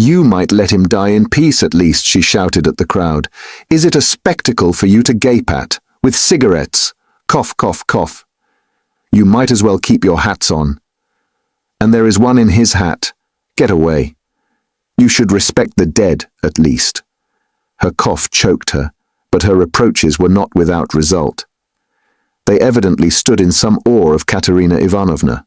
You might let him die in peace at least, she shouted at the crowd. Is it a spectacle for you to gape at, with cigarettes? Cough, cough, cough. You might as well keep your hats on. And there is one in his hat. Get away. You should respect the dead, at least. Her cough choked her, but her reproaches were not without result. They evidently stood in some awe of Katerina Ivanovna.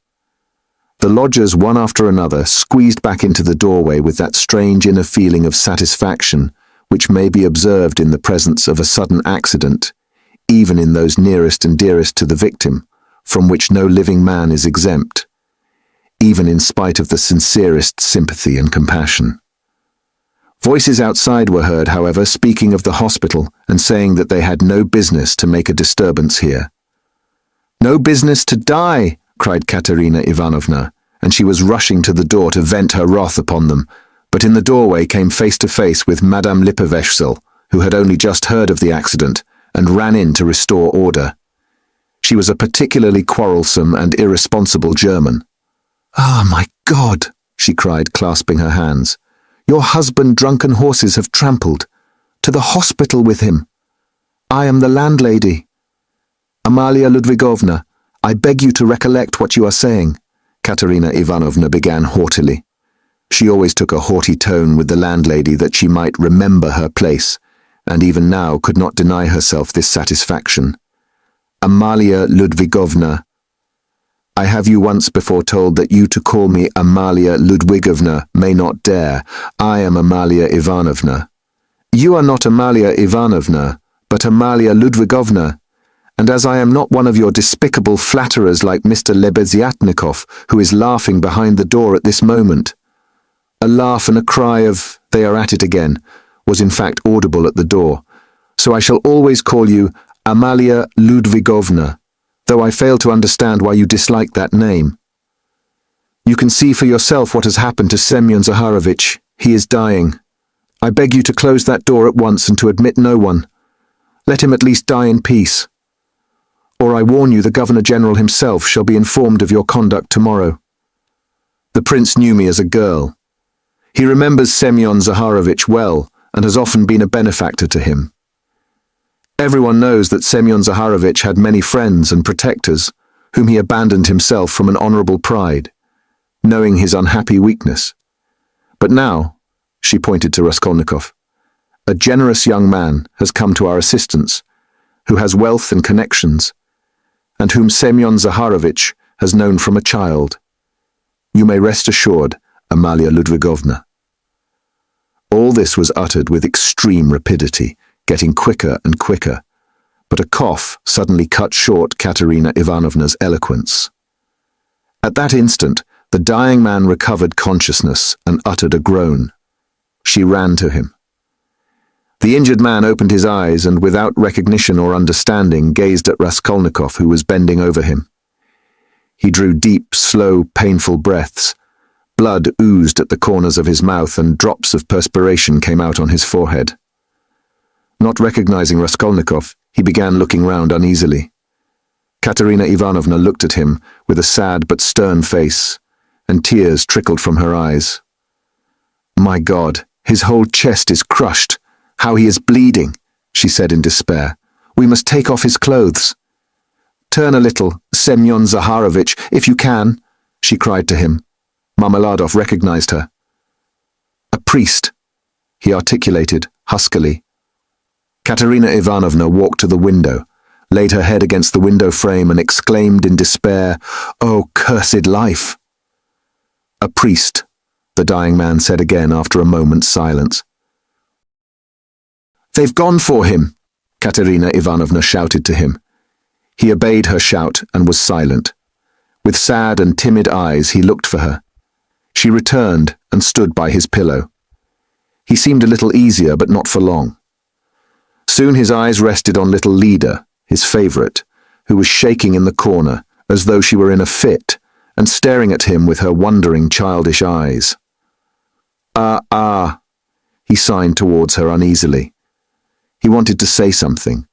The lodgers, one after another, squeezed back into the doorway with that strange inner feeling of satisfaction which may be observed in the presence of a sudden accident, even in those nearest and dearest to the victim, from which no living man is exempt, even in spite of the sincerest sympathy and compassion. Voices outside were heard, however, speaking of the hospital and saying that they had no business to make a disturbance here. No business to die, cried Katerina Ivanovna, and she was rushing to the door to vent her wrath upon them, but in the doorway came face to face with Madame Lipovetsel, who had only just heard of the accident and ran in to restore order. She was a particularly quarrelsome and irresponsible German. "Ah, my God!" she cried, clasping her hands. "Your husband drunken horses have trampled. To the hospital with him. I am the landlady." "Amalia Ludwigovna, I beg you to recollect what you are saying," Katerina Ivanovna began haughtily. She always took a haughty tone with the landlady that she might remember her place, and even now could not deny herself this satisfaction. "Amalia Ludwigovna, I have you once before told that you to call me Amalia Ludwigovna may not dare. I am Amalia Ivanovna. You are not Amalia Ivanovna, but Amalia Ludwigovna. And as I am not one of your despicable flatterers like Mr. Lebeziatnikov, who is laughing behind the door at this moment." A laugh and a cry of, "They are at it again," was in fact audible at the door. "So I shall always call you Amalia Ludwigovna, though I fail to understand why you dislike that name. You can see for yourself what has happened to Semyon Zaharovich. He is dying. I beg you to close that door at once and to admit no one. Let him at least die in peace. Or I warn you the Governor-General himself shall be informed of your conduct tomorrow." The prince knew me as a girl. He remembers Semyon Zaharovich well and has often been a benefactor to him. Everyone knows that Semyon Zaharovich had many friends and protectors, whom he abandoned himself from an honorable pride, knowing his unhappy weakness. But now, she pointed to Raskolnikov, a generous young man has come to our assistance, who has wealth and connections, and whom Semyon Zaharovich has known from a child. You may rest assured, Amalia Ludwigovna. All this was uttered with extreme rapidity, getting quicker and quicker, but a cough suddenly cut short Katerina Ivanovna's eloquence. At that instant, the dying man recovered consciousness and uttered a groan. She ran to him. The injured man opened his eyes and, without recognition or understanding, gazed at Raskolnikov, who was bending over him. He drew deep, slow, painful breaths. Blood oozed at the corners of his mouth and drops of perspiration came out on his forehead. Not recognizing Raskolnikov, he began looking round uneasily. Katerina Ivanovna looked at him with a sad but stern face, and tears trickled from her eyes. "My God, his whole chest is crushed. How he is bleeding," she said in despair. "We must take off his clothes." "Turn a little, Semyon Zaharovich, if you can," she cried to him. Marmeladov recognized her. "A priest," he articulated huskily. Katerina Ivanovna walked to the window, laid her head against the window frame and exclaimed in despair, "Oh, cursed life!" "A priest," the dying man said again after a moment's silence. "They've gone for him," Katerina Ivanovna shouted to him. He obeyed her shout and was silent. With sad and timid eyes he looked for her. She returned and stood by his pillow. He seemed a little easier, but not for long. Soon his eyes rested on little Lida, his favourite, who was shaking in the corner as though she were in a fit and staring at him with her wondering childish eyes. Ah, he signed towards her uneasily. He wanted to say something.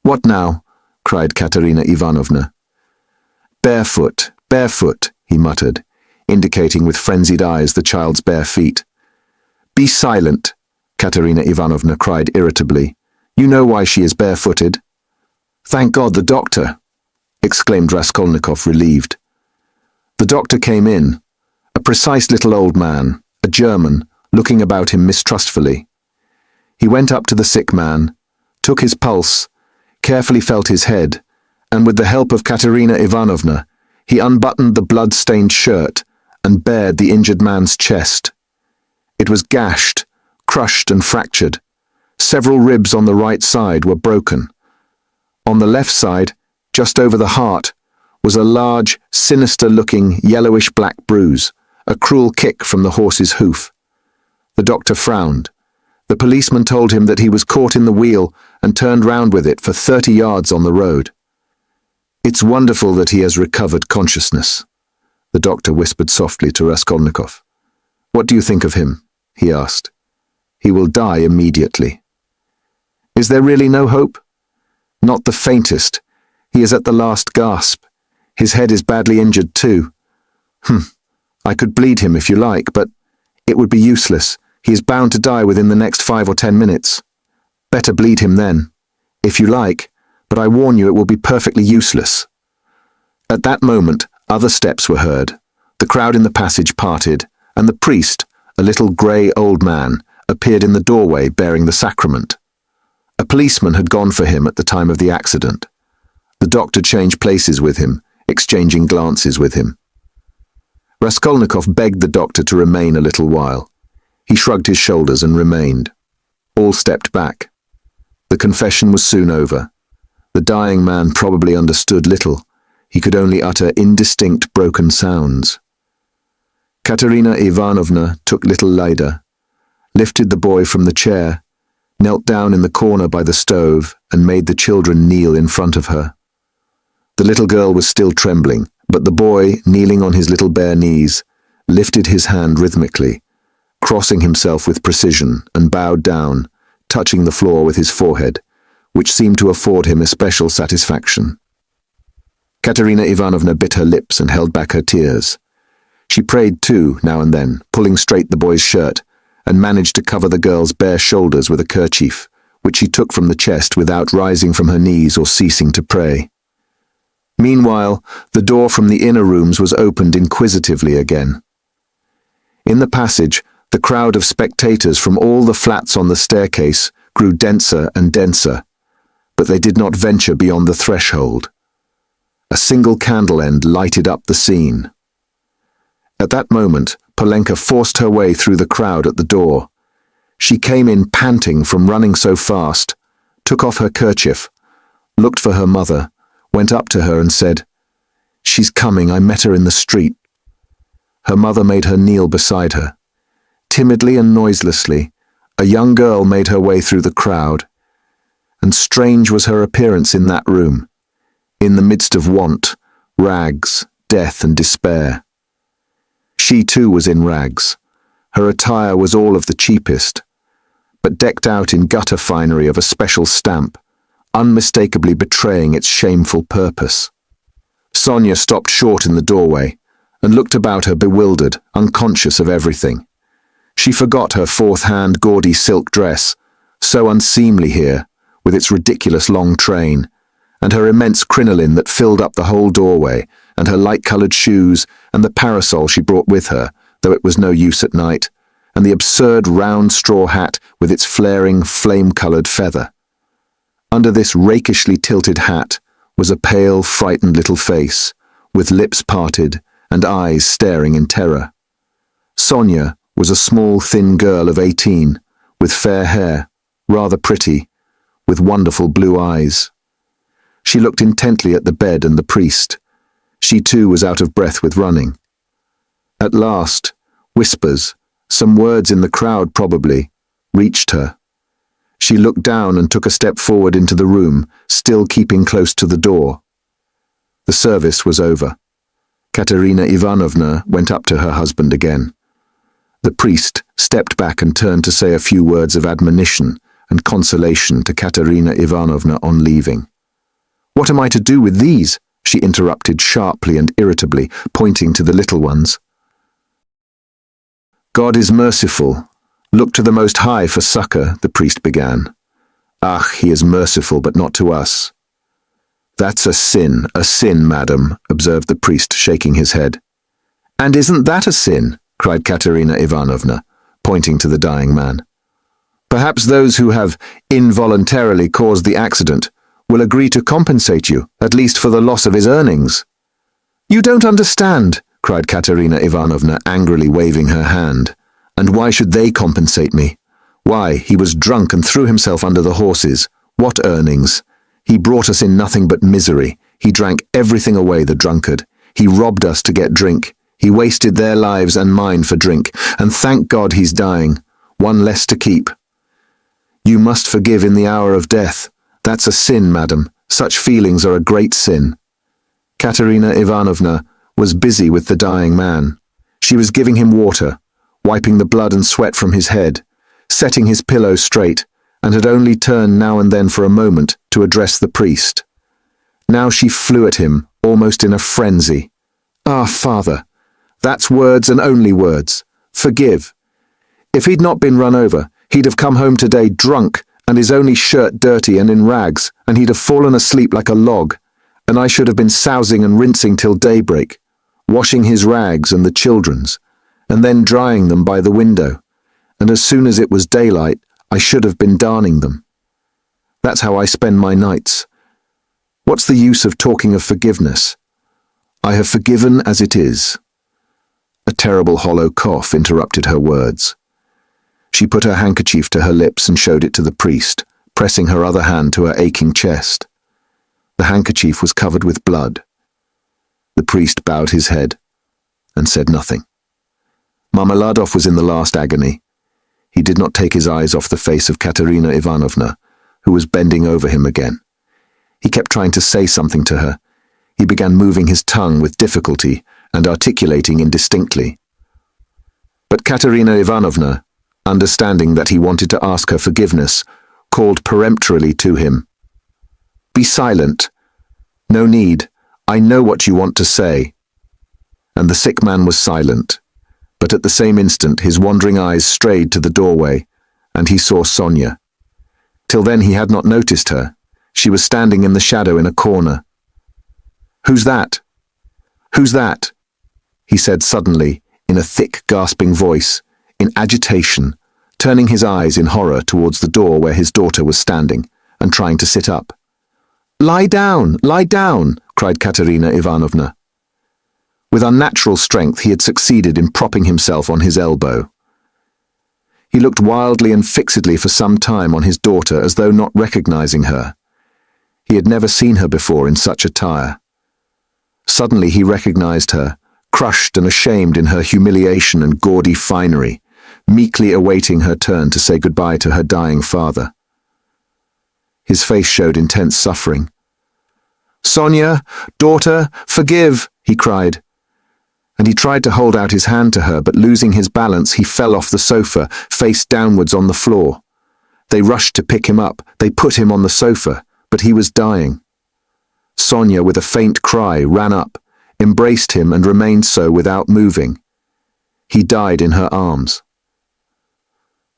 "What now?" cried Katerina Ivanovna. Barefoot, barefoot," he muttered, indicating with frenzied eyes the child's bare feet. "Be silent," Katerina Ivanovna cried irritably. "You know why she is barefooted." "Thank God, the doctor!" exclaimed Raskolnikov, relieved. The doctor came in, a precise little old man, a German, looking about him mistrustfully. He went up to the sick man, took his pulse, carefully felt his head, and with the help of Katerina Ivanovna, he unbuttoned the blood-stained shirt and bared the injured man's chest. It was gashed, crushed and fractured. Several ribs on the right side were broken. On the left side, just over the heart, was a large, sinister-looking, yellowish-black bruise, a cruel kick from the horse's hoof. The doctor frowned. The policeman told him that he was caught in the wheel and turned round with it for 30 yards on the road. "It's wonderful that he has recovered consciousness," the doctor whispered softly to Raskolnikov. "What do you think of him?" he asked. "He will die immediately." "Is there really no hope?" "Not the faintest. He is at the last gasp. His head is badly injured too." "I could bleed him if you like, but it would be useless. He is bound to die within the next 5 or 10 minutes. Better bleed him then. If you like, but I warn you it will be perfectly useless." At that moment, other steps were heard. The crowd in the passage parted, and the priest, a little grey old man, appeared in the doorway bearing the sacrament. A policeman had gone for him at the time of the accident. The doctor changed places with him, exchanging glances with him. Raskolnikov begged the doctor to remain a little while. He shrugged his shoulders and remained. All stepped back. The confession was soon over. The dying man probably understood little. He could only utter indistinct, broken sounds. Katerina Ivanovna took little Lida, lifted the boy from the chair, knelt down in the corner by the stove, and made the children kneel in front of her. The little girl was still trembling, but the boy, kneeling on his little bare knees, lifted his hand rhythmically, crossing himself with precision, and bowed down, touching the floor with his forehead, which seemed to afford him especial satisfaction. Katerina Ivanovna bit her lips and held back her tears. She prayed too, now and then, pulling straight the boy's shirt, and managed to cover the girl's bare shoulders with a kerchief, which she took from the chest without rising from her knees or ceasing to pray. Meanwhile, the door from the inner rooms was opened inquisitively again. In the passage, the crowd of spectators from all the flats on the staircase grew denser and denser, but they did not venture beyond the threshold. A single candle end lighted up the scene. At that moment, Polenka forced her way through the crowd at the door. She came in panting from running so fast, took off her kerchief, looked for her mother, went up to her and said, "She's coming, I met her in the street." Her mother made her kneel beside her. Timidly and noiselessly, a young girl made her way through the crowd, and strange was her appearance in that room, in the midst of want, rags, death and despair. She too was in rags. Her attire was all of the cheapest, but decked out in gutter finery of a special stamp, unmistakably betraying its shameful purpose. Sonia stopped short in the doorway and looked about her bewildered, unconscious of everything. She forgot her fourth-hand gaudy silk dress, so unseemly here, with its ridiculous long train, and her immense crinoline that filled up the whole doorway, and her light-coloured shoes, and the parasol she brought with her, though it was no use at night, and the absurd round straw hat with its flaring, flame-coloured feather. Under this rakishly tilted hat was a pale, frightened little face, with lips parted and eyes staring in terror. Sonia was a small, thin girl of 18, with fair hair, rather pretty, with wonderful blue eyes. She looked intently at the bed and the priest. She too was out of breath with running. At last, whispers, some words in the crowd probably, reached her. She looked down and took a step forward into the room, still keeping close to the door. The service was over. Katerina Ivanovna went up to her husband again. The priest stepped back and turned to say a few words of admonition and consolation to Katerina Ivanovna on leaving. "What am I to do with these?" she interrupted sharply and irritably, pointing to the little ones. "God is merciful. Look to the Most High for succor, the priest began. Ah, he is merciful, but not to us. That's a sin, madam, observed the priest, shaking his head. And isn't that a sin? Cried Katerina Ivanovna, pointing to the dying man. Perhaps those who have involuntarily caused the accident will agree to compensate you, at least for the loss of his earnings. You don't understand, cried Katerina Ivanovna, angrily waving her hand. And why should they compensate me? Why, he was drunk and threw himself under the horses. What earnings? He brought us in nothing but misery. He drank everything away, the drunkard. He robbed us to get drink. He wasted their lives and mine for drink. And thank God he's dying. One less to keep. You must forgive in the hour of death. That's a sin, madam. Such feelings are a great sin. Katerina Ivanovna was busy with the dying man. She was giving him water, wiping the blood and sweat from his head, setting his pillow straight, and had only turned now and then for a moment to address the priest. Now she flew at him, almost in a frenzy. Ah, Father, that's words and only words. Forgive. If he'd not been run over, he'd have come home today drunk, and his only shirt dirty and in rags, and he'd have fallen asleep like a log, and I should have been sousing and rinsing till daybreak, washing his rags and the children's, and then drying them by the window, and as soon as it was daylight, I should have been darning them. That's how I spend my nights. What's the use of talking of forgiveness? I have forgiven as it is. A terrible hollow cough interrupted her words. She put her handkerchief to her lips and showed it to the priest, pressing her other hand to her aching chest. The handkerchief was covered with blood. The priest bowed his head and said nothing. Marmeladov was in the last agony. He did not take his eyes off the face of Katerina Ivanovna, who was bending over him again. He kept trying to say something to her. He began moving his tongue with difficulty and articulating indistinctly. But Katerina Ivanovna, understanding that he wanted to ask her forgiveness, called peremptorily to him. Be silent. No need. I know what you want to say. And the sick man was silent. But at the same instant his wandering eyes strayed to the doorway, and he saw Sonia. Till then he had not noticed her. She was standing in the shadow in a corner. Who's that? Who's that? He said suddenly, in a thick, gasping voice, in agitation, turning his eyes in horror towards the door where his daughter was standing, and trying to sit up. Lie down, cried Katerina Ivanovna. With unnatural strength he had succeeded in propping himself on his elbow. He looked wildly and fixedly for some time on his daughter as though not recognizing her. He had never seen her before in such attire. Suddenly he recognized her, crushed and ashamed in her humiliation and gaudy finery, meekly awaiting her turn to say goodbye to her dying father. His face showed intense suffering. Sonia, daughter, forgive, he cried. And he tried to hold out his hand to her, but losing his balance, he fell off the sofa, face downwards on the floor. They rushed to pick him up. They put him on the sofa, but he was dying. Sonia, with a faint cry, ran up, embraced him and remained so without moving. He died in her arms.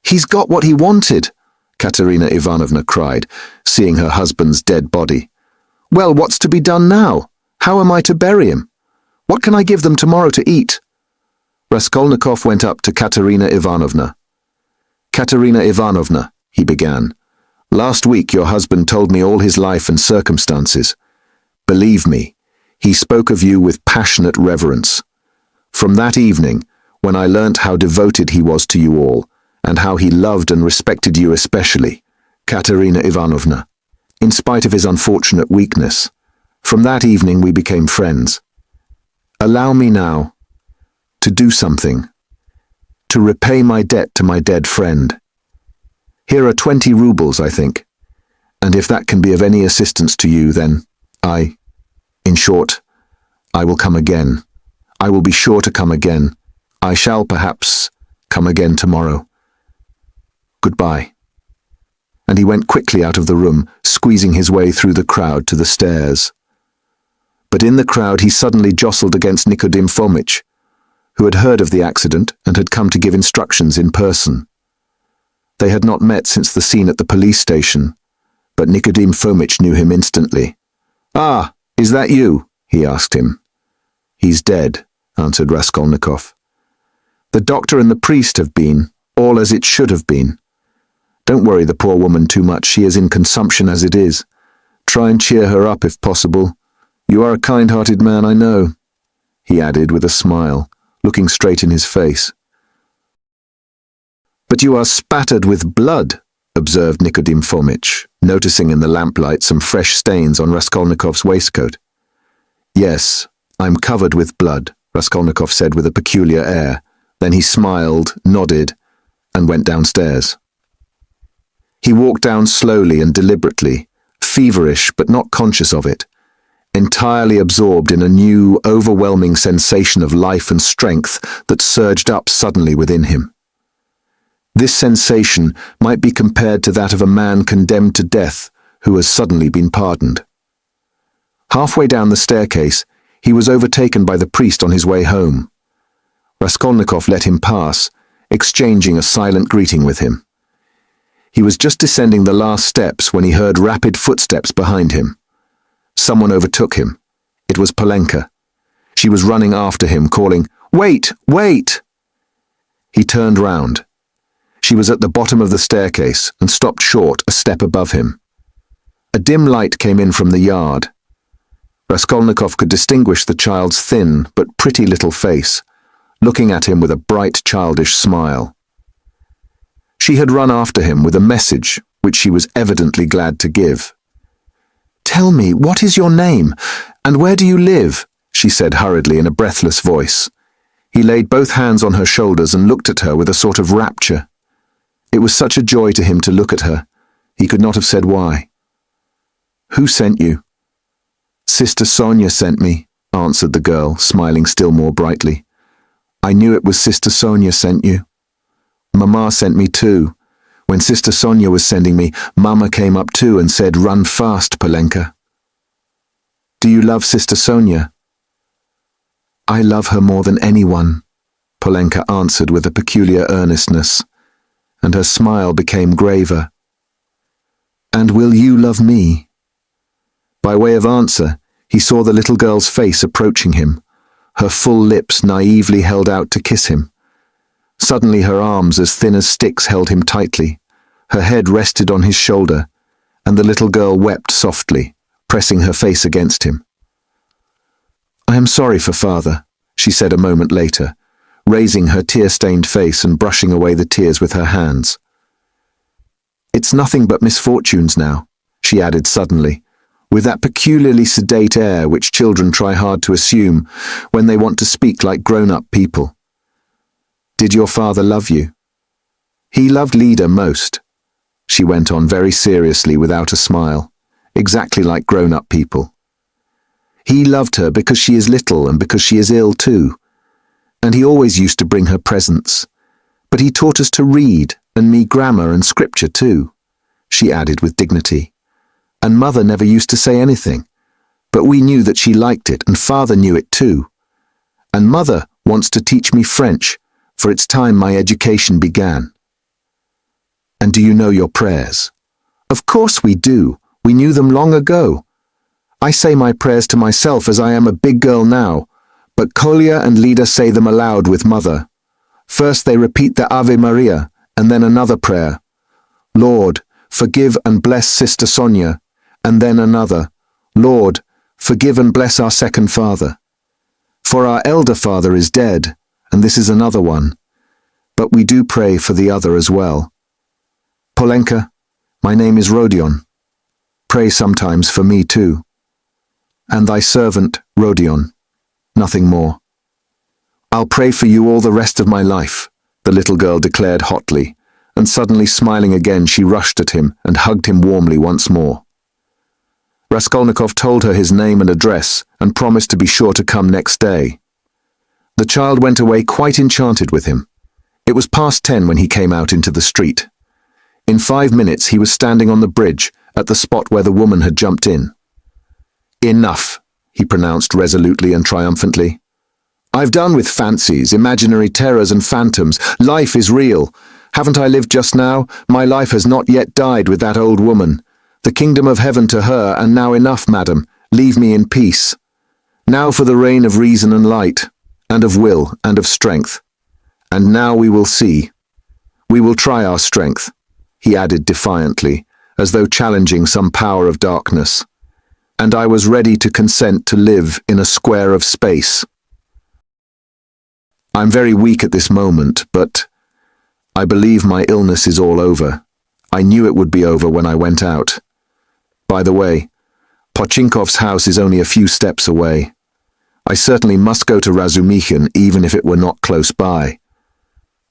He's got what he wanted, Katerina Ivanovna cried, seeing her husband's dead body. Well, what's to be done now? How am I to bury him? What can I give them tomorrow to eat? Raskolnikov went up to Katerina Ivanovna. Katerina Ivanovna, he began, last week your husband told me all his life and circumstances. Believe me, he spoke of you with passionate reverence. From that evening, when I learnt how devoted he was to you all, and how he loved and respected you especially, Katerina Ivanovna, in spite of his unfortunate weakness, from that evening we became friends. Allow me now to do something, to repay my debt to my dead friend. Here are 20 rubles, I think, and if that can be of any assistance to you, then in short, I will come again. I will be sure to come again. I shall perhaps come again tomorrow. Goodbye. And he went quickly out of the room, squeezing his way through the crowd to the stairs. But in the crowd he suddenly jostled against Nikodim Fomitch, who had heard of the accident and had come to give instructions in person. They had not met since the scene at the police station, but Nicodim Fomitch knew him instantly. "Ah, is that you?" he asked him. "He's dead," answered Raskolnikov. "The doctor and the priest have been, all as it should have been. Don't worry the poor woman too much, she is in consumption as it is. Try and cheer her up if possible. You are a kind-hearted man, I know," he added with a smile, looking straight in his face. "But you are spattered with blood," observed Nicodim Fomitch, noticing in the lamplight some fresh stains on Raskolnikov's waistcoat. "Yes, I'm covered with blood," Raskolnikov said with a peculiar air. Then he smiled, nodded, and went downstairs. He walked down slowly and deliberately, feverish but not conscious of it, entirely absorbed in a new, overwhelming sensation of life and strength that surged up suddenly within him. This sensation might be compared to that of a man condemned to death who has suddenly been pardoned. Halfway down the staircase, he was overtaken by the priest on his way home. Raskolnikov let him pass, exchanging a silent greeting with him. He was just descending the last steps when he heard rapid footsteps behind him. Someone overtook him. It was Polenka. She was running after him, calling, "Wait, wait!" He turned round. She was at the bottom of the staircase and stopped short a step above him. A dim light came in from the yard. Raskolnikov could distinguish the child's thin but pretty little face, looking at him with a bright childish smile. She had run after him with a message which she was evidently glad to give. "Tell me, what is your name, and where do you live?" she said hurriedly in a breathless voice. He laid both hands on her shoulders and looked at her with a sort of rapture. It was such a joy to him to look at her. He could not have said why. "Who sent you?" "Sister Sonia sent me," answered the girl, smiling still more brightly. "I knew it was Sister Sonia sent you. Mama sent me too. When Sister Sonia was sending me, Mama came up too and said, 'Run fast, Polenka.'" "Do you love Sister Sonia?" "I love her more than anyone," Polenka answered with a peculiar earnestness, and her smile became graver. "And will you love me?" By way of answer, he saw the little girl's face approaching him, her full lips naively held out to kiss him. Suddenly her arms as thin as sticks held him tightly, her head rested on his shoulder, and the little girl wept softly, pressing her face against him. "I am sorry for father," she said a moment later, raising her tear-stained face and brushing away the tears with her hands. "It's nothing but misfortunes now," she added suddenly, with that peculiarly sedate air which children try hard to assume when they want to speak like grown-up people. "Did your father love you?" "He loved Lida most," she went on very seriously without a smile, exactly like grown-up people. "He loved her because she is little and because she is ill too. And he always used to bring her presents. But he taught us to read, and me grammar and scripture too," she added with dignity. "And mother never used to say anything. But we knew that she liked it, and father knew it too. And mother wants to teach me French, for it's time my education began." "And do you know your prayers?" "Of course we do. We knew them long ago. I say my prayers to myself as I am a big girl now, but Kolya and Lida say them aloud with mother. First they repeat the Ave Maria, and then another prayer. Lord, forgive and bless Sister Sonia, and then another. Lord, forgive and bless our second father. For our elder father is dead, and this is another one. But we do pray for the other as well. Polenka, my name is Rodion. Pray sometimes for me too. And thy servant, Rodion. Nothing more." "I'll pray for you all the rest of my life," the little girl declared hotly, and suddenly smiling again she rushed at him and hugged him warmly once more. Raskolnikov told her his name and address and promised to be sure to come next day. The child went away quite enchanted with him. It was past 10 when he came out into the street. In 5 minutes he was standing on the bridge at the spot where the woman had jumped in. "Enough," he pronounced resolutely and triumphantly. "I've done with fancies, imaginary terrors and phantoms. Life is real. Haven't I lived just now? My life has not yet died with that old woman. The kingdom of heaven to her, and now enough, madam. Leave me in peace. Now for the reign of reason and light, and of will, and of strength. And now we will see. We will try our strength, he added defiantly, as though challenging some power of darkness. And I was ready to consent to live in a square of space. I'm very weak at this moment, but I believe my illness is all over. I knew it would be over when I went out. By the way, Pochinkov's house is only a few steps away. I certainly must go to Razumikhin even if it were not close by.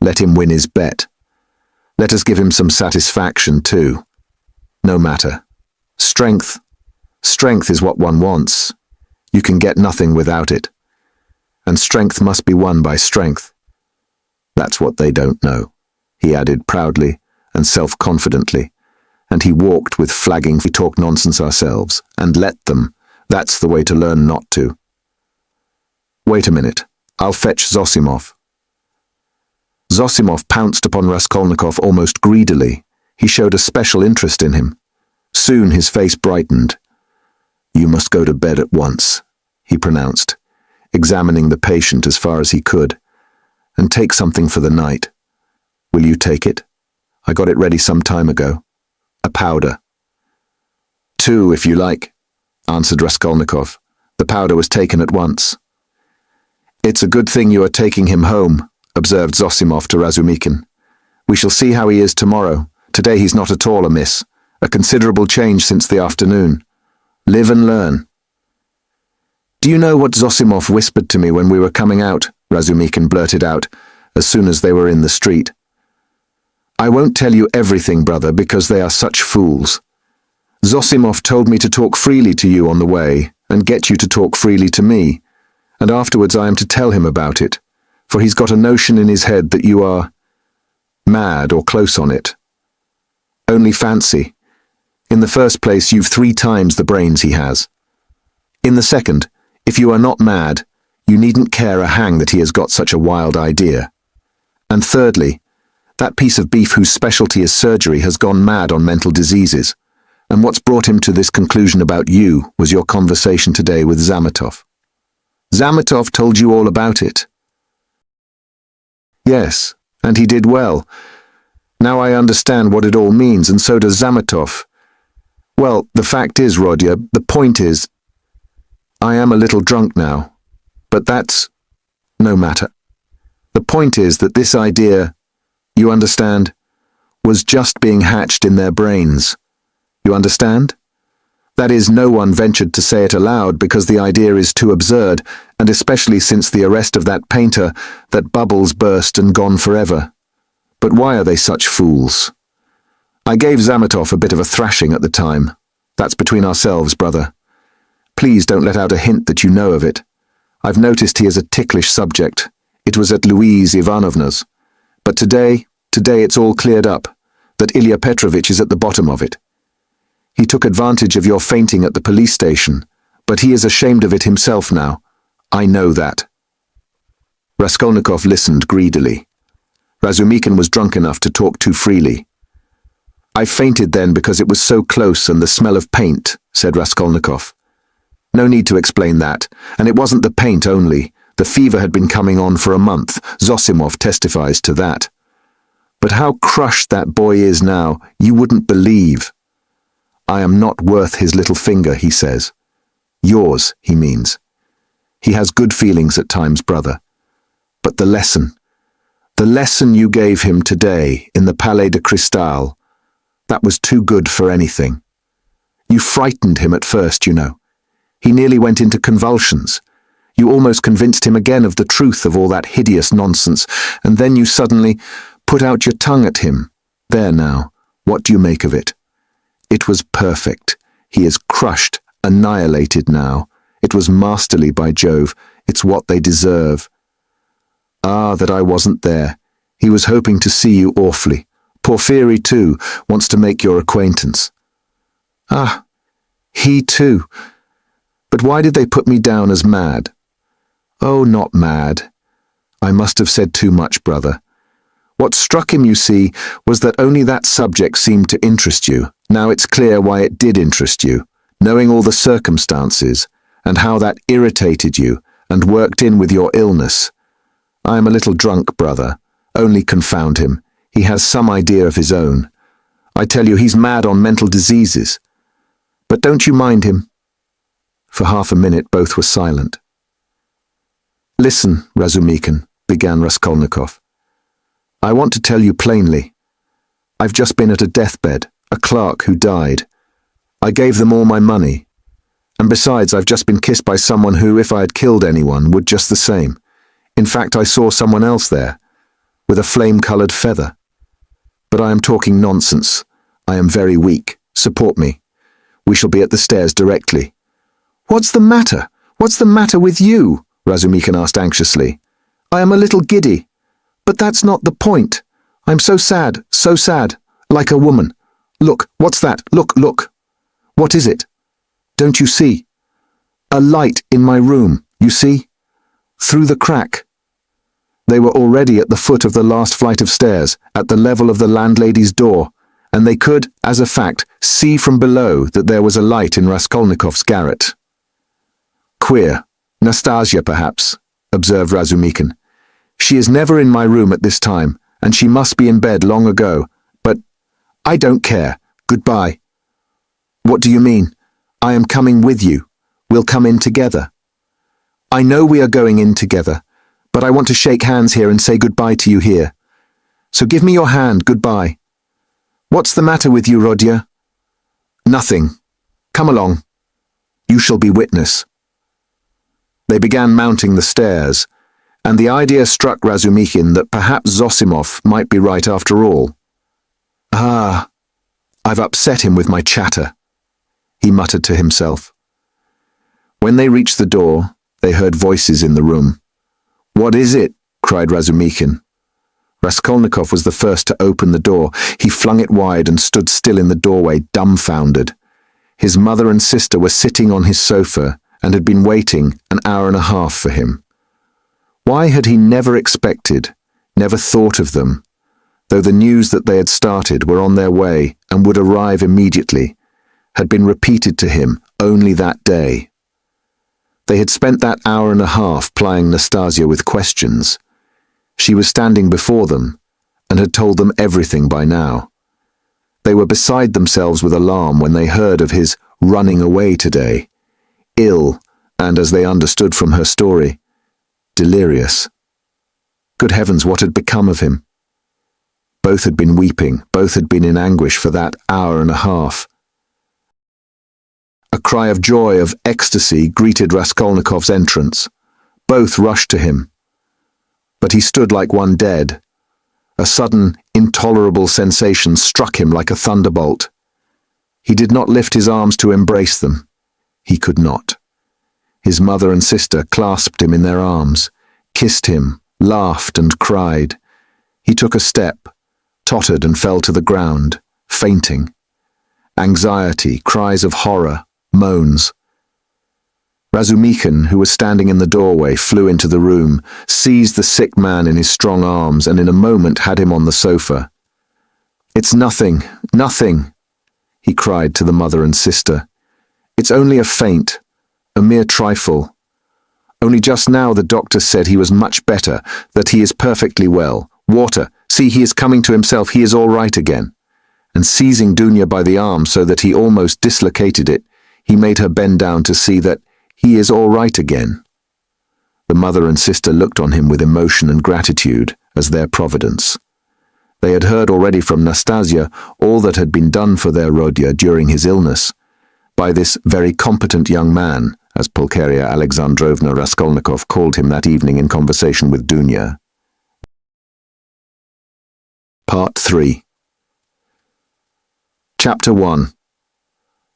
Let him win his bet. Let us give him some satisfaction too. No matter. Strength. Strength is what one wants. You can get nothing without it. And strength must be won by strength. That's what they don't know, he added proudly and self-confidently, and he walked with flagging, we talk nonsense ourselves, and let them. That's the way to learn not to. Wait a minute, I'll fetch Zosimov. Zosimov pounced upon Raskolnikov almost greedily. He showed a special interest in him. Soon his face brightened. You must go to bed at once, he pronounced, examining the patient as far as he could, and take something for the night. Will you take it? I got it ready some time ago. A powder. 2, if you like, answered Raskolnikov. The powder was taken at once. It's a good thing you are taking him home, observed Zosimov to Razumikhin. We shall see how he is tomorrow. Today he's not at all amiss. A considerable change since the afternoon. Live and learn. Do you know what Zosimov whispered to me when we were coming out? Razumikhin blurted out, as soon as they were in the street. I won't tell you everything, brother, because they are such fools. Zosimov told me to talk freely to you on the way, and get you to talk freely to me, and afterwards I am to tell him about it, for he's got a notion in his head that you are mad or close on it. Only fancy. In the first place, you've 3 times the brains he has. In the second, if you are not mad, you needn't care a hang that he has got such a wild idea. And thirdly, that piece of beef whose specialty is surgery has gone mad on mental diseases, and what's brought him to this conclusion about you was your conversation today with Zametov. Zametov told you all about it. Yes, and he did well. Now I understand what it all means, and so does Zametov. Well, the fact is, Rodya, the point is, I am a little drunk now, but that's no matter. The point is that this idea, you understand, was just being hatched in their brains. You understand? That is, no one ventured to say it aloud because the idea is too absurd, and especially since the arrest of that painter, that bubbles burst and gone forever. But why are they such fools? I gave Zametov a bit of a thrashing at the time. That's between ourselves, brother. Please don't let out a hint that you know of it. I've noticed he is a ticklish subject. It was at Louise Ivanovna's. But today it's all cleared up, that Ilya Petrovitch is at the bottom of it. He took advantage of your fainting at the police station, but he is ashamed of it himself now. I know that. Raskolnikov listened greedily. Razumikhin was drunk enough to talk too freely. I fainted then because it was so close and the smell of paint, said Raskolnikov. No need to explain that, and it wasn't the paint only. The fever had been coming on for a month. Zosimov testifies to that. But how crushed that boy is now, you wouldn't believe. I am not worth his little finger, he says. Yours, he means. He has good feelings at times, brother. But the lesson you gave him today in the Palais de Cristal, that was too good for anything. You frightened him at first, you know. He nearly went into convulsions. You almost convinced him again of the truth of all that hideous nonsense, and then you suddenly put out your tongue at him. There now, what do you make of it? It was perfect. He is crushed, annihilated now. It was masterly, by Jove. It's what they deserve. Ah, that I wasn't there. He was hoping to see you awfully. Porfiry, too, wants to make your acquaintance. Ah, he too. But why did they put me down as mad? Oh, not mad. I must have said too much, brother. What struck him, you see, was that only that subject seemed to interest you. Now it's clear why it did interest you, knowing all the circumstances, and how that irritated you and worked in with your illness. I am a little drunk, brother. Only confound him. He has some idea of his own. I tell you, he's mad on mental diseases. But don't you mind him." For half a minute both were silent. "Listen, Razumikin," began Raskolnikov. "I want to tell you plainly. I've just been at a deathbed, a clerk who died. I gave them all my money. And besides, I've just been kissed by someone who, if I had killed anyone, would just the same. In fact, I saw someone else there, with a flame-coloured feather. But I am talking nonsense. I am very weak. Support me. We shall be at the stairs directly." "What's the matter? What's the matter with you?" Razumikin asked anxiously. "I am a little giddy. But that's not the point. I'm so sad, like a woman. Look, what's that? Look, look. What is it? Don't you see? A light in my room, you see? Through the crack." They were already at the foot of the last flight of stairs, at the level of the landlady's door, and they could, as a fact, see from below that there was a light in Raskolnikov's garret. "Queer. Nastasia, perhaps," observed Razumikin. "She is never in my room at this time, and she must be in bed long ago. But I don't care. Goodbye." "What do you mean?" "I am coming with you. We'll come in together." "I know we are going in together, but I want to shake hands here and say goodbye to you here. So give me your hand, goodbye." "What's the matter with you, Rodya?" "Nothing. Come along. You shall be witness." They began mounting the stairs, and the idea struck Razumikin that perhaps Zosimov might be right after all. "Ah, I've upset him with my chatter," he muttered to himself. When they reached the door, they heard voices in the room. "What is it?" cried Razumikin. Raskolnikov was the first to open the door. He flung it wide and stood still in the doorway, dumbfounded. His mother and sister were sitting on his sofa and had been waiting an hour and a half for him. Why had he never expected, never thought of them, though the news that they had started, were on their way and would arrive immediately, had been repeated to him only that day? They had spent that hour and a half plying Nastasia with questions. She was standing before them and had told them everything by now. They were beside themselves with alarm when they heard of his running away today, ill, and, as they understood from her story, delirious. Good heavens, what had become of him? Both had been weeping, both had been in anguish for that hour and a half. A cry of joy, of ecstasy, greeted Raskolnikov's entrance. Both rushed to him. But he stood like one dead. A sudden, intolerable sensation struck him like a thunderbolt. He did not lift his arms to embrace them. He could not. His mother and sister clasped him in their arms, kissed him, laughed and cried. He took a step, tottered and fell to the ground, fainting. Anxiety, cries of horror, moans. Razumikin, who was standing in the doorway, flew into the room, seized the sick man in his strong arms, and in a moment had him on the sofa. "It's nothing, nothing," he cried to the mother and sister. "It's only a faint, a mere trifle. Only just now the doctor said he was much better, that he is perfectly well. Water, see, he is coming to himself, he is all right again." And seizing Dunya by the arm so that he almost dislocated it, he made her bend down to see that he is all right again. The mother and sister looked on him with emotion and gratitude as their providence. They had heard already from Nastasia all that had been done for their Rodya during his illness, by this very competent young man, as Pulcheria Alexandrovna Raskolnikov called him that evening in conversation with Dunya. Part 3. Chapter 1.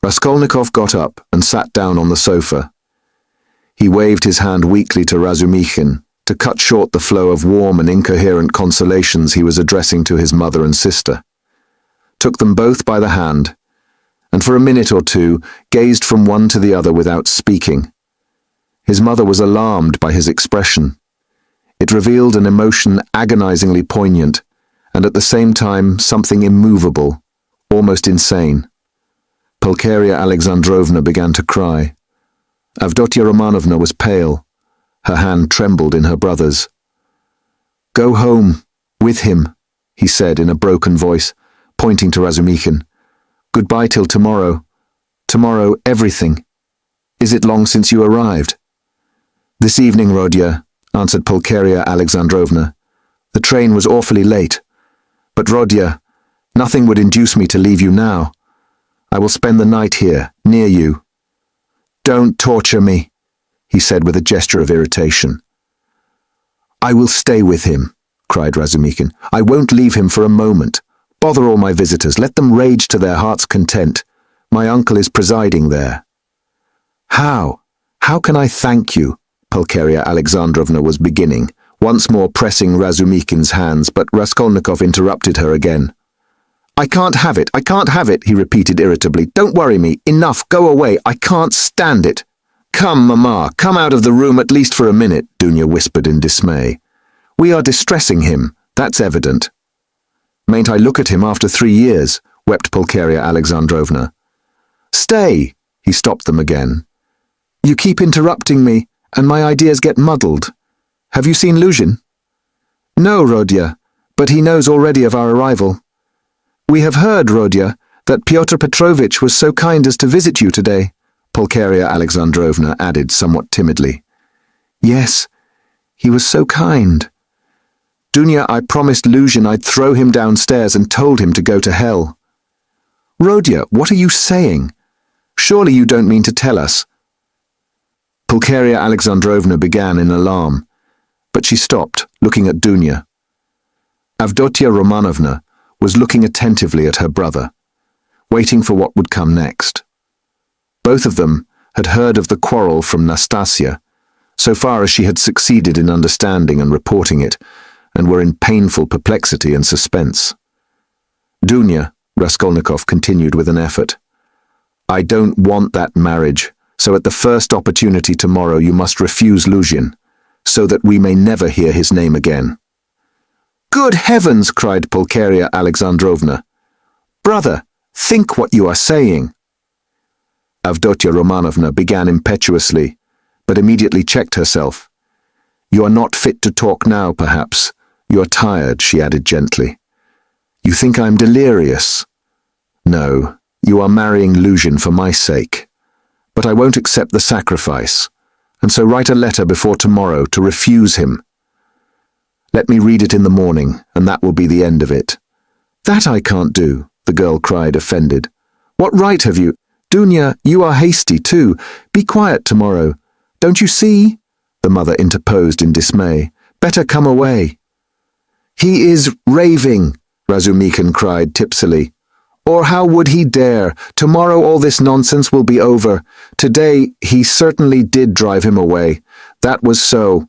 Raskolnikov got up and sat down on the sofa. He waved his hand weakly to Razumikin to cut short the flow of warm and incoherent consolations he was addressing to his mother and sister, took them both by the hand, and for a minute or two gazed from one to the other without speaking. His mother was alarmed by his expression. It revealed an emotion agonizingly poignant, and at the same time something immovable, almost insane. Pulcheria Alexandrovna began to cry. Avdotya Romanovna was pale. Her hand trembled in her brother's. "Go home, with him," he said in a broken voice, pointing to Razumikhin. "Goodbye till tomorrow. Tomorrow, everything. Is it long since you arrived?" "This evening, Rodya," answered Pulcheria Alexandrovna. "The train was awfully late. But Rodya, nothing would induce me to leave you now. I will spend the night here, near you." "Don't torture me," he said with a gesture of irritation. "I will stay with him," cried Razumikhin. "I won't leave him for a moment. Bother all my visitors. Let them rage to their heart's content. My uncle is presiding there." "How? How can I thank you?" Pulcheria Alexandrovna was beginning, once more pressing Razumikhin's hands, but Raskolnikov interrupted her again. "I can't have it, I can't have it," he repeated irritably. "Don't worry me. Enough, go away. I can't stand it." "Come, Mamma, come out of the room at least for a minute," Dunya whispered in dismay. "We are distressing him, that's evident." "Mayn't I look at him after 3 years?" wept Pulcheria Alexandrovna. "Stay!" He stopped them again. "You keep interrupting me, and my ideas get muddled. Have you seen Luzhin?" "No, Rodya, but he knows already of our arrival." "We have heard, Rodya, that Pyotr Petrovitch was so kind as to visit you today," Pulcheria Alexandrovna added somewhat timidly. "Yes, he was so kind. Dunya, I promised Luzhin I'd throw him downstairs and told him to go to hell." "Rodya, what are you saying? Surely you don't mean to tell us?" Pulcheria Alexandrovna began in alarm, but she stopped, looking at Dunya. Avdotya Romanovna was looking attentively at her brother, waiting for what would come next. Both of them had heard of the quarrel from Nastasia, so far as she had succeeded in understanding and reporting it, and were in painful perplexity and suspense. "Dunya," Raskolnikov continued with an effort, "I don't want that marriage, so at the first opportunity tomorrow you must refuse Luzhin, so that we may never hear his name again." "Good heavens!" cried Pulcheria Alexandrovna. "Brother, think what you are saying." Avdotya Romanovna began impetuously, but immediately checked herself. "You are not fit to talk now, perhaps. You are tired," she added gently. "You think I'm delirious? No, you are marrying Luzhin for my sake. But I won't accept the sacrifice, and so write a letter before tomorrow to refuse him. Let me read it in the morning, and that will be the end of it." "That I can't do," the girl cried, offended. "What right have you? Dunya, you are hasty too. Be quiet tomorrow. Don't you see?" the mother interposed in dismay. "Better come away." "He is raving," Razumikhin cried tipsily. "Or how would he dare? Tomorrow all this nonsense will be over. Today he certainly did drive him away. That was so.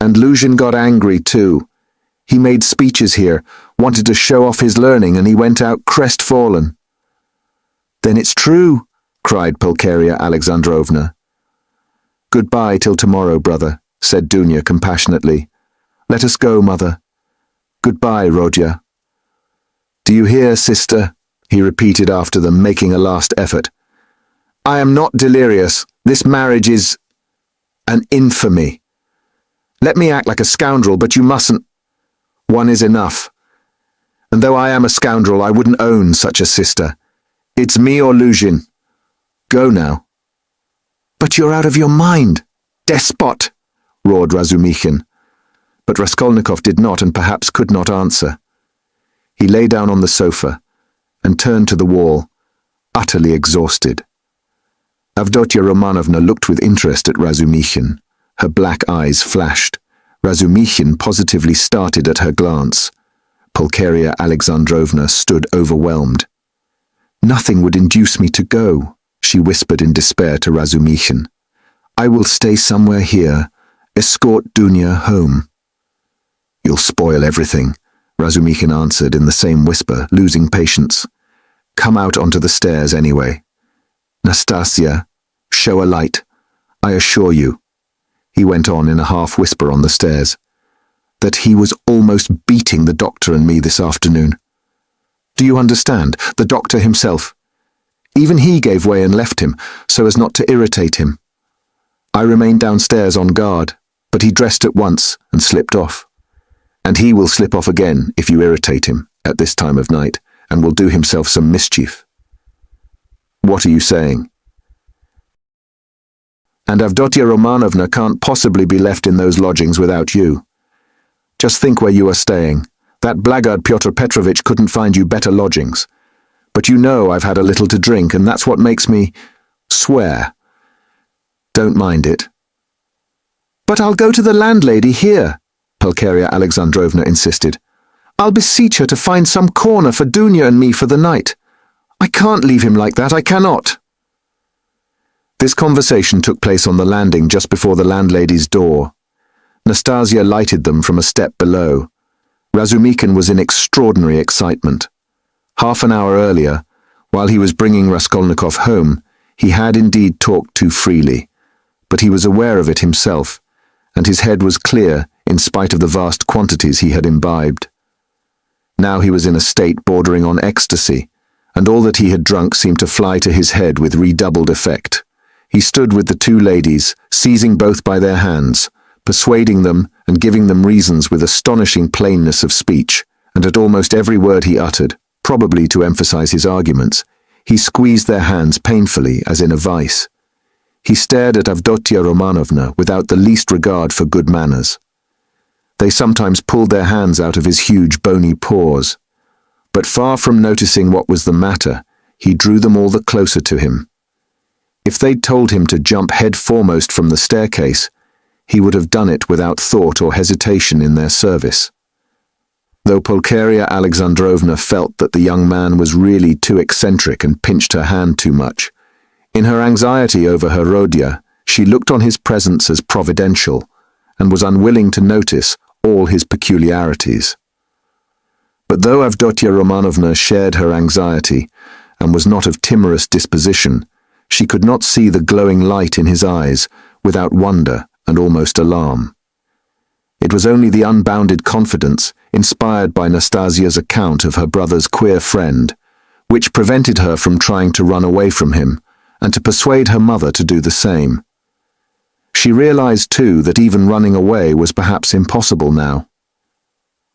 And Luzhin got angry too. He made speeches here, wanted to show off his learning, and he went out crestfallen." "Then it's true," cried Pulcheria Alexandrovna. "Goodbye till tomorrow, brother," said Dunya compassionately. "Let us go, mother. Goodbye, Rodya." "Do you hear, sister?" he repeated after them, making a last effort. "I am not delirious. This marriage is an infamy. Let me act like a scoundrel, but you mustn't. One is enough. And though I am a scoundrel, I wouldn't own such a sister. It's me or Luzhin. Go now." "But you're out of your mind, despot!" roared Razumikhin. But Raskolnikov did not and perhaps could not answer. He lay down on the sofa and turned to the wall, utterly exhausted. Avdotya Romanovna looked with interest at Razumikhin. Her black eyes flashed. Razumikhin positively started at her glance. Pulcheria Alexandrovna stood overwhelmed. "Nothing would induce me to go," she whispered in despair to Razumikhin. "I will stay somewhere here, escort Dunya home." "You'll spoil everything," Razumikhin answered in the same whisper, losing patience. "Come out onto the stairs anyway. Nastasia, show a light, I assure you," he went on in a half-whisper on the stairs. that he was almost beating the doctor and me this afternoon. Do you understand? The doctor himself. Even he gave way and left him, so as not to irritate him. I remained downstairs on guard, but he dressed at once and slipped off. And he will slip off again if you irritate him at this time of night, and will do himself some mischief. What are you saying? And Avdotia Romanovna can't possibly be left in those lodgings without you. Just think where you are staying. That blackguard Pyotr Petrovitch couldn't find you better lodgings. But you know I've had a little to drink, and that's what makes me swear. Don't mind it. But I'll go to the landlady here, Pulcheria Alexandrovna insisted. I'll beseech her to find some corner for Dunya and me for the night. I can't leave him like that, I cannot. This conversation took place on the landing just before the landlady's door. Nastasia lighted them from a step below. Razumikin was in extraordinary excitement. Half an hour earlier, while he was bringing Raskolnikov home, he had indeed talked too freely, but he was aware of it himself, and his head was clear in spite of the vast quantities he had imbibed. Now he was in a state bordering on ecstasy, and all that he had drunk seemed to fly to his head with redoubled effect. He stood with the two ladies, seizing both by their hands, persuading them and giving them reasons with astonishing plainness of speech, and at almost every word he uttered, probably to emphasize his arguments, he squeezed their hands painfully as in a vice. He stared at Avdotia Romanovna without the least regard for good manners. They sometimes pulled their hands out of his huge bony paws, but far from noticing what was the matter, he drew them all the closer to him. If they'd told him to jump head foremost from the staircase, he would have done it without thought or hesitation in their service. Though Pulcheria Alexandrovna felt that the young man was really too eccentric and pinched her hand too much, in her anxiety over her Rodya, she looked on his presence as providential, and was unwilling to notice all his peculiarities. But though Avdotia Romanovna shared her anxiety, and was not of timorous disposition, she could not see the glowing light in his eyes without wonder and almost alarm. It was only the unbounded confidence inspired by Nastasia's account of her brother's queer friend, which prevented her from trying to run away from him and to persuade her mother to do the same. She realized, too, that even running away was perhaps impossible now.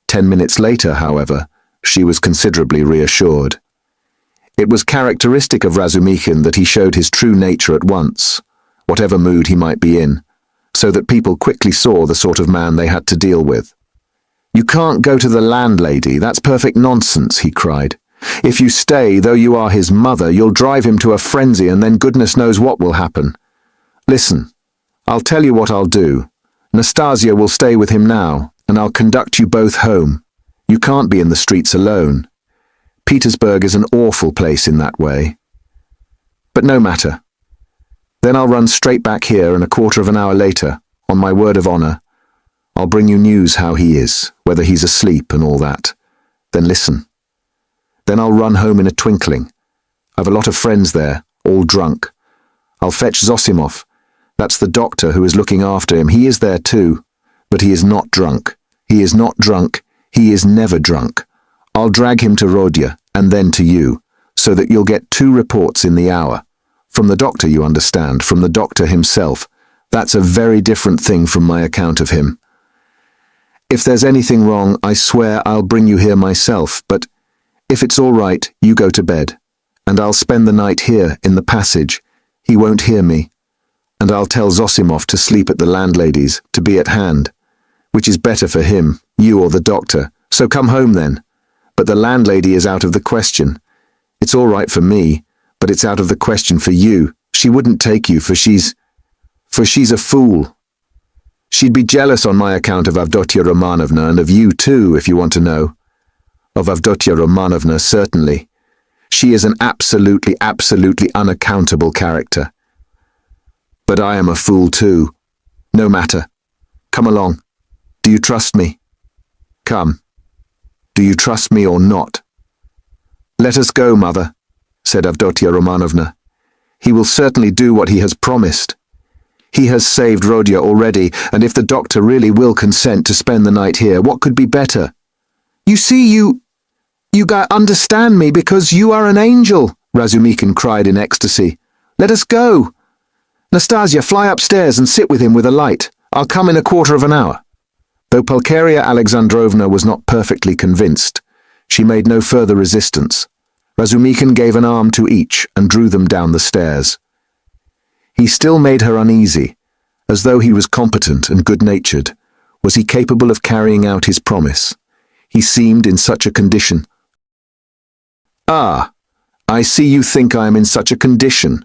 10 minutes later, however, she was considerably reassured. It was characteristic of Razumikin that he showed his true nature at once, whatever mood he might be in, so that people quickly saw the sort of man they had to deal with. "You can't go to the landlady, that's perfect nonsense," he cried. "If you stay, though you are his mother, you'll drive him to a frenzy, and then goodness knows what will happen. Listen, I'll tell you what I'll do. Nastasia will stay with him now, and I'll conduct you both home. You can't be in the streets alone. Petersburg is an awful place in that way. But no matter. Then I'll run straight back here, and a quarter of an hour later, on my word of honor, I'll bring you news how he is, whether he's asleep and all that. Then listen. Then I'll run home in a twinkling. I've a lot of friends there, all drunk. I'll fetch Zosimov. That's the doctor who is looking after him. He is there too. But he is not drunk. He is not drunk. He is never drunk. I'll drag him to Rodya, and then to you, so that you'll get 2 reports in the hour. From the doctor, you understand, from the doctor himself. That's a very different thing from my account of him. If there's anything wrong, I swear I'll bring you here myself, but if it's all right, you go to bed, and I'll spend the night here in the passage. He won't hear me, and I'll tell Zosimov to sleep at the landlady's, to be at hand, which is better for him, you or the doctor, so come home then. But the landlady is out of the question. It's all right for me, but it's out of the question for you. She wouldn't take you, for she's a fool. She'd be jealous on my account of Avdotia Romanovna, and of you too, if you want to know. Of Avdotia Romanovna, certainly. She is an absolutely unaccountable character. But I am a fool too. No matter. Come along. Do you trust me? Come. Do you trust me or not? Let us go, mother, said Avdotia Romanovna. He will certainly do what he has promised. He has saved Rodya already, and if the doctor really will consent to spend the night here, what could be better? You see, you understand me because you are an angel, Razumikin cried in ecstasy. Let us go. Nastasia, fly upstairs and sit with him with a light. I'll come in a quarter of an hour. Though Pulcheria Alexandrovna was not perfectly convinced, she made no further resistance. Razumikin gave an arm to each and drew them down the stairs. He still made her uneasy, as though he was competent and good-natured. Was he capable of carrying out his promise? He seemed in such a condition. Ah, I see you think I am in such a condition.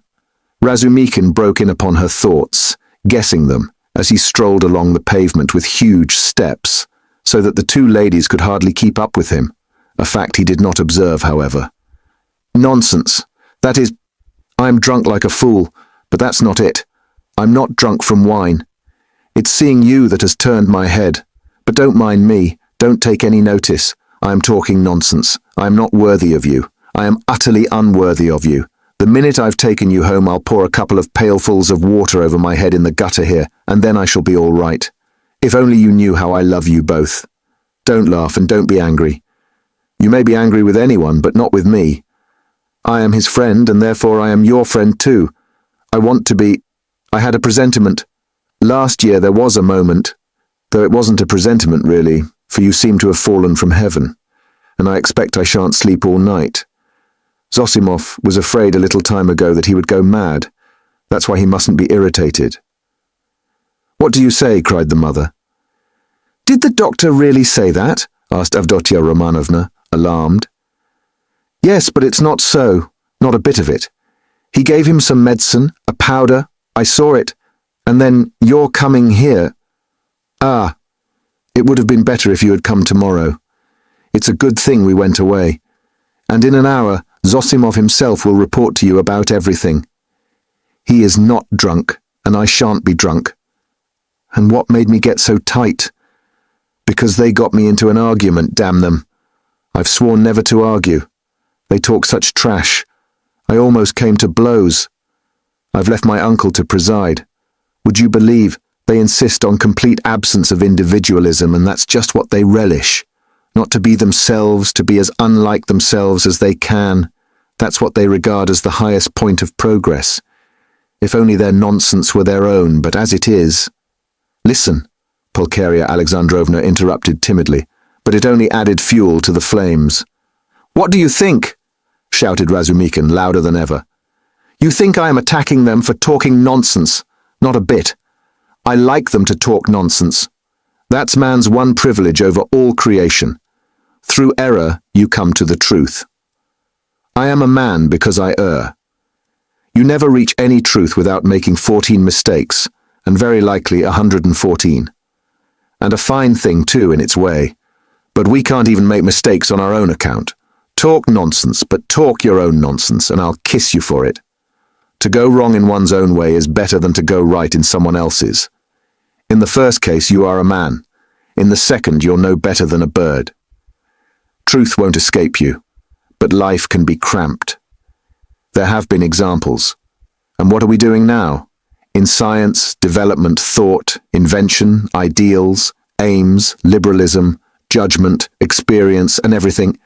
Razumikin broke in upon her thoughts, guessing them, as he strolled along the pavement with huge steps, so that the two ladies could hardly keep up with him, a fact he did not observe, however. Nonsense. That is, I am drunk like a fool, but that's not it. I'm not drunk from wine. It's seeing you that has turned my head. But don't mind me, don't take any notice. I am talking nonsense. I am not worthy of you. I am utterly unworthy of you. The minute I've taken you home, I'll pour a couple of pailfuls of water over my head in the gutter here, and then I shall be all right. If only you knew how I love you both. Don't laugh and don't be angry. You may be angry with anyone, but not with me. I am his friend, and therefore I am your friend too. I want to be. I had a presentiment. Last year there was a moment, though it wasn't a presentiment really, for you seem to have fallen from heaven, and I expect I shan't sleep all night. Zosimov was afraid a little time ago that he would go mad. That's why he mustn't be irritated. What do you say? Cried the mother. Did the doctor really say that? Asked Avdotya Romanovna, alarmed. Yes, but it's not so, not a bit of it. He gave him some medicine, a powder, I saw it, and then you're coming here. Ah, it would have been better if you had come tomorrow. It's a good thing we went away. And in an hour, Zosimov himself will report to you about everything. He is not drunk, and I shan't be drunk. And what made me get so tight? Because they got me into an argument, damn them. I've sworn never to argue. They talk such trash. I almost came to blows. I've left my uncle to preside. Would you believe they insist on complete absence of individualism, and that's just what they relish. Not to be themselves, to be as unlike themselves as they can. That's what they regard as the highest point of progress. If only their nonsense were their own, but as it is... Listen, Pulcheria Alexandrovna interrupted timidly, but it only added fuel to the flames. What do you think? Shouted Razumikin louder than ever. You think I am attacking them for talking nonsense? Not a bit. I like them to talk nonsense. That's man's one privilege over all creation. Through error, you come to the truth. I am a man because I err. You never reach any truth without making 14 mistakes, and very likely 114. And a fine thing, too, in its way. But we can't even make mistakes on our own account. Talk nonsense, but talk your own nonsense, and I'll kiss you for it. To go wrong in one's own way is better than to go right in someone else's. In the first case, you are a man. In the second, you're no better than a bird. Truth won't escape you, but life can be cramped. There have been examples. And what are we doing now? In science, development, thought, invention, ideals, aims, liberalism, judgment, experience, and everything,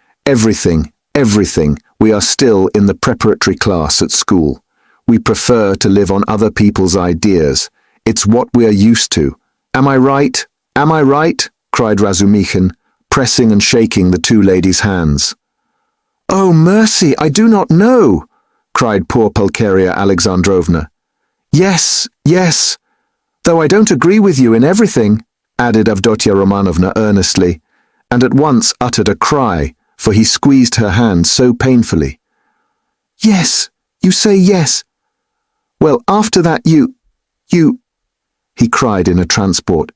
we are still in the preparatory class at school. We prefer to live on other people's ideas. It's what we are used to. Am I right? Am I right? Cried Razumikin, pressing and shaking the two ladies' hands. Oh, mercy, I do not know, cried poor Pulcheria Alexandrovna. Yes, yes, though I don't agree with you in everything, added Avdotya Romanovna earnestly, and at once uttered a cry, for he squeezed her hand so painfully. Yes, you say yes. Well, after that you, he cried in a transport.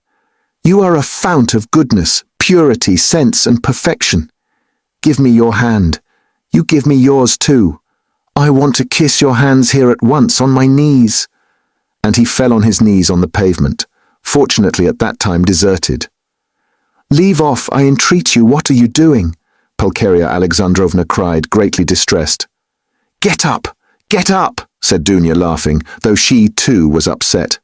You are a fount of goodness, purity, sense, and perfection. Give me your hand. You give me yours too. I want to kiss your hands here at once on my knees. And he fell on his knees on the pavement, fortunately at that time deserted. Leave off, I entreat you, what are you doing? Pulcheria Alexandrovna cried, greatly distressed. Get up, said Dunya laughing, though she too was upset.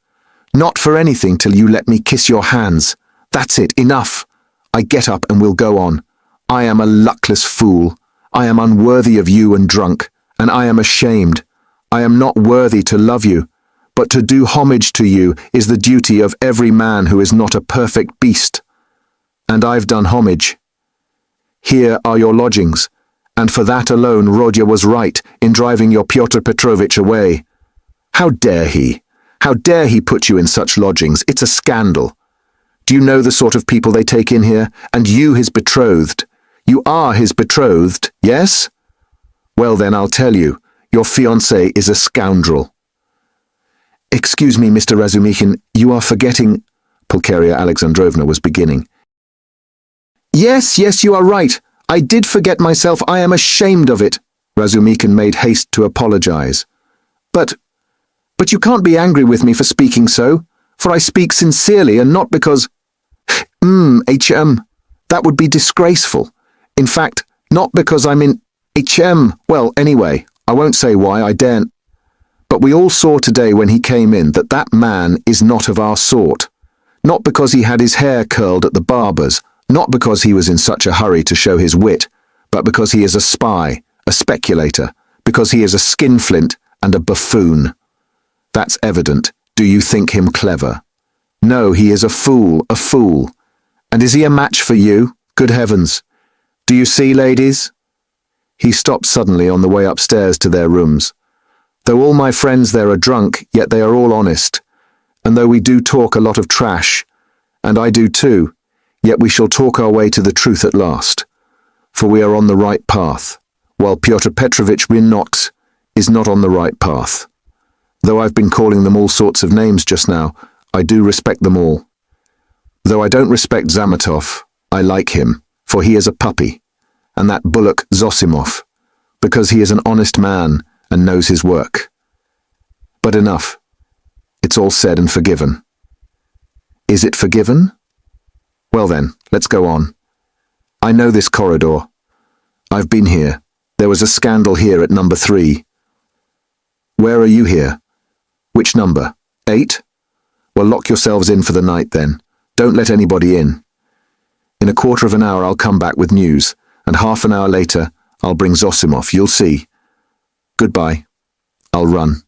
Not for anything till you let me kiss your hands. That's it, enough. I get up and we'll go on. I am a luckless fool. I am unworthy of you and drunk, and I am ashamed. I am not worthy to love you, but to do homage to you is the duty of every man who is not a perfect beast. And I've done homage. Here are your lodgings, and for that alone Rodya was right in driving your Pyotr Petrovitch away. How dare he? How dare he put you in such lodgings? It's a scandal. Do you know the sort of people they take in here? And you his betrothed. You are his betrothed, yes? Well then, I'll tell you, your fiancé is a scoundrel. Excuse me, Mr. Razumikhin, you are forgetting... Pulcheria Alexandrovna was beginning. Yes, you are right. I did forget myself. I am ashamed of it. Razumikhin made haste to apologize. But you can't be angry with me for speaking so, for I speak sincerely and not because... that would be disgraceful. In fact, not because I'm in... Well, anyway, I won't say why, I daren't. But we all saw today when he came in that that man is not of our sort. Not because he had his hair curled at the barber's, not because he was in such a hurry to show his wit, but because he is a spy, a speculator, because he is a skinflint and a buffoon. That's evident. Do you think him clever? No, he is a fool, a fool. And is he a match for you? Good heavens. Do you see, ladies? He stopped suddenly on the way upstairs to their rooms. Though all my friends there are drunk, yet they are all honest. And though we do talk a lot of trash, and I do too, yet we shall talk our way to the truth at last. For we are on the right path, while Pyotr Petrovitch is not on the right path. Though I've been calling them all sorts of names just now, I do respect them all. Though I don't respect Zametov, I like him, for he is a puppy, and that bullock Zosimov, because he is an honest man and knows his work. But enough. It's all said and forgiven. Is it forgiven? Well then, let's go on. I know this corridor. I've been here. There was a scandal here at number 3. Where are you here? Which number? 8? Well, lock yourselves in for the night then. Don't let anybody in. In a quarter of an hour I'll come back with news, and half an hour later I'll bring Zosimov, you'll see. Goodbye. I'll run.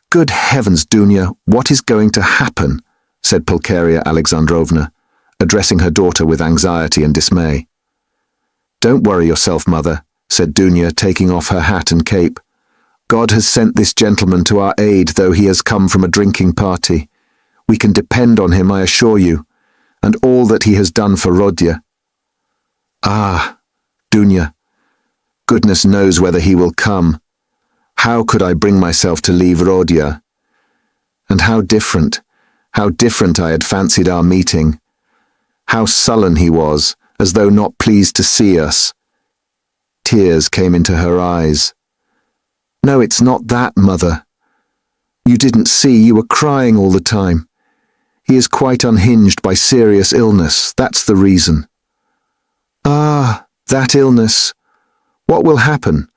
Good heavens, Dunya, what is going to happen? Said Pulcheria Alexandrovna, addressing her daughter with anxiety and dismay. Don't worry yourself, mother, said Dunya, taking off her hat and cape. God has sent this gentleman to our aid, though he has come from a drinking party. We can depend on him, I assure you, and all that he has done for Rodya. Ah, Dunya, goodness knows whether he will come. How could I bring myself to leave Rodya? And how different I had fancied our meeting. How sullen he was, as though not pleased to see us. Tears came into her eyes. No, it's not that, mother. You didn't see, you were crying all the time. He is quite unhinged by serious illness, that's the reason. Ah, that illness. What will happen?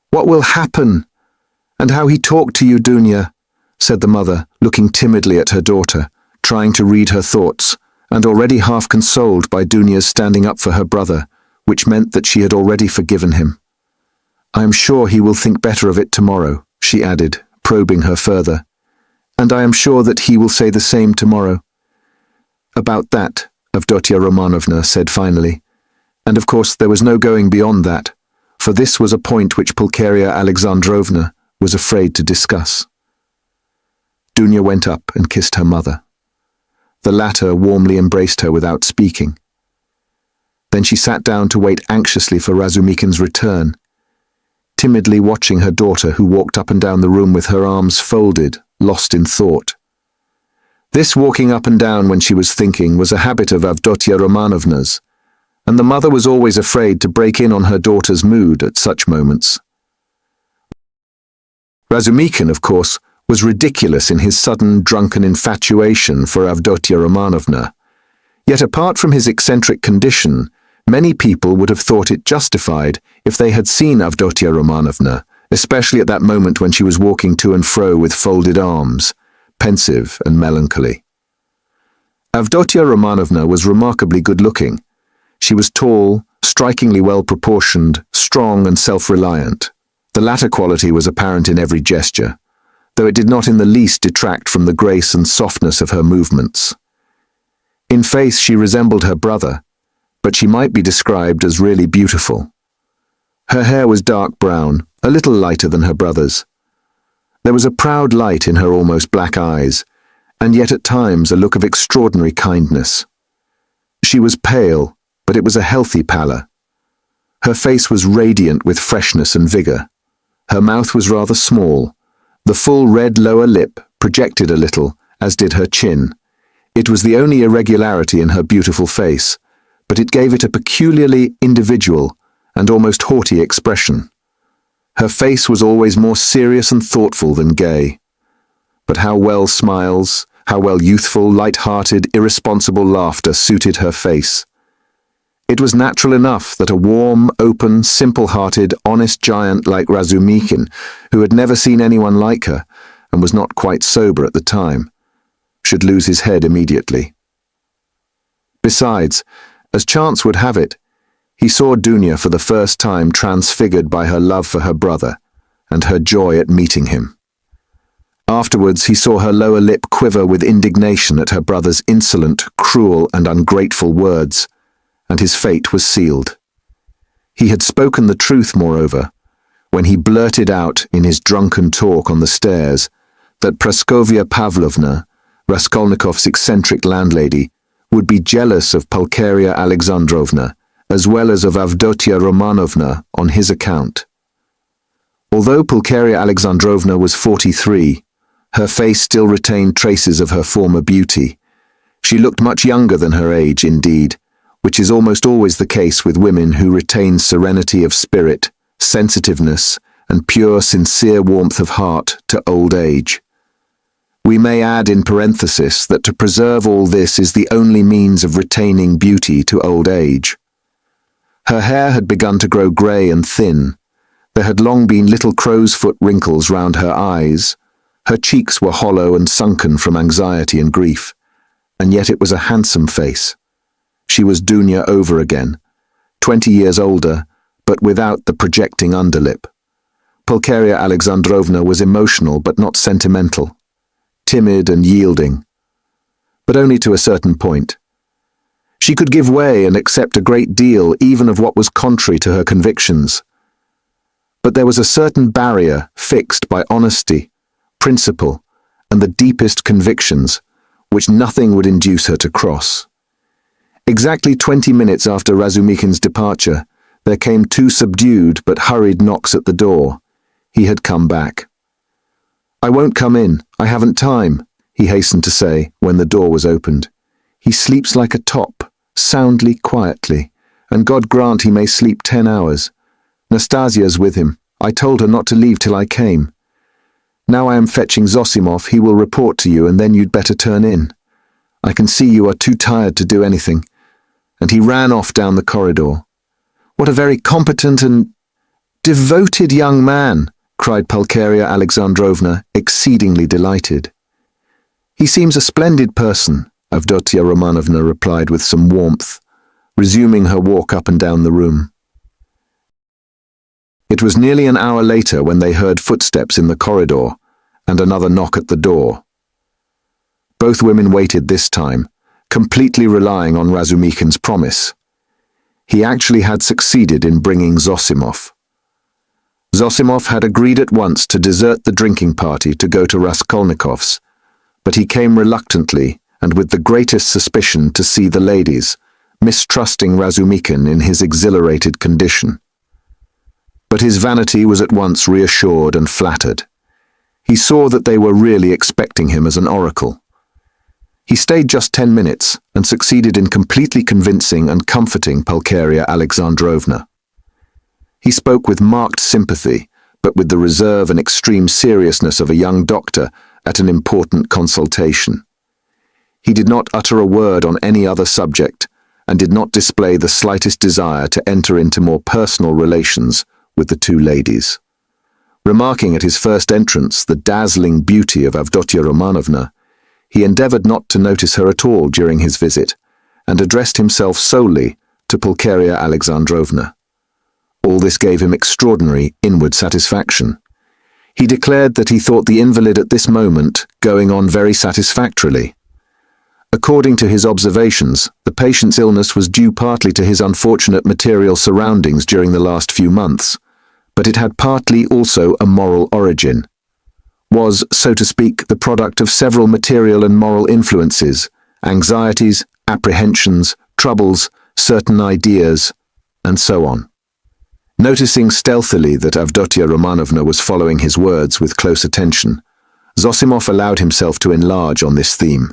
What will happen? And how he talked to you, Dunya, said the mother, looking timidly at her daughter, trying to read her thoughts, and already half consoled by Dunya's standing up for her brother, which meant that she had already forgiven him. I am sure he will think better of it tomorrow, she added, probing her further. And I am sure that he will say the same tomorrow. About that, Avdotya Romanovna said finally, and of course there was no going beyond that, for this was a point which Pulcheria Alexandrovna was afraid to discuss. Dunya went up and kissed her mother. The latter warmly embraced her without speaking. Then she sat down to wait anxiously for Razumikhin's return, timidly watching her daughter who walked up and down the room with her arms folded, lost in thought. This walking up and down when she was thinking was a habit of Avdotya Romanovna's, and the mother was always afraid to break in on her daughter's mood at such moments. Razumikhin, of course, was ridiculous in his sudden drunken infatuation for Avdotya Romanovna. Yet apart from his eccentric condition, many people would have thought it justified if they had seen Avdotya Romanovna, especially at that moment when she was walking to and fro with folded arms, pensive and melancholy. Avdotya Romanovna was remarkably good-looking. She was tall, strikingly well-proportioned, strong and self-reliant. The latter quality was apparent in every gesture, though it did not in the least detract from the grace and softness of her movements. In face she resembled her brother, but she might be described as really beautiful. Her hair was dark brown, a little lighter than her brother's. There was a proud light in her almost black eyes, and yet at times a look of extraordinary kindness. She was pale, but it was a healthy pallor. Her face was radiant with freshness and vigor. Her mouth was rather small. The full red lower lip projected a little, as did her chin. It was the only irregularity in her beautiful face, but it gave it a peculiarly individual and almost haughty expression. Her face was always more serious and thoughtful than gay. But how well smiles, how well youthful, light-hearted, irresponsible laughter suited her face. It was natural enough that a warm, open, simple-hearted, honest giant like Razumikin, who had never seen anyone like her and was not quite sober at the time, should lose his head immediately. Besides, as chance would have it, he saw Dunya for the first time transfigured by her love for her brother and her joy at meeting him. Afterwards he saw her lower lip quiver with indignation at her brother's insolent, cruel and ungrateful words, and his fate was sealed. He had spoken the truth, moreover, when he blurted out in his drunken talk on the stairs that Praskovya Pavlovna, Raskolnikov's eccentric landlady, would be jealous of Pulcheria Alexandrovna, as well as of Avdotya Romanovna on his account. Although Pulcheria Alexandrovna was 43, her face still retained traces of her former beauty. She looked much younger than her age, indeed, which is almost always the case with women who retain serenity of spirit, sensitiveness, and pure, sincere warmth of heart to old age. We may add in parenthesis that to preserve all this is the only means of retaining beauty to old age. Her hair had begun to grow grey and thin. There had long been little crow's-foot wrinkles round her eyes. Her cheeks were hollow and sunken from anxiety and grief, and yet it was a handsome face. She was Dunya over again, 20 years older, but without the projecting underlip. Pulcheria Alexandrovna was emotional but not sentimental, timid and yielding, but only to a certain point. She could give way and accept a great deal even of what was contrary to her convictions. But there was a certain barrier fixed by honesty, principle, and the deepest convictions, which nothing would induce her to cross. Exactly 20 minutes after Razumikin's departure, there came 2 subdued but hurried knocks at the door. He had come back. "I won't come in, I haven't time," he hastened to say when the door was opened. "He sleeps like a top, soundly, quietly, and God grant he may sleep 10 hours. Nastasia's with him. I told her not to leave till I came. Now I am fetching Zosimov. He will report to you, and then you'd better turn in. I can see you are too tired to do anything." And he ran off down the corridor. "What a very competent and devoted young man!" cried Pulcheria Alexandrovna, exceedingly delighted. "He seems a splendid person," Avdotya Romanovna replied with some warmth, resuming her walk up and down the room. It was nearly an hour later when they heard footsteps in the corridor and another knock at the door. Both women waited this time, completely relying on Razumikin's promise. He actually had succeeded in bringing Zosimov. Zosimov had agreed at once to desert the drinking party to go to Raskolnikov's, but he came reluctantly and with the greatest suspicion to see the ladies, mistrusting Razumikin in his exhilarated condition. But his vanity was at once reassured and flattered. He saw that they were really expecting him as an oracle. He stayed just 10 minutes and succeeded in completely convincing and comforting Pulcheria Alexandrovna. He spoke with marked sympathy, but with the reserve and extreme seriousness of a young doctor at an important consultation. He did not utter a word on any other subject and did not display the slightest desire to enter into more personal relations with the 2 ladies. Remarking at his first entrance the dazzling beauty of Avdotya Romanovna, he endeavored not to notice her at all during his visit, and addressed himself solely to Pulcheria Alexandrovna. All this gave him extraordinary inward satisfaction. He declared that he thought the invalid at this moment going on very satisfactorily. According to his observations, the patient's illness was due partly to his unfortunate material surroundings during the last few months, but it had partly also a moral origin. Was, so to speak, the product of several material and moral influences, anxieties, apprehensions, troubles, certain ideas, and so on. Noticing stealthily that Avdotia Romanovna was following his words with close attention, Zosimov allowed himself to enlarge on this theme.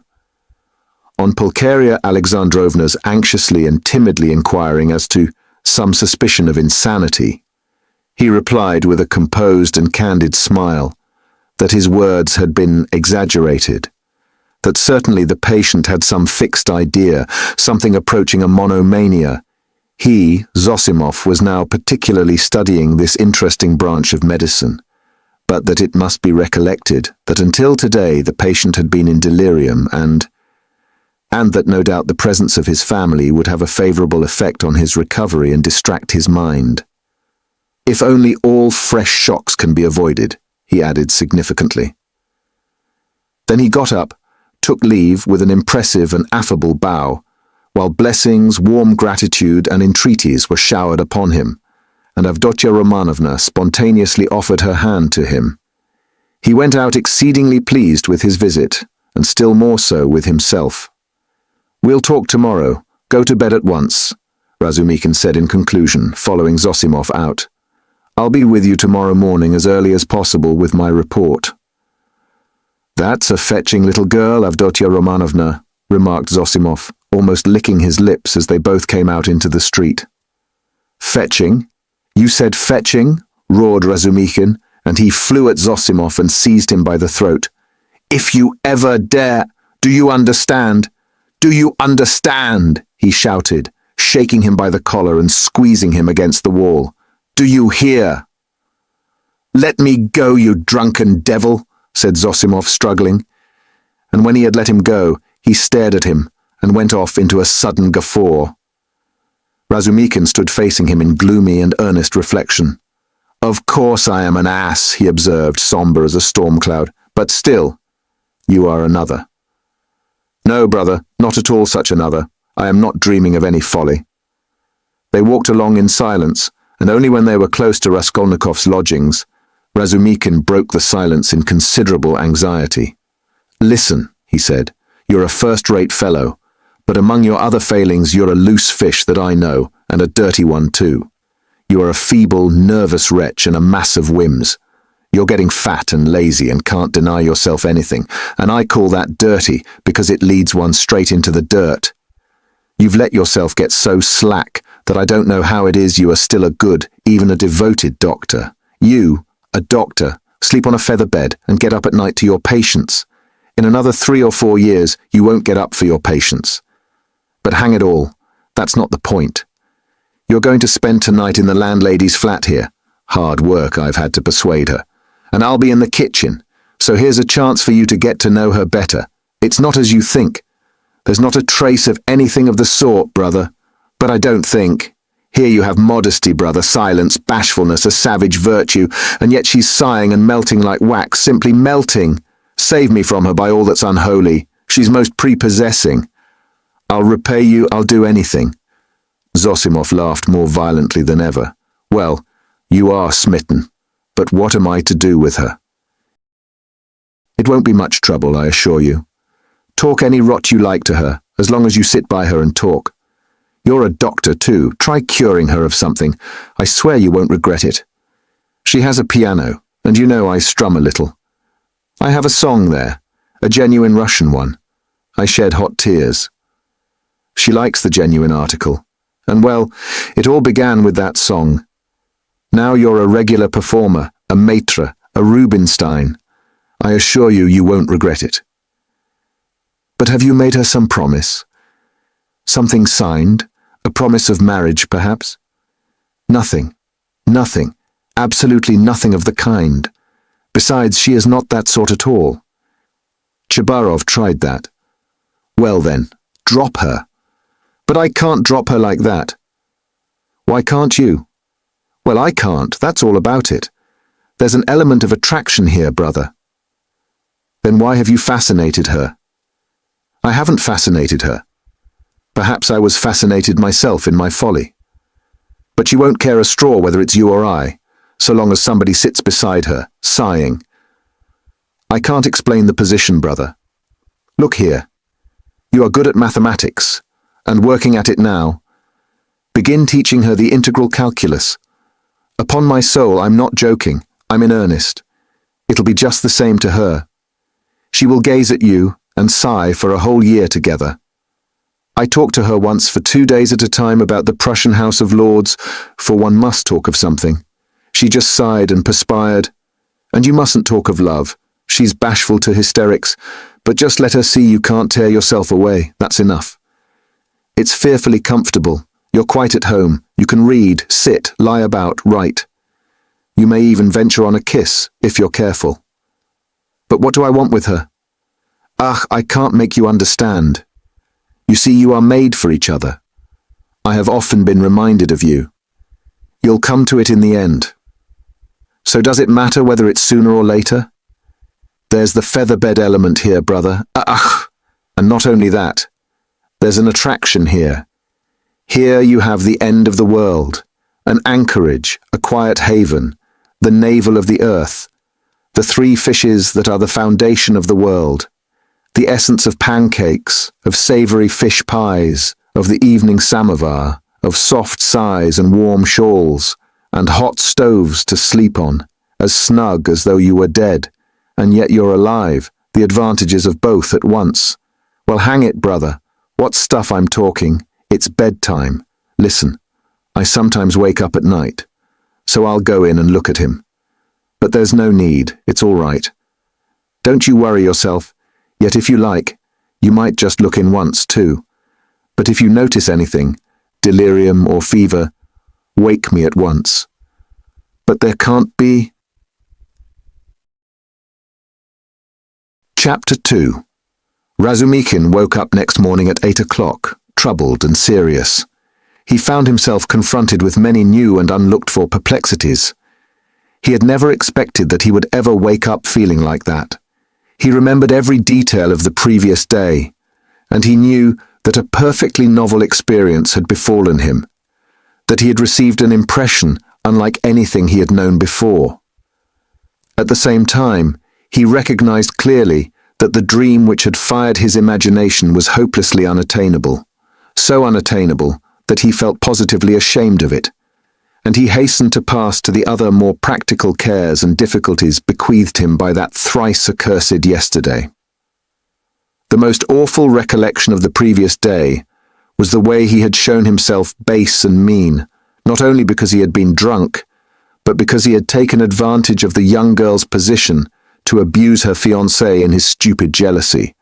On Pulcheria Alexandrovna's anxiously and timidly inquiring as to some suspicion of insanity, he replied with a composed and candid smile that his words had been exaggerated, that certainly the patient had some fixed idea, something approaching a monomania. He, Zosimov, was now particularly studying this interesting branch of medicine, but that it must be recollected that until today the patient had been in delirium and that no doubt the presence of his family would have a favorable effect on his recovery and distract his mind. If only all fresh shocks can be avoided, he added significantly. Then he got up, took leave with an impressive and affable bow, while blessings, warm gratitude, and entreaties were showered upon him, and Avdotia Romanovna spontaneously offered her hand to him. He went out exceedingly pleased with his visit, and still more so with himself. "We'll talk tomorrow. Go to bed at once," Razumikin said in conclusion, following Zosimov out. "I'll be with you tomorrow morning as early as possible with my report." "That's a fetching little girl, Avdotia Romanovna," remarked Zosimov, almost licking his lips as they both came out into the street. "Fetching? You said fetching?" roared Razumikin, and he flew at Zosimov and seized him by the throat. "If you ever dare! Do you understand? Do you understand?" he shouted, shaking him by the collar and squeezing him against the wall. "Do you hear?" "Let me go, you drunken devil," said Zosimov, struggling. And when he had let him go, he stared at him and went off into a sudden guffaw. Razumikin stood facing him in gloomy and earnest reflection. "Of course I am an ass," he observed, somber as a storm cloud, "but still, you are another." "No, brother, not at all such another. I am not dreaming of any folly." They walked along in silence, and only when they were close to Raskolnikov's lodgings, Razumikin broke the silence in considerable anxiety. "Listen," he said, "you're a first-rate fellow, but among your other failings you're a loose fish that I know, and a dirty one too. You are a feeble, nervous wretch and a mass of whims. You're getting fat and lazy and can't deny yourself anything, and I call that dirty because it leads one straight into the dirt. You've let yourself get so slack that I don't know how it is you are still a good, even a devoted doctor. You, a doctor, sleep on a feather bed and get up at night to your patients. In another 3 or 4 years, you won't get up for your patients. But hang it all, that's not the point. You're going to spend tonight in the landlady's flat here. Hard work I've had to persuade her. And I'll be in the kitchen, so here's a chance for you to get to know her better. It's not as you think. There's not a trace of anything of the sort, brother. But I don't think. Here you have modesty, brother, silence, bashfulness, a savage virtue, and yet she's sighing and melting like wax, simply melting. Save me from her by all that's unholy. She's most prepossessing. I'll repay you, I'll do anything." Zosimov laughed more violently than ever. "Well, you are smitten. But what am I to do with her?" "It won't be much trouble, I assure you. Talk any rot you like to her, as long as you sit by her and talk. You're a doctor too. Try curing her of something. I swear you won't regret it. She has a piano, and you know I strum a little. I have a song there, a genuine Russian one. I shed hot tears. She likes the genuine article. And well, it all began with that song. Now you're a regular performer, a maître, a Rubinstein. I assure you, you won't regret it." "But have you made her some promise? Something signed? A promise of marriage, perhaps?" "Nothing. Nothing. Absolutely nothing of the kind. Besides, she is not that sort at all. Chabarov tried that. Well then, drop her. But I can't drop her like that. Why can't you? Well, I can't, that's all about it. There's an element of attraction here, brother. Then why have you fascinated her? I haven't fascinated her. Perhaps I was fascinated myself in my folly. But she won't care a straw whether it's you or I, so long as somebody sits beside her, sighing. I can't explain the position, brother. Look here. You are good at mathematics, and working at it now. Begin teaching her the integral calculus. Upon my soul, I'm not joking. I'm in earnest. It'll be just the same to her. She will gaze at you and sigh for a whole year together. I talked to her once for 2 days at a time about the Prussian House of Lords, for one must talk of something. She just sighed and perspired. And you mustn't talk of love. She's bashful to hysterics, but just let her see you can't tear yourself away. That's enough. It's fearfully comfortable. You're quite at home. You can read, sit, lie about, write. You may even venture on a kiss, if you're careful. But what do I want with her? Ah, I can't make you understand. You see, you are made for each other. I have often been reminded of you. You'll come to it in the end. So does it matter whether it's sooner or later? There's the featherbed element here, brother. And not only that. There's an attraction here. Here you have the end of the world, an anchorage, a quiet haven, the navel of the earth, the 3 fishes that are the foundation of the world, the essence of pancakes, of savoury fish pies, of the evening samovar, of soft sighs and warm shawls, and hot stoves to sleep on, as snug as though you were dead, and yet you're alive, the advantages of both at once. Well, hang it, brother, what stuff I'm talking. It's bedtime. Listen, I sometimes wake up at night, so I'll go in and look at him. But there's no need, it's all right. Don't you worry yourself, yet if you like, you might just look in once too. But if you notice anything, delirium or fever, wake me at once. But there can't be... Chapter 2. Razumikin woke up next morning at 8 o'clock, troubled and serious. He found himself confronted with many new and unlooked-for perplexities. He had never expected that he would ever wake up feeling like that. He remembered every detail of the previous day, and he knew that a perfectly novel experience had befallen him, that he had received an impression unlike anything he had known before. At the same time, he recognized clearly that the dream which had fired his imagination was hopelessly unattainable, so unattainable that he felt positively ashamed of it, and he hastened to pass to the other more practical cares and difficulties bequeathed him by that thrice accursed yesterday. The most awful recollection of the previous day was the way he had shown himself base and mean, not only because he had been drunk, but because he had taken advantage of the young girl's position to abuse her fiancé in his stupid jealousy,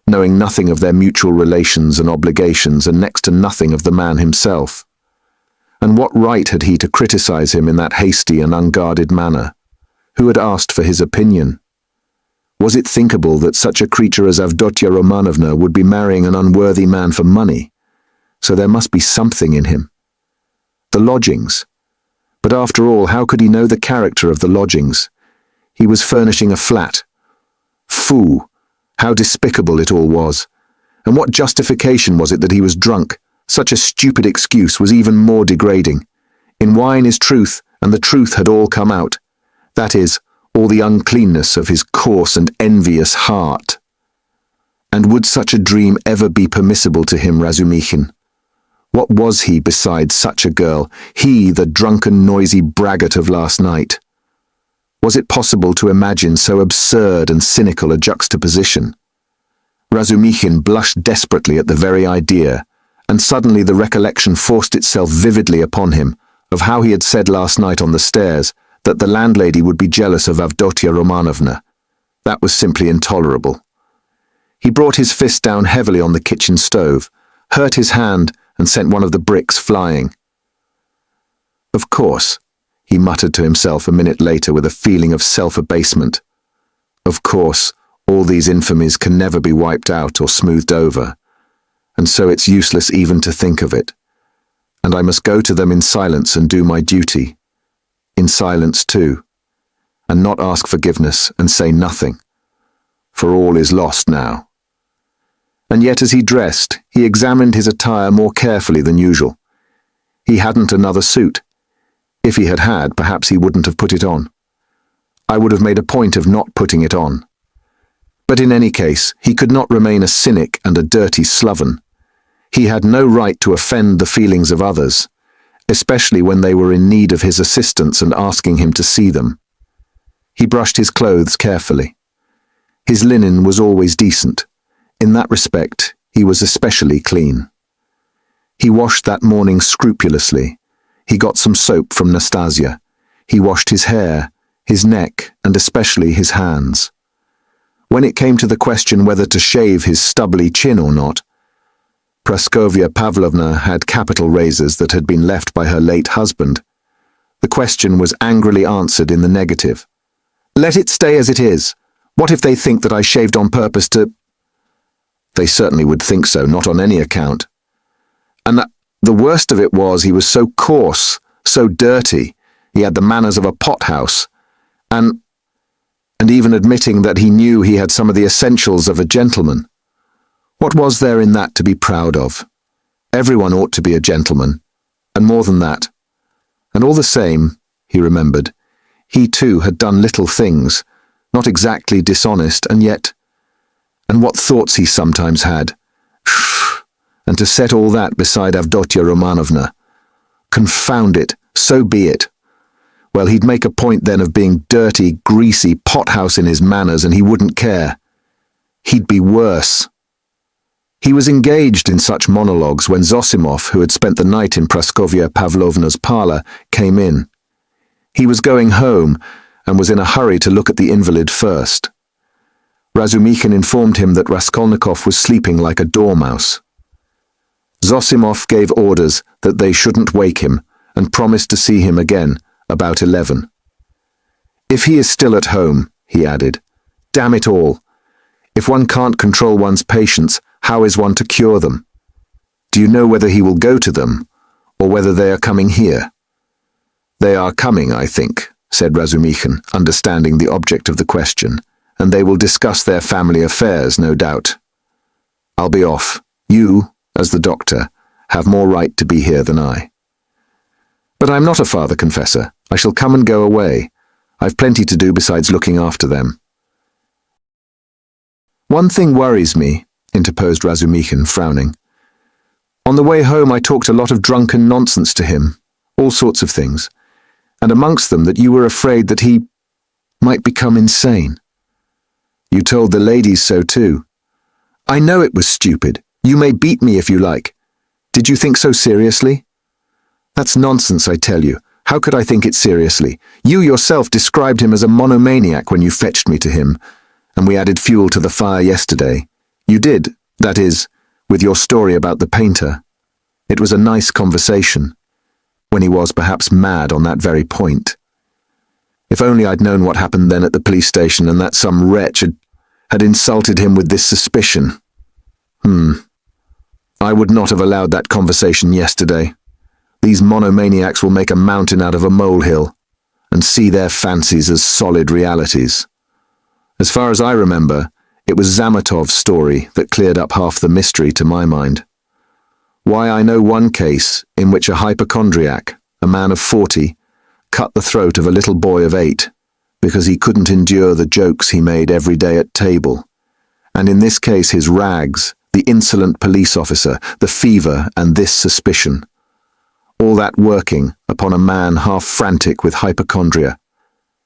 knowing nothing of their mutual relations and obligations and next to nothing of the man himself. And what right had he to criticize him in that hasty and unguarded manner? Who had asked for his opinion? Was it thinkable that such a creature as Avdotya Romanovna would be marrying an unworthy man for money? So there must be something in him. The lodgings. But after all, how could he know the character of the lodgings? He was furnishing a flat. Foo! How despicable it all was. And what justification was it that he was drunk? Such a stupid excuse was even more degrading. In wine is truth, and the truth had all come out. That is, all the uncleanness of his coarse and envious heart. And would such a dream ever be permissible to him, Razumihin? What was he besides such a girl, he, the drunken, noisy braggart of last night? Was it possible to imagine so absurd and cynical a juxtaposition? Razumihin blushed desperately at the very idea, and suddenly the recollection forced itself vividly upon him of how he had said last night on the stairs that the landlady would be jealous of Avdotya Romanovna. That was simply intolerable. He brought his fist down heavily on the kitchen stove, hurt his hand, and sent one of the bricks flying. Of course, he muttered to himself a minute later with a feeling of self-abasement. Of course, All these infamies can never be wiped out or smoothed over, and so it's useless even to think of it. And I must go to them in silence and do my duty, in silence too, and not ask forgiveness and say nothing, for all is lost now. And yet as he dressed, he examined his attire more carefully than usual. He hadn't another suit. If he had had, perhaps he wouldn't have put it on. I would have made a point of not putting it on. But in any case, he could not remain a cynic and a dirty sloven. He had no right to offend the feelings of others, especially when they were in need of his assistance and asking him to see them. He brushed his clothes carefully. His linen was always decent. In that respect, he was especially clean. He washed that morning scrupulously. He got some soap from Nastasia. He washed his hair, his neck, and especially his hands. When it came to the question whether to shave his stubbly chin or not, Praskovya Pavlovna had capital razors that had been left by her late husband. The question was angrily answered in the negative. "Let it stay as it is. What if they think that I shaved on purpose to—" They certainly would think so, not on any account. And the worst of it was he was so coarse, so dirty, he had the manners of a pothouse, and even admitting that he knew he had some of the essentials of a gentleman. What was there in that to be proud of? Everyone ought to be a gentleman, and more than that. And all the same, he remembered, he too had done little things, not exactly dishonest, and yet, and what thoughts he sometimes had. And to set all that beside Avdotya Romanovna. Confound it, so be it. Well, he'd make a point then of being dirty, greasy pothouse in his manners, and he wouldn't care. He'd be worse. He was engaged in such monologues when Zosimov, who had spent the night in Praskovya Pavlovna's parlour, came in. He was going home, and was in a hurry to look at the invalid first. Razumikhin informed him that Raskolnikov was sleeping like a dormouse. Zosimov gave orders that they shouldn't wake him, and promised to see him again about 11. "If he is still at home," he added, "damn it all. If one can't control one's patients, how is one to cure them? Do you know whether he will go to them, or whether they are coming here?" "They are coming, I think," said Razumikhin, understanding the object of the question, "and they will discuss their family affairs, no doubt. I'll be off. You, as the doctor, have more right to be here than I." "But I'm not a father confessor. I shall come and go away. I've plenty to do besides looking after them." "One thing worries me," interposed Razumikhin, frowning. "On the way home I talked a lot of drunken nonsense to him, all sorts of things, and amongst them that you were afraid that he might become insane. You told the ladies so too. I know it was stupid. You may beat me if you like. Did you think so seriously?" "That's nonsense, I tell you. How could I think it seriously? You yourself described him as a monomaniac when you fetched me to him, and we added fuel to the fire yesterday. You did, that is, with your story about the painter. It was a nice conversation, when he was perhaps mad on that very point. If only I'd known what happened then at the police station and that some wretch had insulted him with this suspicion. I would not have allowed that conversation yesterday. These monomaniacs will make a mountain out of a molehill, and see their fancies as solid realities. As far as I remember, it was Zamatov's story that cleared up half the mystery to my mind. Why, I know one case in which a hypochondriac, a man of 40, cut the throat of a little boy of 8 because he couldn't endure the jokes he made every day at table. And in this case his rags, the insolent police officer, the fever, and this suspicion. All that working upon a man half frantic with hypochondria,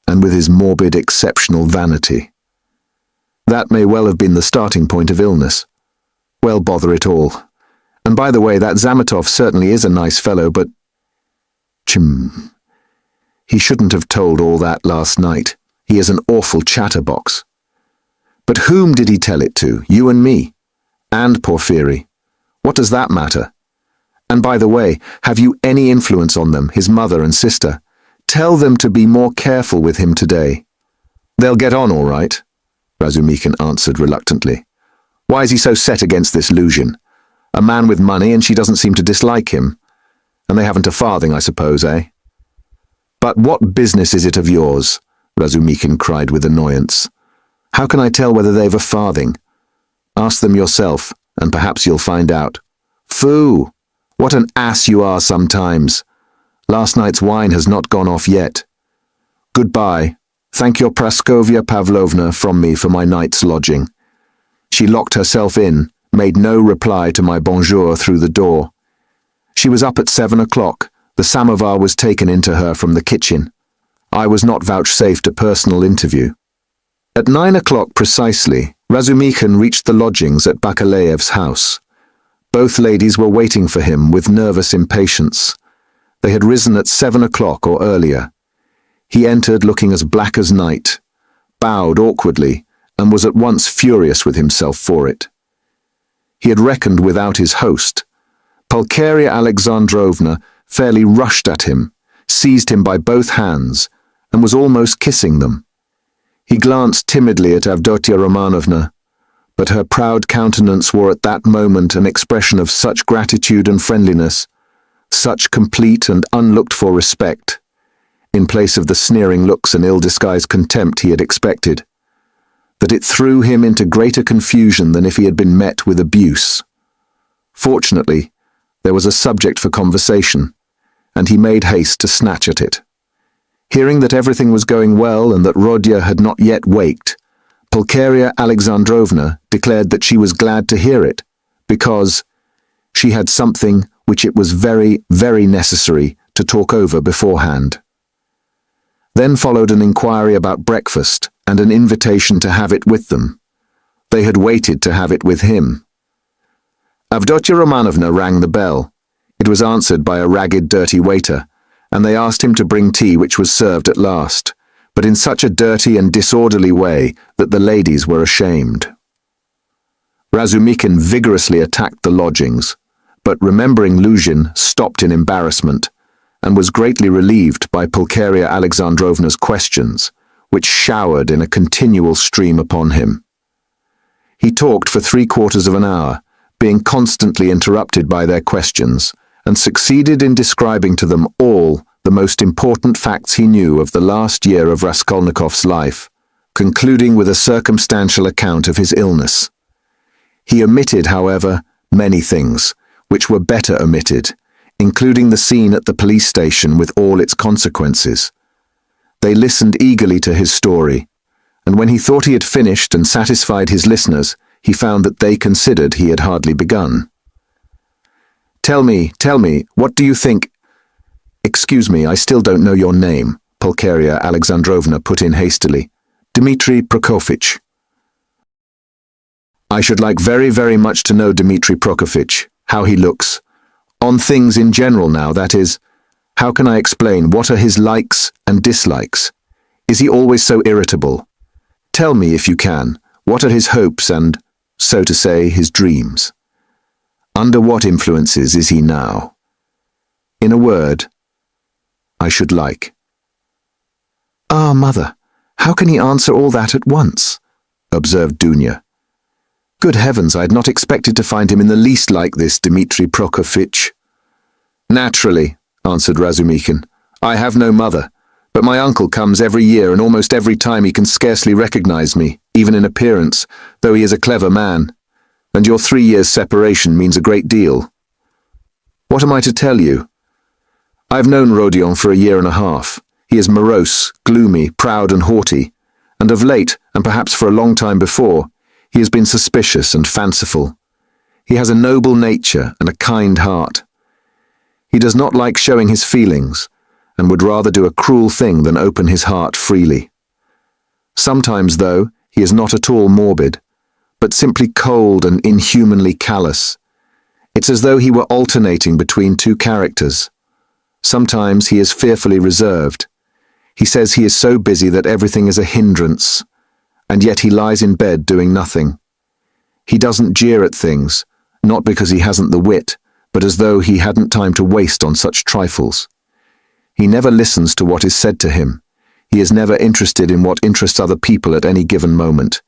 and with his morbid exceptional vanity. That may well have been the starting point of illness. Well, bother it all. And by the way, that Zamatov certainly is a nice fellow, but... He shouldn't have told all that last night. He is an awful chatterbox. But whom did he tell it to? You and me. And Porfiry. What does that matter? And by the way, have you any influence on them, his mother and sister? Tell them to be more careful with him today. They'll get on all right. Razumikin answered reluctantly. Why is he so set against this Luzhin? A man with money, and she doesn't seem to dislike him. And they haven't a farthing, I suppose, eh? But what business is it of yours? Razumikin cried with annoyance. How can I tell whether they've a farthing? Ask them yourself, and perhaps you'll find out. Phoo! What an ass you are sometimes. Last night's wine has not gone off yet. Goodbye. Thank your Praskovia Pavlovna from me for my night's lodging. She locked herself in, made no reply to my bonjour through the door. She was up at 7 o'clock. The samovar was taken into her from the kitchen. I was not vouchsafed a personal interview. At 9 o'clock precisely, Razumikin reached the lodgings at Bakaleev's house. Both ladies were waiting for him with nervous impatience. They had risen at 7 o'clock or earlier. He entered looking as black as night, bowed awkwardly, and was at once furious with himself for it. He had reckoned without his host. Pulcheria Alexandrovna fairly rushed at him, seized him by both hands, and was almost kissing them. He glanced timidly at Avdotia Romanovna, but her proud countenance wore at that moment an expression of such gratitude and friendliness, such complete and unlooked-for respect, in place of the sneering looks and ill-disguised contempt he had expected, that it threw him into greater confusion than if he had been met with abuse. Fortunately, there was a subject for conversation, and he made haste to snatch at it. Hearing that everything was going well and that Rodya had not yet waked, Pulcheria Alexandrovna declared that she was glad to hear it, because she had something which it was very, very necessary to talk over beforehand. Then followed an inquiry about breakfast and an invitation to have it with them. They had waited to have it with him. Avdotia Romanovna rang the bell. It was answered by a ragged, dirty waiter, and they asked him to bring tea, which was served at last, but in such a dirty and disorderly way that the ladies were ashamed. Razumikin vigorously attacked the lodgings, but remembering Luzhin, stopped in embarrassment, and was greatly relieved by Pulcheria Alexandrovna's questions, which showered in a continual stream upon him. He talked for 3/4 of an hour, being constantly interrupted by their questions, and succeeded in describing to them all the most important facts he knew of the last year of Raskolnikov's life, concluding with a circumstantial account of his illness. He omitted, however, many things, which were better omitted, including the scene at the police station with all its consequences. They listened eagerly to his story, and when he thought he had finished and satisfied his listeners, he found that they considered he had hardly begun. Tell me, what do you think—" "Excuse me, I still don't know your name," Pulcheria Alexandrovna put in hastily. "Dmitri Prokofitch." "I should like very, very much to know Dmitri Prokofitch, how he looks. On things in general now, that is. How can I explain what are his likes and dislikes? Is he always so irritable? Tell me, if you can, what are his hopes and, so to say, his dreams? Under what influences is he now? In a word, I should like." "Ah, mother, how can he answer all that at once?" observed Dunya. "Good heavens, I had not expected to find him in the least like this, Dmitri Prokofitch." "Naturally," answered Razumikin. "I have no mother, but my uncle comes every year, and almost every time he can scarcely recognize me, even in appearance, though he is a clever man. And your 3 years' separation means a great deal. What am I to tell you? I have known Rodion for a year and a half. He is morose, gloomy, proud and haughty, and of late, and perhaps for a long time before, he has been suspicious and fanciful. He has a noble nature and a kind heart. He does not like showing his feelings, and would rather do a cruel thing than open his heart freely. Sometimes, though, he is not at all morbid, but simply cold and inhumanly callous. It's as though he were alternating between two characters. Sometimes he is fearfully reserved. He says he is so busy that everything is a hindrance, and yet he lies in bed doing nothing. He doesn't jeer at things, not because he hasn't the wit, but as though he hadn't time to waste on such trifles. He never listens to what is said to him. He is never interested in what interests other people at any given moment.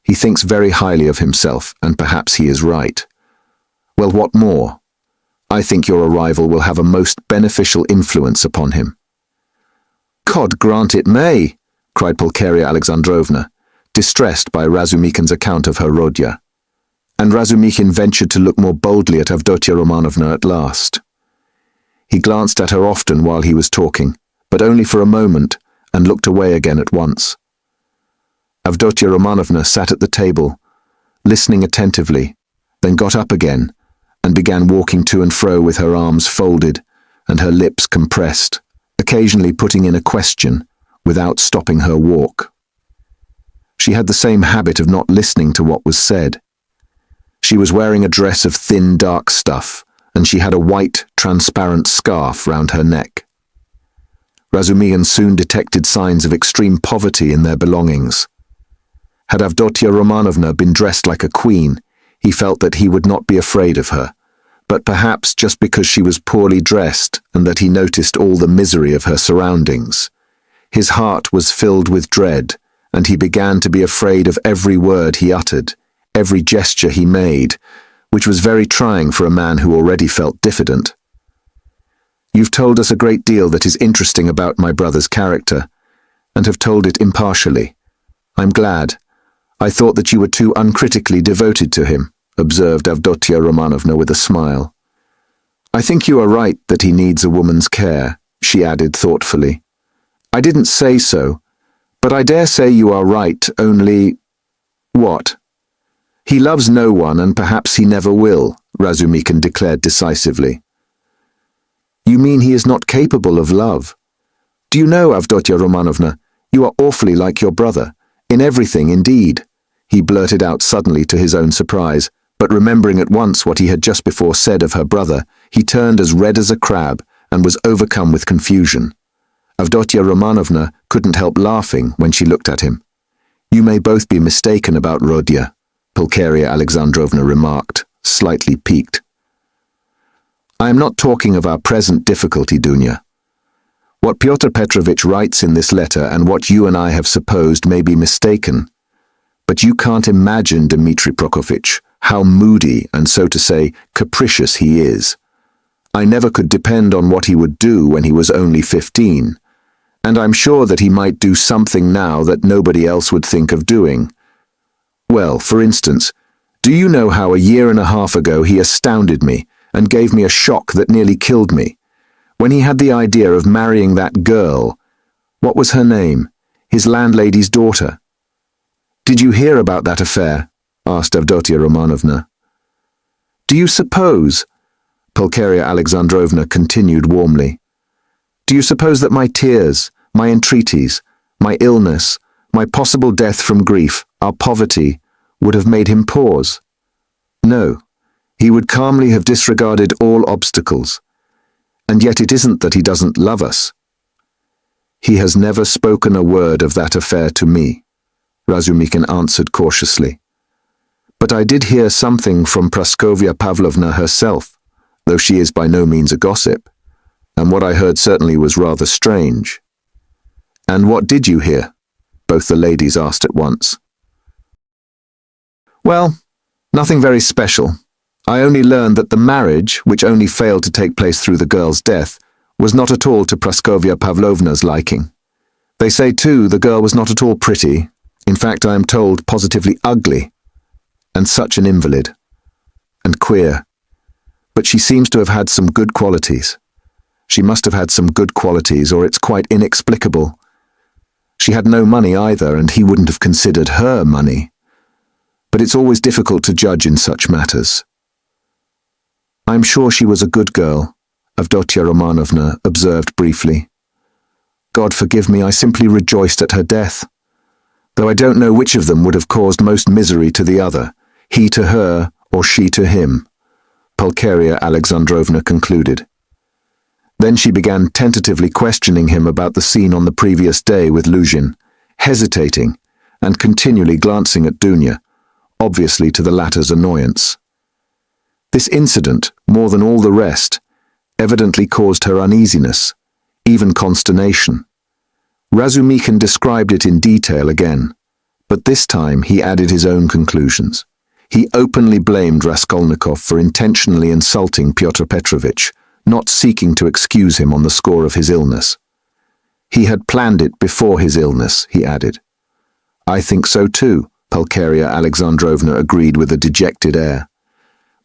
He thinks very highly of himself, and perhaps he is right. Well, what more? I think your arrival will have a most beneficial influence upon him." "God grant it may," cried Pulcheria Alexandrovna, distressed by Razumikin's account of her Rodya. And Razumikin ventured to look more boldly at Avdotya Romanovna at last. He glanced at her often while he was talking, but only for a moment, and looked away again at once. Avdotya Romanovna sat at the table, listening attentively, then got up again, and began walking to and fro with her arms folded and her lips compressed, occasionally putting in a question, without stopping her walk. She had the same habit of not listening to what was said. She was wearing a dress of thin, dark stuff, and she had a white, transparent scarf round her neck. Razumihin soon detected signs of extreme poverty in their belongings. Had Avdotya Romanovna been dressed like a queen, he felt that he would not be afraid of her, but perhaps just because she was poorly dressed and that he noticed all the misery of her surroundings. His heart was filled with dread, and he began to be afraid of every word he uttered, every gesture he made, which was very trying for a man who already felt diffident. "You've told us a great deal that is interesting about my brother's character, and have told it impartially. I'm glad. I thought that you were too uncritically devoted to him," observed Avdotya Romanovna with a smile. "I think you are right that he needs a woman's care," she added thoughtfully. "I didn't say so, but I dare say you are right, only—" "What?" "He loves no one, and perhaps he never will," Razumikin declared decisively. "You mean he is not capable of love? Do you know, Avdotya Romanovna, you are awfully like your brother, in everything indeed," he blurted out suddenly to his own surprise, but remembering at once what he had just before said of her brother, he turned as red as a crab and was overcome with confusion. Avdotya Romanovna couldn't help laughing when she looked at him. "You may both be mistaken about Rodya," Pulcheria Alexandrovna remarked, slightly piqued. "I am not talking of our present difficulty, Dunya. What Pyotr Petrovitch writes in this letter and what you and I have supposed may be mistaken. But you can't imagine, Dmitri Prokofitch, how moody and, so to say, capricious he is. I never could depend on what he would do when he was only 15, and I'm sure that he might do something now that nobody else would think of doing. Well, for instance, do you know how a year and a half ago he astounded me and gave me a shock that nearly killed me? When he had the idea of marrying that girl, what was her name? His landlady's daughter. Did you hear about that affair?" asked Avdotya Romanovna. "Do you suppose," Pulcheria Alexandrovna continued warmly, "do you suppose that my tears, my entreaties, my illness, my possible death from grief, our poverty, would have made him pause? No, he would calmly have disregarded all obstacles. And yet it isn't that he doesn't love us." "He has never spoken a word of that affair to me," Razumikin answered cautiously. "But I did hear something from Praskovya Pavlovna herself, though she is by no means a gossip, and what I heard certainly was rather strange." "And what did you hear?" both the ladies asked at once. "Well, nothing very special. I only learned that the marriage, which only failed to take place through the girl's death, was not at all to Praskovya Pavlovna's liking. They say, too, the girl was not at all pretty. In fact, I am told, positively ugly. And such an invalid. And queer. But she seems to have had some good qualities. She must have had some good qualities, or it's quite inexplicable. She had no money either, and he wouldn't have considered her money. But it's always difficult to judge in such matters." "I'm sure she was a good girl," Avdotya Romanovna observed briefly. "God forgive me, I simply rejoiced at her death. Though I don't know which of them would have caused most misery to the other, he to her or she to him," Pulcheria Alexandrovna concluded. Then she began tentatively questioning him about the scene on the previous day with Luzhin, hesitating and continually glancing at Dunya, obviously to the latter's annoyance. This incident, more than all the rest, evidently caused her uneasiness, even consternation. Razumikin described it in detail again, But this time he added his own conclusions. He openly blamed Raskolnikov for intentionally insulting Pyotr Petrovitch, not seeking to excuse him on the score of his illness. He had planned it before his illness, he added. I think so too, Pulcheria Alexandrovna agreed with a dejected air.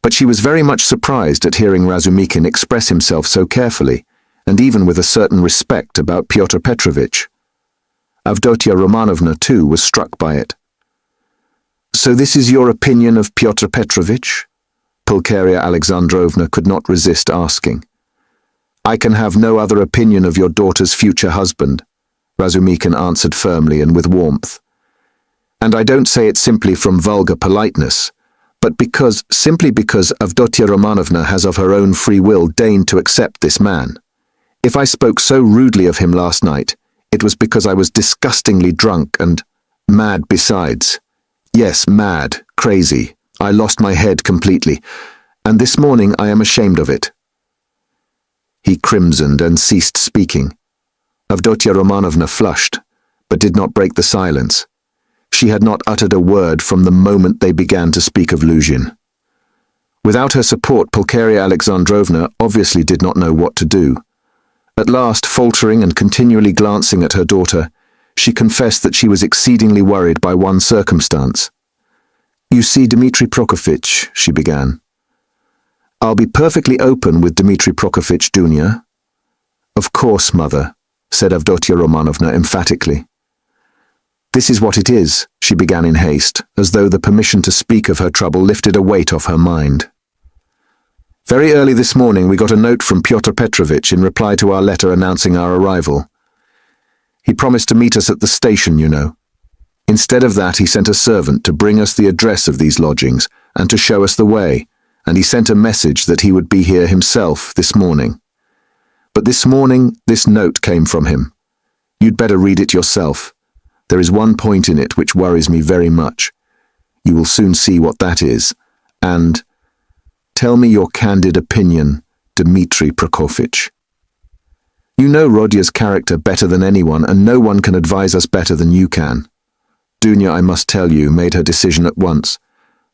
But she was very much surprised at hearing Razumikin express himself so carefully, and even with a certain respect about Pyotr Petrovitch. Avdotia Romanovna, too, was struck by it. So this is your opinion of Pyotr Petrovitch? Pulcheria Alexandrovna could not resist asking. I can have no other opinion of your daughter's future husband, Razumikin answered firmly and with warmth. And I don't say it simply from vulgar politeness, but simply because Avdotia Romanovna has of her own free will deigned to accept this man. If I spoke so rudely of him last night, it was because I was disgustingly drunk and mad besides. Yes, mad, crazy. I lost my head completely, and this morning I am ashamed of it. He crimsoned and ceased speaking. Avdotia Romanovna flushed, but did not break the silence. She had not uttered a word from the moment they began to speak of Luzhin. Without her support, Pulcheria Alexandrovna obviously did not know what to do. At last, faltering and continually glancing at her daughter, she confessed that she was exceedingly worried by one circumstance. You see, Dmitri Prokofitch, she began. I'll be perfectly open with Dmitri Prokofitch, Dunya. Of course, mother, said Avdotia Romanovna emphatically. This is what it is, she began in haste, as though the permission to speak of her trouble lifted a weight off her mind. Very early this morning we got a note from Pyotr Petrovitch in reply to our letter announcing our arrival. He promised to meet us at the station, you know. Instead of that, he sent a servant to bring us the address of these lodgings and to show us the way, and he sent a message that he would be here himself this morning. But this morning, this note came from him. You'd better read it yourself. There is one point in it which worries me very much. You will soon see what that is. And tell me your candid opinion, Dmitri Prokofitch. You know Rodya's character better than anyone, and no one can advise us better than you can. Dunya, I must tell you, made her decision at once,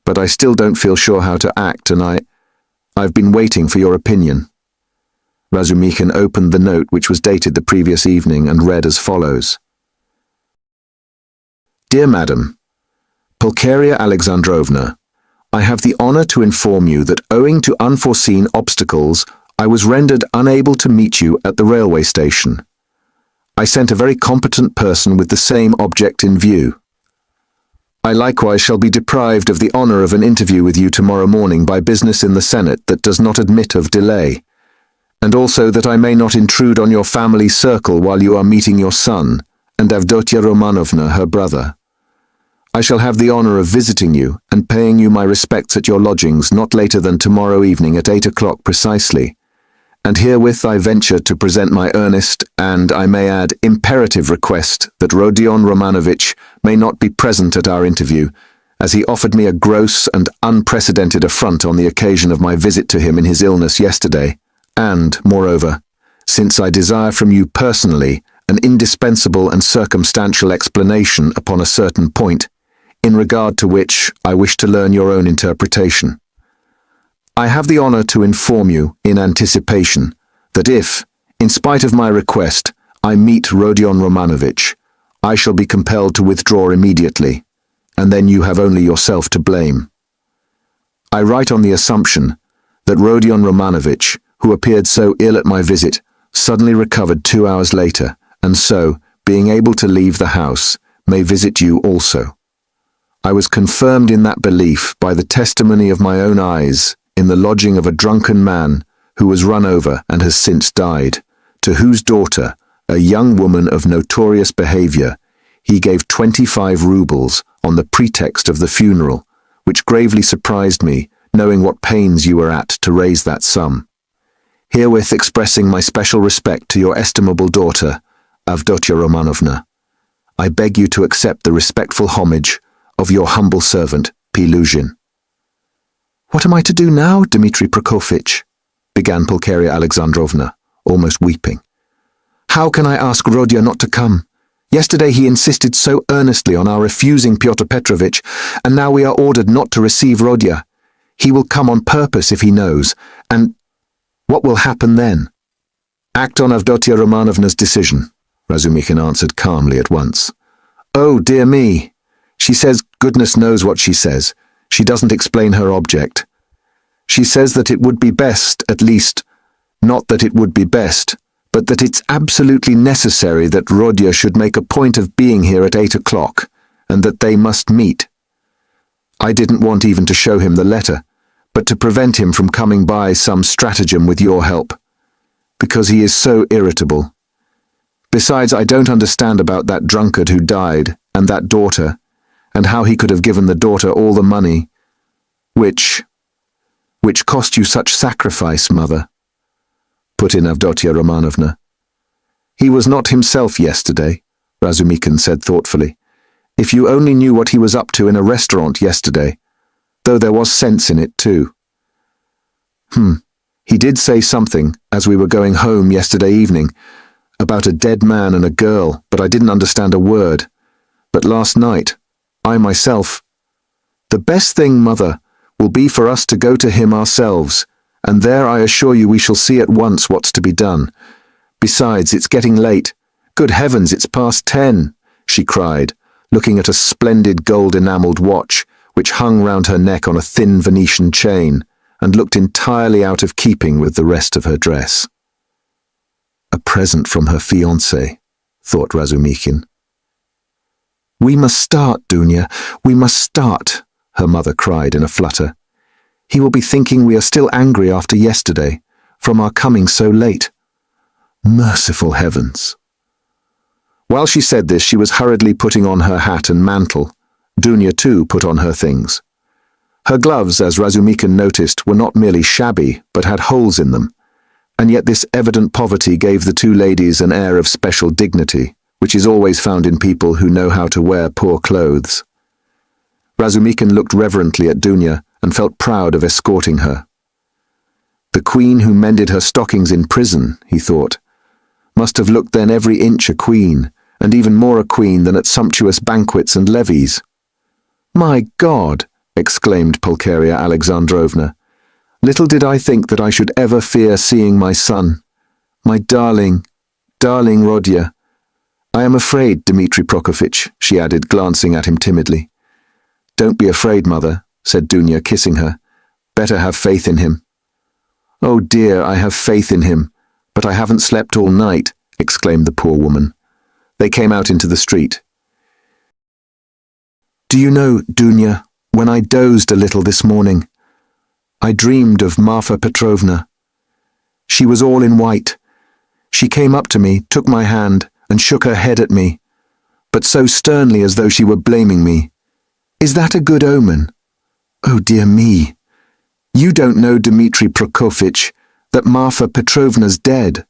but I still don't feel sure how to act, and I've been waiting for your opinion. Razumikin opened the note, which was dated the previous evening, and read as follows. Dear Madam, Pulcheria Alexandrovna, I have the honor to inform you that owing to unforeseen obstacles, I was rendered unable to meet you at the railway station. I sent a very competent person with the same object in view. I likewise shall be deprived of the honor of an interview with you tomorrow morning by business in the Senate that does not admit of delay, and also that I may not intrude on your family circle while you are meeting your son, and Avdotia Romanovna, her brother. I shall have the honor of visiting you and paying you my respects at your lodgings not later than tomorrow evening at 8 o'clock precisely, and herewith I venture to present my earnest and, I may add, imperative request that Rodion Romanovitch may not be present at our interview, as he offered me a gross and unprecedented affront on the occasion of my visit to him in his illness yesterday, and, moreover, since I desire from you personally an indispensable and circumstantial explanation upon a certain point, in regard to which I wish to learn your own interpretation. I have the honor to inform you, in anticipation, that if, in spite of my request, I meet Rodion Romanovitch, I shall be compelled to withdraw immediately, and then you have only yourself to blame. I write on the assumption that Rodion Romanovitch, who appeared so ill at my visit, suddenly recovered 2 hours later, and so, being able to leave the house, may visit you also. I was confirmed in that belief by the testimony of my own eyes in the lodging of a drunken man who was run over and has since died, to whose daughter, a young woman of notorious behavior, he gave 25 rubles on the pretext of the funeral, which gravely surprised me, knowing what pains you were at to raise that sum. Herewith expressing my special respect to your estimable daughter, Avdotia Romanovna, I beg you to accept the respectful homage of your humble servant, P. Luzhin. What am I to do now, Dmitri Prokofitch? Began Pulcheria Alexandrovna, almost weeping. How can I ask Rodya not to come? Yesterday he insisted so earnestly on our refusing Pyotr Petrovitch, and now we are ordered not to receive Rodya. He will come on purpose if he knows, and what will happen then? Act on Avdotya Romanovna's decision, Razumikhin answered calmly at once. Oh, dear me. She says goodness knows what she says. She doesn't explain her object. She says that it would be best, at least, not that it would be best, but that it's absolutely necessary that Rodya should make a point of being here at 8 o'clock, and that they must meet. I didn't want even to show him the letter, but to prevent him from coming by some stratagem with your help, because he is so irritable. Besides, I don't understand about that drunkard who died, and that daughter, and how he could have given the daughter all the money, which cost you such sacrifice, mother, put in Avdotya Romanovna. He was not himself yesterday, Razumikhin said thoughtfully. If you only knew what he was up to in a restaurant yesterday, though there was sense in it too. He did say something, as we were going home yesterday evening, about a dead man and a girl, but I didn't understand a word. But last night, I myself... The best thing, mother, will be for us to go to him ourselves, and there I assure you we shall see at once what's to be done. Besides, it's getting late. Good heavens, it's past 10, she cried, looking at a splendid gold-enamelled watch, which hung round her neck on a thin Venetian chain, and looked entirely out of keeping with the rest of her dress. A present from her fiancé, thought Razumikhin. We must start, Dunya, we must start, her mother cried in a flutter. He will be thinking we are still angry after yesterday, from our coming so late. Merciful heavens! While she said this, she was hurriedly putting on her hat and mantle. Dunya too put on her things. Her gloves, as Razumikhin noticed, were not merely shabby, but had holes in them, and yet this evident poverty gave the two ladies an air of special dignity, which is always found in people who know how to wear poor clothes. Razumikhin looked reverently at Dunya and felt proud of escorting her. The queen who mended her stockings in prison, he thought, must have looked then every inch a queen, and even more a queen than at sumptuous banquets and levees. My God! Exclaimed Pulcheria Alexandrovna. Little did I think that I should ever fear seeing my son. My darling, darling Rodya. I am afraid, Dmitri Prokofitch, she added, glancing at him timidly. Don't be afraid, mother, said Dunya, kissing her. Better have faith in him. Oh dear, I have faith in him, but I haven't slept all night, exclaimed the poor woman. They came out into the street. Do you know, Dunya, when I dozed a little this morning, I dreamed of Marfa Petrovna. She was all in white. She came up to me, took my hand, and shook her head at me, but so sternly as though she were blaming me. Is that a good omen? Oh dear me. You don't know, Dmitri Prokofitch, that Marfa Petrovna's dead.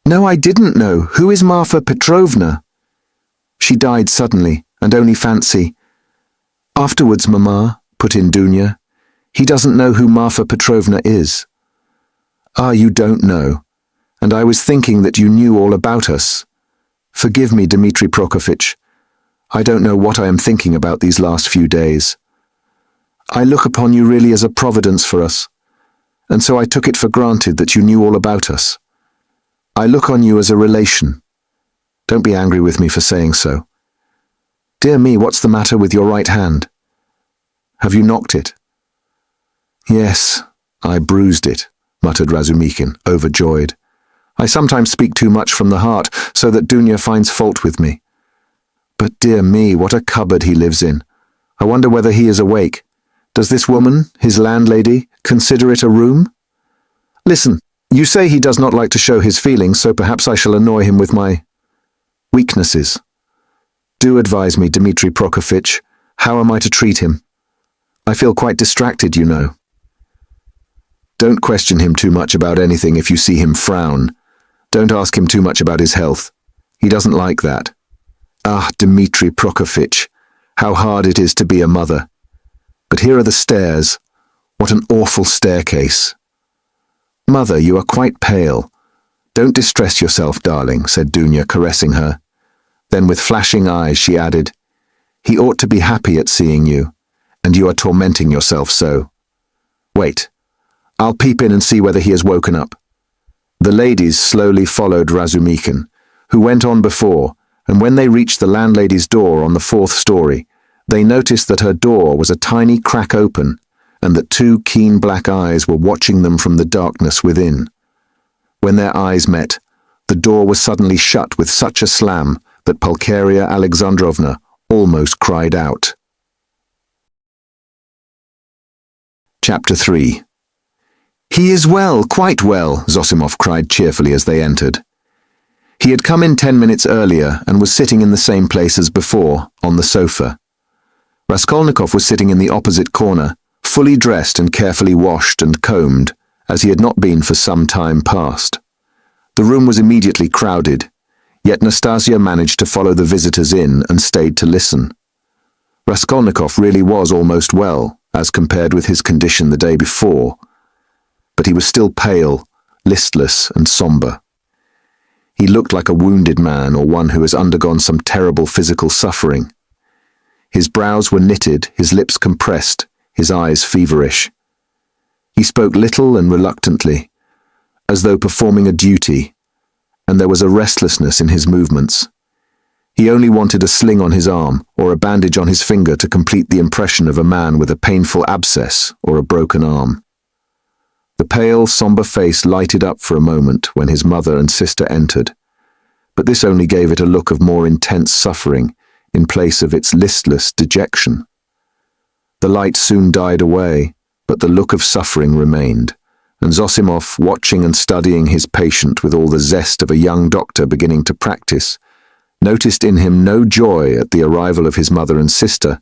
No, I didn't know. Who is Marfa Petrovna? She died suddenly, and only fancy. Afterwards, Mamma, put in Dunya, he doesn't know who Marfa Petrovna is. Ah, you don't know, and I was thinking that you knew all about us. Forgive me, Dmitri Prokofitch. I don't know what I am thinking about these last few days. I look upon you really as a providence for us, and so I took it for granted that you knew all about us. I look on you as a relation. Don't be angry with me for saying so. Dear me, what's the matter with your right hand? Have you knocked it? Yes, I bruised it, muttered Razumikhin, overjoyed. I sometimes speak too much from the heart, so that Dunya finds fault with me. But dear me, what a cupboard he lives in. I wonder whether he is awake. Does this woman, his landlady, consider it a room? Listen, you say he does not like to show his feelings, so perhaps I shall annoy him with my weaknesses. Do advise me, Dmitri Prokofitch. How am I to treat him? I feel quite distracted, you know. Don't question him too much about anything if you see him frown. Don't ask him too much about his health. He doesn't like that. Ah, Dmitri Prokofitch, how hard it is to be a mother. But here are the stairs. What an awful staircase. Mother, you are quite pale. Don't distress yourself, darling, said Dunya, caressing her. Then with flashing eyes she added, "He ought to be happy at seeing you, and you are tormenting yourself so. Wait, I'll peep in and see whether he has woken up." The ladies slowly followed Razumikin, who went on before, and when they reached the landlady's door on the 4th story, they noticed that her door was a tiny crack open, and that 2 keen black eyes were watching them from the darkness within. When their eyes met, the door was suddenly shut with such a slam that Pulcheria Alexandrovna almost cried out. Chapter 3. "He is well, quite well," Zosimov cried cheerfully as they entered. He had come in 10 minutes earlier and was sitting in the same place as before, on the sofa. Raskolnikov was sitting in the opposite corner, fully dressed and carefully washed and combed, as he had not been for some time past. The room was immediately crowded, yet Nastasia managed to follow the visitors in and stayed to listen. Raskolnikov really was almost well, as compared with his condition the day before, but he was still pale, listless and somber. He looked like a wounded man or one who has undergone some terrible physical suffering. His brows were knitted, his lips compressed, his eyes feverish. He spoke little and reluctantly, as though performing a duty, and there was a restlessness in his movements. He only wanted a sling on his arm or a bandage on his finger to complete the impression of a man with a painful abscess or a broken arm. The pale, somber face lighted up for a moment when his mother and sister entered, but this only gave it a look of more intense suffering in place of its listless dejection. The light soon died away, but the look of suffering remained, and Zosimov, watching and studying his patient with all the zest of a young doctor beginning to practice, noticed in him no joy at the arrival of his mother and sister,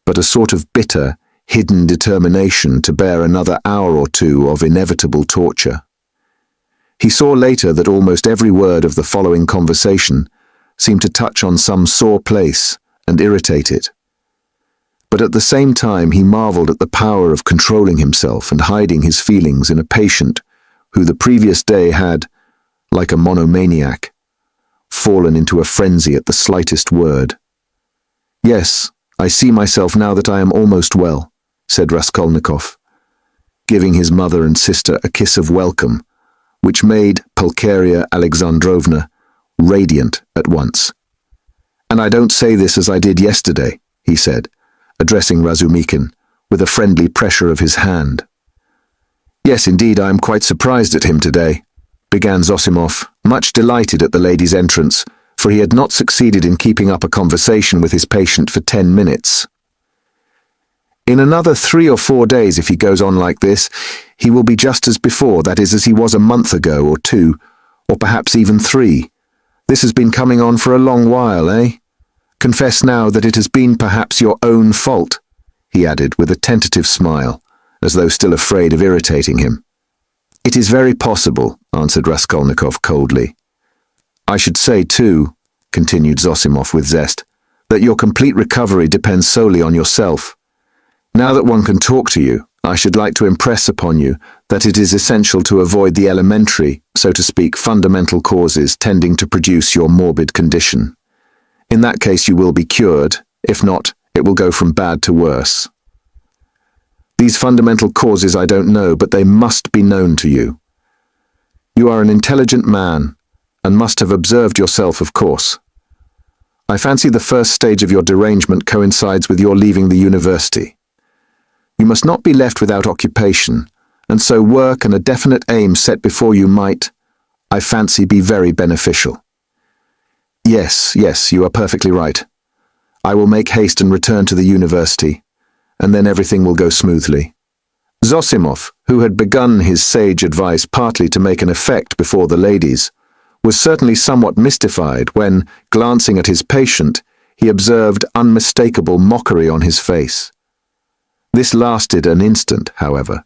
but a sort of bitter, hidden determination to bear another hour or 2 of inevitable torture. He saw later that almost every word of the following conversation seemed to touch on some sore place and irritate it. But at the same time he marveled at the power of controlling himself and hiding his feelings in a patient who the previous day had, like a monomaniac, fallen into a frenzy at the slightest word. "Yes, I see myself now that I am almost well," said Raskolnikov, giving his mother and sister a kiss of welcome, which made Pulcheria Alexandrovna radiant at once. "And I don't say this as I did yesterday," he said, addressing Razumikin, with a friendly pressure of his hand. "Yes, indeed, I am quite surprised at him today," began Zosimov, much delighted at the lady's entrance, for he had not succeeded in keeping up a conversation with his patient for 10 minutes. "In another 3 or 4 days, if he goes on like this, he will be just as before, that is, as he was a month ago or 2, or perhaps even 3. This has been coming on for a long while, eh? Confess now that it has been perhaps your own fault," he added with a tentative smile, as though still afraid of irritating him. "It is very possible," answered Raskolnikov coldly. "I should say, too," continued Zosimov with zest, "that your complete recovery depends solely on yourself. Now that one can talk to you, I should like to impress upon you that it is essential to avoid the elementary, so to speak, fundamental causes tending to produce your morbid condition. In that case you will be cured. If not, it will go from bad to worse. These fundamental causes I don't know, but they must be known to you. You are an intelligent man, and must have observed yourself, of course. I fancy the first stage of your derangement coincides with your leaving the university. You must not be left without occupation, and so work and a definite aim set before you might, I fancy, be very beneficial. Yes, you are perfectly right. I will make haste and return to the university, and then everything will go smoothly." Zosimov, who had begun his sage advice partly to make an effect before the ladies, was certainly somewhat mystified when, glancing at his patient, he observed unmistakable mockery on his face. This lasted an instant, however.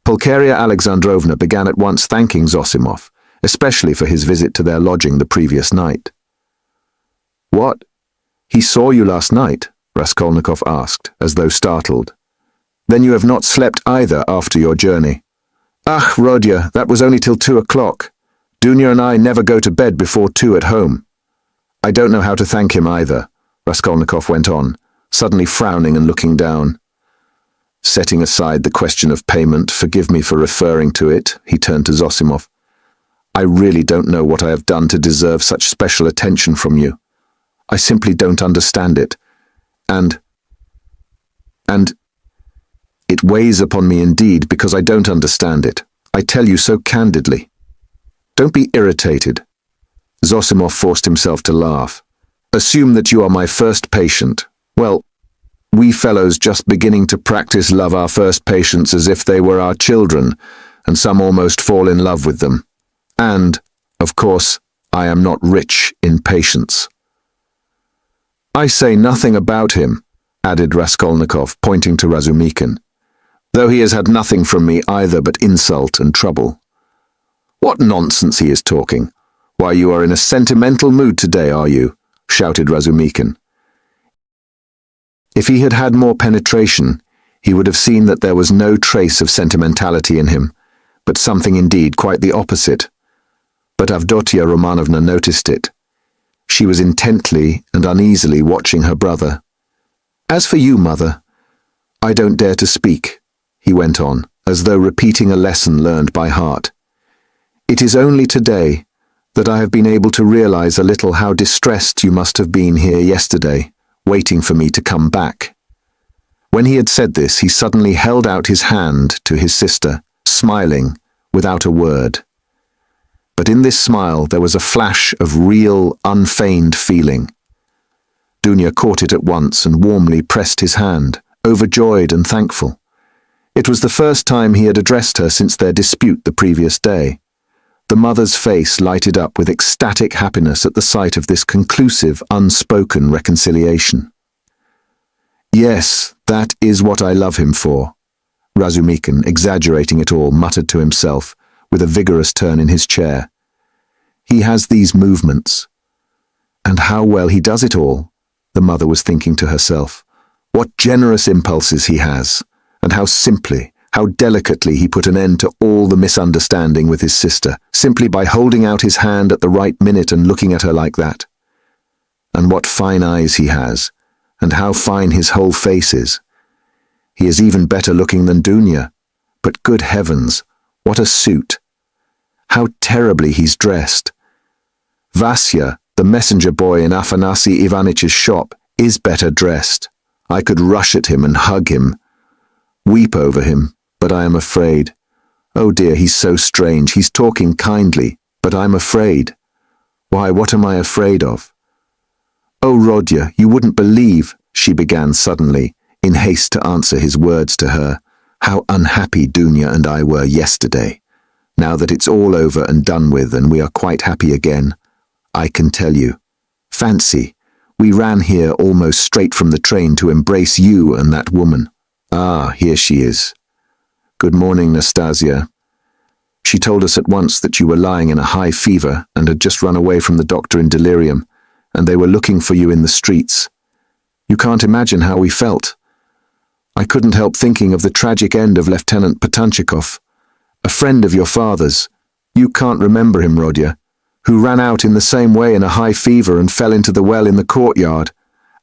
Pulcheria Alexandrovna began at once thanking Zosimov, especially for his visit to their lodging the previous night. "What? He saw you last night?" Raskolnikov asked, as though startled. "Then you have not slept either after your journey?" "Ach, Rodya, that was only till 2 o'clock. Dunya and I never go to bed before 2 at home." I don't know how to thank him either, Raskolnikov went on, suddenly frowning and looking down. Setting aside the question of payment, forgive me for referring to it, he turned to Zosimov. I really don't know what I have done to deserve such special attention from you. I simply don't understand it. And it weighs upon me indeed because I don't understand it. I tell you so candidly. Don't be irritated. Zosimov forced himself to laugh. Assume that you are my first patient. Well, we fellows just beginning to practice love our first patients as if they were our children, and some almost fall in love with them. And, of course, I am not rich in patience. I say nothing about him, added Raskolnikov, pointing to Razumikin, though he has had nothing from me either but insult and trouble. What nonsense he is talking. Why, you are in a sentimental mood today, are you? Shouted Razumikin. If he had had more penetration, he would have seen that there was no trace of sentimentality in him, but something indeed quite the opposite. But Avdotia Romanovna noticed it. She was intently and uneasily watching her brother. As for you, mother, I don't dare to speak, he went on, as though repeating a lesson learned by heart. It is only today that I have been able to realize a little how distressed you must have been here yesterday, waiting for me to come back. When he had said this, he suddenly held out his hand to his sister, smiling, without a word. But in this smile there was a flash of real, unfeigned feeling. Dunya caught it at once and warmly pressed his hand, overjoyed and thankful. It was the first time he had addressed her since their dispute the previous day. The mother's face lighted up with ecstatic happiness at the sight of this conclusive, unspoken reconciliation. Yes, that is what I love him for, Razumikin, exaggerating it all, muttered to himself, with a vigorous turn in his chair. He has these movements. And how well he does it all, the mother was thinking to herself. What generous impulses he has, and how simply, how delicately he put an end to all the misunderstanding with his sister, simply by holding out his hand at the right minute and looking at her like that. And what fine eyes he has, and how fine his whole face is. He is even better looking than Dunya, but good heavens, what a suit! How terribly he's dressed. Vasya, the messenger boy in Afanasy Ivanitch's shop, is better dressed. I could rush at him and hug him, weep over him, but I am afraid. Oh dear, he's so strange. He's talking kindly, but I'm afraid. Why, what am I afraid of? Oh, Rodya, you wouldn't believe, she began suddenly, in haste to answer his words to her, how unhappy Dunya and I were yesterday. Now that it's all over and done with and we are quite happy again, I can tell you. Fancy, we ran here almost straight from the train to embrace you and that woman. Ah, here she is. Good morning, Nastasia. She told us at once that you were lying in a high fever and had just run away from the doctor in delirium, and they were looking for you in the streets. You can't imagine how we felt. I couldn't help thinking of the tragic end of Lieutenant Patanchikov, a friend of your father's. You can't remember him, Rodya, who ran out in the same way in a high fever and fell into the well in the courtyard,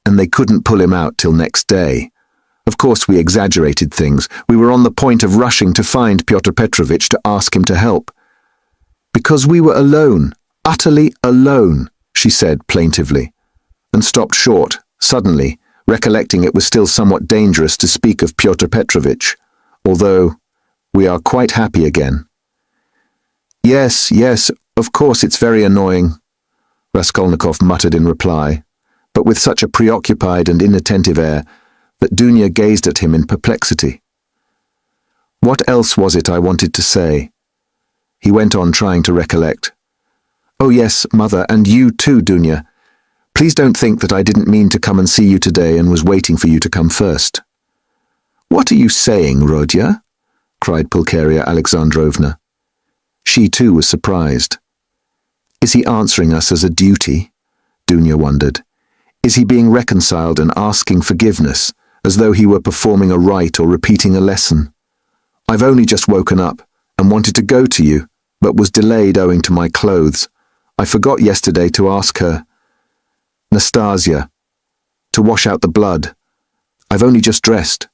and they couldn't pull him out till next day. Of course, we exaggerated things. We were on the point of rushing to find Pyotr Petrovitch to ask him to help. Because we were alone, utterly alone, she said plaintively, and stopped short, suddenly, recollecting it was still somewhat dangerous to speak of Pyotr Petrovitch, although we are quite happy again. Yes, of course it's very annoying, Raskolnikov muttered in reply, but with such a preoccupied and inattentive air that Dunya gazed at him in perplexity. What else was it I wanted to say? He went on, trying to recollect. Oh yes, mother, and you too, Dunya. Please don't think that I didn't mean to come and see you today and was waiting for you to come first. What are you saying, Rodya? Cried Pulcheria Alexandrovna. She too was surprised. Is he answering us as a duty? Dunya wondered. Is he being reconciled and asking forgiveness, as though he were performing a rite or repeating a lesson? I've only just woken up and wanted to go to you, but was delayed owing to my clothes. I forgot yesterday to ask her. Nastasia. To wash out the blood. I've only just dressed.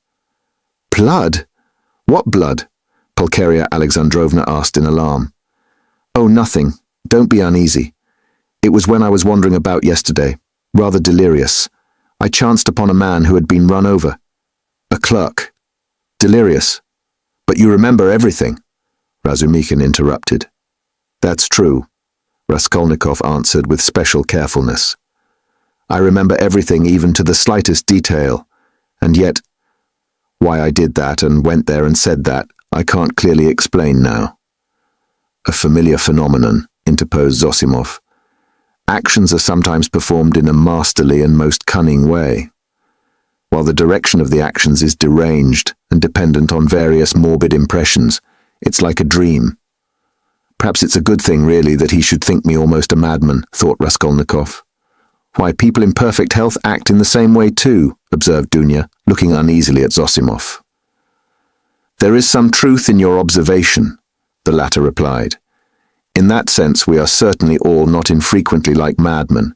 Blood? What blood? Pulcheria Alexandrovna asked in alarm. Oh, nothing. Don't be uneasy. It was when I was wandering about yesterday, rather delirious. I chanced upon a man who had been run over. A clerk. Delirious. But you remember everything, Razumikin interrupted. That's true, Raskolnikov answered with special carefulness. I remember everything even to the slightest detail, and yet, why I did that and went there and said that, I can't clearly explain now. A familiar phenomenon, interposed Zosimov. Actions are sometimes performed in a masterly and most cunning way, while the direction of the actions is deranged and dependent on various morbid impressions. It's like a dream. Perhaps it's a good thing, really, that he should think me almost a madman, thought Raskolnikov. Why, people in perfect health act in the same way too, observed Dunya, looking uneasily at Zosimov. There is some truth in your observation, the latter replied. In that sense, we are certainly all not infrequently like madmen,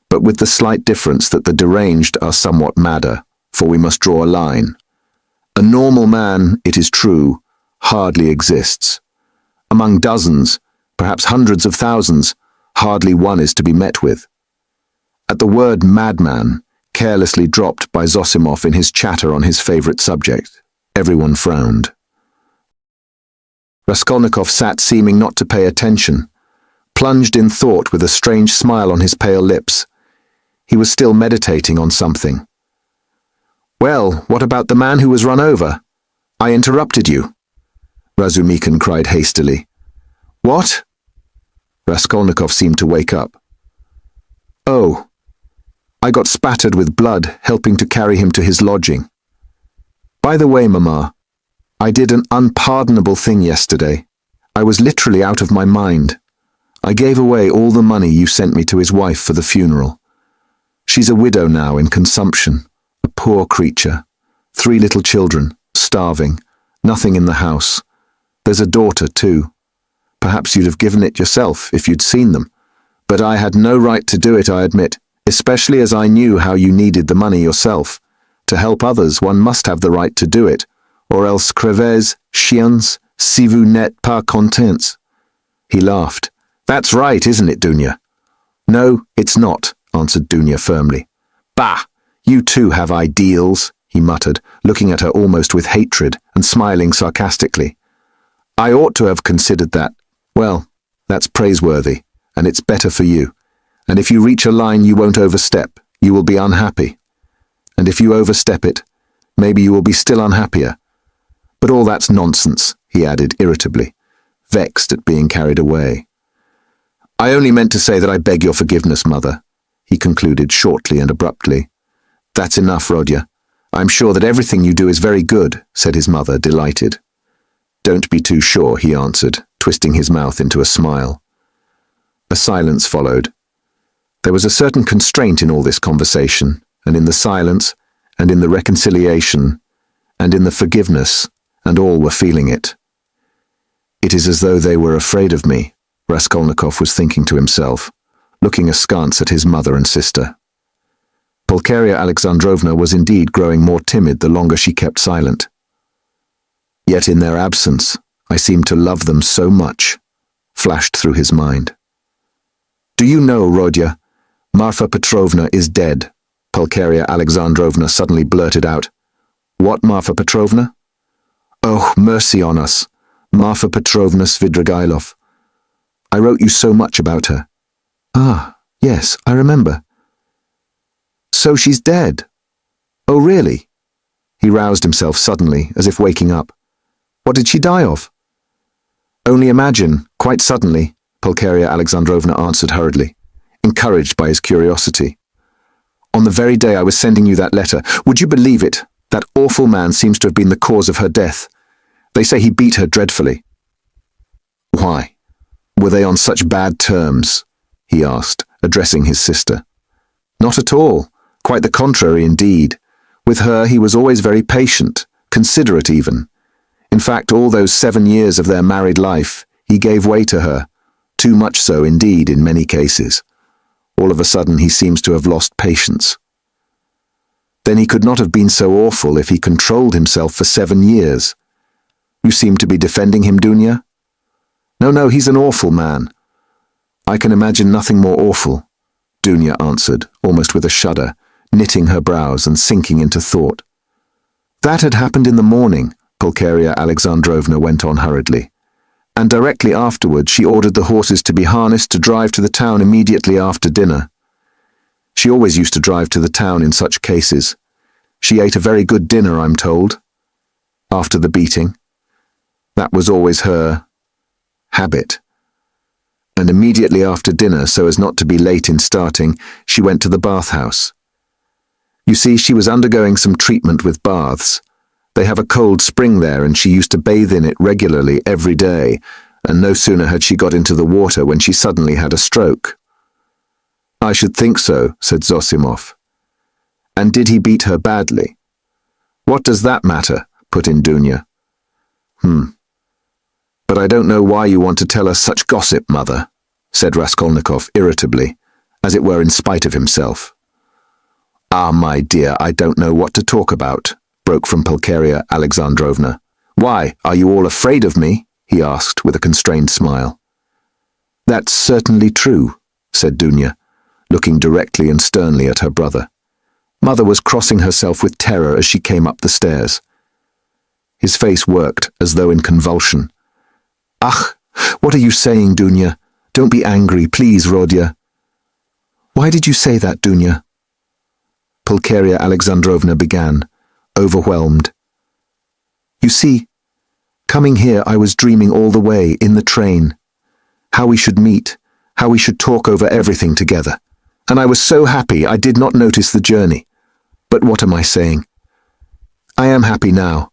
but with the slight difference that the deranged are somewhat madder, for we must draw a line. A normal man, it is true, hardly exists. Among dozens, perhaps hundreds of thousands, hardly one is to be met with. At the word madman, carelessly dropped by Zosimov in his chatter on his favorite subject, everyone frowned. Raskolnikov sat seeming not to pay attention, plunged in thought with a strange smile on his pale lips. He was still meditating on something. Well, what about the man who was run over? I interrupted you, Razumikin cried hastily. What? Raskolnikov seemed to wake up. Oh, I got spattered with blood helping to carry him to his lodging. By the way, Mamma, I did an unpardonable thing yesterday. I was literally out of my mind. I gave away all the money you sent me to his wife for the funeral. She's a widow now in consumption, a poor creature. 3 little children, starving, nothing in the house. There's a daughter, too. Perhaps you'd have given it yourself if you'd seen them. But I had no right to do it, I admit, especially as I knew how you needed the money yourself. To help others, one must have the right to do it, or else crevez, chiens, si vous n'êtes pas contents. He laughed. That's right, isn't it, Dunya? No, it's not, answered Dunya firmly. Bah! You too have ideals, he muttered, looking at her almost with hatred and smiling sarcastically. I ought to have considered that. Well, that's praiseworthy, and it's better for you. And if you reach a line you won't overstep, you will be unhappy. And if you overstep it, maybe you will be still unhappier. But all that's nonsense, he added irritably, vexed at being carried away. I only meant to say that I beg your forgiveness, Mother, he concluded shortly and abruptly. That's enough, Rodya. I'm sure that everything you do is very good, said his mother, delighted. Don't be too sure, he answered, twisting his mouth into a smile. A silence followed. There was a certain constraint in all this conversation, and in the silence, and in the reconciliation, and in the forgiveness, and all were feeling it. It is as though they were afraid of me, Raskolnikov was thinking to himself, looking askance at his mother and sister. Pulcheria Alexandrovna was indeed growing more timid the longer she kept silent. Yet in their absence, I seemed to love them so much, flashed through his mind. Do you know, Rodya, Marfa Petrovna is dead, Pulcheria Alexandrovna suddenly blurted out. What Marfa Petrovna? Oh, mercy on us, Marfa Petrovna Svidrigailov. I wrote you so much about her. Ah, yes, I remember. So she's dead. Oh, really? He roused himself suddenly, as if waking up. What did she die of? Only imagine, quite suddenly, Pulcheria Alexandrovna answered hurriedly, encouraged by his curiosity. On the very day I was sending you that letter, would you believe it? That awful man seems to have been the cause of her death. They say he beat her dreadfully. Why? Were they on such bad terms? He asked, addressing his sister. Not at all. Quite the contrary indeed. With her he was always very patient, considerate even. In fact, all those 7 years of their married life, he gave way to her, too much so indeed in many cases. All of a sudden he seems to have lost patience. Then he could not have been so awful if he controlled himself for 7 years. You seem to be defending him, Dunya? No, he's an awful man. I can imagine nothing more awful, Dunya answered, almost with a shudder, knitting her brows and sinking into thought. That had happened in the morning, Pulcheria Alexandrovna went on hurriedly, and directly afterward she ordered the horses to be harnessed to drive to the town immediately after dinner. She always used to drive to the town in such cases. She ate a very good dinner, I'm told. After the beating. That was always her habit. And immediately after dinner, so as not to be late in starting, she went to the bathhouse. You see, she was undergoing some treatment with baths. They have a cold spring there, and she used to bathe in it regularly every day, and no sooner had she got into the water when she suddenly had a stroke. I should think so, said Zosimov. And did he beat her badly? What does that matter? Put in Dunya. But I don't know why you want to tell us such gossip, mother, said Raskolnikov irritably, as it were in spite of himself. Ah, my dear, I don't know what to talk about, broke from Pulcheria Alexandrovna. Why, are you all afraid of me? He asked with a constrained smile. That's certainly true, said Dunya, looking directly and sternly at her brother. Mother was crossing herself with terror as she came up the stairs. His face worked as though in convulsion. Ach, what are you saying, Dunya? Don't be angry, please, Rodya. Why did you say that, Dunya? Pulcheria Alexandrovna began, overwhelmed. You see, coming here I was dreaming all the way in the train. How we should meet, how we should talk over everything together. And I was so happy I did not notice the journey. But what am I saying? I am happy now.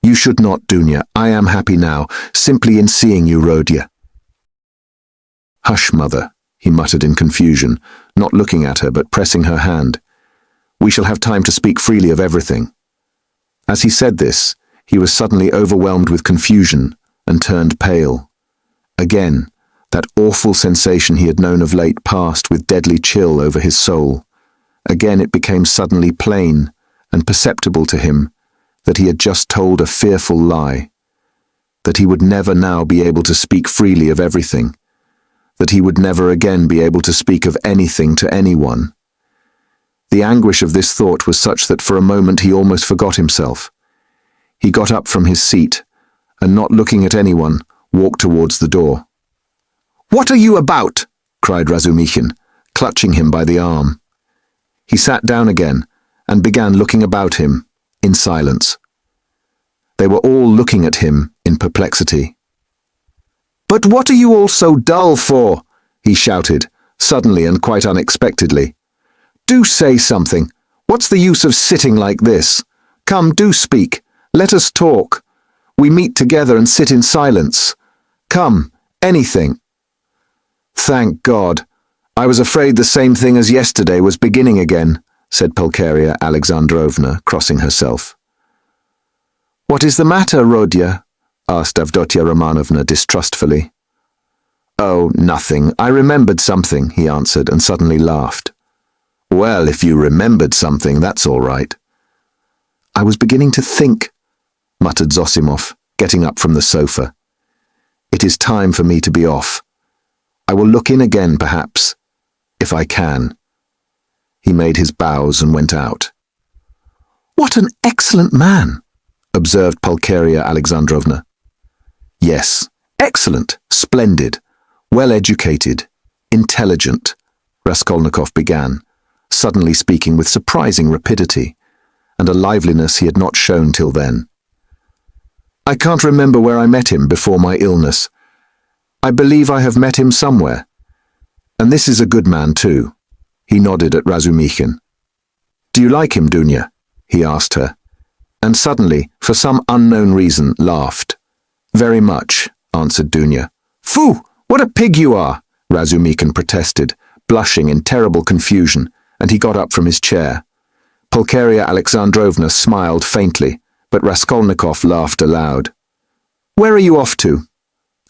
You should not, Dunya. I am happy now, simply in seeing you, Rodya. Hush, mother, he muttered in confusion, not looking at her but pressing her hand. We shall have time to speak freely of everything. As he said this, he was suddenly overwhelmed with confusion and turned pale. Again, that awful sensation he had known of late passed with deadly chill over his soul. Again it became suddenly plain and perceptible to him that he had just told a fearful lie, that he would never now be able to speak freely of everything, that he would never again be able to speak of anything to anyone. The anguish of this thought was such that for a moment he almost forgot himself. He got up from his seat, and not looking at anyone, walked towards the door. "What are you about?" cried Razumikhin, clutching him by the arm. He sat down again, and began looking about him, in silence. They were all looking at him in perplexity. "But what are you all so dull for?" he shouted, suddenly and quite unexpectedly. "Do say something. What's the use of sitting like this? Come, do speak. Let us talk. We meet together and sit in silence. Come, anything." "Thank God. I was afraid the same thing as yesterday was beginning again," said Pulcheria Alexandrovna, crossing herself. "What is the matter, Rodya?" asked Avdotya Romanovna distrustfully. "Oh, nothing. I remembered something," he answered, and suddenly laughed. "Well, if you remembered something, that's all right." "I was beginning to think," muttered Zosimov, getting up from the sofa. "It is time for me to be off. I will look in again, perhaps, if I can." He made his bows and went out. "What an excellent man," observed Pulcheria Alexandrovna. "Yes, excellent, splendid, well-educated, intelligent," Raskolnikov began, suddenly speaking with surprising rapidity, and a liveliness he had not shown till then. "I can't remember where I met him before my illness. I believe I have met him somewhere. And this is a good man too." He nodded at Razumikhin. "Do you like him, Dunya?" he asked her, and suddenly, for some unknown reason, laughed. "Very much," answered Dunya. "Phoo! What a pig you are!" Razumikhin protested, blushing in terrible confusion, and he got up from his chair. Pulcheria Alexandrovna smiled faintly, but Raskolnikov laughed aloud. "Where are you off to?"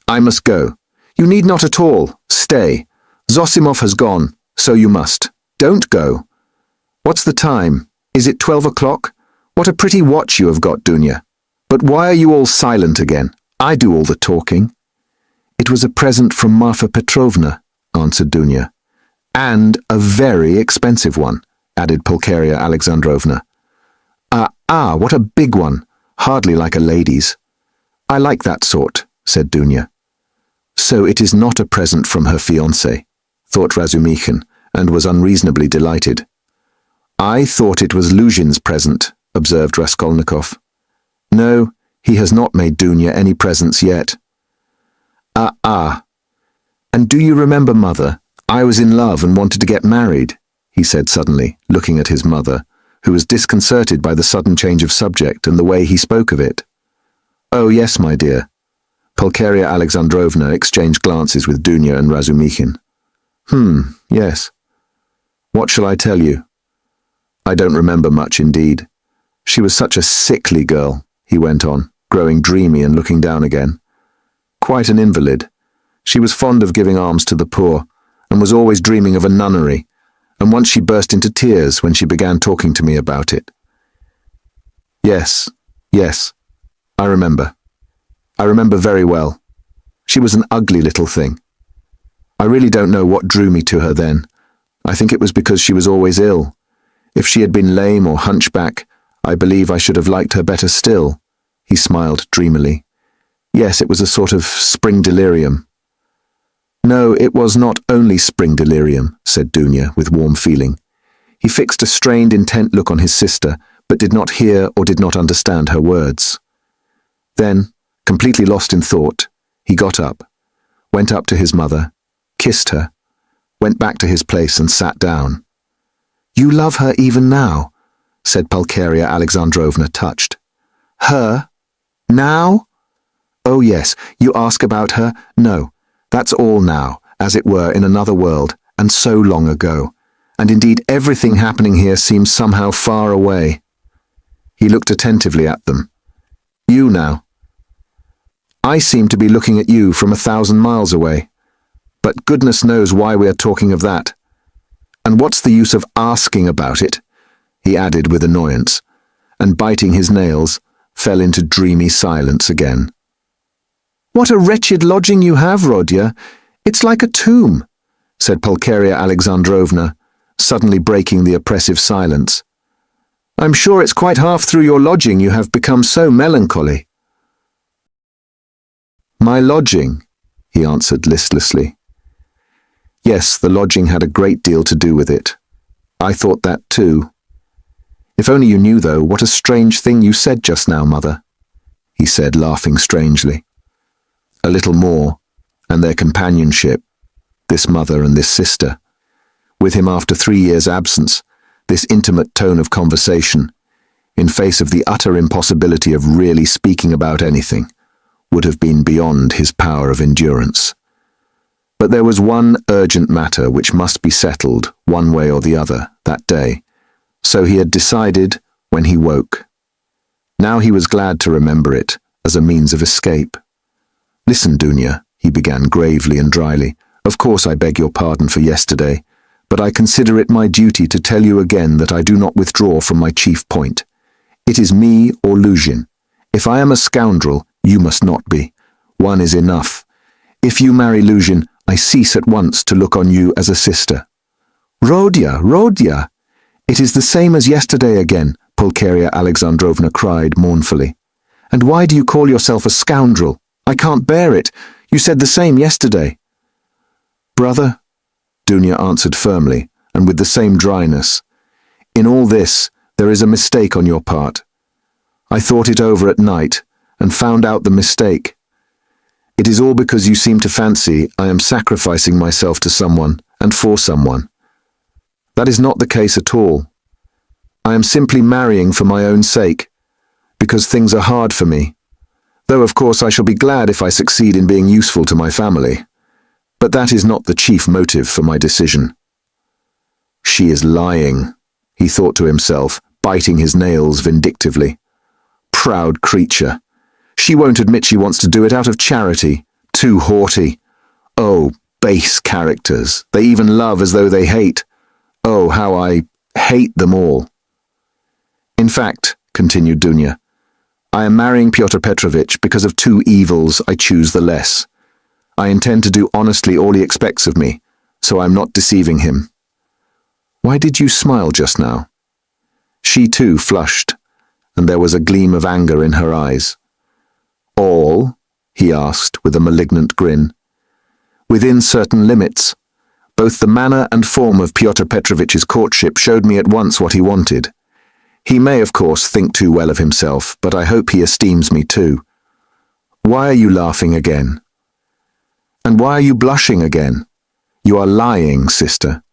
"I must go." "You need not at all. Stay. Zosimov has gone. So you must. Don't go. What's the time? Is it 12 o'clock? What a pretty watch you have got, Dunya. But why are you all silent again? I do all the talking. It was a present from Marfa Petrovna, answered Dunya. And a very expensive one, added Pulcheria Alexandrovna. What a big one, hardly like a lady's. I like that sort, said Dunya. So it is not a present from her fiancé, thought Razumikhin, and was unreasonably delighted. I thought it was Luzhin's present, observed Raskolnikov. No, he has not made Dunya any presents yet. And do you remember, Mother, I was in love and wanted to get married, he said suddenly, looking at his mother, who was disconcerted by the sudden change of subject and the way he spoke of it. Oh, yes, my dear. Pulcheria Alexandrovna exchanged glances with Dunya and Razumikhin. Yes. What shall I tell you? I don't remember much indeed. She was such a sickly girl, he went on, growing dreamy and looking down again. Quite an invalid. She was fond of giving alms to the poor, and was always dreaming of a nunnery, and once she burst into tears when she began talking to me about it. Yes, I remember. I remember very well. She was an ugly little thing. I really don't know what drew me to her then. I think it was because she was always ill. If she had been lame or hunchback, I believe I should have liked her better still. He smiled dreamily. Yes, it was a sort of spring delirium. No, it was not only spring delirium, said Dunya with warm feeling. He fixed a strained, intent look on his sister, but did not hear or did not understand her words. Then, completely lost in thought, he got up, went up to his mother, kissed her, went back to his place and sat down. You love her even now, said Pulcheria Alexandrovna, touched. Her? Now? Oh yes, you ask about her? No. That's all now, as it were in another world, and so long ago, and indeed everything happening here seems somehow far away. He looked attentively at them. You now. I seem to be looking at you from 1,000 miles away, but goodness knows why we are talking of that. And what's the use of asking about it? He added with annoyance, and biting his nails, fell into dreamy silence again. What a wretched lodging you have, Rodya. It's like a tomb, said Pulcheria Alexandrovna, suddenly breaking the oppressive silence. I'm sure it's quite half through your lodging you have become so melancholy. My lodging, he answered listlessly. Yes, the lodging had a great deal to do with it. I thought that too. If only you knew, though, what a strange thing you said just now, Mother, he said, laughing strangely. A little more, and their companionship, this mother and this sister, with him after 3 years' absence, this intimate tone of conversation, in face of the utter impossibility of really speaking about anything, would have been beyond his power of endurance. But there was one urgent matter which must be settled, one way or the other, that day, so he had decided when he woke. Now he was glad to remember it as a means of escape. Listen, Dunya, he began gravely and dryly. Of course I beg your pardon for yesterday, but I consider it my duty to tell you again that I do not withdraw from my chief point. It is me or Luzhin. If I am a scoundrel, you must not be. One is enough. If you marry Luzhin, I cease at once to look on you as a sister. Rodya! It is the same as yesterday again, Pulcheria Alexandrovna cried mournfully. And why do you call yourself a scoundrel? I can't bear it. You said the same yesterday. Brother, Dunya answered firmly, and with the same dryness, in all this, there is a mistake on your part. I thought it over at night, and found out the mistake. It is all because you seem to fancy I am sacrificing myself to someone, and for someone. That is not the case at all. I am simply marrying for my own sake, because things are hard for me. Though of course I shall be glad if I succeed in being useful to my family. But that is not the chief motive for my decision. She is lying, he thought to himself, biting his nails vindictively. Proud creature. She won't admit she wants to do it out of charity. Too haughty. Oh, Base characters. They even love as though they hate. Oh, how I hate them all. In fact, continued Dunya, I am marrying Pyotr Petrovitch because of two evils I choose the less. I intend to do honestly all he expects of me, so I'm not deceiving him. Why did you smile just now? She too flushed, and there was a gleam of anger in her eyes. All? He asked with a malignant grin. Within certain limits. Both the manner and form of Pyotr Petrovitch's courtship showed me at once what he wanted. He may, of course, think too well of himself, but I hope he esteems me too. Why are you laughing again? And why are you blushing again? You are lying, sister.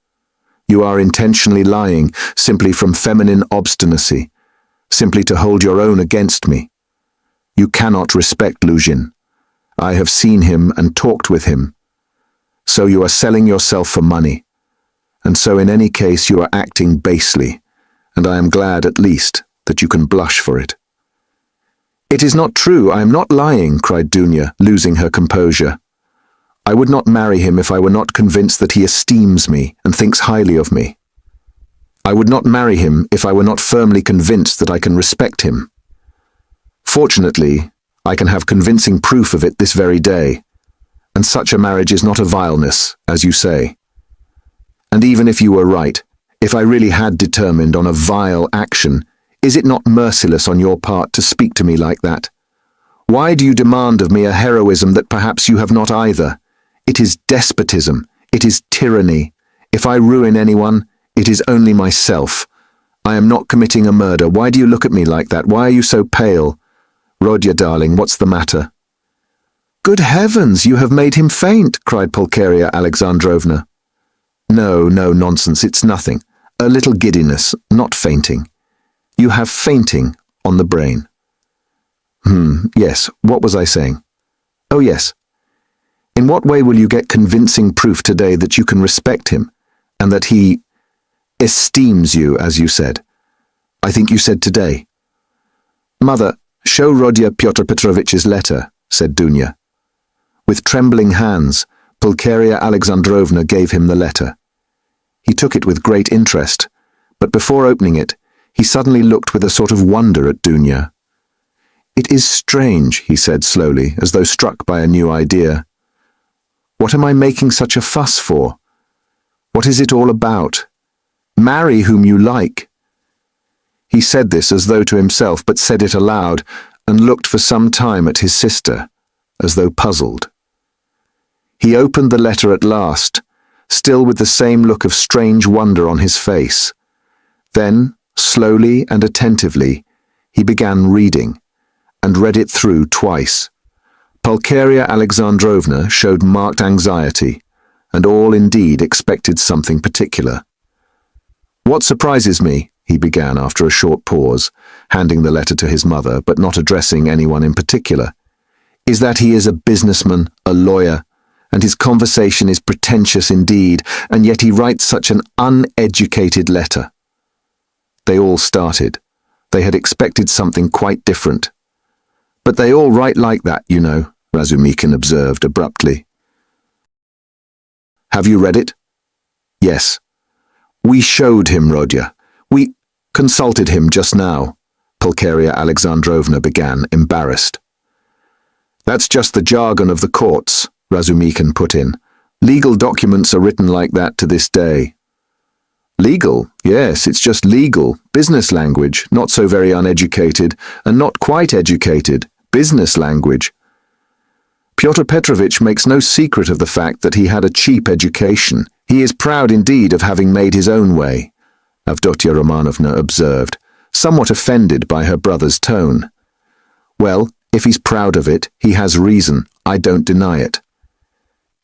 You are intentionally lying, simply from feminine obstinacy, simply to hold your own against me. You cannot respect Luzhin. I have seen him and talked with him. So you are selling yourself for money. And so in any case you are acting basely, and I am glad at least that you can blush for it. It is not true, I am not lying, cried Dunya, losing her composure. I would not marry him if I were not convinced that he esteems me and thinks highly of me. I would not marry him if I were not firmly convinced that I can respect him. Fortunately, I can have convincing proof of it this very day, and such a marriage is not a vileness, as you say. And even if you were right, if I really had determined on a vile action, is it not merciless on your part to speak to me like that? Why do you demand of me a heroism that perhaps you have not either? It is despotism. It is tyranny. If I ruin anyone, it is only myself. I am not committing a murder. Why do you look at me like that? Why are you so pale? Rodya, darling, what's the matter? Good heavens, you have made him faint, cried Pulcheria Alexandrovna. No, nonsense, it's nothing. A little giddiness, not fainting. You have fainting on the brain. Yes, what was I saying? Oh, yes. In what way will you get convincing proof today that you can respect him, and that he esteems you, as you said? I think you said today. Mother, show Rodya Pyotr Petrovitch's letter, said Dunya. With trembling hands, Pulcheria Alexandrovna gave him the letter. He took it with great interest, but before opening it, he suddenly looked with a sort of wonder at Dunya. It is strange, he said slowly, as though struck by a new idea. What am I making such a fuss for? What is it all about? Marry whom you like. He said this as though to himself, but said it aloud, and looked for some time at his sister, as though puzzled. He opened the letter at last, still with the same look of strange wonder on his face. Then, slowly and attentively, he began reading, and read it through twice. Pulcheria Alexandrovna showed marked anxiety, and all indeed expected something particular. What surprises me, he began after a short pause, handing the letter to his mother, but not addressing anyone in particular, is that he is a businessman, a lawyer, and his conversation is pretentious indeed, and yet he writes such an uneducated letter. They all started. They had expected something quite different. But they all write like that, you know, Razumikin observed abruptly. Have you read it? Yes. We showed him, Rodya. We consulted him just now, Pulcheria Alexandrovna began, embarrassed. That's just the jargon of the courts, Razumikin put in. Legal documents are written like that to this day. Legal? Yes, it's just legal. Business language, not so very uneducated, and not quite educated. Business language. Pyotr Petrovitch makes no secret of the fact that he had a cheap education. He is proud indeed of having made his own way, Avdotya Romanovna observed, somewhat offended by her brother's tone. Well, if he's proud of it, he has reason. I don't deny it.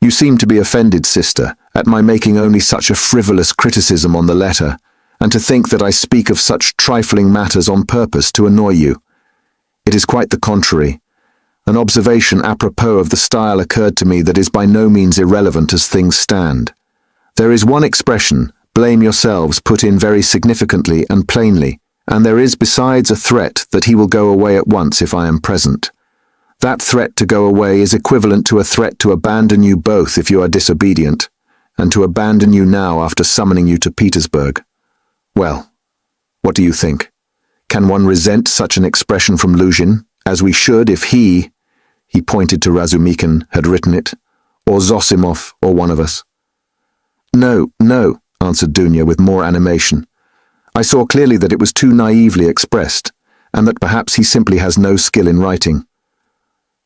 You seem to be offended, sister, at my making only such a frivolous criticism on the letter, and to think that I speak of such trifling matters on purpose to annoy you. It is quite the contrary. An observation apropos of the style occurred to me that is by no means irrelevant as things stand. There is one expression, blame yourselves, put in very significantly and plainly, and there is besides a threat that he will go away at once if I am present. That threat to go away is equivalent to a threat to abandon you both if you are disobedient, and to abandon you now after summoning you to Petersburg. Well, what do you think? Can one resent such an expression from Luzhin, as we should if he pointed to Razumikin, had written it, or Zosimov, or one of us? No, no, answered Dunya with more animation. I saw clearly that it was too naively expressed, and that perhaps he simply has no skill in writing.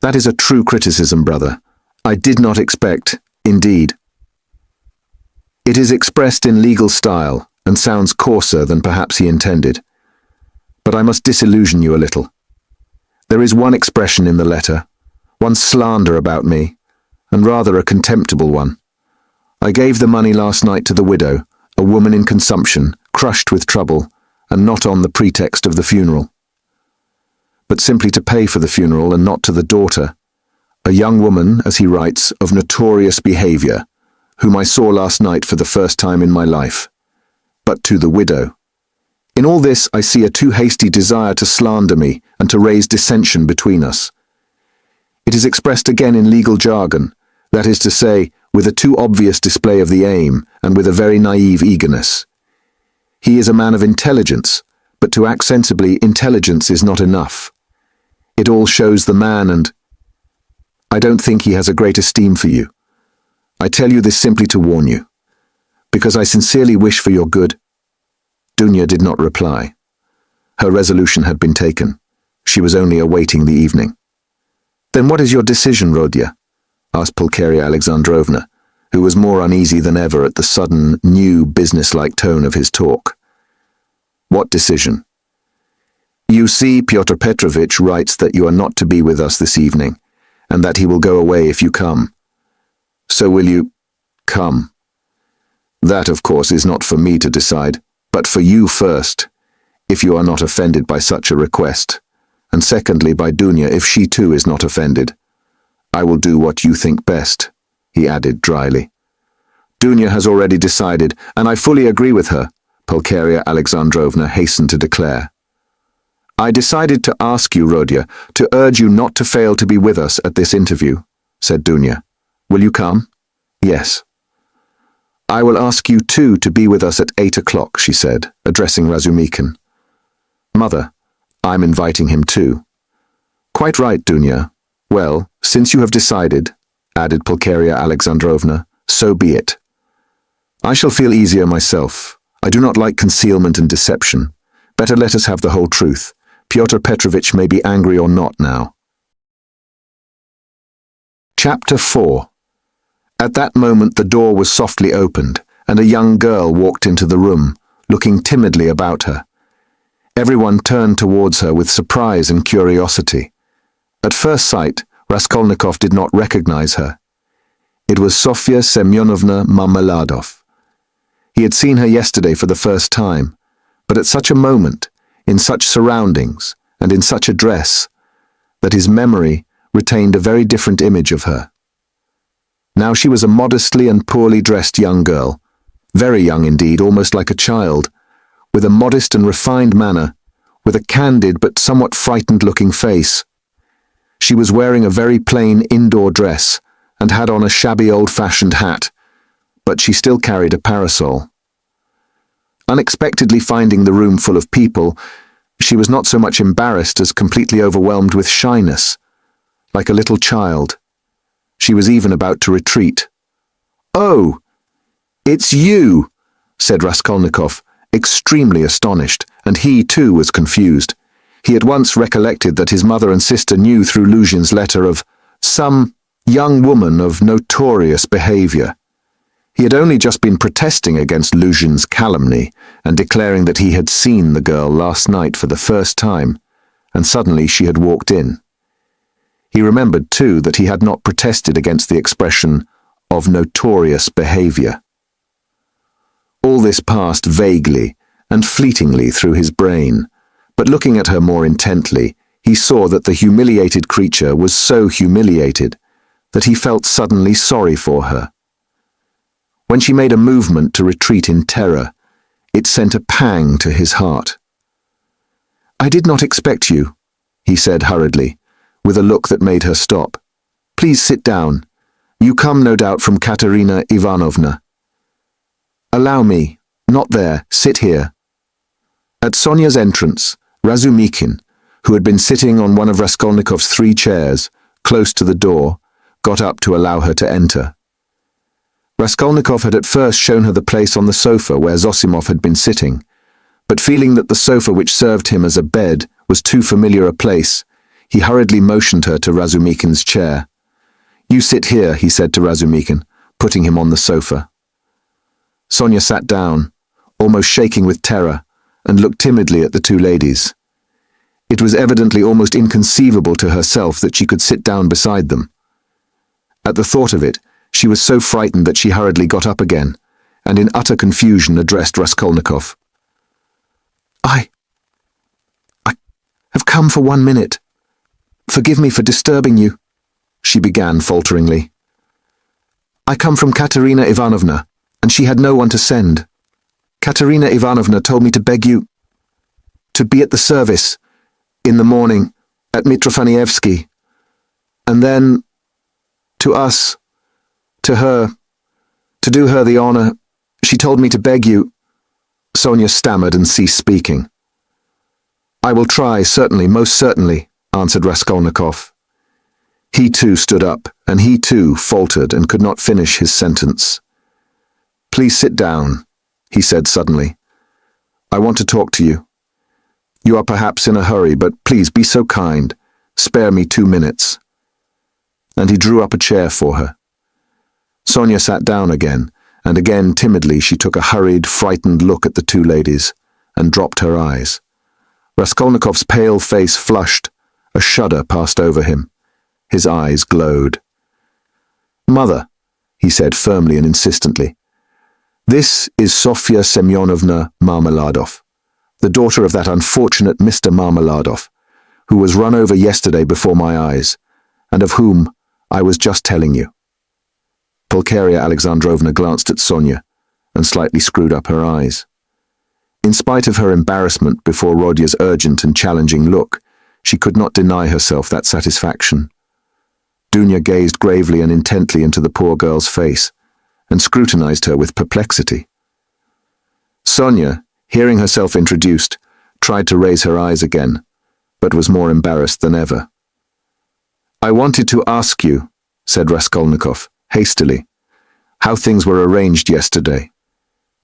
That is a true criticism, brother. I did not expect, indeed. It is expressed in legal style, and sounds coarser than perhaps he intended. But I must disillusion you a little. There is one expression in the letter, one slander about me, and rather a contemptible one. I gave the money last night to the widow, a woman in consumption, crushed with trouble, and not on the pretext of the funeral, but simply to pay for the funeral and not to the daughter, a young woman, as he writes, of notorious behavior, whom I saw last night for the first time in my life, but to the widow. In all this I see a too hasty desire to slander me and to raise dissension between us. It is expressed again in legal jargon, that is to say, with a too obvious display of the aim and with a very naive eagerness. He is a man of intelligence, but to act sensibly, intelligence is not enough. It all shows the man, and I don't think he has a great esteem for you. I tell you this simply to warn you, because I sincerely wish for your good. Dunya did not reply. Her resolution had been taken. She was only awaiting the evening. Then what is your decision, Rodya? Asked Pulcheria Alexandrovna, who was more uneasy than ever at the sudden, new, businesslike tone of his talk. What decision? You see, Pyotr Petrovitch writes that you are not to be with us this evening, and that he will go away if you come. So will you come? That, of course, is not for me to decide, but for you first, if you are not offended by such a request, and secondly by Dunya if she too is not offended. I will do what you think best, he added dryly. Dunya has already decided, and I fully agree with her, Pulcheria Alexandrovna hastened to declare. I decided to ask you, Rodya, to urge you not to fail to be with us at this interview, said Dunya. Will you come? Yes. I will ask you too to be with us at 8 o'clock, she said, addressing Razumikin. Mother, I'm inviting him too. Quite right, Dunya. Well, since you have decided, added Pulcheria Alexandrovna, so be it. I shall feel easier myself. I do not like concealment and deception. Better let us have the whole truth. Pyotr Petrovitch may be angry or not now. Chapter 4. At that moment the door was softly opened, and a young girl walked into the room, looking timidly about her. Everyone turned towards her with surprise and curiosity. At first sight, Raskolnikov did not recognize her. It was Sofya Semyonovna Marmeladov. He had seen her yesterday for the first time, but at such a moment, in such surroundings, and in such a dress, that his memory retained a very different image of her. Now she was a modestly and poorly dressed young girl, very young indeed, almost like a child, with a modest and refined manner, with a candid but somewhat frightened-looking face. She was wearing a very plain indoor dress, and had on a shabby old-fashioned hat, but she still carried a parasol. Unexpectedly finding the room full of people, she was not so much embarrassed as completely overwhelmed with shyness, like a little child. She was even about to retreat. "Oh, it's you," said Raskolnikov, extremely astonished, and he too was confused. He at once recollected that his mother and sister knew through Luzhin's letter of some young woman of notorious behavior. He had only just been protesting against Luzhin's calumny and declaring that he had seen the girl last night for the first time, and suddenly she had walked in. He remembered, too, that he had not protested against the expression of notorious behavior. All this passed vaguely and fleetingly through his brain, but looking at her more intently, he saw that the humiliated creature was so humiliated that he felt suddenly sorry for her. When she made a movement to retreat in terror, it sent a pang to his heart. "I did not expect you," he said hurriedly, with a look that made her stop. "Please sit down. You come, no doubt, from Katerina Ivanovna." "Allow me. Not there. Sit here." At Sonia's entrance, Razumikin, who had been sitting on one of Raskolnikov's 3 chairs, close to the door, got up to allow her to enter. Raskolnikov had at first shown her the place on the sofa where Zosimov had been sitting, but feeling that the sofa which served him as a bed was too familiar a place, he hurriedly motioned her to Razumikin's chair. "You sit here," he said to Razumikin, putting him on the sofa. Sonia sat down, almost shaking with terror, and looked timidly at the 2 ladies. It was evidently almost inconceivable to herself that she could sit down beside them. At the thought of it, she was so frightened that she hurriedly got up again, and in utter confusion addressed Raskolnikov. I have come for 1 minute. Forgive me for disturbing you," she began falteringly. "I come from Katerina Ivanovna, and she had no one to send. Katerina Ivanovna told me to beg you to be at the service in the morning at Mitrofanievsky, and then to us, to her, to do her the honor. She told me to beg you." Sonia stammered and ceased speaking. "I will try, certainly, most certainly," answered Raskolnikov. He too stood up, and he too faltered and could not finish his sentence. "Please sit down," he said suddenly. "I want to talk to you. You are perhaps in a hurry, but please be so kind. Spare me 2 minutes." And he drew up a chair for her. Sonia sat down again, and again timidly she took a hurried, frightened look at the 2 ladies, and dropped her eyes. Raskolnikov's pale face flushed, a shudder passed over him. His eyes glowed. "Mother," he said firmly and insistently, "this is Sofya Semyonovna Marmeladov, the daughter of that unfortunate Mr. Marmeladov, who was run over yesterday before my eyes, and of whom I was just telling you." Pulcheria Alexandrovna glanced at Sonia and slightly screwed up her eyes. In spite of her embarrassment before Rodya's urgent and challenging look, she could not deny herself that satisfaction. Dunya gazed gravely and intently into the poor girl's face and scrutinized her with perplexity. Sonia, hearing herself introduced, tried to raise her eyes again, but was more embarrassed than ever. "I wanted to ask you," said Raskolnikov, hastily, "how things were arranged yesterday.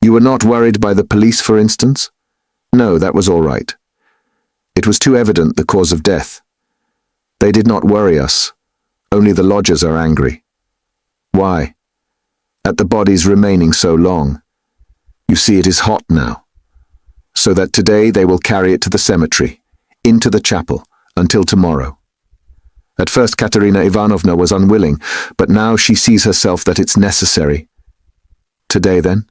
You were not worried by the police, for instance?" "No, that was all right. It was too evident the cause of death. They did not worry us. Only the lodgers are angry." "Why?" "At the body's remaining so long. You see, it is hot now. So that today they will carry it to the cemetery, into the chapel, until tomorrow. At first Katerina Ivanovna was unwilling, but now she sees herself that it's necessary." "Today, then?"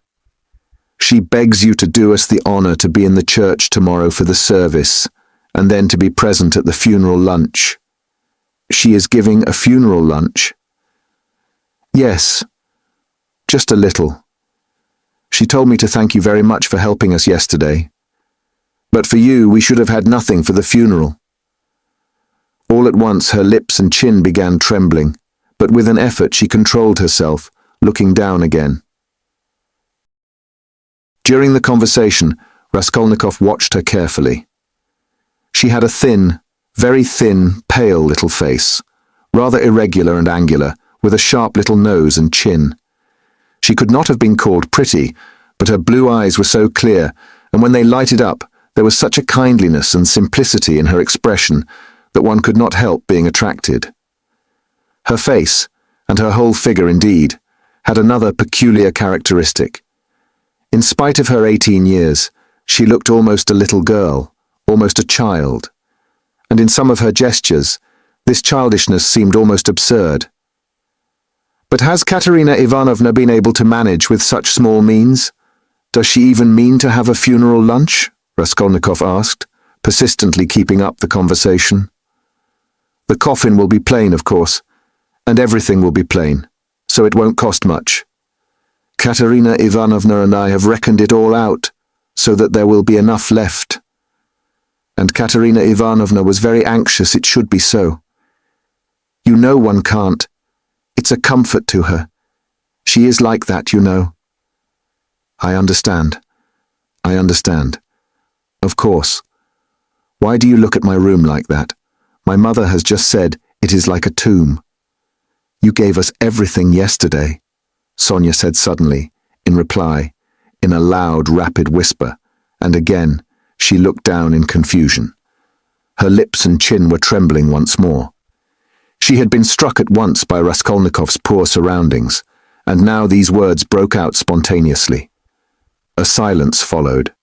"She begs you to do us the honor to be in the church tomorrow for the service, and then to be present at the funeral lunch." "She is giving a funeral lunch?" "Yes, just a little. She told me to thank you very much for helping us yesterday. But for you, we should have had nothing for the funeral." All at once her lips and chin began trembling, but with an effort she controlled herself, looking down again. During the conversation, Raskolnikov watched her carefully. She had a thin, very thin, pale little face, rather irregular and angular, with a sharp little nose and chin. She could not have been called pretty, but her blue eyes were so clear, and when they lighted up, there was such a kindliness and simplicity in her expression that one could not help being attracted. Her face, and her whole figure indeed, had another peculiar characteristic. In spite of her 18 years, she looked almost a little girl, almost a child, and in some of her gestures, this childishness seemed almost absurd. "But has Katerina Ivanovna been able to manage with such small means? Does she even mean to have a funeral lunch?" Raskolnikov asked, persistently keeping up the conversation. "The coffin will be plain, of course, and everything will be plain, so it won't cost much. Katerina Ivanovna and I have reckoned it all out, so that there will be enough left. And Katerina Ivanovna was very anxious it should be so. You know one can't. It's a comfort to her. She is like that, you know. I understand. I understand. Of course. Why do you look at my room like that? My mother has just said it is like a tomb. You gave us everything yesterday, Sonia said suddenly, in reply, in a loud, rapid whisper, and again she looked down in confusion. Her lips and chin were trembling once more. She had been struck at once by Raskolnikov's poor surroundings, and now these words broke out spontaneously. A silence followed.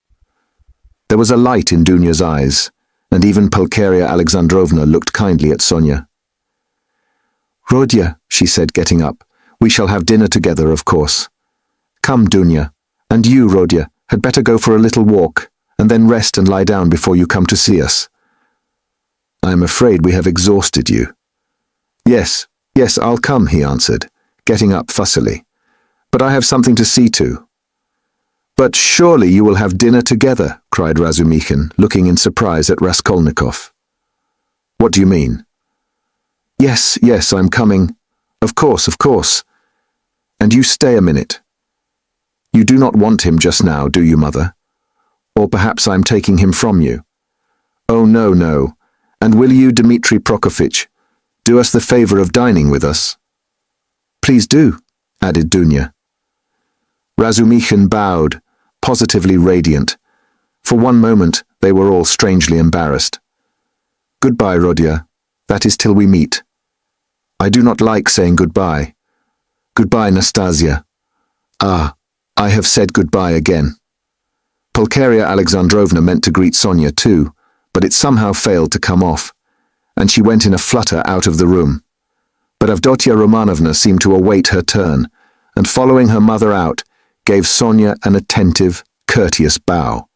There was a light in Dunya's eyes, and even Pulcheria Alexandrovna looked kindly at Sonia. "Rodya," she said, getting up, "we shall have dinner together, of course. Come, Dunya, and you, Rodya, had better go for a little walk, and then rest and lie down before you come to see us. I am afraid we have exhausted you." Yes, I'll come," he answered, getting up fussily. "But I have something to see to." "But surely you will have dinner together," cried Razumikhin, looking in surprise at Raskolnikov. "What do you mean?" Yes, I'm coming. Of course. And you stay a minute. You do not want him just now, do you, Mother? Or perhaps I'm taking him from you. Oh, no. And will you, Dmitri Prokofitch, do us the favor of dining with us?" "Please do," added Dunya. Razumikhin bowed, positively radiant. For one moment they were all strangely embarrassed. "Goodbye, Rodya. That is till we meet." "I do not like saying goodbye." "Goodbye, Nastasia." "Ah, I have said goodbye again." Pulcheria Alexandrovna meant to greet Sonia too, but it somehow failed to come off, and she went in a flutter out of the room. But Avdotya Romanovna seemed to await her turn, and following her mother out, gave Sonia an attentive, courteous bow.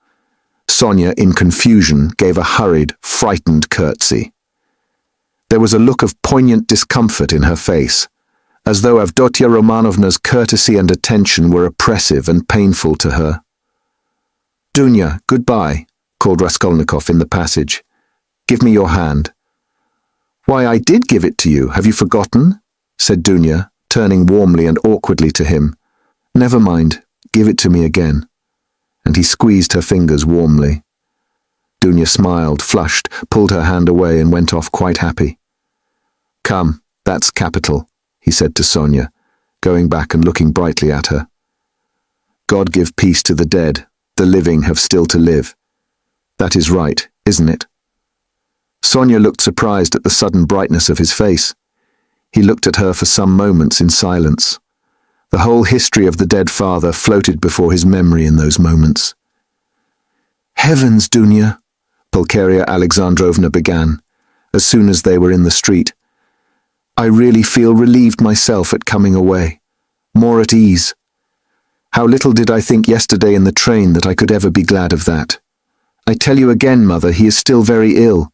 Sonia, in confusion, gave a hurried, frightened curtsy. There was a look of poignant discomfort in her face, as though Avdotya Romanovna's courtesy and attention were oppressive and painful to her. "Dunya, goodbye," called Raskolnikov in the passage. "Give me your hand." "Why, I did give it to you, have you forgotten?" said Dunya, turning warmly and awkwardly to him. "Never mind, give it to me again." And he squeezed her fingers warmly. Dunya smiled, flushed, pulled her hand away and went off quite happy. "Come, that's capital," he said to Sonia, going back and looking brightly at her. "God give peace to the dead, the living have still to live. That is right, isn't it?" Sonia looked surprised at the sudden brightness of his face. He looked at her for some moments in silence. The whole history of the dead father floated before his memory in those moments. "Heavens, Dunya," Pulcheria Alexandrovna began, as soon as they were in the street. "I really feel relieved myself at coming away, more at ease. How little did I think yesterday in the train that I could ever be glad of that. I tell you again, Mother, he is still very ill.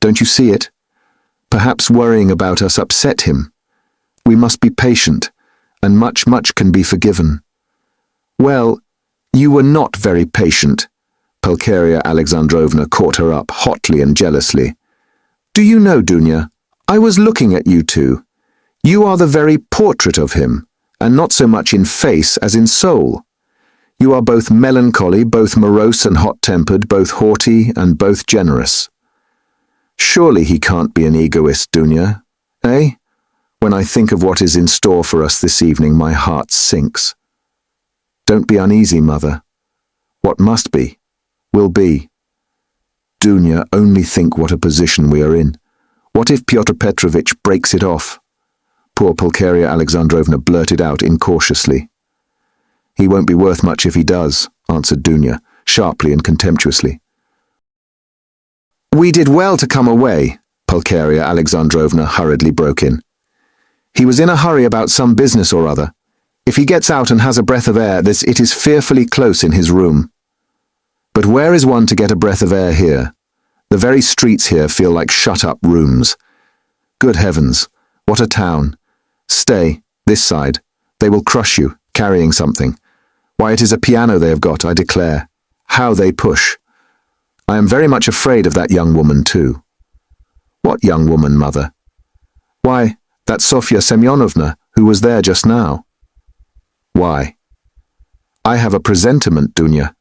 Don't you see it? Perhaps worrying about us upset him. We must be patient, and much can be forgiven." "Well, you were not very patient." Pulcheria Alexandrovna caught her up hotly and jealously. "Do you know, Dunya, I was looking at you two. You are the very portrait of him, and not so much in face as in soul. You are both melancholy, both morose and hot-tempered, both haughty and both generous. Surely he can't be an egoist, Dunya, eh? When I think of what is in store for us this evening, my heart sinks. Don't be uneasy, Mother. What must be, will be. Dunya, only think what a position we are in. What if Pyotr Petrovitch breaks it off?" Poor Pulcheria Alexandrovna blurted out incautiously. "He won't be worth much if he does," answered Dunya, sharply and contemptuously. "We did well to come away," Pulcheria Alexandrovna hurriedly broke in. "He was in a hurry about some business or other. If he gets out and has a breath of air, it is fearfully close in his room. But where is one to get a breath of air here? The very streets here feel like shut-up rooms. Good heavens, what a town. Stay, this side. They will crush you, carrying something. Why, it is a piano they have got, I declare. How they push. I am very much afraid of that young woman, too." "What young woman, Mother?" Why, that's Sofya Semyonovna, who was there just now. Why? I have a presentiment, Dunya.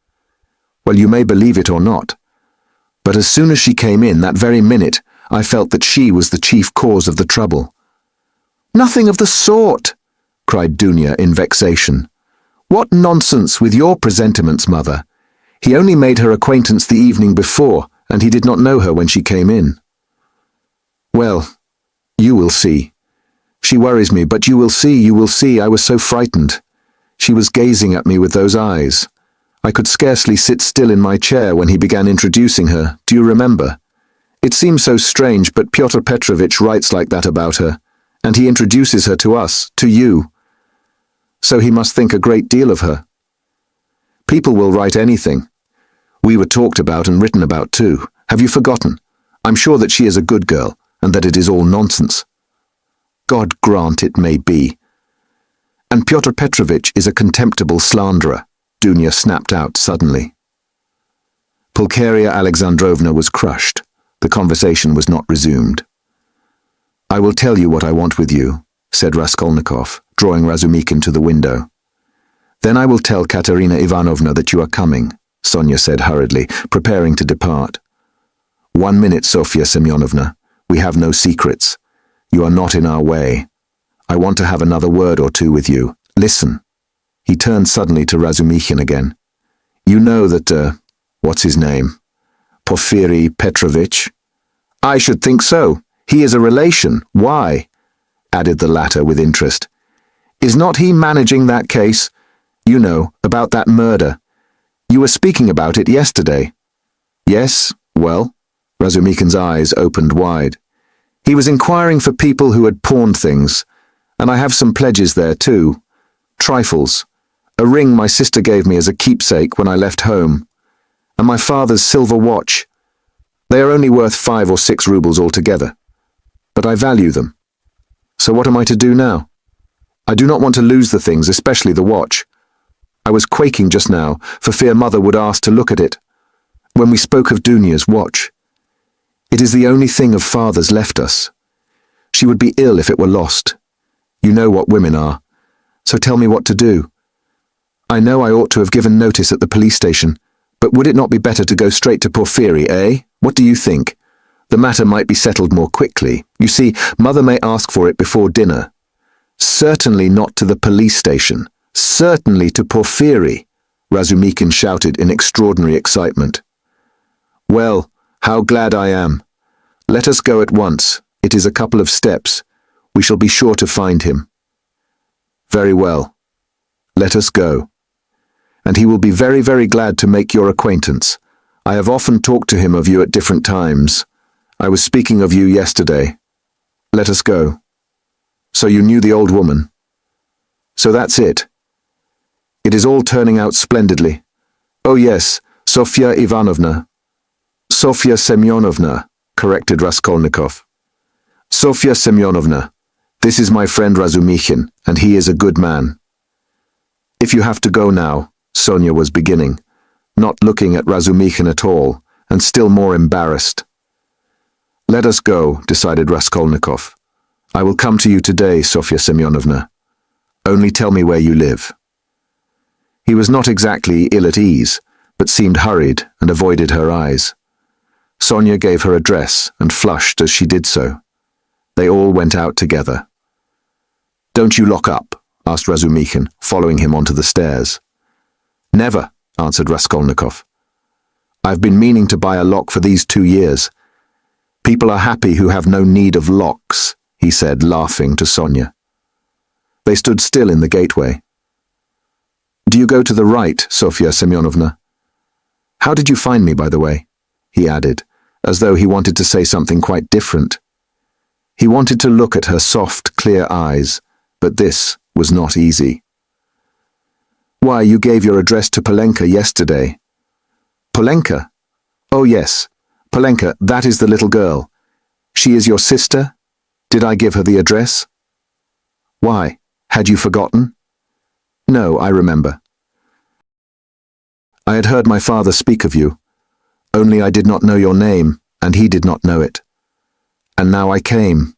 Well, you may believe it or not, but as soon as she came in, that very minute, I felt that she was the chief cause of the trouble. Nothing of the sort, cried Dunya in vexation. What nonsense with your presentiments, mother. He only made her acquaintance the evening before, and he did not know her when she came in. Well, you will see. She worries me, but you will see, I was so frightened. She was gazing at me with those eyes. I could scarcely sit still in my chair when he began introducing her. Do you remember? It seems so strange, but Pyotr Petrovitch writes like that about her, and he introduces her to us, to you. So he must think a great deal of her. People will write anything. We were talked about and written about too. Have you forgotten? I'm sure that she is a good girl, and that it is all nonsense. God grant it may be. And Pyotr Petrovitch is a contemptible slanderer, Dunya snapped out suddenly. Pulcheria Alexandrovna was crushed. The conversation was not resumed. I will tell you what I want with you, said Raskolnikov, drawing Razumikin to the window. Then I will tell Katerina Ivanovna that you are coming, Sonia said hurriedly, preparing to depart. 1 minute, Sofya Semyonovna. We have no secrets. You are not in our way. I want to have another word or two with you. Listen. He turned suddenly to Razumikin again. You know that, what's his name? Porfiry Petrovitch? I should think so. He is a relation. Why? Added the latter with interest. Is not he managing that case? You know, about that murder. You were speaking about it yesterday. Yes, well? Razumikin's eyes opened wide. He was inquiring for people who had pawned things, and I have some pledges there too. Trifles. A ring my sister gave me as a keepsake when I left home, and my father's silver watch. They are only worth 5 or 6 rubles altogether, but I value them. So what am I to do now? I do not want to lose the things, especially the watch. I was quaking just now, for fear Mother would ask to look at it, when we spoke of Dunya's watch. It is the only thing of Father's left us. She would be ill if it were lost. You know what women are, so tell me what to do. I know I ought to have given notice at the police station, but would it not be better to go straight to Porfiry, eh? What do you think? The matter might be settled more quickly. You see, Mother may ask for it before dinner. Certainly not to the police station. Certainly to Porfiry, Razumikin shouted in extraordinary excitement. Well, how glad I am. Let us go at once. It is a couple of steps. We shall be sure to find him. Very well. Let us go. And he will be very, very glad to make your acquaintance. I have often talked to him of you at different times. I was speaking of you yesterday. Let us go. So you knew the old woman? So that's it. It is all turning out splendidly. Oh yes, Sofya Ivanovna. Sofya Semyonovna, corrected Raskolnikov. Sofya Semyonovna, this is my friend Razumikin, and he is a good man. If you have to go now, Sonia was beginning, not looking at Razumikin at all, and still more embarrassed. Let us go, decided Raskolnikov. I will come to you today, Sofya Semyonovna. Only tell me where you live. He was not exactly ill at ease, but seemed hurried and avoided her eyes. Sonia gave her address and flushed as she did so. They all went out together. Don't you lock up? Asked Razumikin, following him onto the stairs. Never, answered Raskolnikov. I've been meaning to buy a lock for these 2 years. People are happy who have no need of locks, he said, laughing to Sonia. They stood still in the gateway. Do you go to the right, Sofya Semyonovna? How did you find me, by the way? He added, as though he wanted to say something quite different. He wanted to look at her soft, clear eyes, but this was not easy. Why, you gave your address to Polenka yesterday. Polenka? Oh yes, Polenka, that is the little girl. She is your sister? Did I give her the address? Why, had you forgotten? No, I remember. I had heard my father speak of you, only I did not know your name, and he did not know it. And now I came.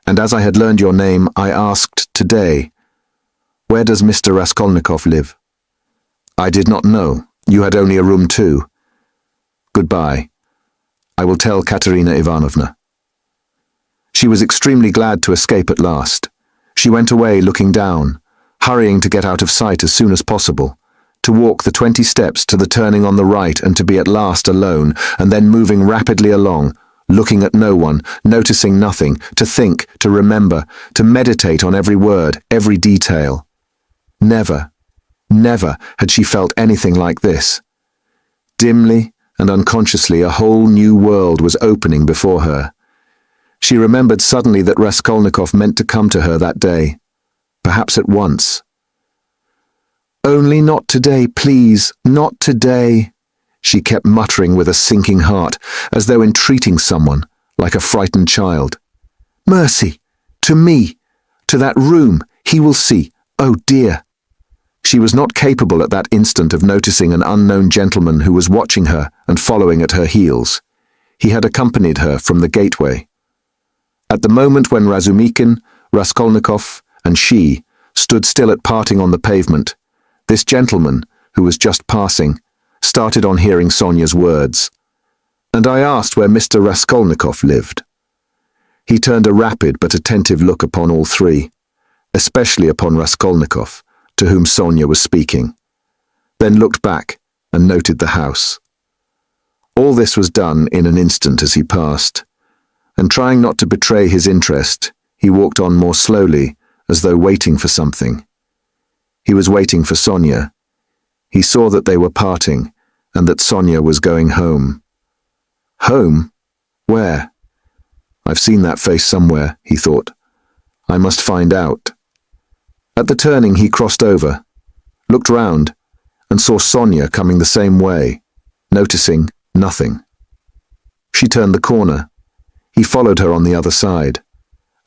and as I had learned your name, I asked today, 'Where does Mr. Raskolnikov live?' I did not know. You had only a room too. Goodbye. I will tell Katerina Ivanovna." She was extremely glad to escape at last. She went away looking down, hurrying to get out of sight as soon as possible, to walk the 20 steps to the turning on the right and to be at last alone, and then moving rapidly along, looking at no one, noticing nothing, to think, to remember, to meditate on every word, every detail. Never, never had she felt anything like this. Dimly and unconsciously, a whole new world was opening before her. She remembered suddenly that Raskolnikov meant to come to her that day, perhaps at once. "Only not today, please, not today," she kept muttering with a sinking heart, as though entreating someone, like a frightened child. "Mercy! To me! To that room! He will see! Oh dear!" She was not capable at that instant of noticing an unknown gentleman who was watching her and following at her heels. He had accompanied her from the gateway. At the moment when Razumikin, Raskolnikov, and she stood still at parting on the pavement, this gentleman, who was just passing, started on hearing Sonia's words. "And I asked where Mr. Raskolnikov lived." He turned a rapid but attentive look upon all three, especially upon Raskolnikov, to whom Sonia was speaking, then looked back and noted the house. All this was done in an instant as he passed, and trying not to betray his interest, he walked on more slowly, as though waiting for something. He was waiting for Sonia. He saw that they were parting, and that Sonia was going home. Home? Where? I've seen that face somewhere, he thought. I must find out. At the turning he crossed over, looked round, and saw Sonia coming the same way, noticing nothing. She turned the corner. He followed her on the other side.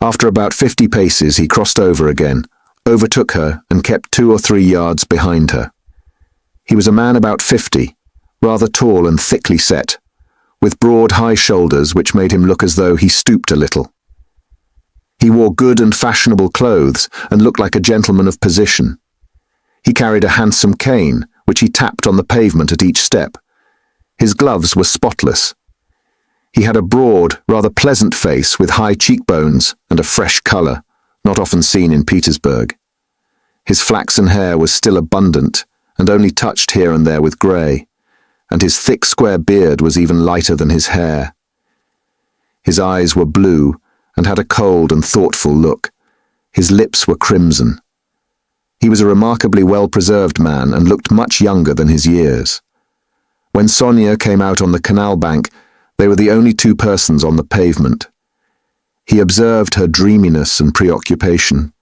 After about 50 paces he crossed over again, overtook her and kept 2 or 3 yards behind her. He was a man about 50, rather tall and thickly set, with broad high shoulders which made him look as though he stooped a little. He wore good and fashionable clothes and looked like a gentleman of position. He carried a handsome cane, which he tapped on the pavement at each step. His gloves were spotless. He had a broad, rather pleasant face with high cheekbones and a fresh colour, not often seen in Petersburg. His flaxen hair was still abundant and only touched here and there with grey, and his thick square beard was even lighter than his hair. His eyes were blue and had a cold and thoughtful look. His lips were crimson. He was a remarkably well-preserved man and looked much younger than his years. When Sonia came out on the canal bank, they were the only 2 persons on the pavement. He observed her dreaminess and preoccupation.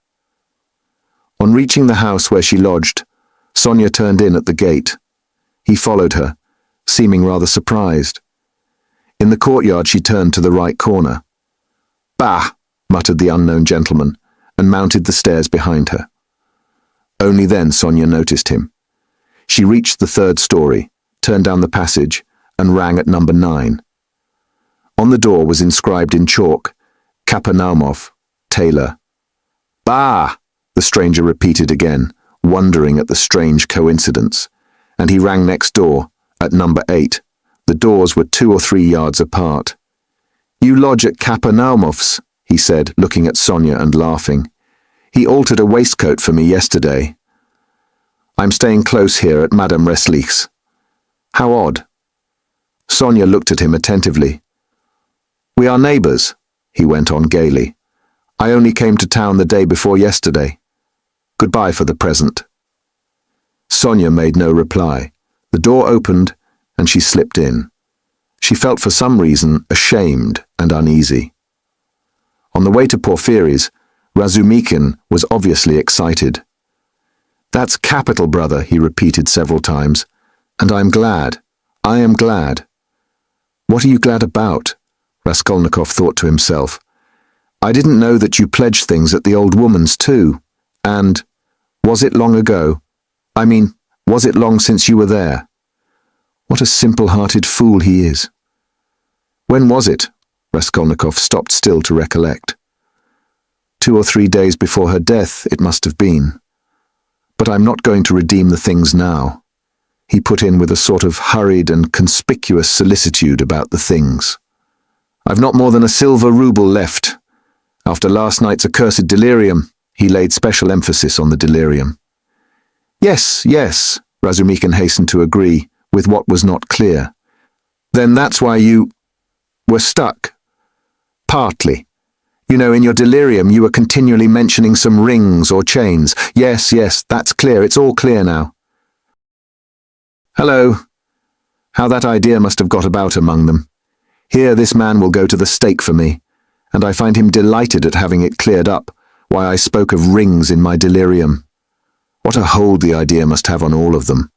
On reaching the house where she lodged, Sonia turned in at the gate. He followed her, seeming rather surprised. In the courtyard she turned to the right corner. "Bah!" muttered the unknown gentleman, and mounted the stairs behind her. Only then Sonia noticed him. She reached the 3rd story, turned down the passage, and rang at number 9. On the door was inscribed in chalk, "Kapernaumov, tailor." "Bah!" the stranger repeated again, wondering at the strange coincidence, and he rang next door, at number 8. The doors were 2 or 3 yards apart. "You lodge at Kapernaumov's," he said, looking at Sonia and laughing. "He altered a waistcoat for me yesterday. I'm staying close here at Madame Reslich's." "How odd." Sonia looked at him attentively. "We are neighbours," he went on gaily. "I only came to town the day before yesterday. Goodbye for the present." Sonia made no reply. The door opened, and she slipped in. She felt for some reason ashamed and uneasy. On the way to Porfiry's, Razumikin was obviously excited. "That's capital, brother," he repeated several times. "And I'm glad. I am glad." "What are you glad about?" Raskolnikov thought to himself. "I didn't know that you pledged things at the old woman's too. And, was it long ago? I mean, was it long since you were there? What a simple-hearted fool he is." "When was it?" Raskolnikov stopped still to recollect. 2 or 3 days before her death, it must have been. But I'm not going to redeem the things now. He put in with a sort of hurried and conspicuous solicitude about the things. I've not more than a silver ruble left. After last night's accursed delirium, he laid special emphasis on the delirium. Yes, yes, Razumikin hastened to agree with what was not clear. Then that's why you were stuck. Partly. You know, in your delirium you were continually mentioning some rings or chains. Yes, yes, that's clear. It's all clear now. Hello. How that idea must have got about among them. Here this man will go to the stake for me, and I find him delighted at having it cleared up, why I spoke of rings in my delirium. What a hold the idea must have on all of them.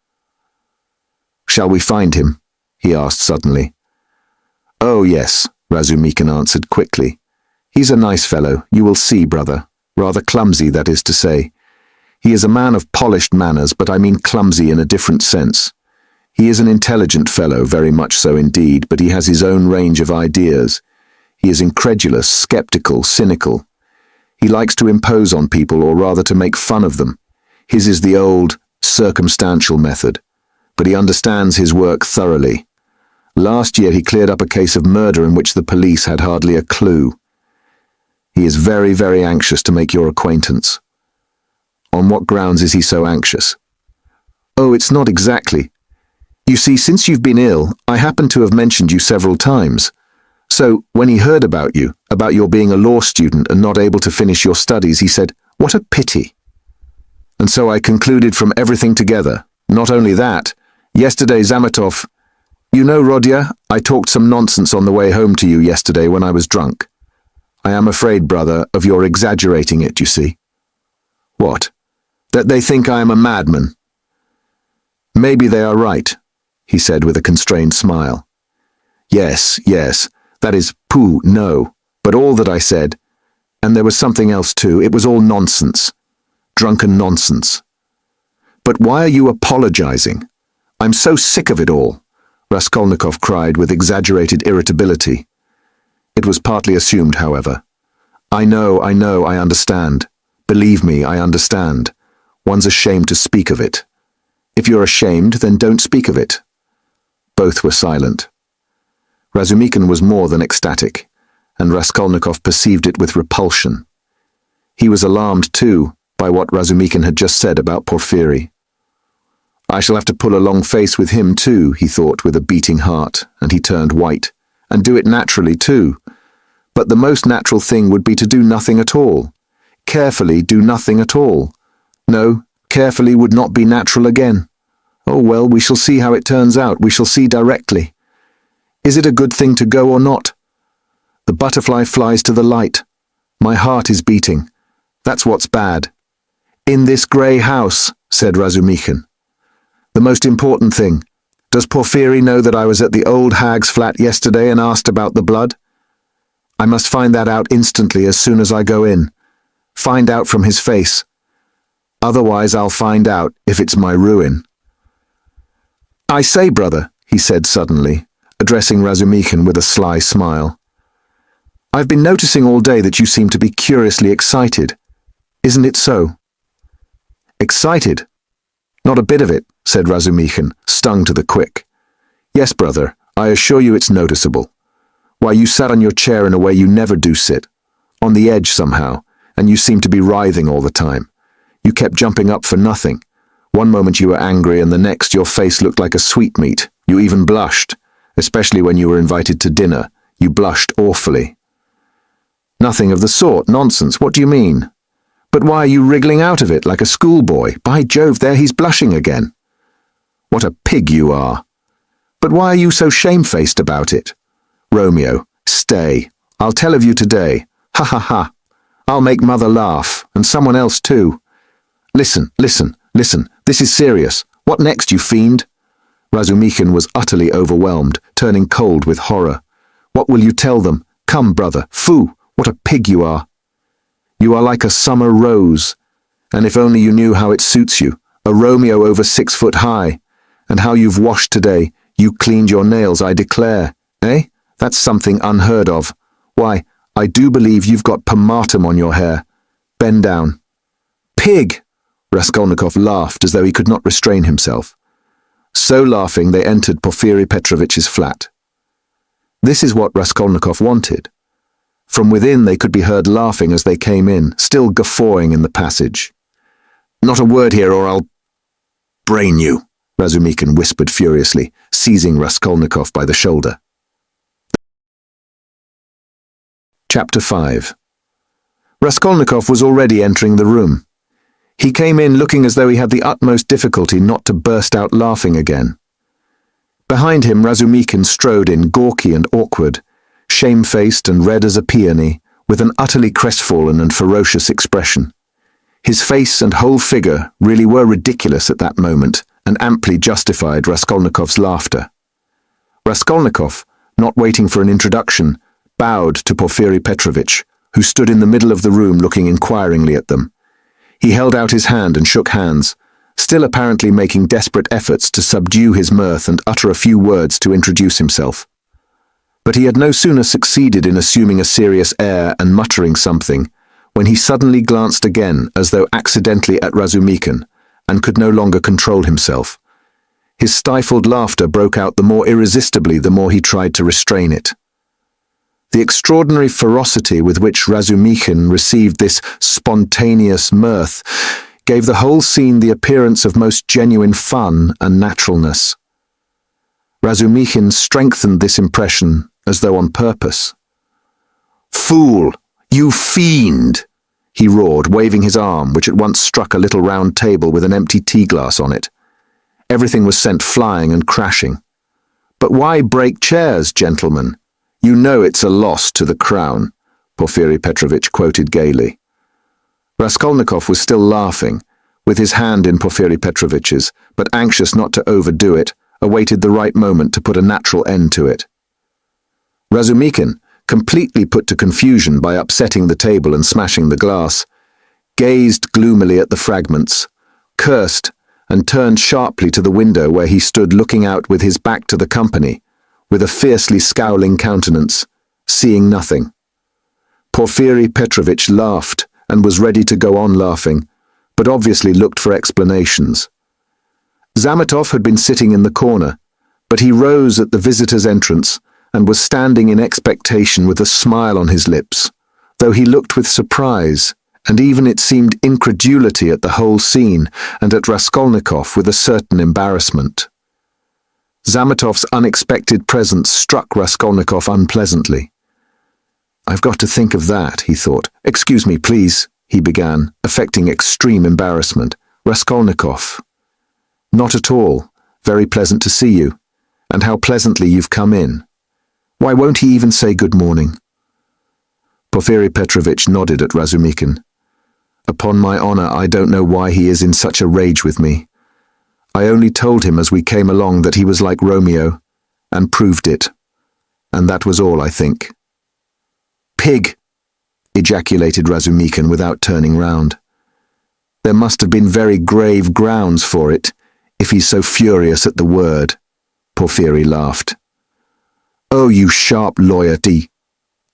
Shall we find him? He asked suddenly. Oh, yes, Razumikin answered quickly. He's a nice fellow, you will see, brother. Rather clumsy, that is to say. He is a man of polished manners, but I mean clumsy in a different sense. He is an intelligent fellow, very much so indeed, but he has his own range of ideas. He is incredulous, skeptical, cynical. He likes to impose on people, or rather to make fun of them. His is the old, circumstantial method, but he understands his work thoroughly. Last year he cleared up a case of murder in which the police had hardly a clue. He is very, very anxious to make your acquaintance. On what grounds is he so anxious? Oh, it's not exactly. You see, since you've been ill, I happen to have mentioned you several times. So, when he heard about you, about your being a law student and not able to finish your studies, he said, "What a pity." And so I concluded from everything together. Not only that, yesterday Zametov... You know, Rodya, I talked some nonsense on the way home to you yesterday when I was drunk. I am afraid, brother, of your exaggerating it, you see. What? That they think I am a madman. Maybe they are right, he said with a constrained smile. Yes, yes, that is, pooh, no, but all that I said, and there was something else too, it was all nonsense. Drunken nonsense. But why are you apologizing? I'm so sick of it all, Raskolnikov cried with exaggerated irritability. It was partly assumed, however. I know, I understand. Believe me, I understand. One's ashamed to speak of it. If you're ashamed, then don't speak of it. Both were silent. Razumikin was more than ecstatic, and Raskolnikov perceived it with repulsion. He was alarmed, too, by what Razumikin had just said about Porfiry. I shall have to pull a long face with him, too, he thought with a beating heart, and he turned white, and do it naturally, too. But the most natural thing would be to do nothing at all. Carefully do nothing at all. No, carefully would not be natural again. Oh well, we shall see how it turns out, we shall see directly. Is it a good thing to go or not? The butterfly flies to the light. My heart is beating. That's what's bad. In this grey house, said Razumikin. The most important thing. Does Porfiry know that I was at the old hag's flat yesterday and asked about the blood? I must find that out instantly as soon as I go in. Find out from his face. Otherwise I'll find out if it's my ruin. I say, brother, he said suddenly, addressing Razumikin with a sly smile. I've been noticing all day that you seem to be curiously excited. Isn't it so? Excited? Not a bit of it, said Razumikin, stung to the quick. Yes, brother, I assure you it's noticeable. Why, you sat on your chair in a way you never do sit, on the edge somehow, and you seemed to be writhing all the time. You kept jumping up for nothing. One moment you were angry, and the next your face looked like a sweetmeat. You even blushed, especially when you were invited to dinner. You blushed awfully. Nothing of the sort, nonsense, what do you mean? But why are you wriggling out of it like a schoolboy? By Jove, there he's blushing again. What a pig you are. But why are you so shamefaced about it? Romeo, stay. I'll tell of you today. Ha ha ha. I'll make mother laugh, and someone else too. Listen, listen, listen. This is serious. What next, you fiend? Razumikin was utterly overwhelmed, turning cold with horror. What will you tell them? Come, brother. Foo, what a pig you are. You are like a summer rose, and if only you knew how it suits you, a Romeo over 6 foot high, and how you've washed today, you cleaned your nails, I declare. Eh? That's something unheard of. Why, I do believe you've got pomatum on your hair. Bend down. Pig! Raskolnikov laughed as though he could not restrain himself. So laughing, they entered Porfiry Petrovitch's flat. This is what Raskolnikov wanted. From within they could be heard laughing as they came in, still guffawing in the passage. "Not a word here or I'll brain you," Razumikin whispered furiously, seizing Raskolnikov by the shoulder. Chapter 5. Raskolnikov was already entering the room. He came in looking as though he had the utmost difficulty not to burst out laughing again. Behind him Razumikin strode in, gawky and awkward, shamefaced and red as a peony, with an utterly crestfallen and ferocious expression. His face and whole figure really were ridiculous at that moment, and amply justified Raskolnikov's laughter. Raskolnikov, not waiting for an introduction, bowed to Porfiry Petrovitch, who stood in the middle of the room looking inquiringly at them. He held out his hand and shook hands, still apparently making desperate efforts to subdue his mirth and utter a few words to introduce himself. But he had no sooner succeeded in assuming a serious air and muttering something, when he suddenly glanced again as though accidentally at Razumikin, and could no longer control himself. His stifled laughter broke out the more irresistibly the more he tried to restrain it. The extraordinary ferocity with which Razumikin received this spontaneous mirth gave the whole scene the appearance of most genuine fun and naturalness. Razumikin strengthened this impression as though on purpose. "Fool! You fiend!" he roared, waving his arm, which at once struck a little round table with an empty tea glass on it. Everything was sent flying and crashing. "But why break chairs, gentlemen? You know it's a loss to the crown," Porfiry Petrovitch quoted gaily. Raskolnikov was still laughing, with his hand in Porfiry Petrovitch's, but anxious not to overdo it, awaited the right moment to put a natural end to it. Razumikin, completely put to confusion by upsetting the table and smashing the glass, gazed gloomily at the fragments, cursed, and turned sharply to the window where he stood looking out with his back to the company, with a fiercely scowling countenance, seeing nothing. Porfiry Petrovitch laughed and was ready to go on laughing, but obviously looked for explanations. Zametov had been sitting in the corner, but he rose at the visitor's entrance and was standing in expectation with a smile on his lips, though he looked with surprise, and even it seemed incredulity at the whole scene, and at Raskolnikov with a certain embarrassment. Zametov's unexpected presence struck Raskolnikov unpleasantly. "I've got to think of that," he thought. "Excuse me, please," he began, affecting extreme embarrassment. "Raskolnikov." "Not at all. Very pleasant to see you. And how pleasantly you've come in. Why won't he even say good morning?" Porfiry Petrovitch nodded at Razumikin. "Upon my honor, I don't know why he is in such a rage with me. I only told him as we came along that he was like Romeo, and proved it. And that was all, I think." "Pig!" ejaculated Razumikin without turning round. "There must have been very grave grounds for it, if he's so furious at the word," Porfiry laughed. "Oh, you sharp loyalty!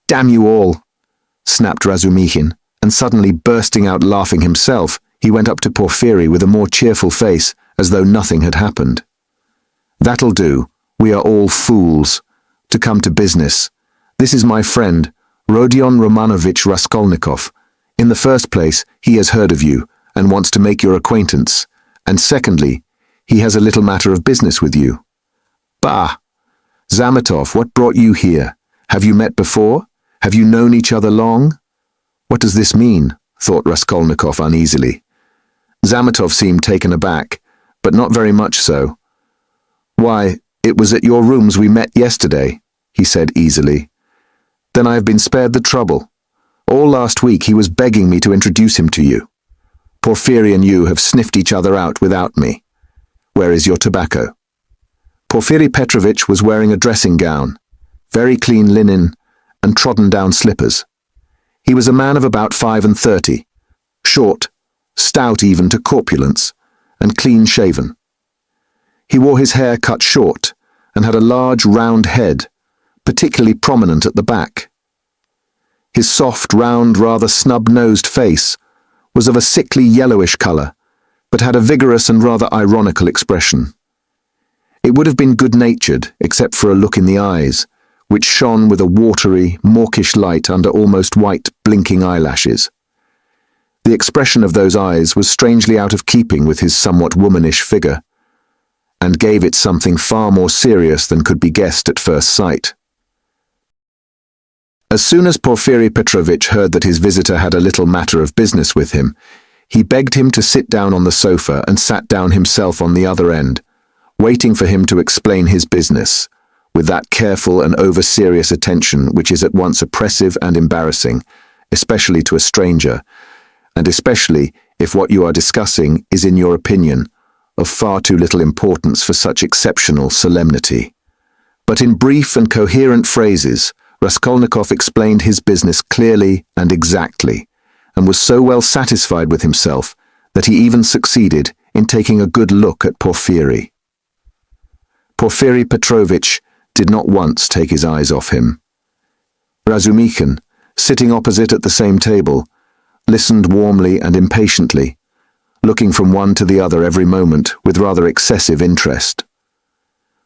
Damn you all!" snapped Razumikin, and suddenly bursting out laughing himself, he went up to Porfiry with a more cheerful face, as though nothing had happened. "That'll do. We are all fools. To come to business. This is my friend, Rodion Romanovich Raskolnikov. In the first place, he has heard of you, and wants to make your acquaintance, and secondly, he has a little matter of business with you." "Bah! Zametov, what brought you here? Have you met before? Have you known each other long?" "What does this mean?" thought Raskolnikov uneasily. Zametov seemed taken aback, but not very much so. "Why, it was at your rooms we met yesterday," he said easily. "Then I have been spared the trouble. All last week he was begging me to introduce him to you. Porfiry and you have sniffed each other out without me. Where is your tobacco?" Porfiry Petrovitch was wearing a dressing gown, very clean linen, and trodden-down slippers. He was a man of about 35, short, stout even to corpulence, and clean-shaven. He wore his hair cut short, and had a large round head, particularly prominent at the back. His soft, round, rather snub-nosed face was of a sickly yellowish color, but had a vigorous and rather ironical expression. It would have been good-natured, except for a look in the eyes, which shone with a watery, mawkish light under almost white, blinking eyelashes. The expression of those eyes was strangely out of keeping with his somewhat womanish figure, and gave it something far more serious than could be guessed at first sight. As soon as Porfiri Petrovitch heard that his visitor had a little matter of business with him, he begged him to sit down on the sofa and sat down himself on the other end, waiting for him to explain his business, with that careful and over-serious attention which is at once oppressive and embarrassing, especially to a stranger, and especially if what you are discussing is, in your opinion, of far too little importance for such exceptional solemnity. But in brief and coherent phrases, Raskolnikov explained his business clearly and exactly, and was so well satisfied with himself that he even succeeded in taking a good look at Porfiri. Porfiri Petrovitch did not once take his eyes off him. Razumikhin, sitting opposite at the same table, listened warmly and impatiently, looking from one to the other every moment with rather excessive interest.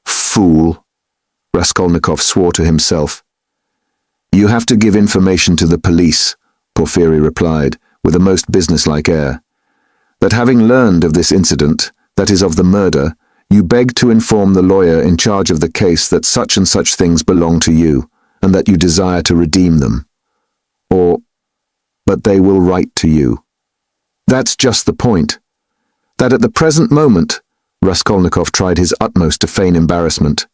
"Fool," Raskolnikov swore to himself. "You have to give information to the police," Porfiri replied, with a most businesslike air. "That having learned of this incident, that is of the murder, you beg to inform the lawyer in charge of the case that such and such things belong to you, and that you desire to redeem them. But they will write to you. That's just the point. That at the present moment," Raskolnikov tried his utmost to feign embarrassment,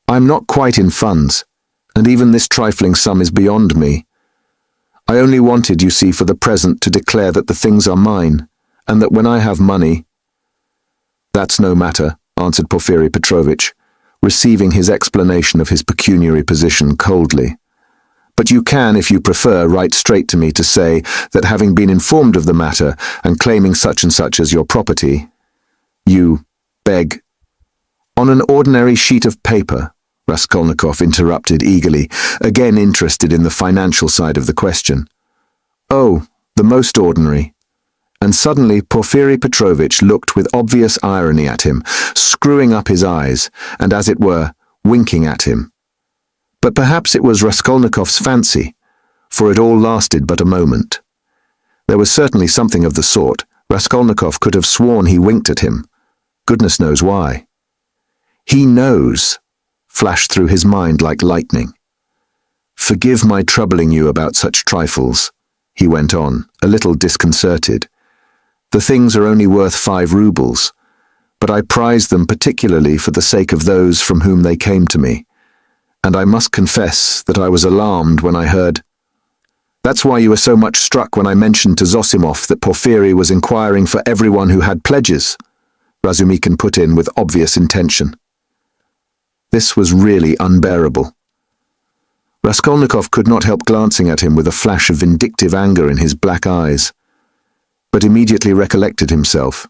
"I'm not quite in funds, and even this trifling sum is beyond me. I only wanted, you see, for the present to declare that the things are mine, and that when I have money—" "That's no matter," answered Porfiri Petrovitch, receiving his explanation of his pecuniary position coldly. "But you can, if you prefer, write straight to me to say that having been informed of the matter and claiming such and such as your property, you beg—" "On an ordinary sheet of paper," Raskolnikov interrupted eagerly, again interested in the financial side of the question. "Oh, the most ordinary." And suddenly Porfiri Petrovitch looked with obvious irony at him, screwing up his eyes, and as it were, winking at him. But perhaps it was Raskolnikov's fancy, for it all lasted but a moment. There was certainly something of the sort. Raskolnikov could have sworn he winked at him. Goodness knows why. "He knows," flashed through his mind like lightning. "Forgive my troubling you about such trifles," he went on, a little disconcerted. "The things are only worth 5 rubles, but I prize them particularly for the sake of those from whom they came to me. And I must confess that I was alarmed when I heard—" "That's why you were so much struck when I mentioned to Zosimov that Porfiri was inquiring for everyone who had pledges," Razumikhin put in with obvious intention. This was really unbearable. Raskolnikov could not help glancing at him with a flash of vindictive anger in his black eyes, but immediately recollected himself.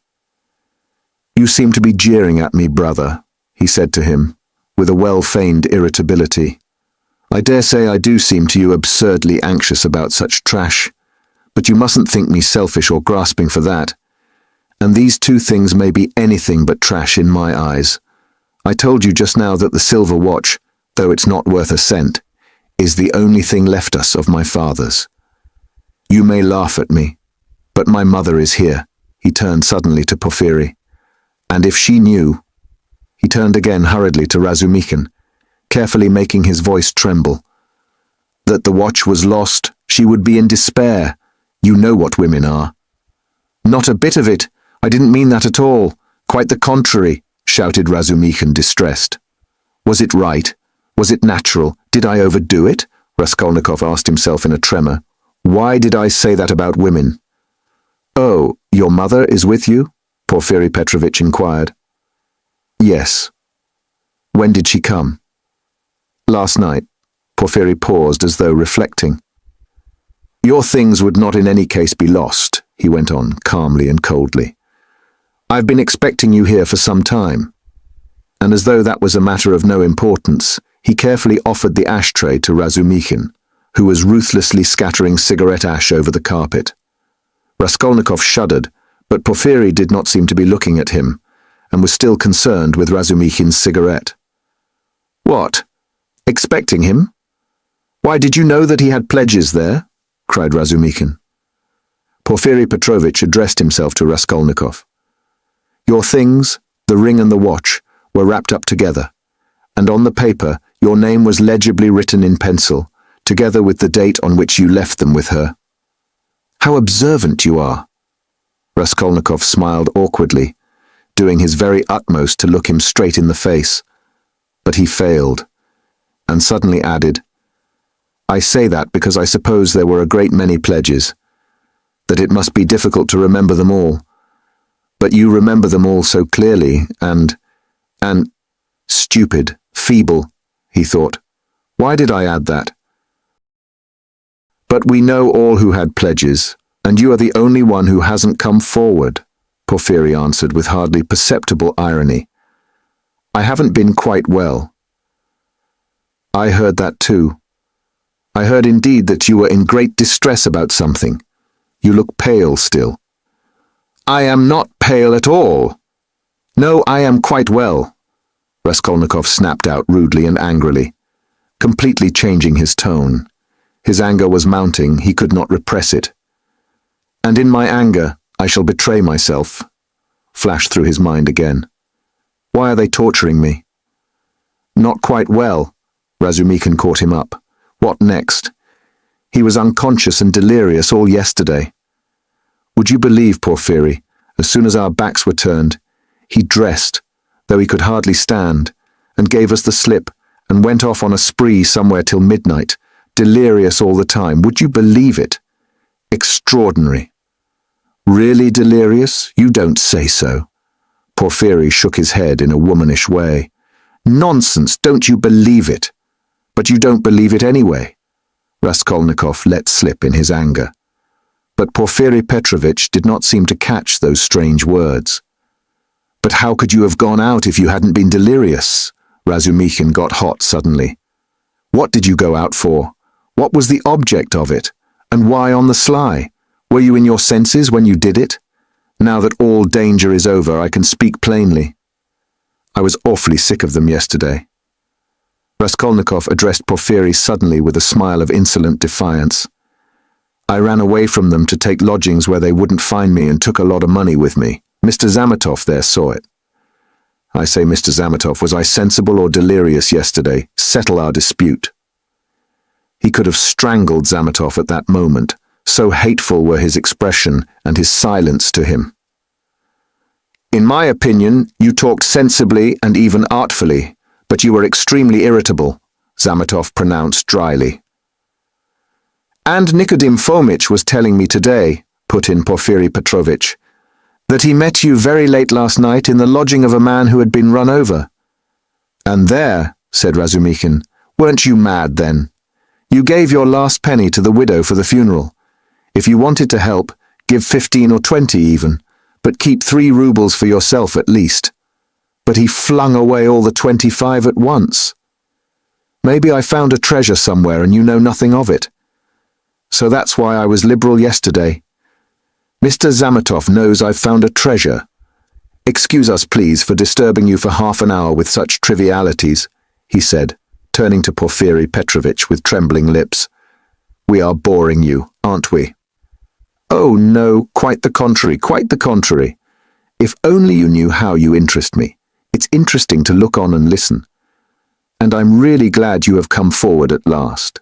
"You seem to be jeering at me, brother," he said to him, with a well-feigned irritability. "I dare say I do seem to you absurdly anxious about such trash, but you mustn't think me selfish or grasping for that. And these 2 things may be anything but trash in my eyes. I told you just now that the silver watch, though it's not worth a cent, is the only thing left us of my father's. You may laugh at me, but my mother is here," he turned suddenly to Porfiri. "And if she knew—" He turned again hurriedly to Razumikhin, carefully making his voice tremble. "That the watch was lost, she would be in despair. You know what women are." "Not a bit of it. I didn't mean that at all. Quite the contrary," shouted Razumikhin, distressed. "Was it right? Was it natural? Did I overdo it?" Raskolnikov asked himself in a tremor. "Why did I say that about women?" "Oh, your mother is with you?" Porfiri Petrovitch inquired. "Yes." "When did she come?" "Last night." Porfiri paused as though reflecting. "Your things would not in any case be lost," he went on, calmly and coldly. "I've been expecting you here for some time." And as though that was a matter of no importance, he carefully offered the ashtray to Razumikhin, who was ruthlessly scattering cigarette ash over the carpet. Raskolnikov shuddered, but Porfiry did not seem to be looking at him, and was still concerned with Razumikhin's cigarette. "What? Expecting him? Why, did you know that he had pledges there?" cried Razumikhin. Porfiry Petrovitch addressed himself to Raskolnikov. "Your things, the ring and the watch, were wrapped up together, and on the paper your name was legibly written in pencil, together with the date on which you left them with her. How observant you are!" Raskolnikov smiled awkwardly, doing his very utmost to look him straight in the face. But he failed, and suddenly added, "I say that because I suppose there were a great many pledges, that it must be difficult to remember them all. But you remember them all so clearly, and stupid, feeble," he thought. "Why did I add that? But we know all who had pledges, and you are the only one who hasn't come forward," Porfiry answered with hardly perceptible irony. "I haven't been quite well." "I heard that too. I heard indeed that you were in great distress about something. You look pale still." "I am not pale at all. No, I am quite well," Raskolnikov snapped out rudely and angrily, completely changing his tone. His anger was mounting, he could not repress it. "And in my anger, I shall betray myself," flashed through his mind again. "Why are they torturing me?" "Not quite well," Razumikhin caught him up. "What next? He was unconscious and delirious all yesterday. Would you believe, Porfiry, as soon as our backs were turned, he dressed, though he could hardly stand, and gave us the slip, and went off on a spree somewhere till midnight, delirious all the time. Would you believe it? Extraordinary." "Really delirious? You don't say so." Porfiry shook his head in a womanish way. "Nonsense, don't you believe it? But you don't believe it anyway," Raskolnikov let slip in his anger. But Porfiry Petrovitch did not seem to catch those strange words. "But how could you have gone out if you hadn't been delirious?" Razumikhin got hot suddenly. "What did you go out for? What was the object of it? And why on the sly? Were you in your senses when you did it? Now that all danger is over, I can speak plainly. I was awfully sick of them yesterday." Raskolnikov addressed Porfiry suddenly with a smile of insolent defiance. "I ran away from them to take lodgings where they wouldn't find me and took a lot of money with me. Mr. Zametov there saw it. I say, Mr. Zametov, was I sensible or delirious yesterday? Settle our dispute." He could have strangled Zametov at that moment, so hateful were his expression and his silence to him. "In my opinion, you talked sensibly and even artfully, but you were extremely irritable," Zametov pronounced dryly. "And Nikodim Fomitch was telling me today," put in Porfiry Petrovitch, "that he met you very late last night in the lodging of a man who had been run over." "And there," said Razumikhin, "weren't you mad then? You gave your last penny to the widow for the funeral. If you wanted to help, give 15 or 20 even, but keep 3 rubles for yourself at least. But he flung away all the 25 at once. Maybe I found a treasure somewhere and you know nothing of it. So that's why I was liberal yesterday. Mr. Zametov knows I've found a treasure. Excuse us, please, for disturbing you for half an hour with such trivialities," he said, turning to Porfiry Petrovitch with trembling lips. "We are boring you, aren't we?" "Oh, no, quite the contrary, quite the contrary. If only you knew how you interest me. It's interesting to look on and listen. And I'm really glad you have come forward at last."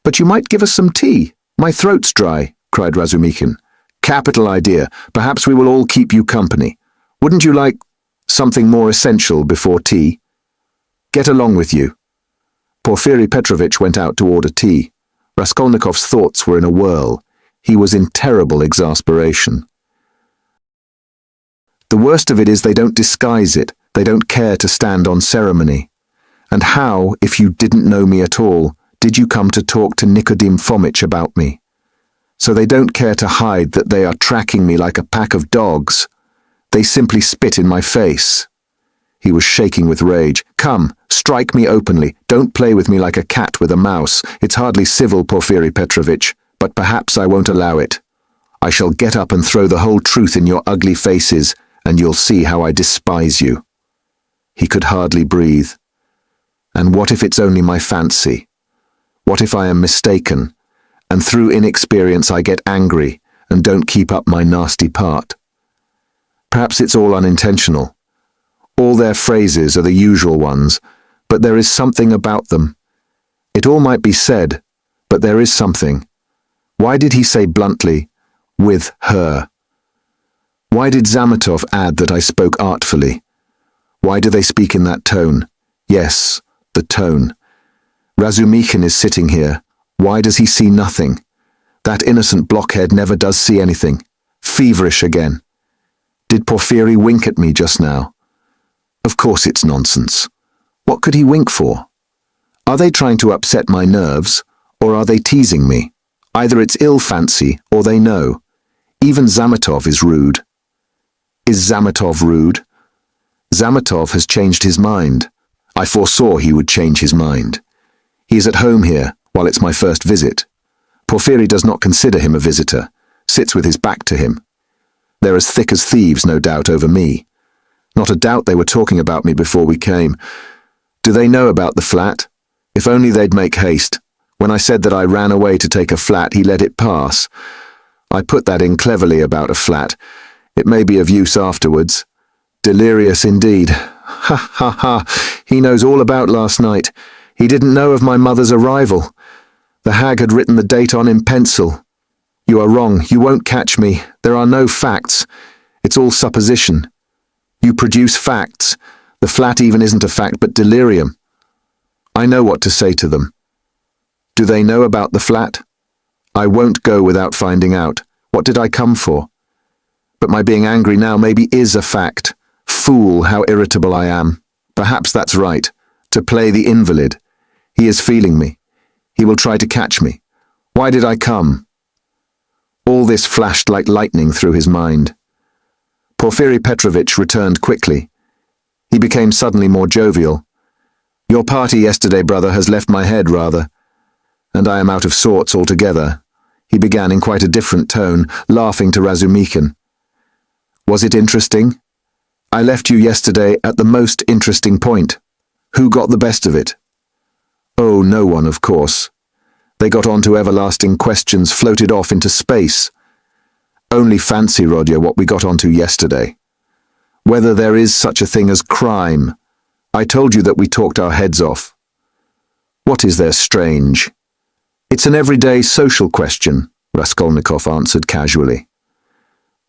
"But you might give us some tea. My throat's dry," cried Razumikhin. "Capital idea. Perhaps we will all keep you company. Wouldn't you like something more essential before tea? Get along with you." Porfiry Petrovitch went out to order tea. Raskolnikov's thoughts were in a whirl. He was in terrible exasperation. The worst of it is they don't disguise it. They don't care to stand on ceremony. And how, if you didn't know me at all, did you come to talk to Nikodim Fomitch about me? So they don't care to hide that they are tracking me like a pack of dogs. They simply spit in my face. He was shaking with rage. "Come, strike me openly. Don't play with me like a cat with a mouse. It's hardly civil, Porfiry Petrovitch, but perhaps I won't allow it. I shall get up and throw the whole truth in your ugly faces, and you'll see how I despise you." He could hardly breathe. And what if it's only my fancy? What if I am mistaken, and through inexperience I get angry and don't keep up my nasty part? Perhaps it's all unintentional. All their phrases are the usual ones, but there is something about them. It all might be said, but there is something. Why did he say bluntly, "with her"? Why did Zametov add that I spoke artfully? Why do they speak in that tone? Yes, the tone. Razumikhin is sitting here. Why does he see nothing? That innocent blockhead never does see anything. Feverish again. Did Porfiry wink at me just now? Of course it's nonsense. What could he wink for? Are they trying to upset my nerves, or are they teasing me? Either it's ill fancy, or they know. Even Zametov is rude. Is Zametov rude? Zametov has changed his mind. I foresaw he would change his mind. He is at home here, while it's my first visit. Porfiry does not consider him a visitor, sits with his back to him. They're as thick as thieves, no doubt, over me. Not a doubt they were talking about me before we came. Do they know about the flat? If only they'd make haste. When I said that I ran away to take a flat, he let it pass. I put that in cleverly about a flat. It may be of use afterwards. Delirious indeed. Ha ha ha, he knows all about last night. He didn't know of my mother's arrival. The hag had written the date on in pencil. You are wrong, you won't catch me. There are no facts. It's all supposition. You produce facts. The flat even isn't a fact, but delirium. I know what to say to them. Do they know about the flat? I won't go without finding out. What did I come for? But my being angry now maybe is a fact. Fool, how irritable I am. Perhaps that's right. To play the invalid. He is feeling me. He will try to catch me. Why did I come? All this flashed like lightning through his mind. Porfiry Petrovitch returned quickly. He became suddenly more jovial. Your party yesterday, brother, has left my head rather, and I am out of sorts altogether. He began in quite a different tone, laughing to Razumikhin. Was it interesting? I left you yesterday at the most interesting point. Who got the best of it? Oh, no one, of course. They got on to everlasting questions, floated off into space. Only fancy, Rodya, what we got onto yesterday. Whether there is such a thing as crime. I told you that we talked our heads off. What is there strange? It's an everyday social question, Raskolnikov answered casually.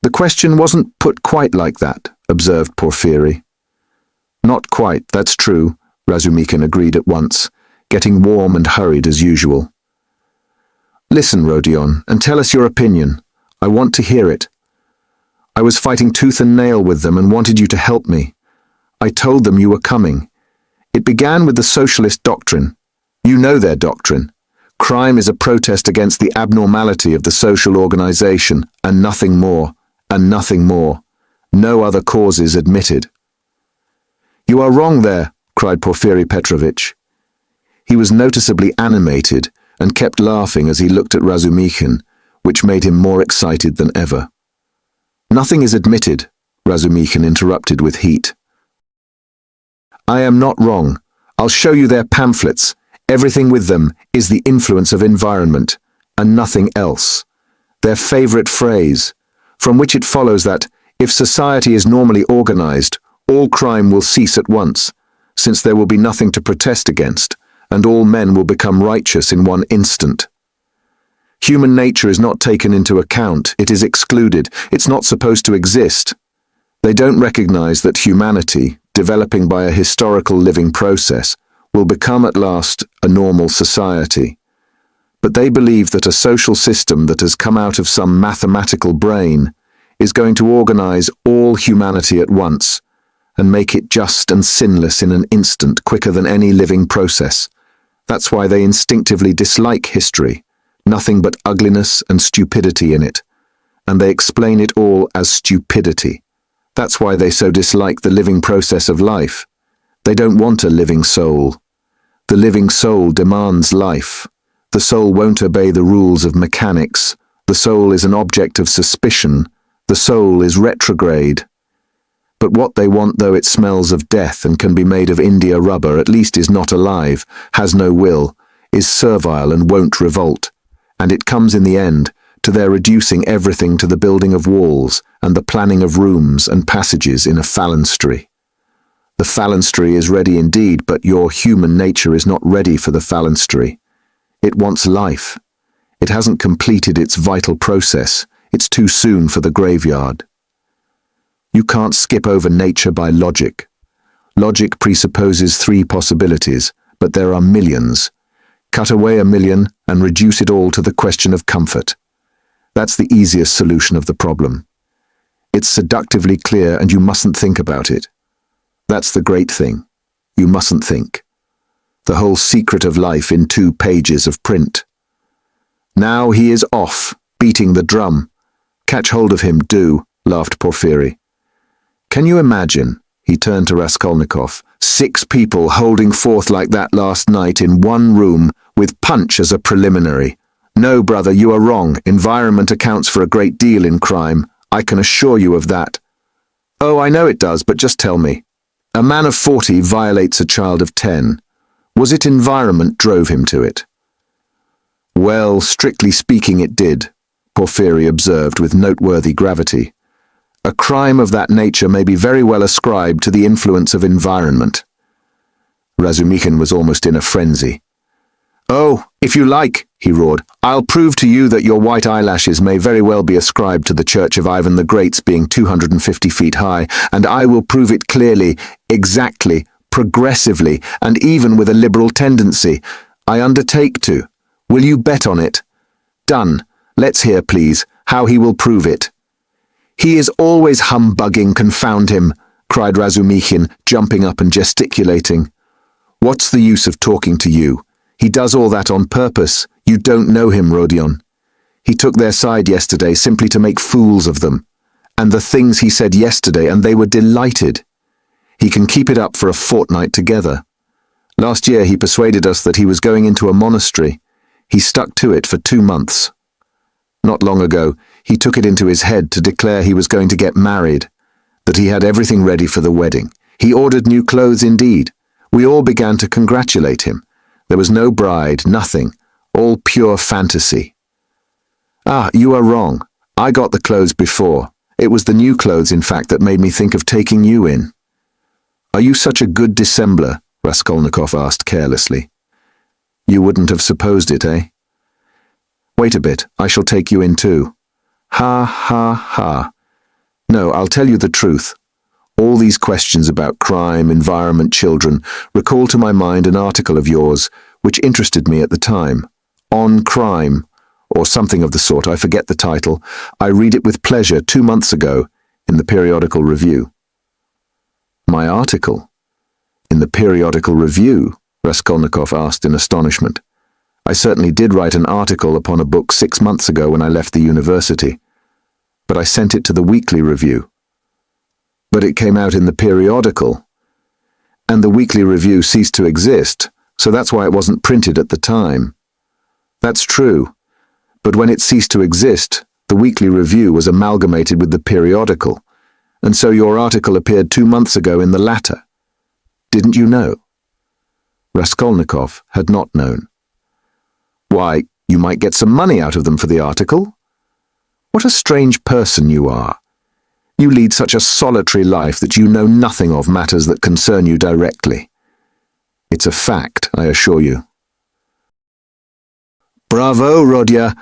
The question wasn't put quite like that, observed Porfiry. Not quite, that's true, Razumikhin agreed at once, getting warm and hurried as usual. Listen, Rodion, and tell us your opinion. I want to hear it. I was fighting tooth and nail with them and wanted you to help me. I told them you were coming. It began with the socialist doctrine. You know their doctrine. Crime is a protest against the abnormality of the social organization, and nothing more, and nothing more. No other causes admitted. You are wrong there, cried Porfiry Petrovitch. He was noticeably animated and kept laughing as he looked at Razumikhin, which made him more excited than ever. Nothing is admitted, Razumikhin interrupted with heat. I am not wrong. I'll show you their pamphlets. Everything with them is the influence of environment, and nothing else. Their favorite phrase, from which it follows that, if society is normally organized, all crime will cease at once, since there will be nothing to protest against, and all men will become righteous in one instant. Human nature is not taken into account, it is excluded, it's not supposed to exist. They don't recognize that humanity, developing by a historical living process, will become at last a normal society. But they believe that a social system that has come out of some mathematical brain is going to organize all humanity at once and make it just and sinless in an instant, quicker than any living process. That's why they instinctively dislike history, nothing but ugliness and stupidity in it, and they explain it all as stupidity. That's why they so dislike the living process of life. They don't want a living soul. The living soul demands life. The soul won't obey the rules of mechanics, The soul is an object of suspicion. The soul is retrograde. But what they want, though it smells of death and can be made of India rubber, at least is not alive, has no will, is servile and won't revolt. And it comes in the end to their reducing everything to the building of walls and the planning of rooms and passages in a phalanstery. The phalanstery is ready indeed, but your human nature is not ready for the phalanstery. It wants life. It hasn't completed its vital process. It's too soon for the graveyard. You can't skip over nature by logic. Logic presupposes 3 possibilities, but there are millions. Cut away a million and reduce it all to the question of comfort. That's the easiest solution of the problem. It's seductively clear and you mustn't think about it. That's the great thing. You mustn't think. The whole secret of life in 2 pages of print. Now he is off, beating the drum. Catch hold of him, do, laughed Porfiry. Can you imagine, he turned to Raskolnikov, 6 people holding forth like that last night in one room with punch as a preliminary? No, brother, you are wrong. Environment accounts for a great deal in crime. I can assure you of that. Oh, I know it does, but just tell me. A man of 40 violates a child of 10. Was it environment drove him to it? Well, strictly speaking, it did, Porfiry observed with noteworthy gravity. A crime of that nature may be very well ascribed to the influence of environment. Razumikhin was almost in a frenzy. Oh, if you like, he roared, I'll prove to you that your white eyelashes may very well be ascribed to the Church of Ivan the Great's being 250 feet high, and I will prove it clearly, exactly, progressively, and even with a liberal tendency. I undertake to. Will you bet on it? Done. Let's hear, please, how he will prove it. He is always humbugging, confound him, cried Razumikhin, jumping up and gesticulating. What's the use of talking to you? He does all that on purpose. You don't know him, Rodion. He took their side yesterday simply to make fools of them. And the things he said yesterday, and they were delighted. He can keep it up for a fortnight together. Last year he persuaded us that he was going into a monastery. He stuck to it for 2 months. Not long ago, he took it into his head to declare he was going to get married, that he had everything ready for the wedding. He ordered new clothes indeed. We all began to congratulate him. There was no bride, nothing, all pure fantasy. Ah, you are wrong. I got the clothes before. It was the new clothes, in fact, that made me think of taking you in. Are you such a good dissembler? Raskolnikov asked carelessly. You wouldn't have supposed it, eh? Wait a bit, I shall take you in too. Ha, ha, ha. No, I'll tell you the truth. All these questions about crime, environment, children, recall to my mind an article of yours, which interested me at the time. On Crime, or something of the sort, I forget the title. I read it with pleasure 2 months ago, in the Periodical Review. My article? In the Periodical Review? Raskolnikov asked in astonishment. I certainly did write an article upon a book 6 months ago when I left the university, but I sent it to the Weekly Review. But it came out in the periodical, and the Weekly Review ceased to exist, so that's why it wasn't printed at the time. That's true, but when it ceased to exist, the Weekly Review was amalgamated with the periodical, and so your article appeared 2 months ago in the latter. Didn't you know? Raskolnikov had not known. Why, you might get some money out of them for the article. What a strange person you are. You lead such a solitary life that you know nothing of matters that concern you directly. It's a fact, I assure you. Bravo, Rodya!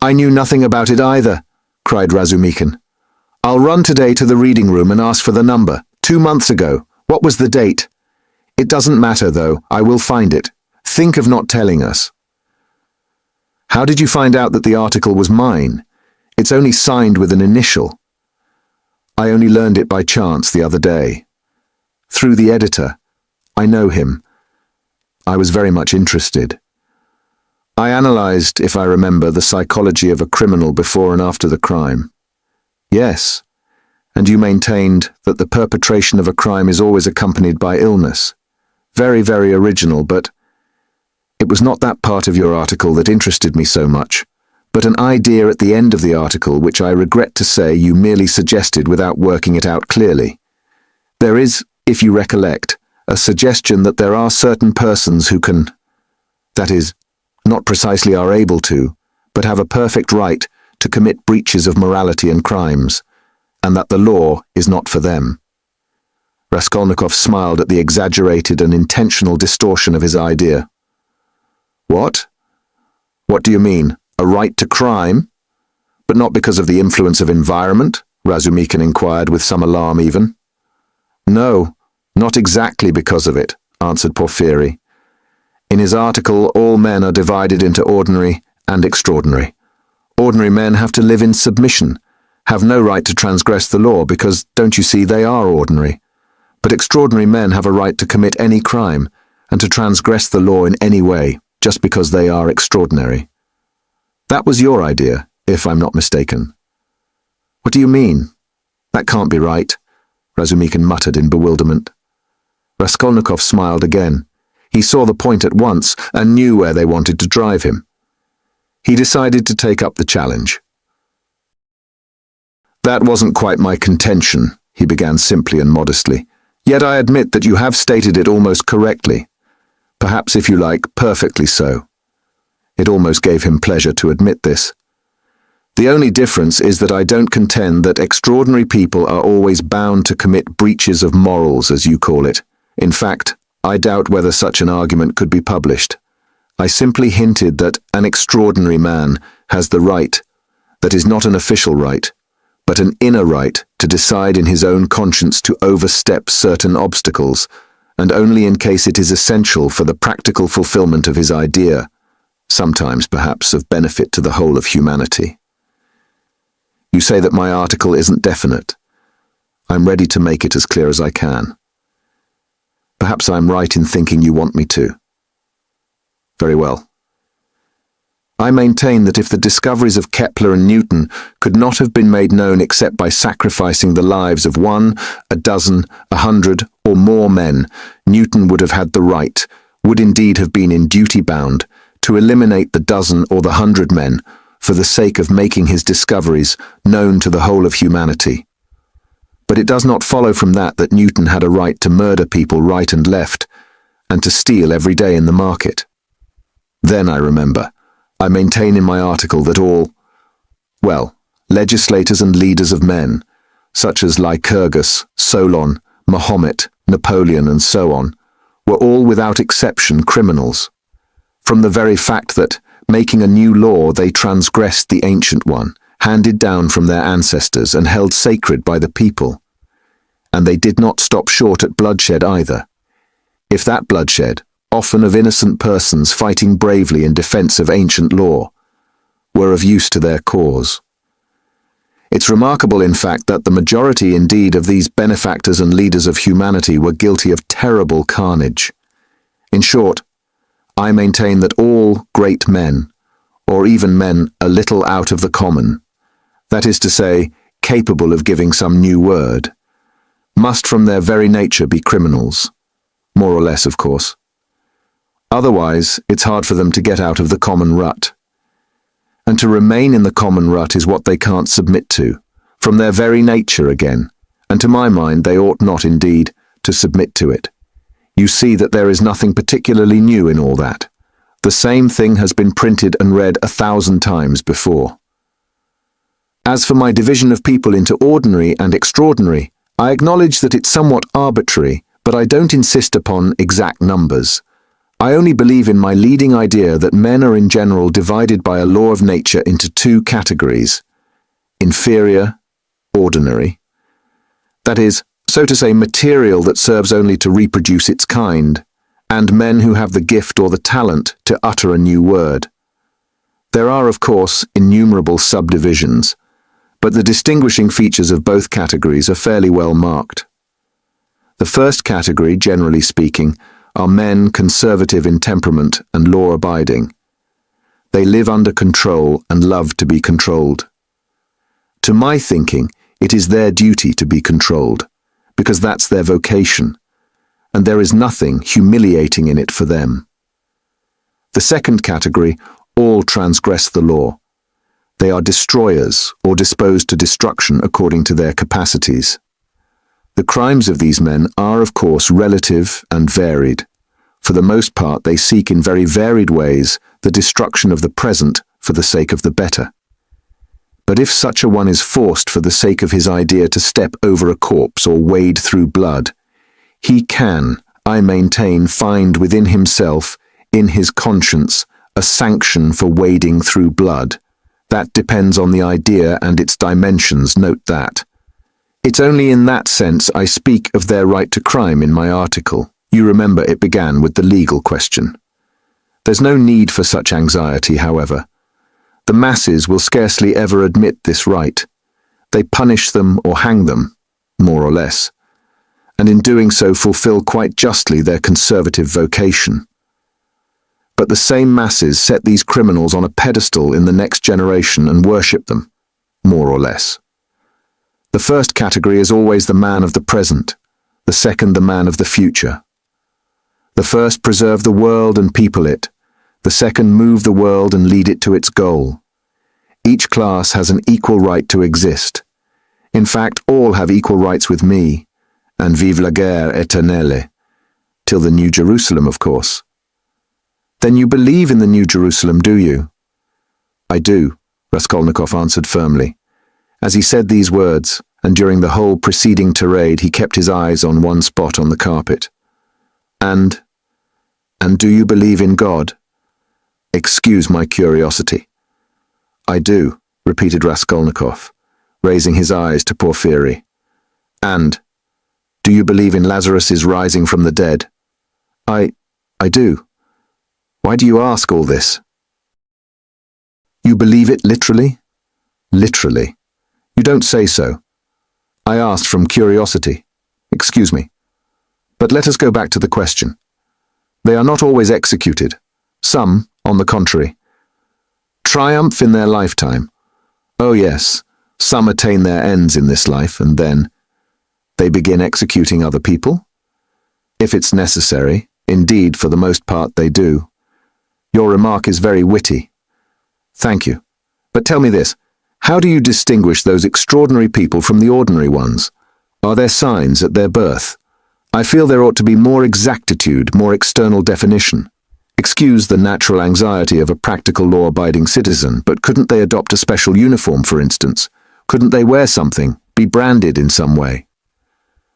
I knew nothing about it either, cried Razumikhin. I'll run today to the reading room and ask for the number. 2 months ago. What was the date? It doesn't matter, though. I will find it. Think of not telling us. How did you find out that the article was mine? It's only signed with an initial. I only learned it by chance the other day. Through the editor. I know him. I was very much interested. I analyzed, if I remember, the psychology of a criminal before and after the crime. Yes, and you maintained that the perpetration of a crime is always accompanied by illness. Very, very original, but it was not that part of your article that interested me so much, but an idea at the end of the article which I regret to say you merely suggested without working it out clearly. There is, if you recollect, a suggestion that there are certain persons who can, that is, not precisely are able to, but have a perfect right to commit breaches of morality and crimes, and that the law is not for them. Raskolnikov smiled at the exaggerated and intentional distortion of his idea. What? What do you mean? A right to crime? But not because of the influence of environment? Razumikin inquired with some alarm even. No, not exactly because of it, answered Porfiry. In his article, all men are divided into ordinary and extraordinary. Ordinary men have to live in submission, have no right to transgress the law because, don't you see, they are ordinary. But extraordinary men have a right to commit any crime and to transgress the law in any way, just because they are extraordinary. That was your idea, if I'm not mistaken. What do you mean? That can't be right, Razumikin muttered in bewilderment. Raskolnikov smiled again. He saw the point at once and knew where they wanted to drive him. He decided to take up the challenge. That wasn't quite my contention, he began simply and modestly. Yet I admit that you have stated it almost correctly. Perhaps, if you like, perfectly so. It almost gave him pleasure to admit this. The only difference is that I don't contend that extraordinary people are always bound to commit breaches of morals, as you call it. In fact, I doubt whether such an argument could be published. I simply hinted that an extraordinary man has the right, that is not an official right, but an inner right to decide in his own conscience to overstep certain obstacles, and only in case it is essential for the practical fulfillment of his idea, sometimes perhaps of benefit to the whole of humanity. You say that my article isn't definite. I'm ready to make it as clear as I can. Perhaps I'm right in thinking you want me to. Very well. I maintain that if the discoveries of Kepler and Newton could not have been made known except by sacrificing the lives of 1, a dozen, 100, or more men, Newton would have had the right, would indeed have been in duty bound, to eliminate the dozen or the 100 men for the sake of making his discoveries known to the whole of humanity. But it does not follow from that Newton had a right to murder people right and left, and to steal every day in the market. Then I remember, I maintain in my article that all, legislators and leaders of men, such as Lycurgus, Solon, Mahomet, Napoleon, and so on, were all without exception criminals, from the very fact that, making a new law, they transgressed the ancient one, handed down from their ancestors and held sacred by the people. And they did not stop short at bloodshed either. If that bloodshed, often of innocent persons fighting bravely in defense of ancient law, were of use to their cause. It's remarkable, in fact, that the majority indeed of these benefactors and leaders of humanity were guilty of terrible carnage. In short, I maintain that all great men, or even men a little out of the common, that is to say, capable of giving some new word, must from their very nature be criminals, more or less, of course. Otherwise, it's hard for them to get out of the common rut. And to remain in the common rut is what they can't submit to, from their very nature again, and to my mind they ought not indeed to submit to it. You see that there is nothing particularly new in all that. The same thing has been printed and read 1,000 times before. As for my division of people into ordinary and extraordinary, I acknowledge that it's somewhat arbitrary, but I don't insist upon exact numbers. I only believe in my leading idea that men are in general divided by a law of nature into 2 categories: inferior, ordinary. That is, so to say, material that serves only to reproduce its kind, and men who have the gift or the talent to utter a new word. There are, of course, innumerable subdivisions, but the distinguishing features of both categories are fairly well marked. The first category, generally speaking, are men conservative in temperament and law-abiding. They live under control and love to be controlled. To my thinking, it is their duty to be controlled, because that's their vocation, and there is nothing humiliating in it for them. The second category all transgress the law. They are destroyers or disposed to destruction according to their capacities. The crimes of these men are, of course, relative and varied. For the most part, they seek in very varied ways the destruction of the present for the sake of the better. But if such a one is forced for the sake of his idea to step over a corpse or wade through blood, he can, I maintain, find within himself, in his conscience, a sanction for wading through blood. That depends on the idea and its dimensions, note that. It's only in that sense I speak of their right to crime in my article. You remember it began with the legal question. There's no need for such anxiety, however. The masses will scarcely ever admit this right. They punish them or hang them, more or less, and in doing so fulfill quite justly their conservative vocation. But the same masses set these criminals on a pedestal in the next generation and worship them, more or less. The first category is always the man of the present, the second the man of the future. The first preserve the world and people it, the second move the world and lead it to its goal. Each class has an equal right to exist. In fact, all have equal rights with me, and vive la guerre éternelle, till the New Jerusalem, of course. Then you believe in the New Jerusalem, do you? I do, Raskolnikov answered firmly. As he said these words, and during the whole preceding tirade he kept his eyes on one spot on the carpet. And do you believe in God? Excuse my curiosity. I do, repeated Raskolnikov, raising his eyes to Porfiry. And do you believe in Lazarus's rising from the dead? I do. Why do you ask all this? You believe it literally? Literally. You don't say so. I asked from curiosity. Excuse me. But let us go back to the question. They are not always executed. Some, on the contrary, triumph in their lifetime. Oh yes, some attain their ends in this life, and then they begin executing other people? If it's necessary, indeed, for the most part they do. Your remark is very witty. Thank you. But tell me this, how do you distinguish those extraordinary people from the ordinary ones? Are there signs at their birth? I feel there ought to be more exactitude, more external definition. Excuse the natural anxiety of a practical law-abiding citizen, but couldn't they adopt a special uniform, for instance? Couldn't they wear something, be branded in some way?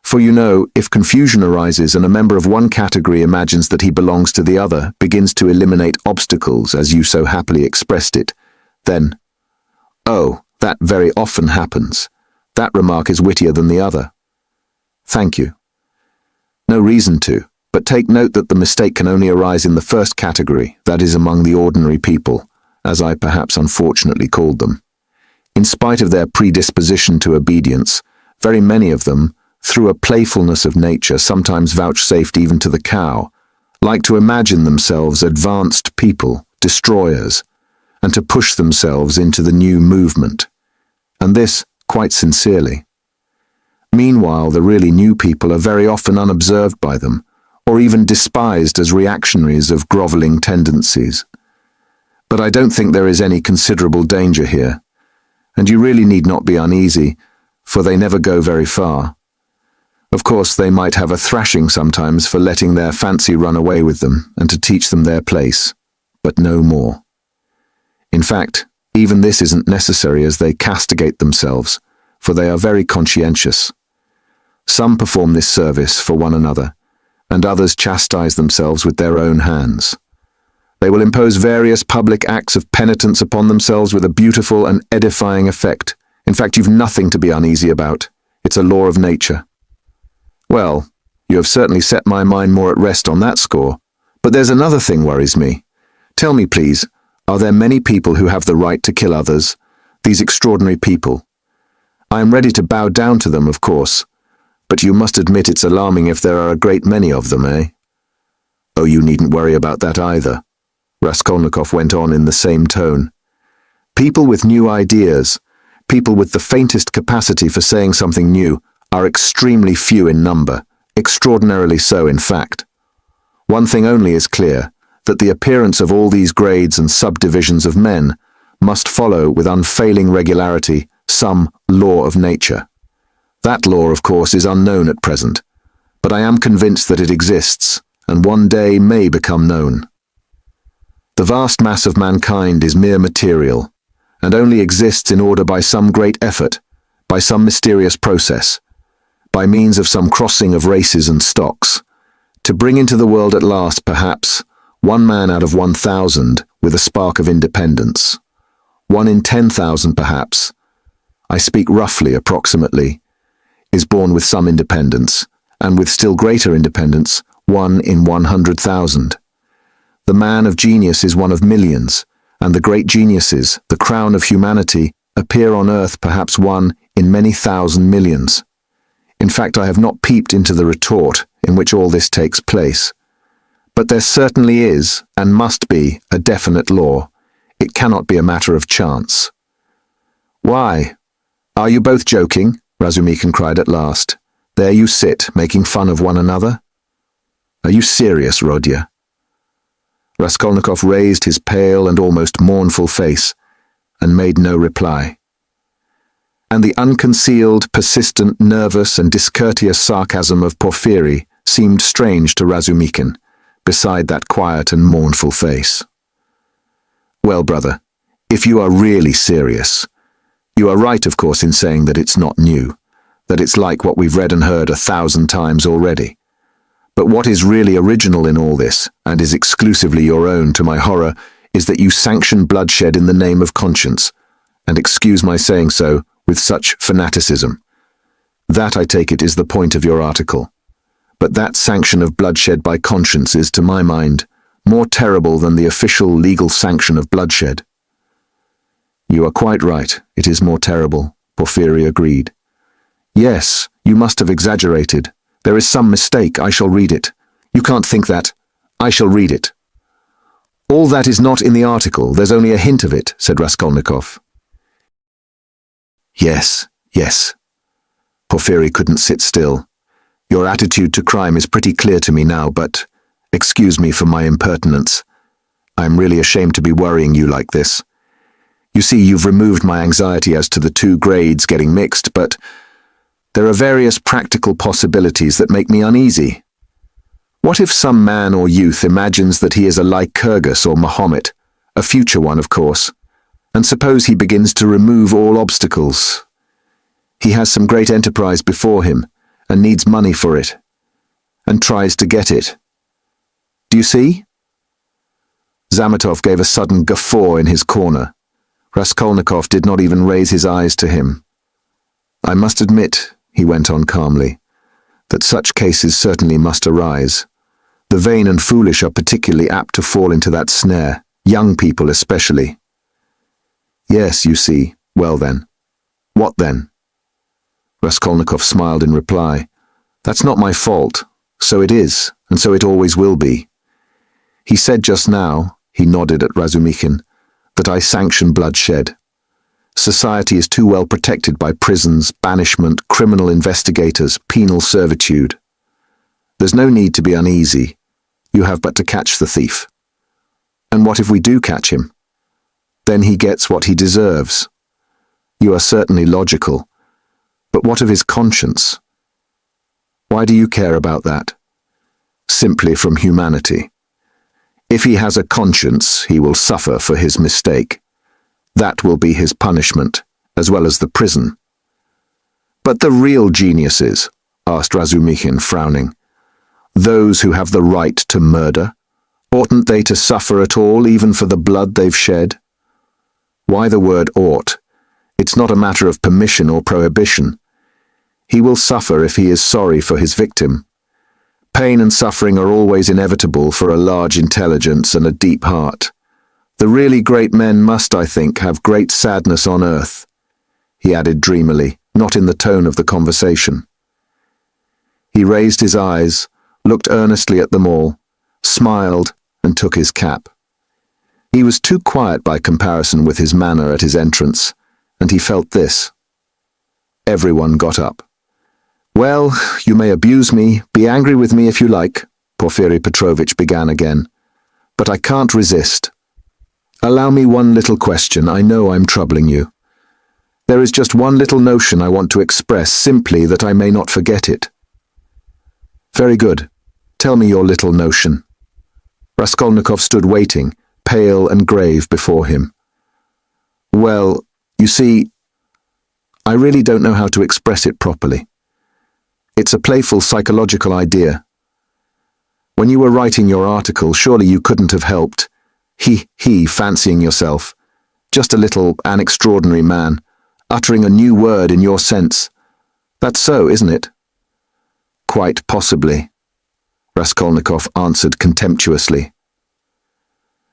For you know, if confusion arises and a member of one category imagines that he belongs to the other, begins to eliminate obstacles, as you so happily expressed it, then, oh, that very often happens. That remark is wittier than the other. Thank you. No reason to, but take note that the mistake can only arise in the first category, that is among the ordinary people, as I perhaps unfortunately called them. In spite of their predisposition to obedience, very many of them, through a playfulness of nature sometimes vouchsafed even to the cow, like to imagine themselves advanced people, destroyers, and to push themselves into the new movement, and this quite sincerely. Meanwhile, the really new people are very often unobserved by them, or even despised as reactionaries of grovelling tendencies. But I don't think there is any considerable danger here, and you really need not be uneasy, for they never go very far. Of course, they might have a thrashing sometimes for letting their fancy run away with them and to teach them their place, but no more. In fact, even this isn't necessary as they castigate themselves, for they are very conscientious. Some perform this service for one another, and others chastise themselves with their own hands. They will impose various public acts of penitence upon themselves with a beautiful and edifying effect. In fact, you've nothing to be uneasy about. It's a law of nature. Well, you have certainly set my mind more at rest on that score. But there's another thing worries me. Tell me, please, are there many people who have the right to kill others? These extraordinary people. I am ready to bow down to them, of course, but you must admit it's alarming if there are a great many of them, eh? Oh, you needn't worry about that either, Raskolnikov went on in the same tone. People with new ideas, people with the faintest capacity for saying something new, are extremely few in number, extraordinarily so in fact. One thing only is clear, that the appearance of all these grades and subdivisions of men must follow with unfailing regularity some law of nature. That law, of course, is unknown at present, but I am convinced that it exists, and one day may become known. The vast mass of mankind is mere material, and only exists in order by some great effort, by some mysterious process, by means of some crossing of races and stocks, to bring into the world at last, perhaps, 1 man out of 1,000 with a spark of independence. 1 in 10,000, perhaps, I speak roughly, approximately, is born with some independence, and with still greater independence, 1 in 100,000. The man of genius is one of millions, and the great geniuses, the crown of humanity, appear on earth perhaps 1 in many thousand millions. In fact, I have not peeped into the retort in which all this takes place. But there certainly is, and must be, a definite law. It cannot be a matter of chance. Why? Are you both joking? Razumikin cried at last. There you sit, making fun of one another? Are you serious, Rodya? Raskolnikov raised his pale and almost mournful face, and made no reply. And the unconcealed, persistent, nervous and discourteous sarcasm of Porfiry seemed strange to Razumikin, beside that quiet and mournful face. Well, brother, if you are really serious, you are right, of course, in saying that it's not new, that it's like what we've read and heard 1,000 times already. But what is really original in all this, and is exclusively your own to my horror, is that you sanction bloodshed in the name of conscience, and excuse my saying so, with such fanaticism. That, I take it, is the point of your article. But that sanction of bloodshed by conscience is, to my mind, more terrible than the official legal sanction of bloodshed. You are quite right, it is more terrible, Porfiry agreed. Yes, you must have exaggerated. There is some mistake, I shall read it. You can't think that. I shall read it. All that is not in the article, there's only a hint of it, said Raskolnikov. Yes, yes. Porfiry couldn't sit still. Your attitude to crime is pretty clear to me now, but excuse me for my impertinence. I'm really ashamed to be worrying you like this. You see, you've removed my anxiety as to the 2 grades getting mixed, but there are various practical possibilities that make me uneasy. What if some man or youth imagines that he is a Lycurgus or Mahomet, a future one, of course, and suppose he begins to remove all obstacles? He has some great enterprise before him, and needs money for it, and tries to get it. Do you see? Zametov gave a sudden guffaw in his corner. Raskolnikov did not even raise his eyes to him. I must admit, he went on calmly, that such cases certainly must arise. The vain and foolish are particularly apt to fall into that snare, young people especially. Yes, you see. Well then. What then? Raskolnikov smiled in reply. That's not my fault. So it is, and so it always will be. He said just now, he nodded at Razumikin, that I sanction bloodshed. Society is too well protected by prisons, banishment, criminal investigators, penal servitude. There's no need to be uneasy. You have but to catch the thief. And what if we do catch him? Then he gets what he deserves. You are certainly logical. But what of his conscience? Why do you care about that? Simply from humanity. If he has a conscience, he will suffer for his mistake. That will be his punishment, as well as the prison. But the real geniuses, asked Razumikin, frowning, those who have the right to murder, oughtn't they to suffer at all, even for the blood they've shed? Why the word ought? It's not a matter of permission or prohibition. He will suffer if he is sorry for his victim. Pain and suffering are always inevitable for a large intelligence and a deep heart. The really great men must, I think, have great sadness on earth, he added dreamily, not in the tone of the conversation. He raised his eyes, looked earnestly at them all, smiled, and took his cap. He was too quiet by comparison with his manner at his entrance, and he felt this. Everyone got up. Well, you may abuse me, be angry with me if you like, Porfiry Petrovitch began again, but I can't resist. Allow me one little question. I know I'm troubling you. There is just one little notion I want to express, simply that I may not forget it. Very good. Tell me your little notion. Raskolnikov stood waiting, pale and grave, before him. Well, you see, I really don't know how to express it properly. It's a playful psychological idea. When you were writing your article, surely you couldn't have helped, fancying yourself, just a little, an extraordinary man, uttering a new word in your sense. That's so, isn't it? Quite possibly, Raskolnikov answered contemptuously.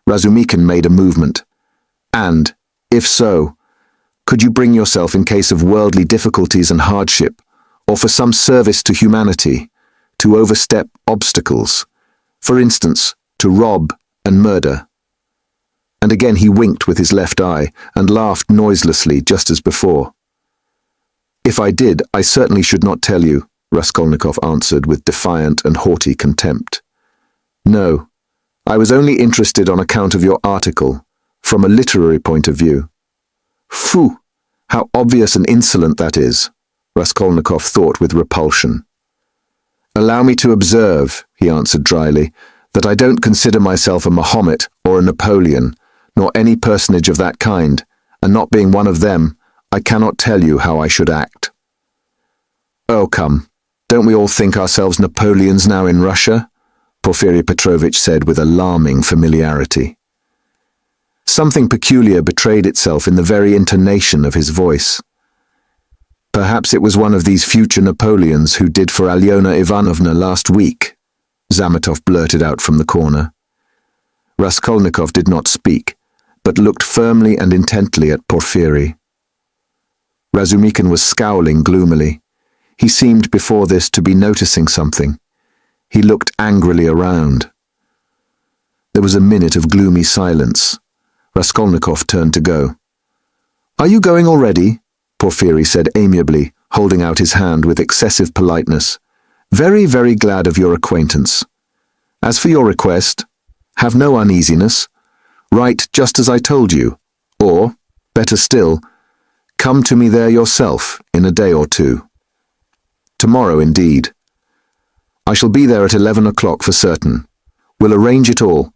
Razumikin made a movement. And, if so, could you bring yourself in case of worldly difficulties and hardship, or for some service to humanity, to overstep obstacles, for instance, to rob and murder? And again he winked with his left eye and laughed noiselessly, just as before. If I did, I certainly should not tell you, Raskolnikov answered with defiant and haughty contempt. No, I was only interested on account of your article, from a literary point of view. Phew, how obvious and insolent that is, Raskolnikov thought with repulsion. Allow me to observe, he answered dryly, that I don't consider myself a Mahomet or a Napoleon, nor any personage of that kind, and not being one of them, I cannot tell you how I should act. Oh, come, don't we all think ourselves Napoleons now in Russia? Porfiry Petrovitch said with alarming familiarity. Something peculiar betrayed itself in the very intonation of his voice. Perhaps it was one of these future Napoleons who did for Alyona Ivanovna last week, Zametov blurted out from the corner. Raskolnikov did not speak, but looked firmly and intently at Porfiry. Razumikin was scowling gloomily. He seemed before this to be noticing something. He looked angrily around. There was a minute of gloomy silence. Raskolnikov turned to go. Are you going already? Porfiry said amiably, holding out his hand with excessive politeness. Very, very glad of your acquaintance. As for your request, have no uneasiness. Write just as I told you, or, better still, come to me there yourself in a day or two. Tomorrow, indeed. I shall be there at 11 o'clock for certain. We'll arrange it all.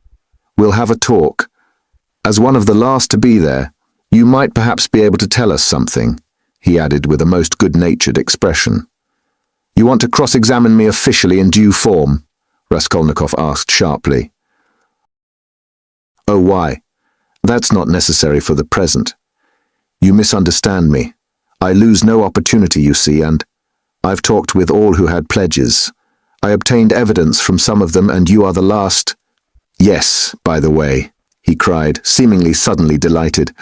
We'll have a talk. As one of the last to be there, you might perhaps be able to tell us something, he added with a most good-natured expression. You want to cross-examine me officially in due form? Raskolnikov asked sharply. Oh, why? That's not necessary for the present. You misunderstand me. I lose no opportunity, you see, and I've talked with all who had pledges. I obtained evidence from some of them, and you are the last. Yes, by the way, he cried, seemingly suddenly delighted.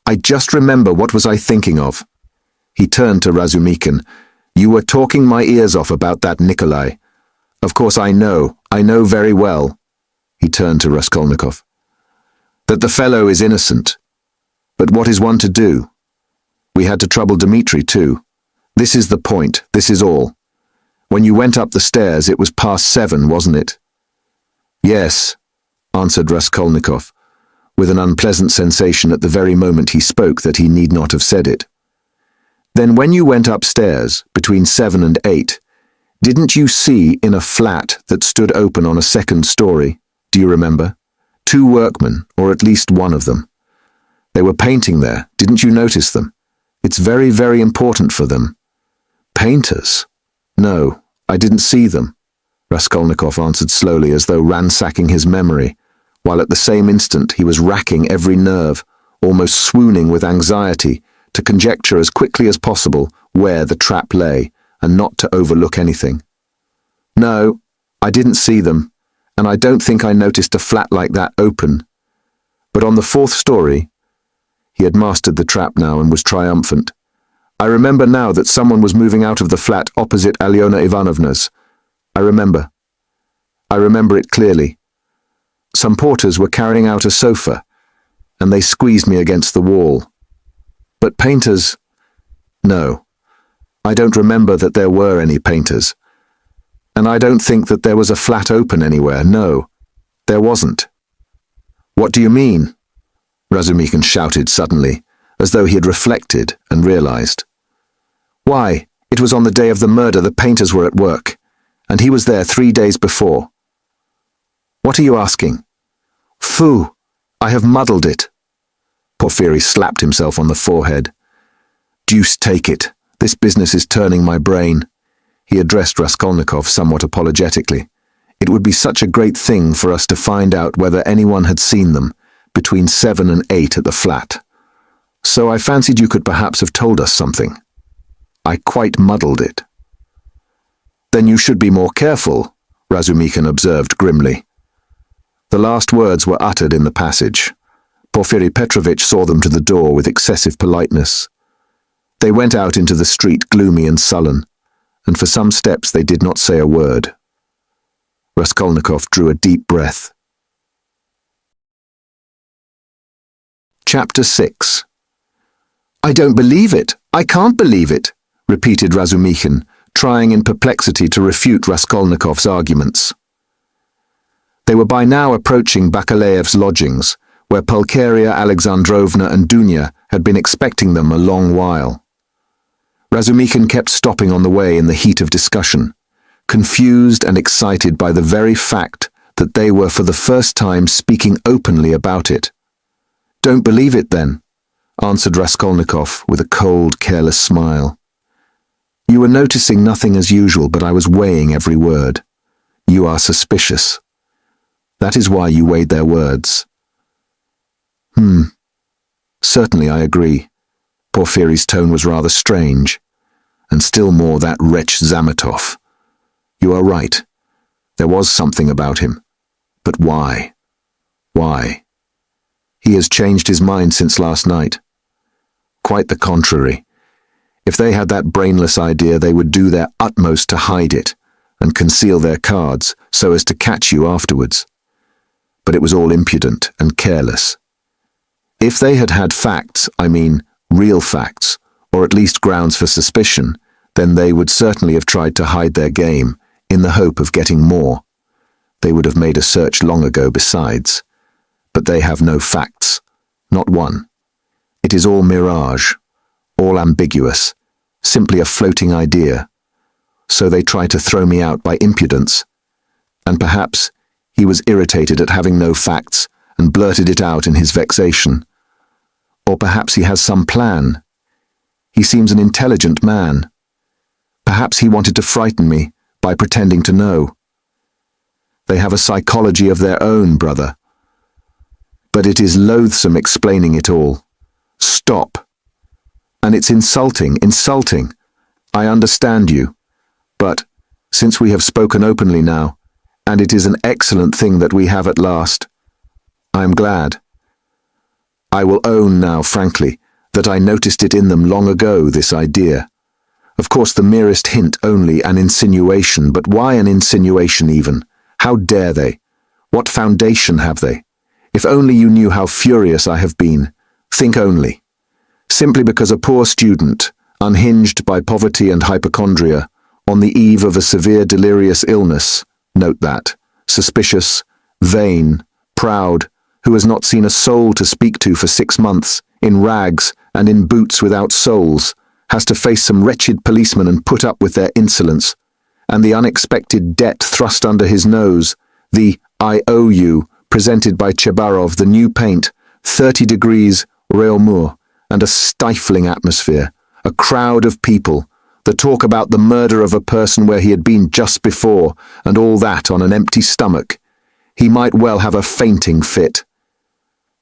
I just remember what was I thinking of. He turned to Razumikin. You were talking my ears off about that Nikolai. Of course I know very well. He turned to Raskolnikov. That the fellow is innocent. But what is one to do? We had to trouble Dmitri too. This is the point, this is all. When you went up the stairs it was past 7, wasn't it? Yes, answered Raskolnikov, with an unpleasant sensation at the very moment he spoke that he need not have said it. Then when you went upstairs, between 7 and 8, didn't you see in a flat that stood open on a second story, do you remember? 2 workmen, or at least one of them. They were painting there, didn't you notice them? It's very, very important for them. Painters? No, I didn't see them, Raskolnikov answered slowly as though ransacking his memory, while at the same instant he was racking every nerve, almost swooning with anxiety, to conjecture as quickly as possible where the trap lay, and not to overlook anything. No, I didn't see them, and I don't think I noticed a flat like that open. But on the 4th story, he had mastered the trap now and was triumphant. I remember now that someone was moving out of the flat opposite Alyona Ivanovna's. I remember it clearly. Some porters were carrying out a sofa, and they squeezed me against the wall. But painters? No. I don't remember that there were any painters. And I don't think that there was a flat open anywhere, no. There wasn't. What do you mean? Razumikin shouted suddenly, as though he had reflected and realized. Why, it was on the day of the murder the painters were at work, and he was there 3 days before. What are you asking? Phoo! I have muddled it. Porphyry slapped himself on the forehead. Deuce take it, this business is turning my brain. He addressed Raskolnikov somewhat apologetically. It would be such a great thing for us to find out whether anyone had seen them, between 7 and 8 at the flat. So I fancied you could perhaps have told us something. I quite muddled it. Then you should be more careful, Razumikin observed grimly. The last words were uttered in the passage. Porfiri Petrovitch saw them to the door with excessive politeness. They went out into the street gloomy and sullen, and for some steps they did not say a word. Raskolnikov drew a deep breath. Chapter 6. I don't believe it! I can't believe it! Repeated Razumikin, trying in perplexity to refute Raskolnikov's arguments. They were by now approaching Bakalaev's lodgings, where Pulcheria Alexandrovna and Dunya had been expecting them a long while. Razumikin kept stopping on the way in the heat of discussion, confused and excited by the very fact that they were for the first time speaking openly about it. Don't believe it, then, answered Raskolnikov with a cold, careless smile. You were noticing nothing as usual, but I was weighing every word. You are suspicious. That is why you weighed their words. Certainly I agree. Porphyry's tone was rather strange, and still more that wretch Zametov. You are right. There was something about him. But why? Why? He has changed his mind since last night. Quite the contrary. If they had that brainless idea, they would do their utmost to hide it and conceal their cards so as to catch you afterwards. But it was all impudent and careless. If they had had facts, I mean real facts, or at least grounds for suspicion, then they would certainly have tried to hide their game in the hope of getting more. They would have made a search long ago besides. But they have no facts, not one. It is all mirage, all ambiguous, simply a floating idea. So they try to throw me out by impudence. And perhaps he was irritated at having no facts and blurted it out in his vexation. Or perhaps he has some plan. He seems an intelligent man. Perhaps he wanted to frighten me by pretending to know. They have a psychology of their own, brother. But it is loathsome explaining it all. Stop. And it's insulting. I understand you. But, since we have spoken openly now, and it is an excellent thing that we have at last, I am glad. I will own now, frankly, that I noticed it in them long ago, this idea. Of course, the merest hint only, an insinuation, but why an insinuation even? How dare they? What foundation have they? If only you knew how furious I have been. Think only. Simply because a poor student, unhinged by poverty and hypochondria, on the eve of a severe delirious illness, note that, suspicious, vain, proud, who has not seen a soul to speak to for 6 months, in rags and in boots without soles, has to face some wretched policemen and put up with their insolence, and the unexpected debt thrust under his nose, the "I owe you" presented by Chebarov, the new paint, 30 degrees, Réaumur, and a stifling atmosphere, a crowd of people, the talk about the murder of a person where he had been just before, and all that on an empty stomach. He might well have a fainting fit.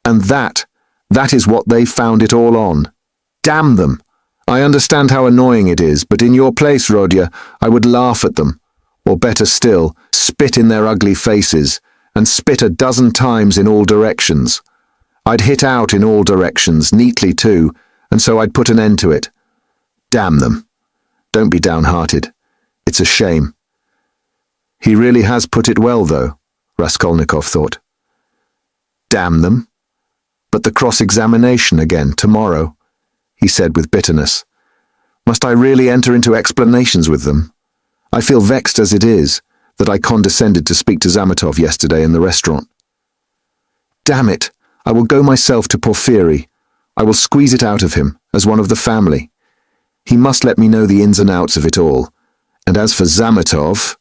And that is what they found it all on. Damn them! I understand how annoying it is, but in your place, Rodya, I would laugh at them, or better still, spit in their ugly faces, and spit a dozen times in all directions. I'd hit out in all directions, neatly too, and so I'd put an end to it. Damn them! Don't be downhearted. It's a shame. He really has put it well, though, Raskolnikov thought. Damn them! But the cross-examination again, tomorrow, he said with bitterness. Must I really enter into explanations with them? I feel vexed as it is, that I condescended to speak to Zametov yesterday in the restaurant. Damn it! I will go myself to Porfiry. I will squeeze it out of him, as one of the family. He must let me know the ins and outs of it all. And as for Zametov,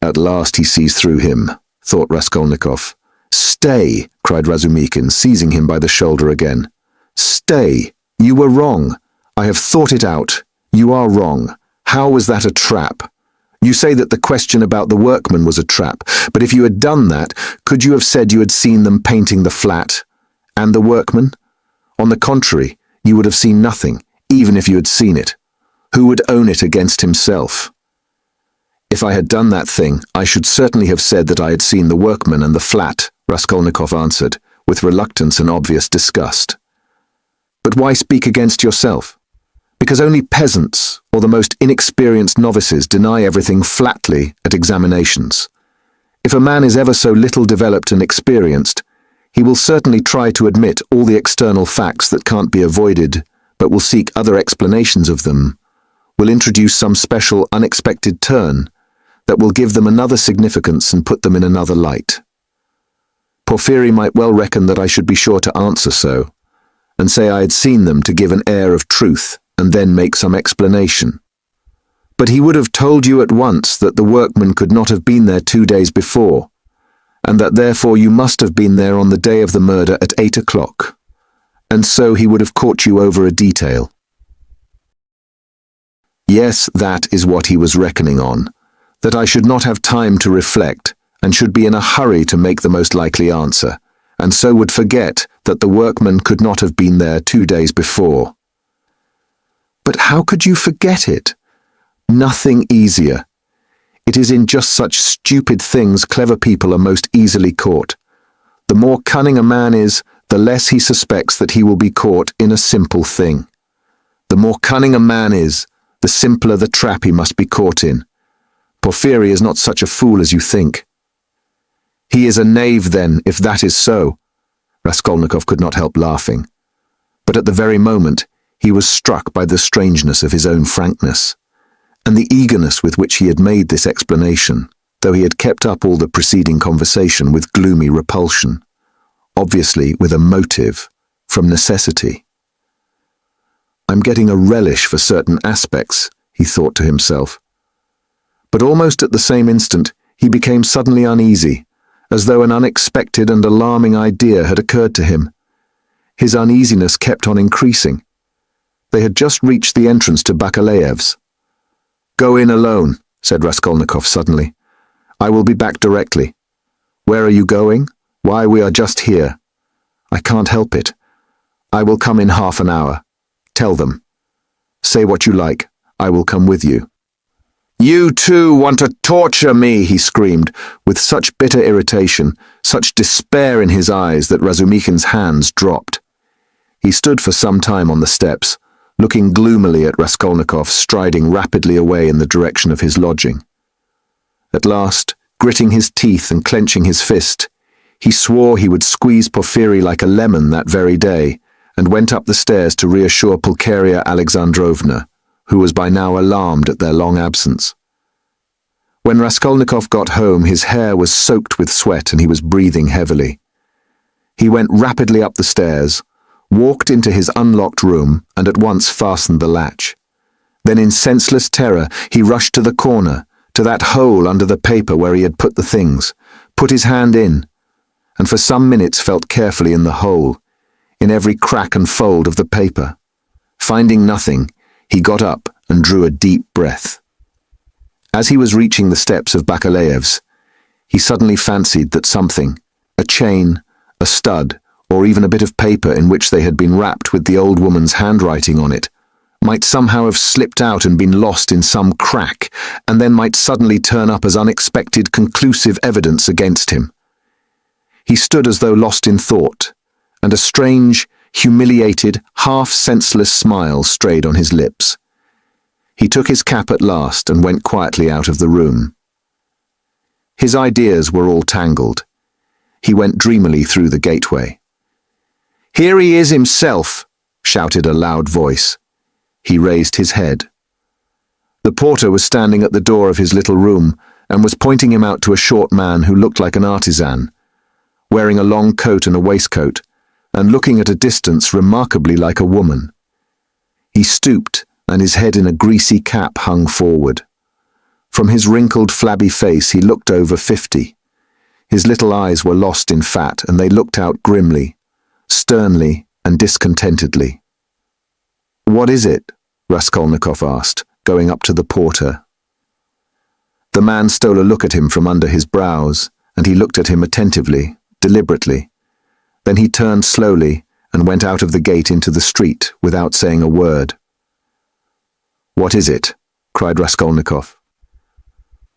at last he sees through him, thought Raskolnikov. Stay, cried Razumikin, seizing him by the shoulder again. Stay. You were wrong. I have thought it out. You are wrong. How was that a trap? You say that the question about the workman was a trap, but if you had done that, could you have said you had seen them painting the flat and the workman? On the contrary, you would have seen nothing, even if you had seen it. Who would own it against himself? If I had done that thing, I should certainly have said that I had seen the workman and the flat, Raskolnikov answered, with reluctance and obvious disgust. But why speak against yourself? Because only peasants, or the most inexperienced novices, deny everything flatly at examinations. If a man is ever so little developed and experienced, he will certainly try to admit all the external facts that can't be avoided, but will seek other explanations of them, will introduce some special unexpected turn that will give them another significance and put them in another light. Porfiry might well reckon that I should be sure to answer so, and say I had seen them to give an air of truth, and then make some explanation. But he would have told you at once that the workman could not have been there 2 days before, and that therefore you must have been there on the day of the murder at 8 o'clock, and so he would have caught you over a detail. Yes, that is what he was reckoning on, that I should not have time to reflect, and should be in a hurry to make the most likely answer, and so would forget that the workman could not have been there 2 days before. But how could you forget it? Nothing easier. It is in just such stupid things clever people are most easily caught. The more cunning a man is, the less he suspects that he will be caught in a simple thing. The more cunning a man is, the simpler the trap he must be caught in. Porfiry is not such a fool as you think. He is a knave, then, if that is so. Raskolnikov could not help laughing. But at the very moment, he was struck by the strangeness of his own frankness, and the eagerness with which he had made this explanation, though he had kept up all the preceding conversation with gloomy repulsion, obviously with a motive, from necessity. I'm getting a relish for certain aspects, he thought to himself. But almost at the same instant, he became suddenly uneasy, as though an unexpected and alarming idea had occurred to him. His uneasiness kept on increasing. They had just reached the entrance to Bakalaev's. Go in alone, said Raskolnikov suddenly. I will be back directly. Where are you going? Why, we are just here. I can't help it. I will come in half an hour. Tell them. Say what you like. I will come with you. You too want to torture me, he screamed, with such bitter irritation, such despair in his eyes that Razumikin's hands dropped. He stood for some time on the steps, looking gloomily at Raskolnikov striding rapidly away in the direction of his lodging. At last, gritting his teeth and clenching his fist, he swore he would squeeze Porfiry like a lemon that very day, and went up the stairs to reassure Pulcheria Alexandrovna, who was by now alarmed at their long absence. When Raskolnikov got home, his hair was soaked with sweat and he was breathing heavily. He went rapidly up the stairs, walked into his unlocked room, and at once fastened the latch. Then in senseless terror he rushed to the corner, to that hole under the paper where he had put the things, put his hand in, and for some minutes felt carefully in the hole, in every crack and fold of the paper. Finding nothing, he got up and drew a deep breath. As he was reaching the steps of Bakalaev's, he suddenly fancied that something, a chain, a stud, or even a bit of paper in which they had been wrapped with the old woman's handwriting on it, might somehow have slipped out and been lost in some crack, and then might suddenly turn up as unexpected conclusive evidence against him. He stood as though lost in thought, and a strange, humiliated, half-senseless smile strayed on his lips. He took his cap at last and went quietly out of the room. His ideas were all tangled. He went dreamily through the gateway. "Here he is himself," shouted a loud voice. He raised his head. The porter was standing at the door of his little room and was pointing him out to a short man who looked like an artisan, wearing a long coat and a waistcoat, and looking at a distance remarkably like a woman. He stooped, and his head in a greasy cap hung forward. From his wrinkled, flabby face he looked over 50. His little eyes were lost in fat, and they looked out grimly, sternly and discontentedly. "What is it?" Raskolnikov asked, going up to the porter. The man stole a look at him from under his brows, and he looked at him attentively, deliberately. Then he turned slowly and went out of the gate into the street without saying a word. "What is it?" cried Raskolnikov.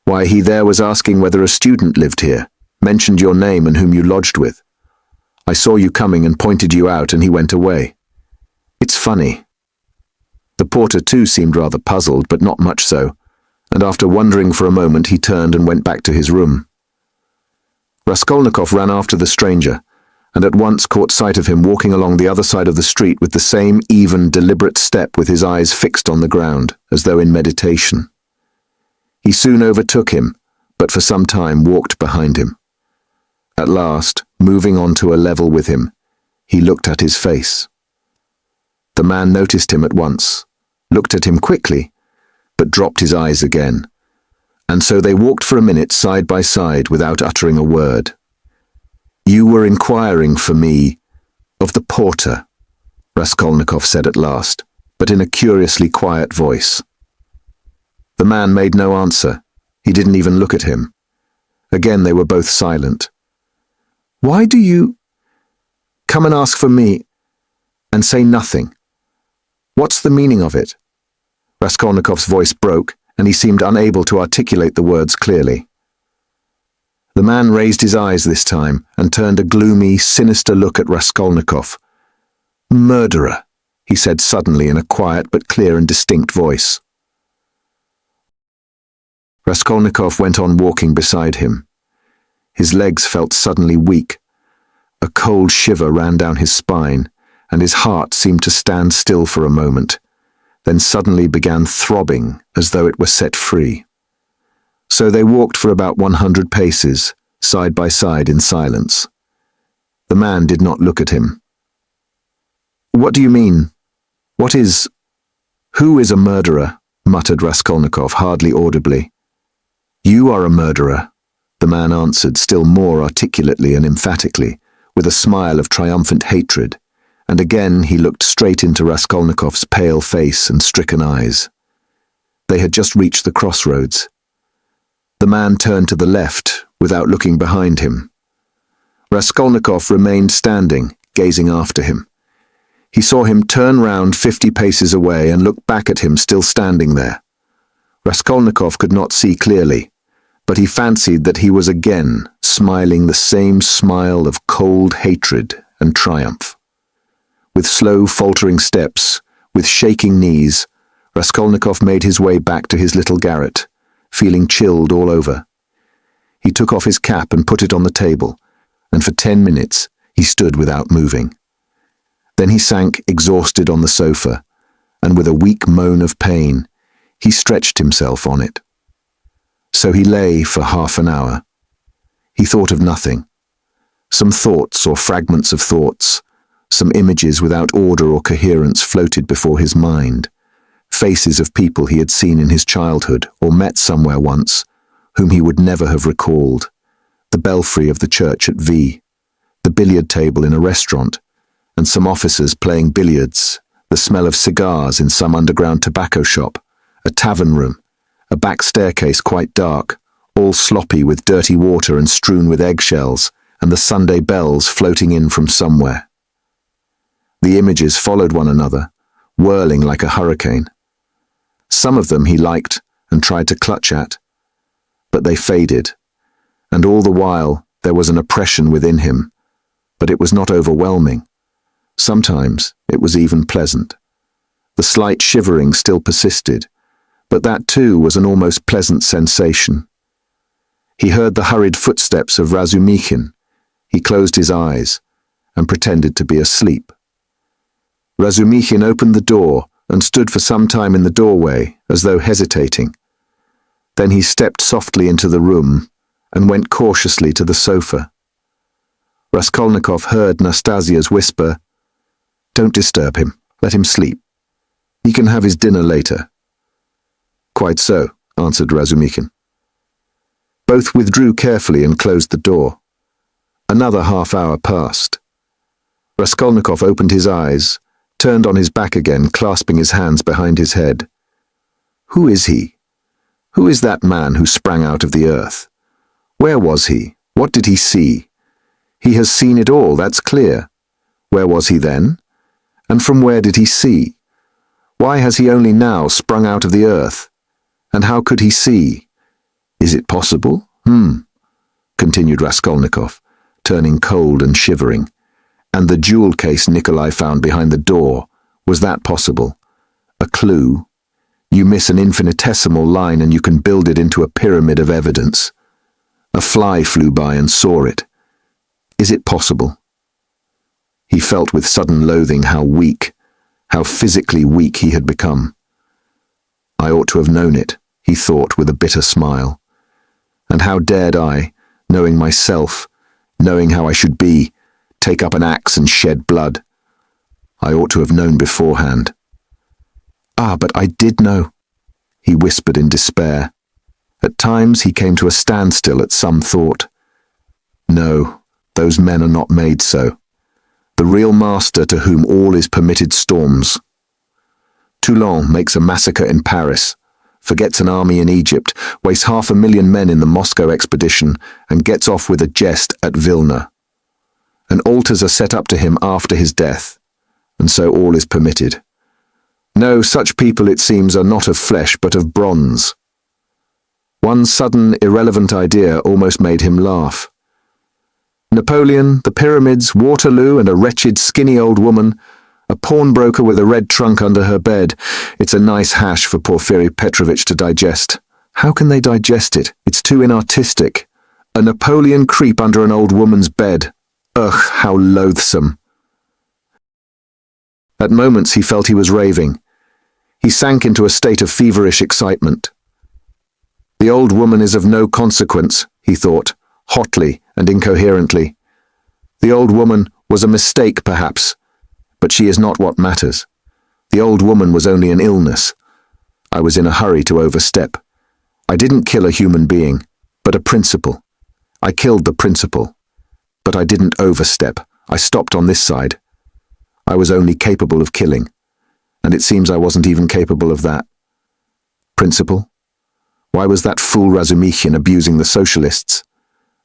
"Why, he there was asking whether a student lived here, mentioned your name and whom you lodged with. I saw you coming and pointed you out, and he went away. It's funny." The porter too seemed rather puzzled, but not much so, and after wondering for a moment he turned and went back to his room. Raskolnikov ran after the stranger, and at once caught sight of him walking along the other side of the street with the same even, deliberate step, with his eyes fixed on the ground, as though in meditation. He soon overtook him, but for some time walked behind him. At last, moving on to a level with him, he looked at his face. The man noticed him at once, looked at him quickly, but dropped his eyes again, and so they walked for a minute side by side without uttering a word. "You were inquiring for me, of the porter," Raskolnikov said at last, but in a curiously quiet voice. The man made no answer. He didn't even look at him. Again they were both silent. "Why do you come and ask for me and say nothing? What's the meaning of it?" Raskolnikov's voice broke, and he seemed unable to articulate the words clearly. The man raised his eyes this time and turned a gloomy, sinister look at Raskolnikov. "Murderer," he said suddenly in a quiet but clear and distinct voice. Raskolnikov went on walking beside him. His legs felt suddenly weak. A cold shiver ran down his spine, and his heart seemed to stand still for a moment, then suddenly began throbbing as though it were set free. So they walked for about 100 paces, side by side in silence. The man did not look at him. "What do you mean? Who is a murderer?" muttered Raskolnikov, hardly audibly. "You are a murderer," the man answered still more articulately and emphatically, with a smile of triumphant hatred, and again he looked straight into Raskolnikov's pale face and stricken eyes. They had just reached the crossroads. The man turned to the left, without looking behind him. Raskolnikov remained standing, gazing after him. He saw him turn round 50 paces away and look back at him still standing there. Raskolnikov could not see clearly, but he fancied that he was again smiling the same smile of cold hatred and triumph. With slow, faltering steps, with shaking knees, Raskolnikov made his way back to his little garret, feeling chilled all over. He took off his cap and put it on the table, and for 10 minutes he stood without moving. Then he sank exhausted on the sofa, and with a weak moan of pain, he stretched himself on it. So he lay for half an hour. He thought of nothing. Some thoughts or fragments of thoughts, some images without order or coherence floated before his mind. Faces of people he had seen in his childhood or met somewhere once, whom he would never have recalled. The belfry of the church at V, the billiard table in a restaurant, and some officers playing billiards, the smell of cigars in some underground tobacco shop, a tavern room, a back staircase quite dark, all sloppy with dirty water and strewn with eggshells, and the Sunday bells floating in from somewhere. The images followed one another, whirling like a hurricane. Some of them he liked and tried to clutch at, but they faded, and all the while there was an oppression within him, but it was not overwhelming. Sometimes it was even pleasant. The slight shivering still persisted, but that too was an almost pleasant sensation. He heard the hurried footsteps of Razumikhin. He closed his eyes and pretended to be asleep. Razumikhin opened the door and stood for some time in the doorway, as though hesitating. Then he stepped softly into the room and went cautiously to the sofa. Raskolnikov heard Nastasia's whisper, "Don't disturb him. Let him sleep. He can have his dinner later." "Quite so," answered Razumikhin. Both withdrew carefully and closed the door. Another half-hour passed. Raskolnikov opened his eyes, turned on his back again, clasping his hands behind his head. Who is he? Who is that man who sprang out of the earth? Where was he? What did he see? He has seen it all, that's clear. Where was he then? And from where did he see? Why has he only now sprung out of the earth? And how could he see? Is it possible? Continued Raskolnikov, turning cold and shivering. And the jewel case Nikolai found behind the door, was that possible? A clue? You miss an infinitesimal line and you can build it into a pyramid of evidence. A fly flew by and saw it. Is it possible? He felt with sudden loathing how weak, how physically weak he had become. I ought to have known it, he thought with a bitter smile. And how dared I, knowing myself, knowing how I should be, take up an axe and shed blood? I ought to have known beforehand. Ah, but I did know, he whispered in despair. At times he came to a standstill at some thought. No, those men are not made so. The real master to whom all is permitted storms. Toulon makes a massacre in Paris, forgets an army in Egypt, wastes 500,000 men in the Moscow expedition, and gets off with a jest at Vilna. And altars are set up to him after his death, and so all is permitted. No, such people, it seems, are not of flesh but of bronze. One sudden, irrelevant idea almost made him laugh. Napoleon, the pyramids, Waterloo, and a wretched, skinny old woman, a pawnbroker with a red trunk under her bed. It's a nice hash for Porfiry Petrovitch to digest. How can they digest it? It's too inartistic. A Napoleon creep under an old woman's bed. Ugh, how loathsome. At moments he felt he was raving. He sank into a state of feverish excitement. The old woman is of no consequence, he thought, hotly and incoherently. The old woman was a mistake, perhaps, but she is not what matters. The old woman was only an illness. I was in a hurry to overstep. I didn't kill a human being, but a principle. I killed the principle, but I didn't overstep. I stopped on this side. I was only capable of killing, and it seems I wasn't even capable of that. Principle? Why was that fool Razumikhin abusing the socialists?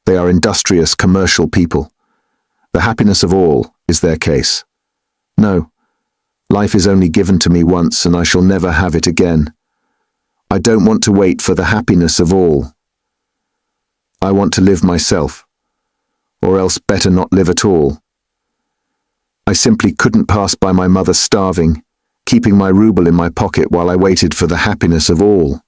They are industrious, commercial people. The happiness of all is their case. No, life is only given to me once and I shall never have it again. I don't want to wait for the happiness of all. I want to live myself, or else better not live at all. I simply couldn't pass by my mother starving, keeping my ruble in my pocket while I waited for the happiness of all.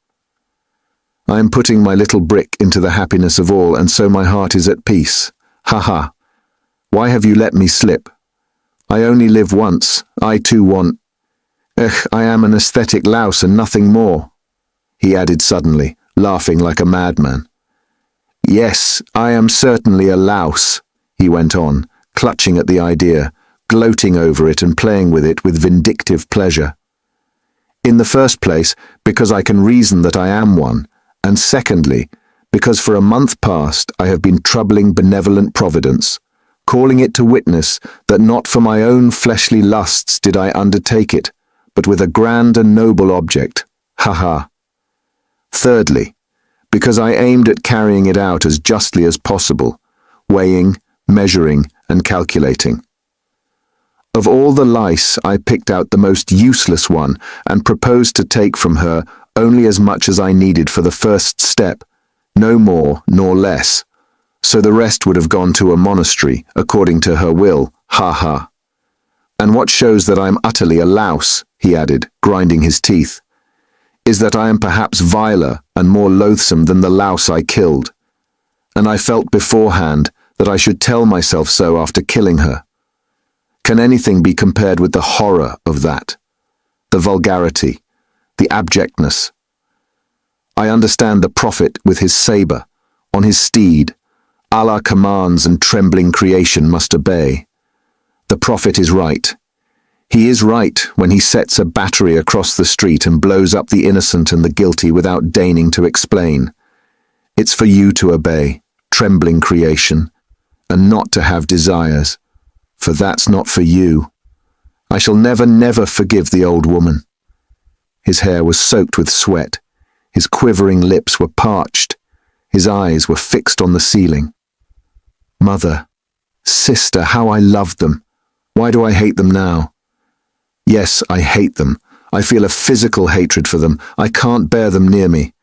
I am putting my little brick into the happiness of all, and so my heart is at peace. Ha ha. Why have you let me slip? I only live once. I too want... I am an aesthetic louse and nothing more, he added suddenly, laughing like a madman. Yes, I am certainly a louse, he went on, clutching at the idea, gloating over it and playing with it with vindictive pleasure. In the first place, because I can reason that I am one, and secondly, because for a month past I have been troubling benevolent Providence, calling it to witness that not for my own fleshly lusts did I undertake it, but with a grand and noble object. Ha ha. Thirdly, because I aimed at carrying it out as justly as possible, weighing, measuring, and calculating. Of all the lice, I picked out the most useless one and proposed to take from her only as much as I needed for the first step, no more nor less, so the rest would have gone to a monastery, according to her will, ha ha. And what shows that I am utterly a louse, he added, grinding his teeth, is that I am perhaps viler and more loathsome than the louse I killed, and I felt beforehand that I should tell myself so after killing her. Can anything be compared with the horror of that? The vulgarity, the abjectness. I understand the prophet with his saber, on his steed, Allah commands and trembling creation must obey. The prophet is right. He is right when he sets a battery across the street and blows up the innocent and the guilty without deigning to explain. It's for you to obey, trembling creation, and not to have desires, for that's not for you. I shall never, never forgive the old woman. His hair was soaked with sweat. His quivering lips were parched. His eyes were fixed on the ceiling. Mother, sister, how I loved them. Why do I hate them now? Yes, I hate them. I feel a physical hatred for them. I can't bear them near me.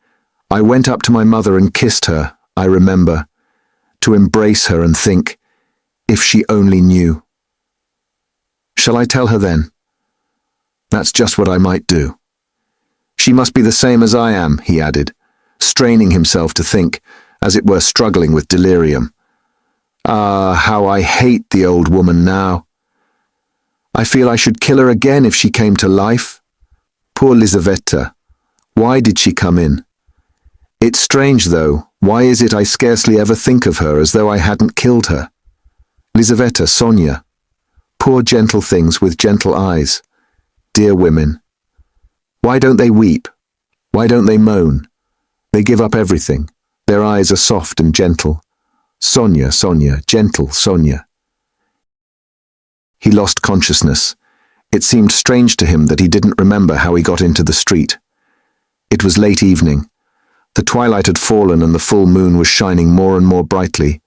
I went up to my mother and kissed her, I remember, to embrace her and think, if she only knew. Shall I tell her then? That's just what I might do. She must be the same as I am, he added, straining himself to think, as it were struggling with delirium. Ah, how I hate the old woman now. I feel I should kill her again if she came to life. Poor Lizaveta. Why did she come in? It's strange, though. Why is it I scarcely ever think of her as though I hadn't killed her? Lizaveta, Sonia. Poor gentle things with gentle eyes. Dear women. Why don't they weep? Why don't they moan? They give up everything. Their eyes are soft and gentle. Sonia, Sonia, gentle Sonia. He lost consciousness. It seemed strange to him that he didn't remember how he got into the street. It was late evening. The twilight had fallen and the full moon was shining more and more brightly,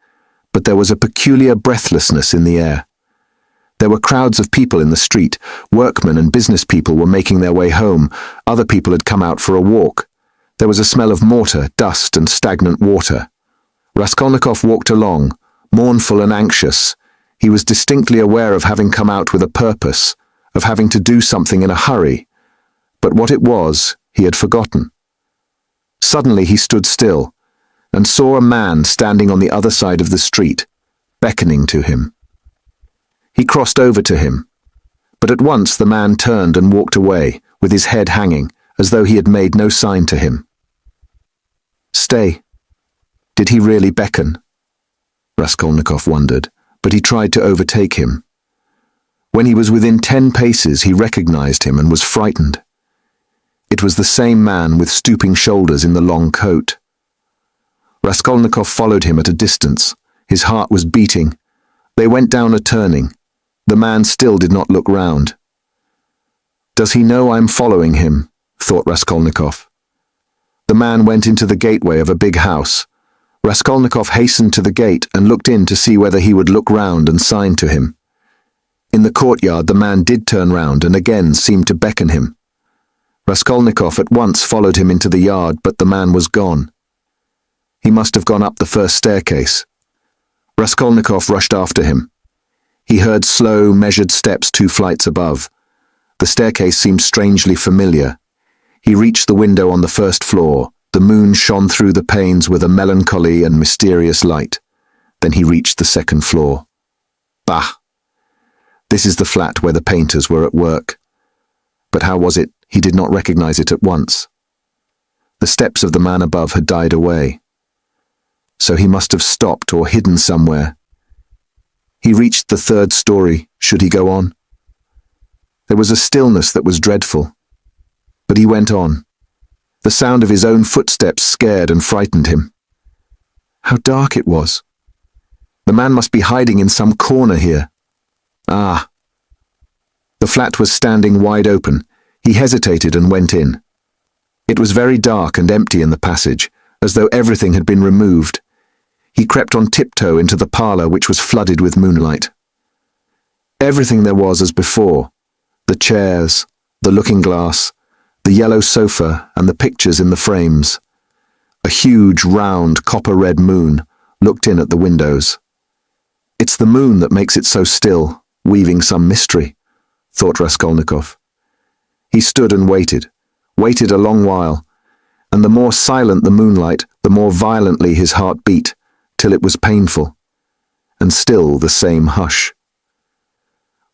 but there was a peculiar breathlessness in the air. There were crowds of people in the street. Workmen and business people were making their way home. Other people had come out for a walk. There was a smell of mortar, dust, and stagnant water. Raskolnikov walked along, mournful and anxious. He was distinctly aware of having come out with a purpose, of having to do something in a hurry. But what it was, he had forgotten. Suddenly he stood still, and saw a man standing on the other side of the street, beckoning to him. He crossed over to him, but at once the man turned and walked away, with his head hanging, as though he had made no sign to him. Stay. Did he really beckon? Raskolnikov wondered, but he tried to overtake him. When he was within 10 paces, he recognized him and was frightened. It was the same man with stooping shoulders in the long coat. Raskolnikov followed him at a distance. His heart was beating. They went down a turning. The man still did not look round. Does he know I'm following him? Thought Raskolnikov. The man went into the gateway of a big house. Raskolnikov hastened to the gate and looked in to see whether he would look round and sign to him. In the courtyard the man did turn round and again seemed to beckon him. Raskolnikov at once followed him into the yard, but the man was gone. He must have gone up the first staircase. Raskolnikov rushed after him. He heard slow, measured steps 2 flights above. The staircase seemed strangely familiar. He reached the window on the first floor. The moon shone through the panes with a melancholy and mysterious light. Then he reached the second floor. Bah! This is the flat where the painters were at work. But how was it he did not recognize it at once? The steps of the man above had died away. So he must have stopped or hidden somewhere. He reached the 3rd story. Should he go on? There was a stillness that was dreadful. But he went on. The sound of his own footsteps scared and frightened him. How dark it was. The man must be hiding in some corner here. Ah! The flat was standing wide open. He hesitated and went in. It was very dark and empty in the passage, as though everything had been removed. He crept on tiptoe into the parlour, which was flooded with moonlight. Everything there was as before. The chairs, the looking-glass, the yellow sofa and the pictures in the frames. A huge, round, copper-red moon looked in at the windows. It's the moon that makes it so still, weaving some mystery, thought Raskolnikov. He stood and waited a long while, and the more silent the moonlight, the more violently his heart beat, till it was painful, and still the same hush.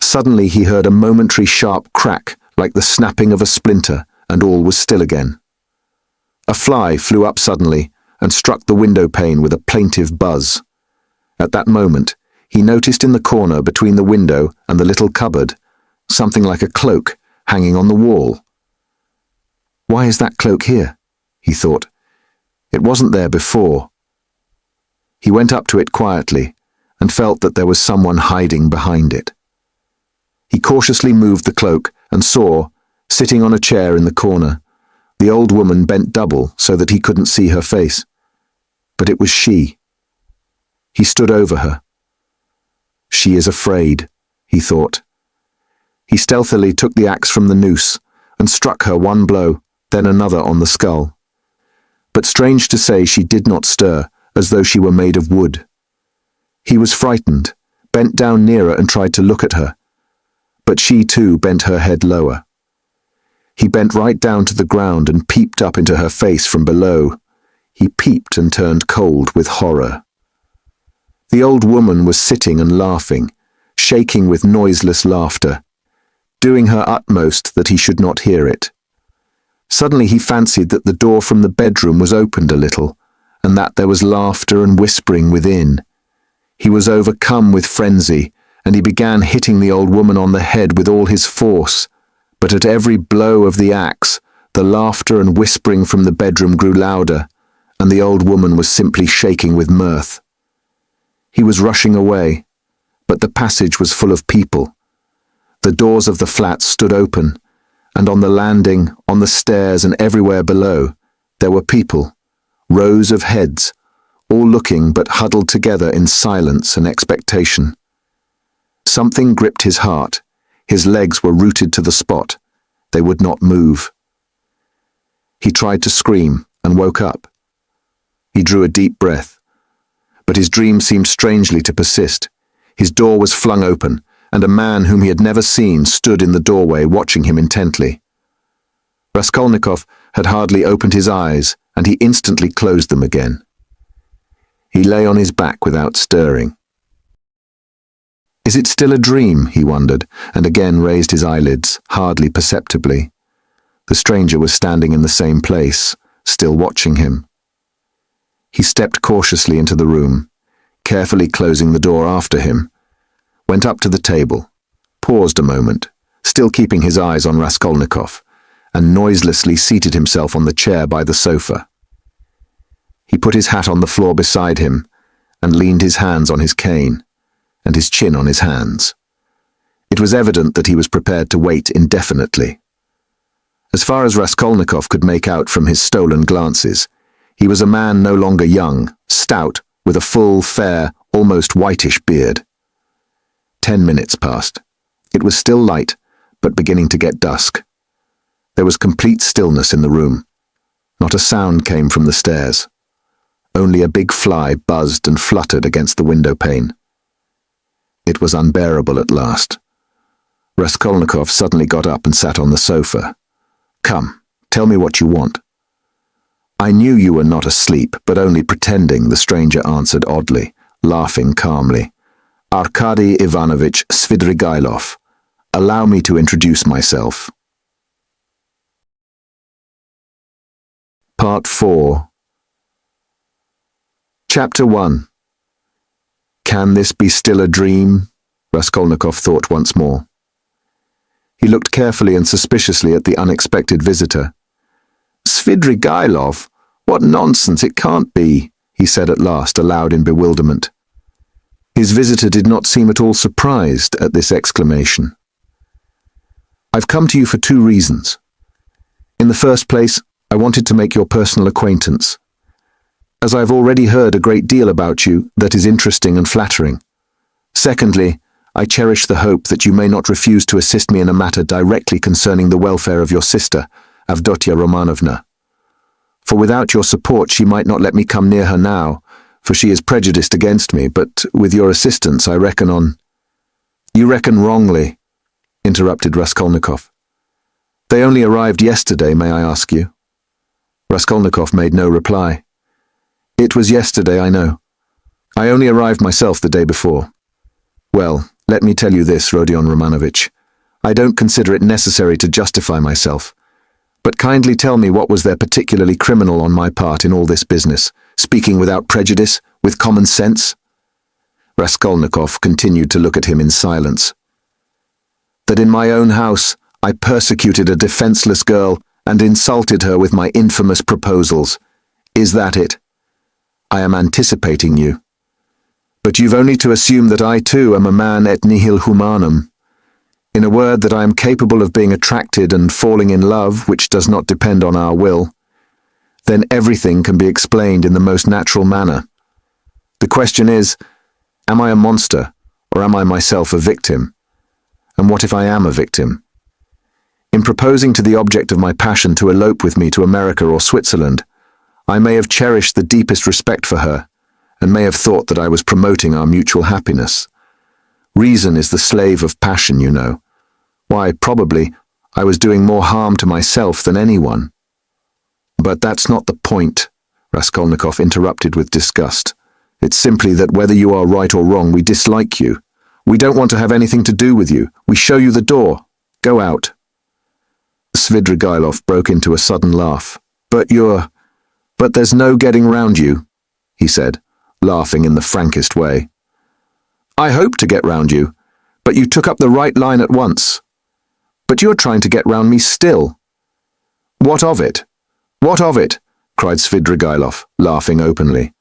Suddenly he heard a momentary sharp crack like the snapping of a splinter, and all was still again. A fly flew up suddenly and struck the window pane with a plaintive buzz. At that moment, he noticed in the corner between the window and the little cupboard something like a cloak hanging on the wall. Why is that cloak here? He thought. It wasn't there before. He went up to it quietly and felt that there was someone hiding behind it. He cautiously moved the cloak and saw, sitting on a chair in the corner, the old woman bent double so that he couldn't see her face. But it was she. He stood over her. She is afraid, he thought. He stealthily took the axe from the noose and struck her one blow, then another on the skull. But strange to say, she did not stir, as though she were made of wood. He was frightened, bent down nearer and tried to look at her. But she too bent her head lower. He bent right down to the ground and peeped up into her face from below. He peeped and turned cold with horror. The old woman was sitting and laughing, shaking with noiseless laughter, doing her utmost that he should not hear it. Suddenly he fancied that the door from the bedroom was opened a little, and that there was laughter and whispering within. He was overcome with frenzy, and he began hitting the old woman on the head with all his force. But at every blow of the axe, the laughter and whispering from the bedroom grew louder, and the old woman was simply shaking with mirth. He was rushing away, but the passage was full of people. The doors of the flats stood open, and on the landing, on the stairs, and everywhere below, there were people, rows of heads, all looking but huddled together in silence and expectation. Something gripped his heart. His legs were rooted to the spot. They would not move. He tried to scream and woke up. He drew a deep breath. But his dream seemed strangely to persist. His door was flung open, and a man whom he had never seen stood in the doorway watching him intently. Raskolnikov had hardly opened his eyes, and he instantly closed them again. He lay on his back without stirring. Is it still a dream, he wondered, and again raised his eyelids, hardly perceptibly. The stranger was standing in the same place, still watching him. He stepped cautiously into the room, carefully closing the door after him, went up to the table, paused a moment, still keeping his eyes on Raskolnikov, and noiselessly seated himself on the chair by the sofa. He put his hat on the floor beside him and leaned his hands on his cane and his chin on his hands. It was evident that he was prepared to wait indefinitely. As far as Raskolnikov could make out from his stolen glances, he was a man no longer young, stout, with a full, fair, almost whitish beard. 10 minutes passed. It was still light, but beginning to get dusk. There was complete stillness in the room. Not a sound came from the stairs. Only a big fly buzzed and fluttered against the window pane. It was unbearable at last. Raskolnikov suddenly got up and sat on the sofa. "Come, tell me what you want." "I knew you were not asleep, but only pretending," the stranger answered oddly, laughing calmly. "Arkady Ivanovich Svidrigailov. Allow me to introduce myself." Part 4. Chapter 1. Can this be still a dream? Raskolnikov thought once more. He looked carefully and suspiciously at the unexpected visitor. "Svidrigailov? What nonsense, it can't be," he said at last, aloud in bewilderment. His visitor did not seem at all surprised at this exclamation. "I've come to you for 2 reasons. In the first place, I wanted to make your personal acquaintance, as I have already heard a great deal about you that is interesting and flattering. Secondly, I cherish the hope that you may not refuse to assist me in a matter directly concerning the welfare of your sister, Avdotia Romanovna. For without your support she might not let me come near her now, for she is prejudiced against me, but with your assistance I reckon on—" "You reckon wrongly," interrupted Raskolnikov. "They only arrived yesterday, may I ask you?" Raskolnikov made no reply. "It was yesterday, I know. I only arrived myself the day before. Well, let me tell you this, Rodion Romanovich. I don't consider it necessary to justify myself. But kindly tell me what was there particularly criminal on my part in all this business, speaking without prejudice, with common sense?" Raskolnikov continued to look at him in silence. That in my own house I persecuted a defenseless girl and insulted her with my infamous proposals. Is that it? I am anticipating you. But you've only to assume that I too am a man et nihil humanum. In a word, that I am capable of being attracted and falling in love, which does not depend on our will. Then everything can be explained in the most natural manner. The question is, am I a monster, or am I myself a victim? And what if I am a victim? In proposing to the object of my passion to elope with me to America or Switzerland, I may have cherished the deepest respect for her, and may have thought that I was promoting our mutual happiness. Reason is the slave of passion, you know. Why, probably, I was doing more harm to myself than anyone. But that's not the point, Raskolnikov interrupted with disgust. It's simply that whether you are right or wrong, we dislike you. We don't want to have anything to do with you. We show you the door. Go out. Svidrigailov broke into a sudden laugh. But there's no getting round you, he said, laughing in the frankest way. I hoped to get round you, but you took up the right line at once. But you're trying to get round me still. What of it? What of it? Cried Svidrigailov, laughing openly.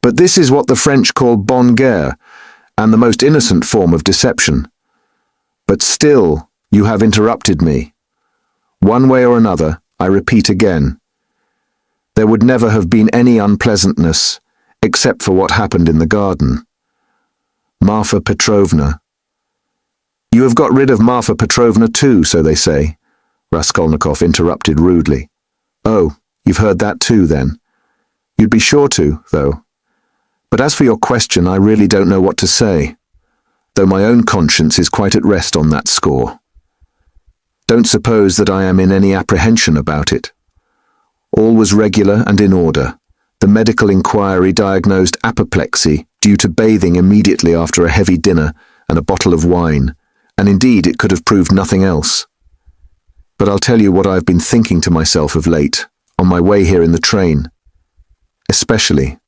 But this is what the French call bonne guerre, and the most innocent form of deception. But still, you have interrupted me. One way or another, I repeat again, there would never have been any unpleasantness, except for what happened in the garden. Marfa Petrovna. You have got rid of Marfa Petrovna too, so they say, Raskolnikov interrupted rudely. Oh, you've heard that too, then. You'd be sure to, though. But as for your question, I really don't know what to say, though my own conscience is quite at rest on that score. Don't suppose that I am in any apprehension about it. All was regular and in order. The medical inquiry diagnosed apoplexy due to bathing immediately after a heavy dinner and a bottle of wine, and indeed it could have proved nothing else. But I'll tell you what I've been thinking to myself of late, on my way here in the train. Especially,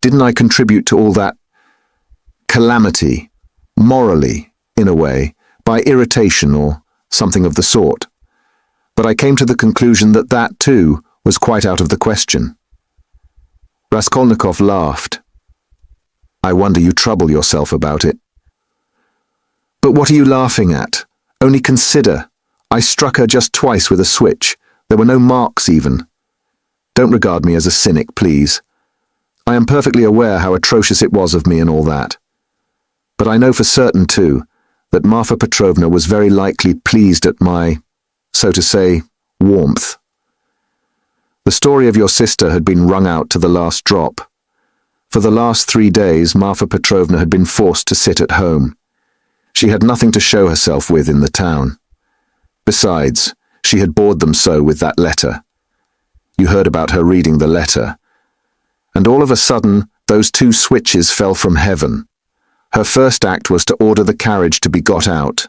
didn't I contribute to all that calamity, morally, in a way, by irritation or something of the sort? But I came to the conclusion that that, too, was quite out of the question. Raskolnikov laughed. I wonder you trouble yourself about it. But what are you laughing at? Only consider. I struck her just twice with a switch. There were no marks even. Don't regard me as a cynic, please. I am perfectly aware how atrocious it was of me and all that. But I know for certain, too, that Marfa Petrovna was very likely pleased at my, so to say, warmth. The story of your sister had been wrung out to the last drop. For the last 3 days, Marfa Petrovna had been forced to sit at home. She had nothing to show herself with in the town. Besides, she had bored them so with that letter. You heard about her reading the letter. And all of a sudden, those 2 switches fell from heaven. Her first act was to order the carriage to be got out.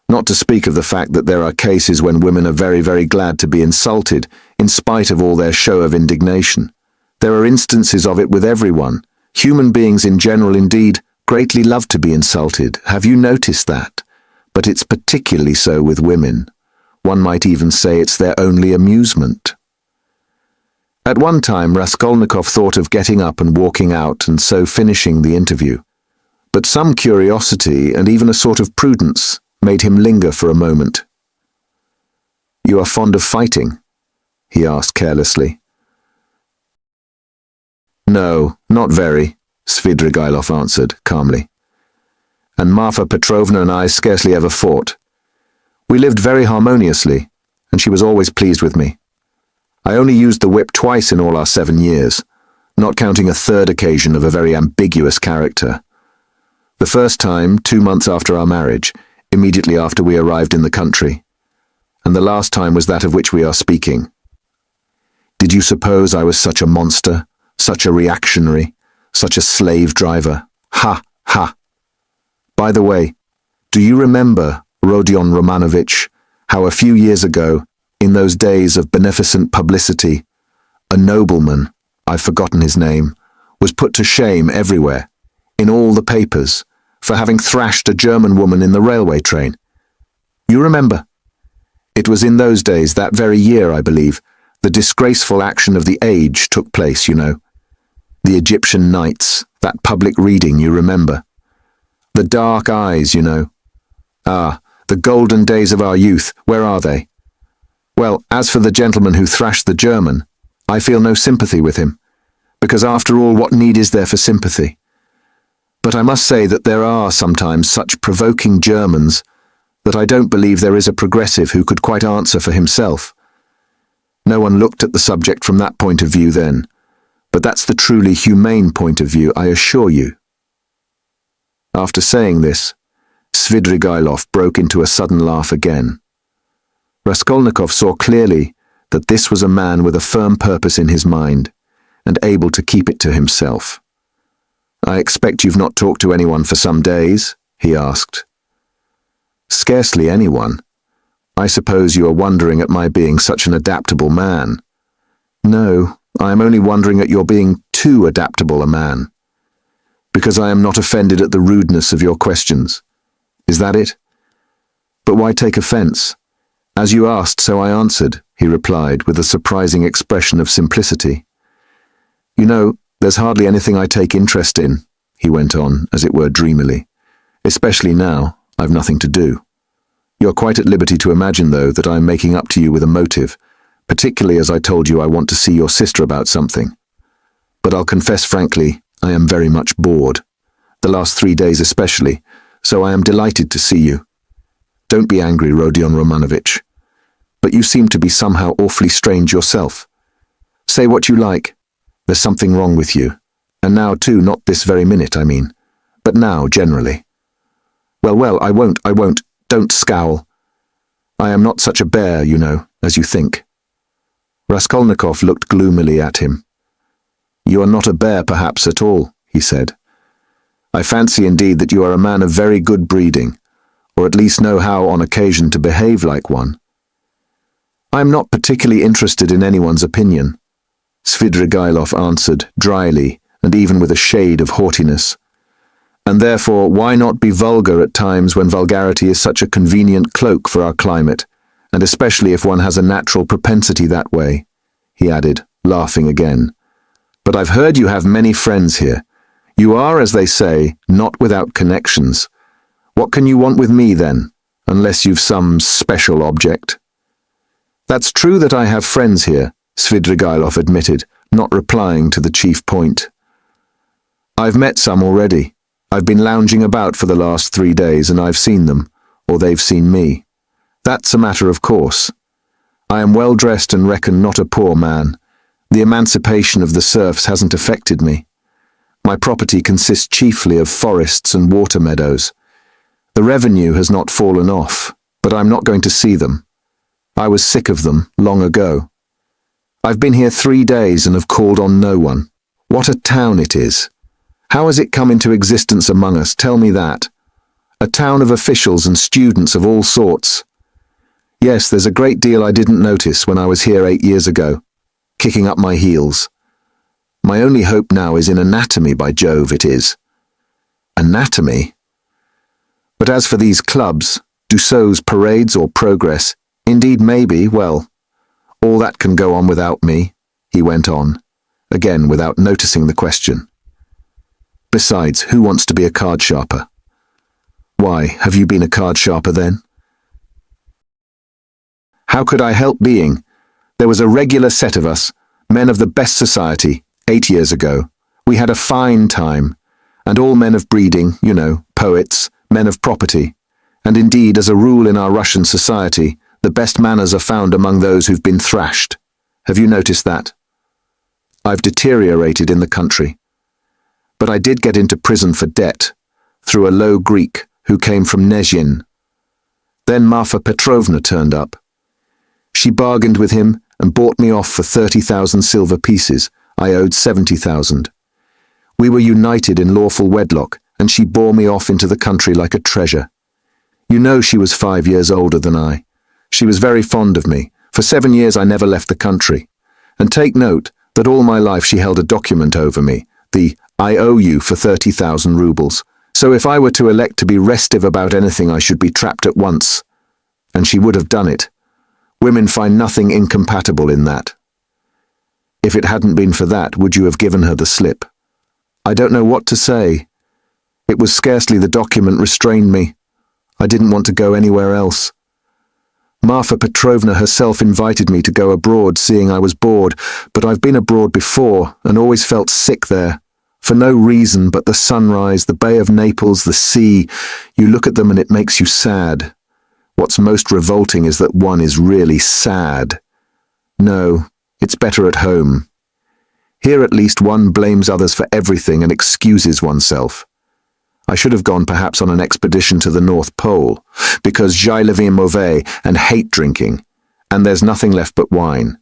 Not to speak of the fact that there are cases when women are very, very glad to be insulted, in spite of all their show of indignation. There are instances of it with everyone. Human beings in general, indeed, greatly love to be insulted. Have you noticed that? But it's particularly so with women. One might even say it's their only amusement. At one time, Raskolnikov thought of getting up and walking out and so finishing the interview. But some curiosity and even a sort of prudence made him linger for a moment. You are fond of fighting? He asked carelessly. No, not very, Svidrigailov answered calmly. And Marfa Petrovna and I scarcely ever fought. We lived very harmoniously, and she was always pleased with me. I only used the whip twice in all our 7 years, not counting a third occasion of a very ambiguous character. The first time, 2 months after our marriage, immediately after we arrived in the country, and the last time was that of which we are speaking. Did you suppose I was such a monster, such a reactionary, such a slave driver? Ha, ha! By the way, do you remember, Rodion Romanovich, how a few years ago, in those days of beneficent publicity, a nobleman, I've forgotten his name, was put to shame everywhere, in all the papers, for having thrashed a German woman in the railway train. You remember? It was in those days, that very year, I believe, the disgraceful action of the age took place, you know. The Egyptian Nights, that public reading, you remember. The dark eyes, you know. Ah, the golden days of our youth, where are they? Well, as for the gentleman who thrashed the German, I feel no sympathy with him, because after all, what need is there for sympathy? But I must say that there are sometimes such provoking Germans that I don't believe there is a progressive who could quite answer for himself. No one looked at the subject from that point of view then, but that's the truly humane point of view, I assure you. After saying this, Svidrigailov broke into a sudden laugh again. Raskolnikov saw clearly that this was a man with a firm purpose in his mind, and able to keep it to himself. "I expect you've not talked to anyone for some days?" he asked. "Scarcely anyone. I suppose you are wondering at my being such an adaptable man." "No, I am only wondering at your being too adaptable a man. Because I am not offended at the rudeness of your questions. Is that it? But why take offense? As you asked, so I answered," he replied with a surprising expression of simplicity. "You know, there's hardly anything I take interest in," he went on, as it were dreamily. "Especially now, I've nothing to do. You're quite at liberty to imagine, though, that I'm making up to you with a motive, particularly as I told you I want to see your sister about something. But I'll confess frankly, I am very much bored, the last 3 days especially, so I am delighted to see you. Don't be angry, Rodion Romanovich, but you seem to be somehow awfully strange yourself. Say what you like. There's something wrong with you. And now too, not this very minute, I mean, but now generally. Well, I won't. Don't scowl. I am not such a bear, you know, as you think." Raskolnikov looked gloomily at him. "You are not a bear, perhaps, at all," he said. "I fancy indeed that you are a man of very good breeding, or at least know how on occasion to behave like one." "I am not particularly interested in anyone's opinion," Svidrigailov answered dryly and even with a shade of haughtiness. "And therefore, why not be vulgar at times when vulgarity is such a convenient cloak for our climate, and especially if one has a natural propensity that way," he added, laughing again. "But I've heard you have many friends here. You are, as they say, not without connections. What can you want with me, then, unless you've some special object?" "That's true that I have friends here," Svidrigailov admitted, not replying to the chief point. "I've met some already. I've been lounging about for the last 3 days, and I've seen them, or they've seen me. That's a matter of course. I am well dressed and reckon not a poor man. The emancipation of the serfs hasn't affected me. My property consists chiefly of forests and water meadows. The revenue has not fallen off, but I'm not going to see them. I was sick of them long ago. I've been here 3 days and have called on no one. What a town it is! How has it come into existence among us? Tell me that. A town of officials and students of all sorts. Yes, there's a great deal I didn't notice when I was here 8 years ago, kicking up my heels. My only hope now is in anatomy, by Jove, it is. Anatomy? But as for these clubs, Dussault's parades or progress, indeed maybe, well, all that can go on without me," he went on, again without noticing the question. "Besides, who wants to be a card sharper?" "Why, have you been a card sharper then?" "How could I help being? There was a regular set of us, men of the best society, 8 years ago. We had a fine time, and all men of breeding, you know, poets, men of property, and indeed, as a rule in our Russian society, the best manners are found among those who've been thrashed. Have you noticed that? I've deteriorated in the country. But I did get into prison for debt, through a low Greek who came from Nezhin. Then Marfa Petrovna turned up. She bargained with him and bought me off for 30,000 silver pieces. I owed 70,000. We were united in lawful wedlock, and she bore me off into the country like a treasure. You know she was 5 years older than I. She was very fond of me. For 7 years I never left the country. And take note that all my life she held a document over me, the I owe you for 30,000 rubles. So if I were to elect to be restive about anything, I should be trapped at once. And she would have done it. Women find nothing incompatible in that. If it hadn't been for that, would you have given her the slip? I don't know what to say. It was scarcely the document restrained me. I didn't want to go anywhere else. Marfa Petrovna herself invited me to go abroad, seeing I was bored, but I've been abroad before and always felt sick there. For no reason but the sunrise, the Bay of Naples, the sea. You look at them and it makes you sad. What's most revolting is that one is really sad. No, it's better at home. Here at least one blames others for everything and excuses oneself. I should have gone perhaps on an expedition to the North Pole, because j'ai le vin mauvais and hate drinking, and there's nothing left but wine.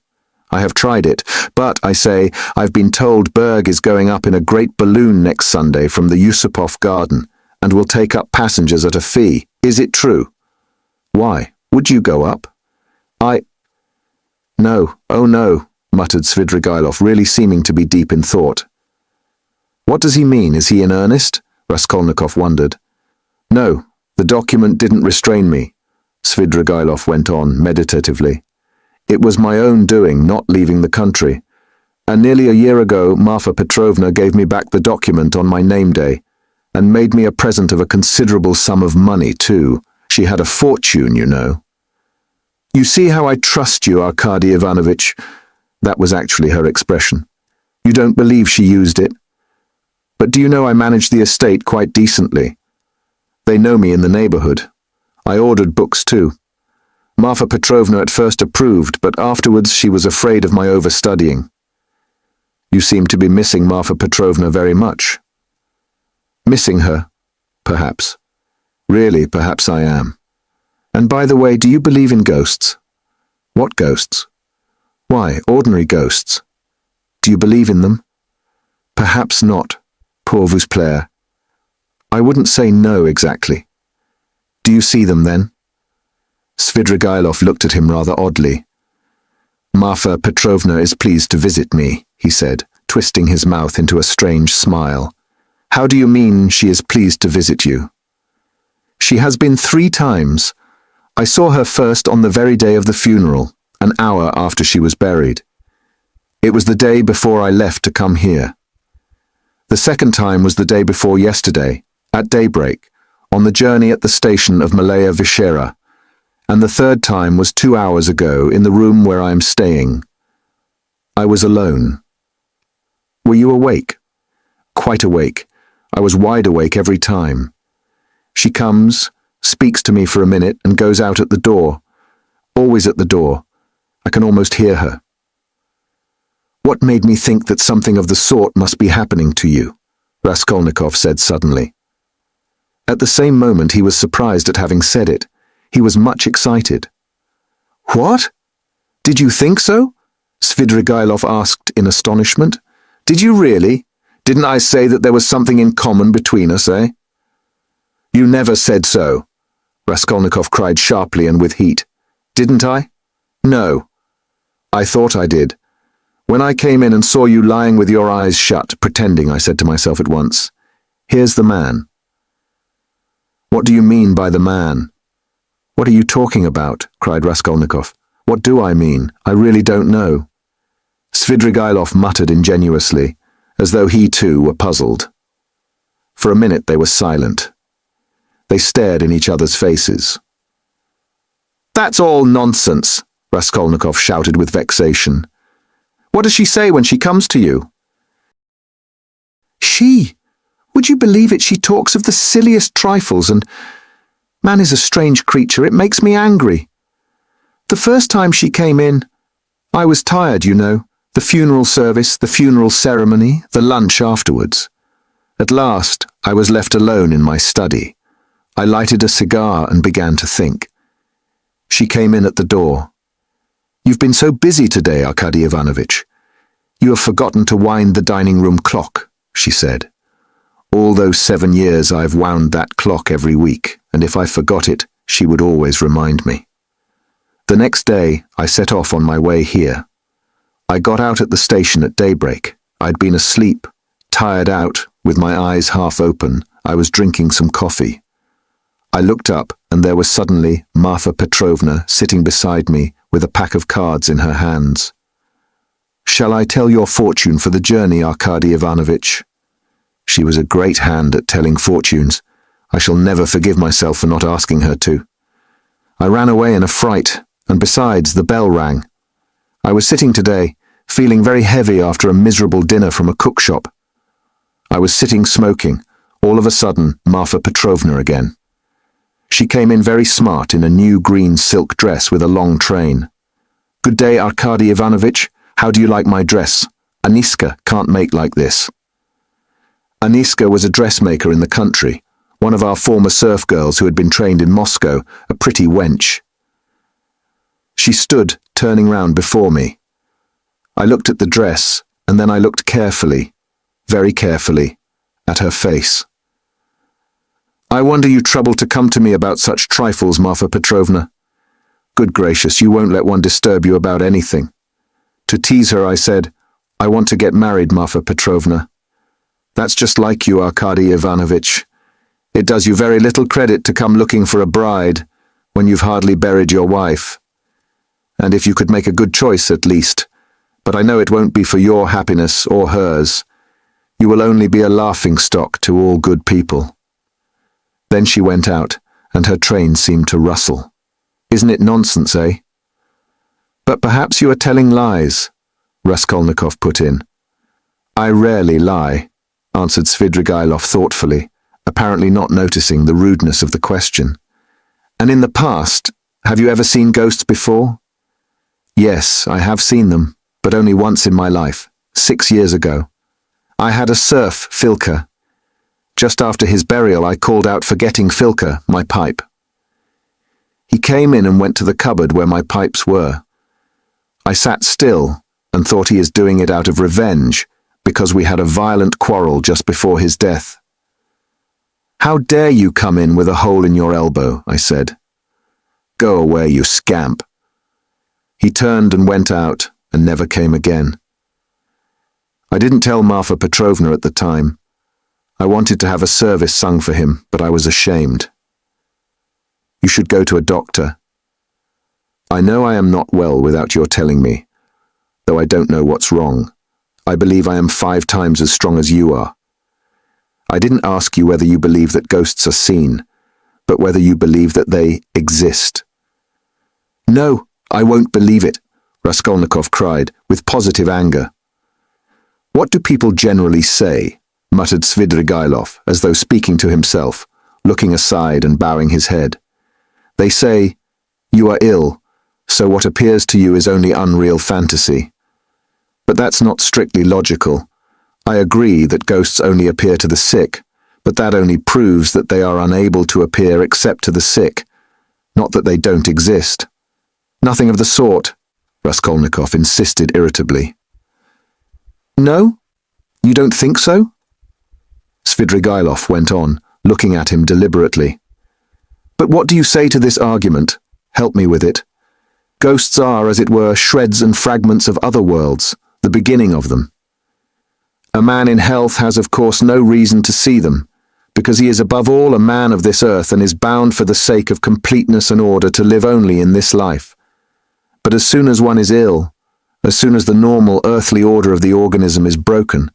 I have tried it, but, I say, I've been told Berg is going up in a great balloon next Sunday from the Yusupov garden, and will take up passengers at a fee. Is it true? Why? Would you go up? No, oh no, muttered Svidrigailov, really seeming to be deep in thought. What does he mean? Is he in earnest? Raskolnikov wondered. No, the document didn't restrain me, Svidrigailov went on meditatively. It was my own doing, not leaving the country. And nearly a year ago, Marfa Petrovna gave me back the document on my name day, and made me a present of a considerable sum of money, too. She had a fortune, you know. You see how I trust you, Arkady Ivanovitch. That was actually her expression. You don't believe she used it? But do you know I managed the estate quite decently? They know me in the neighborhood. I ordered books, too. Marfa Petrovna at first approved, but afterwards she was afraid of my overstudying. You seem to be missing Marfa Petrovna very much. Missing her? Perhaps. Really, perhaps I am. And by the way, do you believe in ghosts? What ghosts? Why, ordinary ghosts. Do you believe in them? Perhaps not, pour vous plaire. I wouldn't say no exactly. Do you see them then? Svidrigailov looked at him rather oddly. Marfa Petrovna is pleased to visit me, he said, twisting his mouth into a strange smile. How do you mean she is pleased to visit you? She has been 3 times. I saw her first on the very day of the funeral, an hour after she was buried. It was the day before I left to come here. The second time was the day before yesterday, at daybreak, on the journey at the station of Malaya Vishera, and the third time was 2 hours ago in the room where I am staying. I was alone. Were you awake? Quite awake. I was wide awake every time. She comes, speaks to me for a minute, and goes out at the door. Always at the door. I can almost hear her. What made me think that something of the sort must be happening to you? Raskolnikov said suddenly. At the same moment he was surprised at having said it. He was much excited. What? Did you think so? Svidrigailov asked in astonishment. Did you really? Didn't I say that there was something in common between us, eh? You never said so, Raskolnikov cried sharply and with heat. Didn't I? No. I thought I did. When I came in and saw you lying with your eyes shut, pretending, I said to myself at once, here's the man. What do you mean by the man? What are you talking about? Cried Raskolnikov. What do I mean? I really don't know. Svidrigailov muttered ingenuously, as though he too were puzzled. For a minute they were silent. They stared in each other's faces. That's all nonsense, Raskolnikov shouted with vexation. What does she say when she comes to you? She? Would you believe it? She talks of the silliest trifles, and man is a strange creature. It makes me angry. The first time she came in, I was tired, you know. The funeral service, the funeral ceremony, the lunch afterwards. At last, I was left alone in my study. I lighted a cigar and began to think. She came in at the door. You've been so busy today, Arkady Ivanovitch. You have forgotten to wind the dining room clock, she said. All those 7 years I've wound that clock every week, and if I forgot it, she would always remind me. The next day, I set off on my way here. I got out at the station at daybreak. I'd been asleep, Tired out, with my eyes half open, I was drinking some coffee. I looked up, and there was suddenly Marfa Petrovna sitting beside me with a pack of cards in her hands. "Shall I tell your fortune for the journey, Arkady Ivanovitch?" She was a great hand at telling fortunes. I shall never forgive myself for not asking her to. I ran away in a fright, and besides, the bell rang. I was sitting today, feeling very heavy after a miserable dinner from a cookshop. I was sitting smoking, all of a sudden Marfa Petrovna again. She came in very smart in a new green silk dress with a long train. "Good day, Arkady Ivanovitch. How do you like my dress? Aniska can't make like this." Aniska was a dressmaker in the country, one of our former serf girls who had been trained in Moscow, a pretty wench. She stood, turning round before me. I looked at the dress, and then I looked carefully, very carefully, at her face. "I wonder you troubled to come to me about such trifles, Marfa Petrovna. Good gracious, you won't let one disturb you about anything." To tease her, I said, "I want to get married, Marfa Petrovna." "That's just like you, Arkady Ivanovitch. It does you very little credit to come looking for a bride when you've hardly buried your wife. And if you could make a good choice at least, but I know it won't be for your happiness or hers. You will only be a laughing-stock to all good people." Then she went out, and her train seemed to rustle. "Isn't it nonsense, eh?" "But perhaps you are telling lies," Raskolnikov put in. "I rarely lie," answered Svidrigailov thoughtfully, apparently not noticing the rudeness of the question. "And in the past, have you ever seen ghosts before?" "Yes, I have seen them, but only once in my life, 6 years ago. I had a serf, Filka. Just after his burial, I called out forgetting Filka, my pipe. He came in and went to the cupboard where my pipes were. I sat still and thought he is doing it out of revenge because we had a violent quarrel just before his death. 'How dare you come in with a hole in your elbow?' I said. 'Go away, you scamp.' He turned and went out and never came again. I didn't tell Marfa Petrovna at the time. I wanted to have a service sung for him, but I was ashamed. You should go to a doctor. I know I am not well without your telling me, though I don't know what's wrong. I believe I am 5 times as strong as you are. I didn't ask you whether you believe that ghosts are seen, but whether you believe that they exist." "No, I won't believe it," Raskolnikov cried, with positive anger. "What do people generally say?" muttered Svidrigailov, as though speaking to himself, looking aside and bowing his head. "They say, 'You are ill, so what appears to you is only unreal fantasy.' But that's not strictly logical. I agree that ghosts only appear to the sick, but that only proves that they are unable to appear except to the sick, not that they don't exist." "Nothing of the sort," Raskolnikov insisted irritably. "No? You don't think so?" Svidrigailov went on, looking at him deliberately. "But what do you say to this argument? Help me with it. Ghosts are, as it were, shreds and fragments of other worlds, the beginning of them. A man in health has of course no reason to see them, because he is above all a man of this earth and is bound for the sake of completeness and order to live only in this life. But as soon as one is ill, as soon as the normal earthly order of the organism is broken,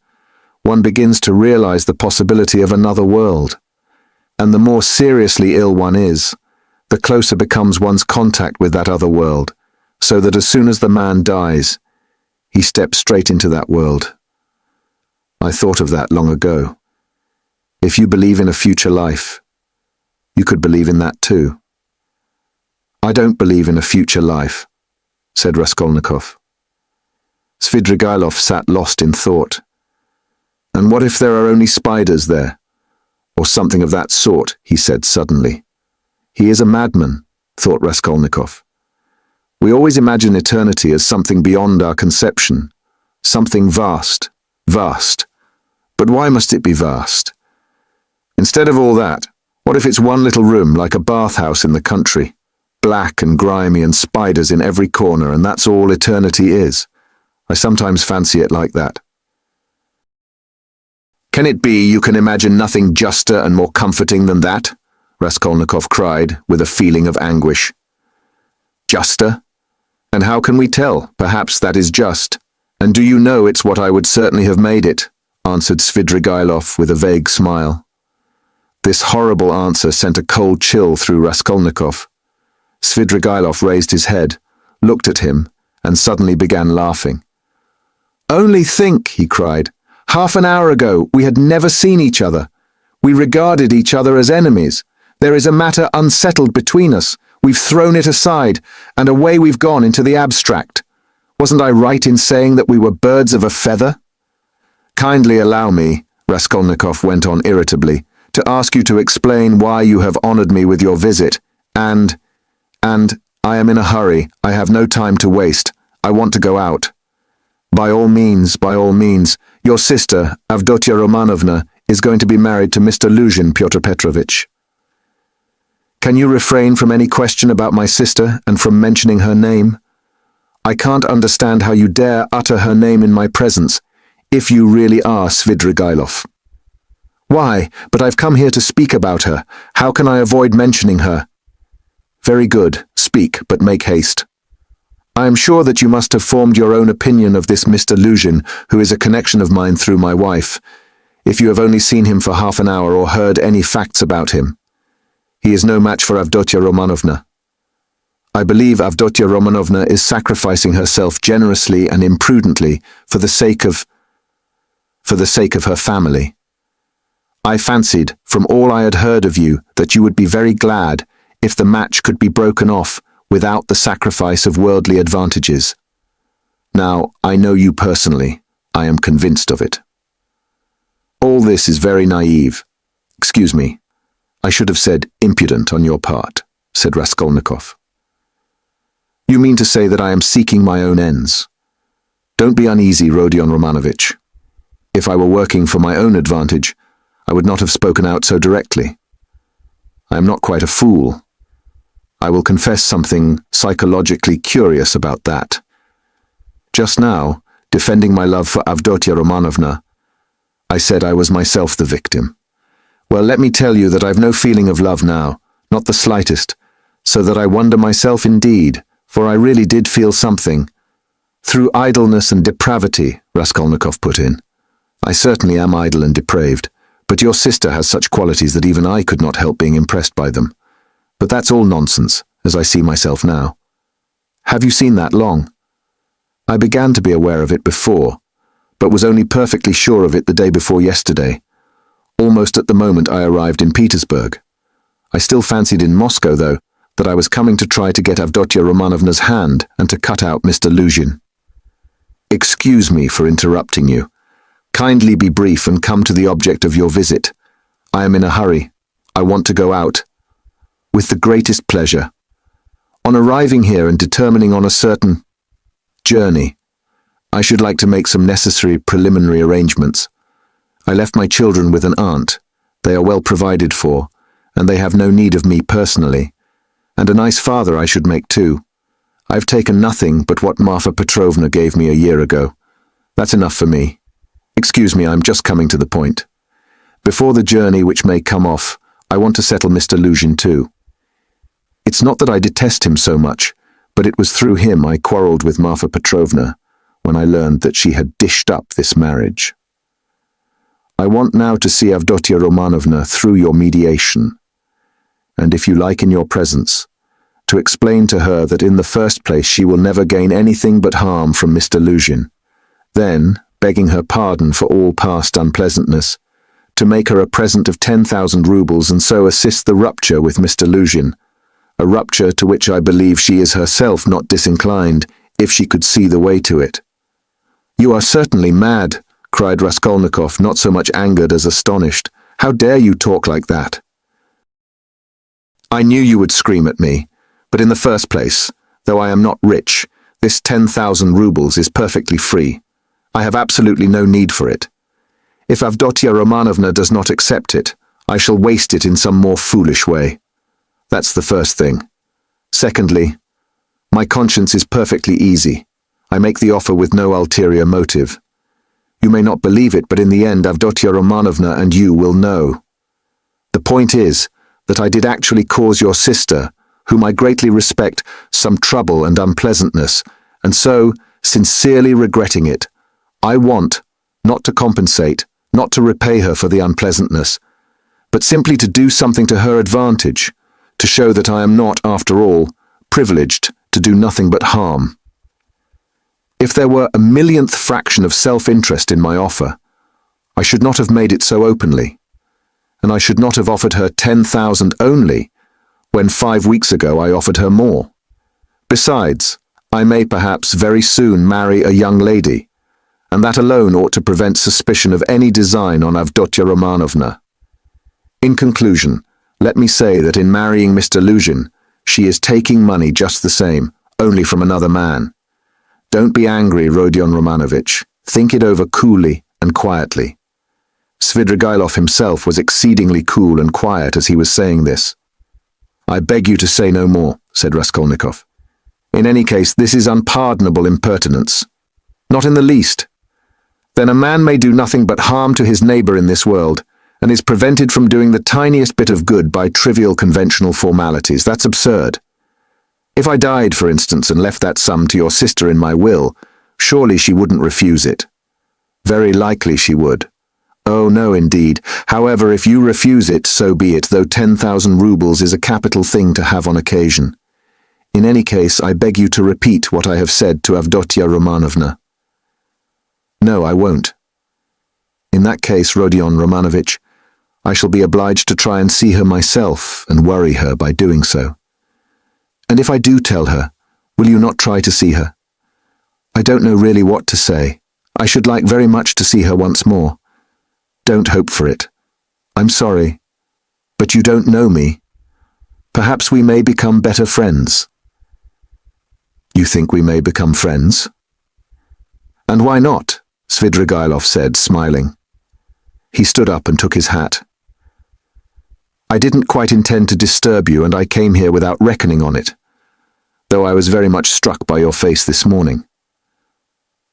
one begins to realize the possibility of another world. And the more seriously ill one is, the closer becomes one's contact with that other world, so that as soon as the man dies, he steps straight into that world. I thought of that long ago. If you believe in a future life, you could believe in that too." "I don't believe in a future life," said Raskolnikov. Svidrigailov sat lost in thought. "And what if there are only spiders there? Or something of that sort," he said suddenly. "He is a madman," thought Raskolnikov. "We always imagine eternity as something beyond our conception, something vast, vast. But why must it be vast? Instead of all that, what if it's one little room like a bathhouse in the country, black and grimy and spiders in every corner, and that's all eternity is? I sometimes fancy it like that." Can it be you can imagine nothing juster and more comforting than that? Raskolnikov cried, with a feeling of anguish. Juster? And how can we tell? Perhaps that is just. And do you know it's what I would certainly have made it, answered Svidrigailov with a vague smile. This horrible answer sent a cold chill through Raskolnikov. Svidrigailov raised his head, looked at him, and suddenly began laughing. Only think, he cried. Half an hour ago, we had never seen each other. We regarded each other as enemies. There is a matter unsettled between us. We've thrown it aside, and away we've gone into the abstract. Wasn't I right in saying that we were birds of a feather? Kindly allow me, Raskolnikov went on irritably, to ask you to explain why you have honored me with your visit, and I am in a hurry. I have no time to waste. I want to go out. By all means, your sister, Avdotia Romanovna, is going to be married to Mr. Luzhin, Pyotr Petrovitch. Can you refrain from any question about my sister and from mentioning her name? I can't understand how you dare utter her name in my presence, if you really are Svidrigailov. Why, but I've come here to speak about her. How can I avoid mentioning her? Very good, speak, but make haste. I am sure that you must have formed your own opinion of this Mr. Luzhin, who is a connection of mine through my wife, if you have only seen him for half an hour or heard any facts about him. He is no match for Avdotia Romanovna. I believe Avdotia Romanovna is sacrificing herself generously and imprudently for the sake of her family. I fancied, from all I had heard of you, that you would be very glad if the match could be broken off without the sacrifice of worldly advantages. Now, I know you personally. I am convinced of it. All this is very naive. Excuse me. I should have said impudent on your part, said Raskolnikov. You mean to say that I am seeking my own ends? Don't be uneasy, Rodion Romanovich. If I were working for my own advantage, I would not have spoken out so directly. I am not quite a fool. I will confess something psychologically curious about that. Just now, defending my love for Avdotia Romanovna, I said I was myself the victim. Well, let me tell you that I've no feeling of love now, not the slightest, so that I wonder myself indeed, for I really did feel something. Through idleness and depravity, Raskolnikov put in. I certainly am idle and depraved, but your sister has such qualities that even I could not help being impressed by them. But that's all nonsense, as I see myself now. Have you seen that long? I began to be aware of it before, but was only perfectly sure of it the day before yesterday, almost at the moment I arrived in Petersburg. I still fancied in Moscow, though, that I was coming to try to get Avdotia Romanovna's hand and to cut out Mr. Luzhin. Excuse me for interrupting you. Kindly be brief and come to the object of your visit. I am in a hurry. I want to go out. With the greatest pleasure. On arriving here and determining on a certain journey, I should like to make some necessary preliminary arrangements. I left my children with an aunt. They are well provided for, and they have no need of me personally. And a nice father I should make too. I've taken nothing but what Marfa Petrovna gave me a year ago. That's enough for me. Excuse me, I'm just coming to the point. Before the journey which may come off, I want to settle Mr. Luzhin too. It's not that I detest him so much, but it was through him I quarrelled with Marfa Petrovna when I learned that she had dished up this marriage. I want now to see Avdotia Romanovna through your mediation, and if you like in your presence, to explain to her that in the first place she will never gain anything but harm from Mr. Luzhin, then, begging her pardon for all past unpleasantness, to make her a present of 10,000 rubles and so assist the rupture with Mr. Luzhin, a rupture to which I believe she is herself not disinclined, if she could see the way to it. You are certainly mad, cried Raskolnikov, not so much angered as astonished. How dare you talk like that? I knew you would scream at me, but in the first place, though I am not rich, this 10,000 rubles is perfectly free. I have absolutely no need for it. If Avdotia Romanovna does not accept it, I shall waste it in some more foolish way. That's the first thing. Secondly, my conscience is perfectly easy. I make the offer with no ulterior motive. You may not believe it, but in the end, Avdotia Romanovna and you will know. The point is that I did actually cause your sister, whom I greatly respect, some trouble and unpleasantness, and so, sincerely regretting it, I want, not to compensate, not to repay her for the unpleasantness, but simply to do something to her advantage, to show that I am not, after all, privileged to do nothing but harm. If there were a millionth fraction of self-interest in my offer, I should not have made it so openly, and I should not have offered her 10,000 only, when 5 weeks ago I offered her more. Besides, I may perhaps very soon marry a young lady, and that alone ought to prevent suspicion of any design on Avdotia Romanovna. In conclusion, let me say that in marrying Mr. Luzhin, she is taking money just the same, only from another man. Don't be angry, Rodion Romanovich. Think it over coolly and quietly. Svidrigailov himself was exceedingly cool and quiet as he was saying this. I beg you to say no more, said Raskolnikov. In any case, this is unpardonable impertinence. Not in the least. Then a man may do nothing but harm to his neighbor in this world, and is prevented from doing the tiniest bit of good by trivial conventional formalities. That's absurd. If I died, for instance, and left that sum to your sister in my will, surely she wouldn't refuse it. Very likely she would. Oh, no, indeed. However, if you refuse it, so be it, though 10,000 rubles is a capital thing to have on occasion. In any case, I beg you to repeat what I have said to Avdotia Romanovna. No, I won't. In that case, Rodion Romanovich, I shall be obliged to try and see her myself and worry her by doing so. And if I do tell her, will you not try to see her? I don't know really what to say. I should like very much to see her once more. Don't hope for it. I'm sorry, but you don't know me. Perhaps we may become better friends. You think we may become friends? And why not? Svidrigailov said, smiling. He stood up and took his hat. I didn't quite intend to disturb you, and I came here without reckoning on it, though I was very much struck by your face this morning.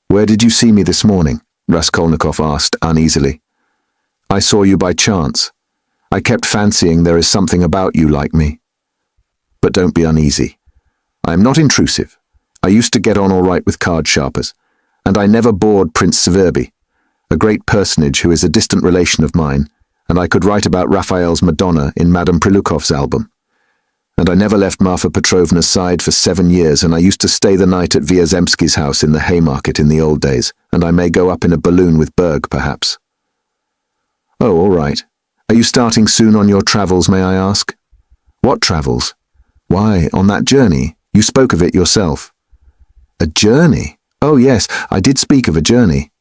Where did you see me this morning? Raskolnikov asked uneasily. I saw you by chance. I kept fancying there is something about you like me. But don't be uneasy. I am not intrusive. I used to get on all right with card sharpers, and I never bored Prince Severby, a great personage who is a distant relation of mine, and I could write about Raphael's Madonna in Madame Prilukov's album. And I never left Marfa Petrovna's side for 7 years, and I used to stay the night at Vyazemsky's house in the Haymarket in the old days, and I may go up in a balloon with Berg, perhaps. Oh, all right. Are you starting soon on your travels, may I ask? What travels? Why, on that journey. You spoke of it yourself. A journey? Oh, yes, I did speak of a journey.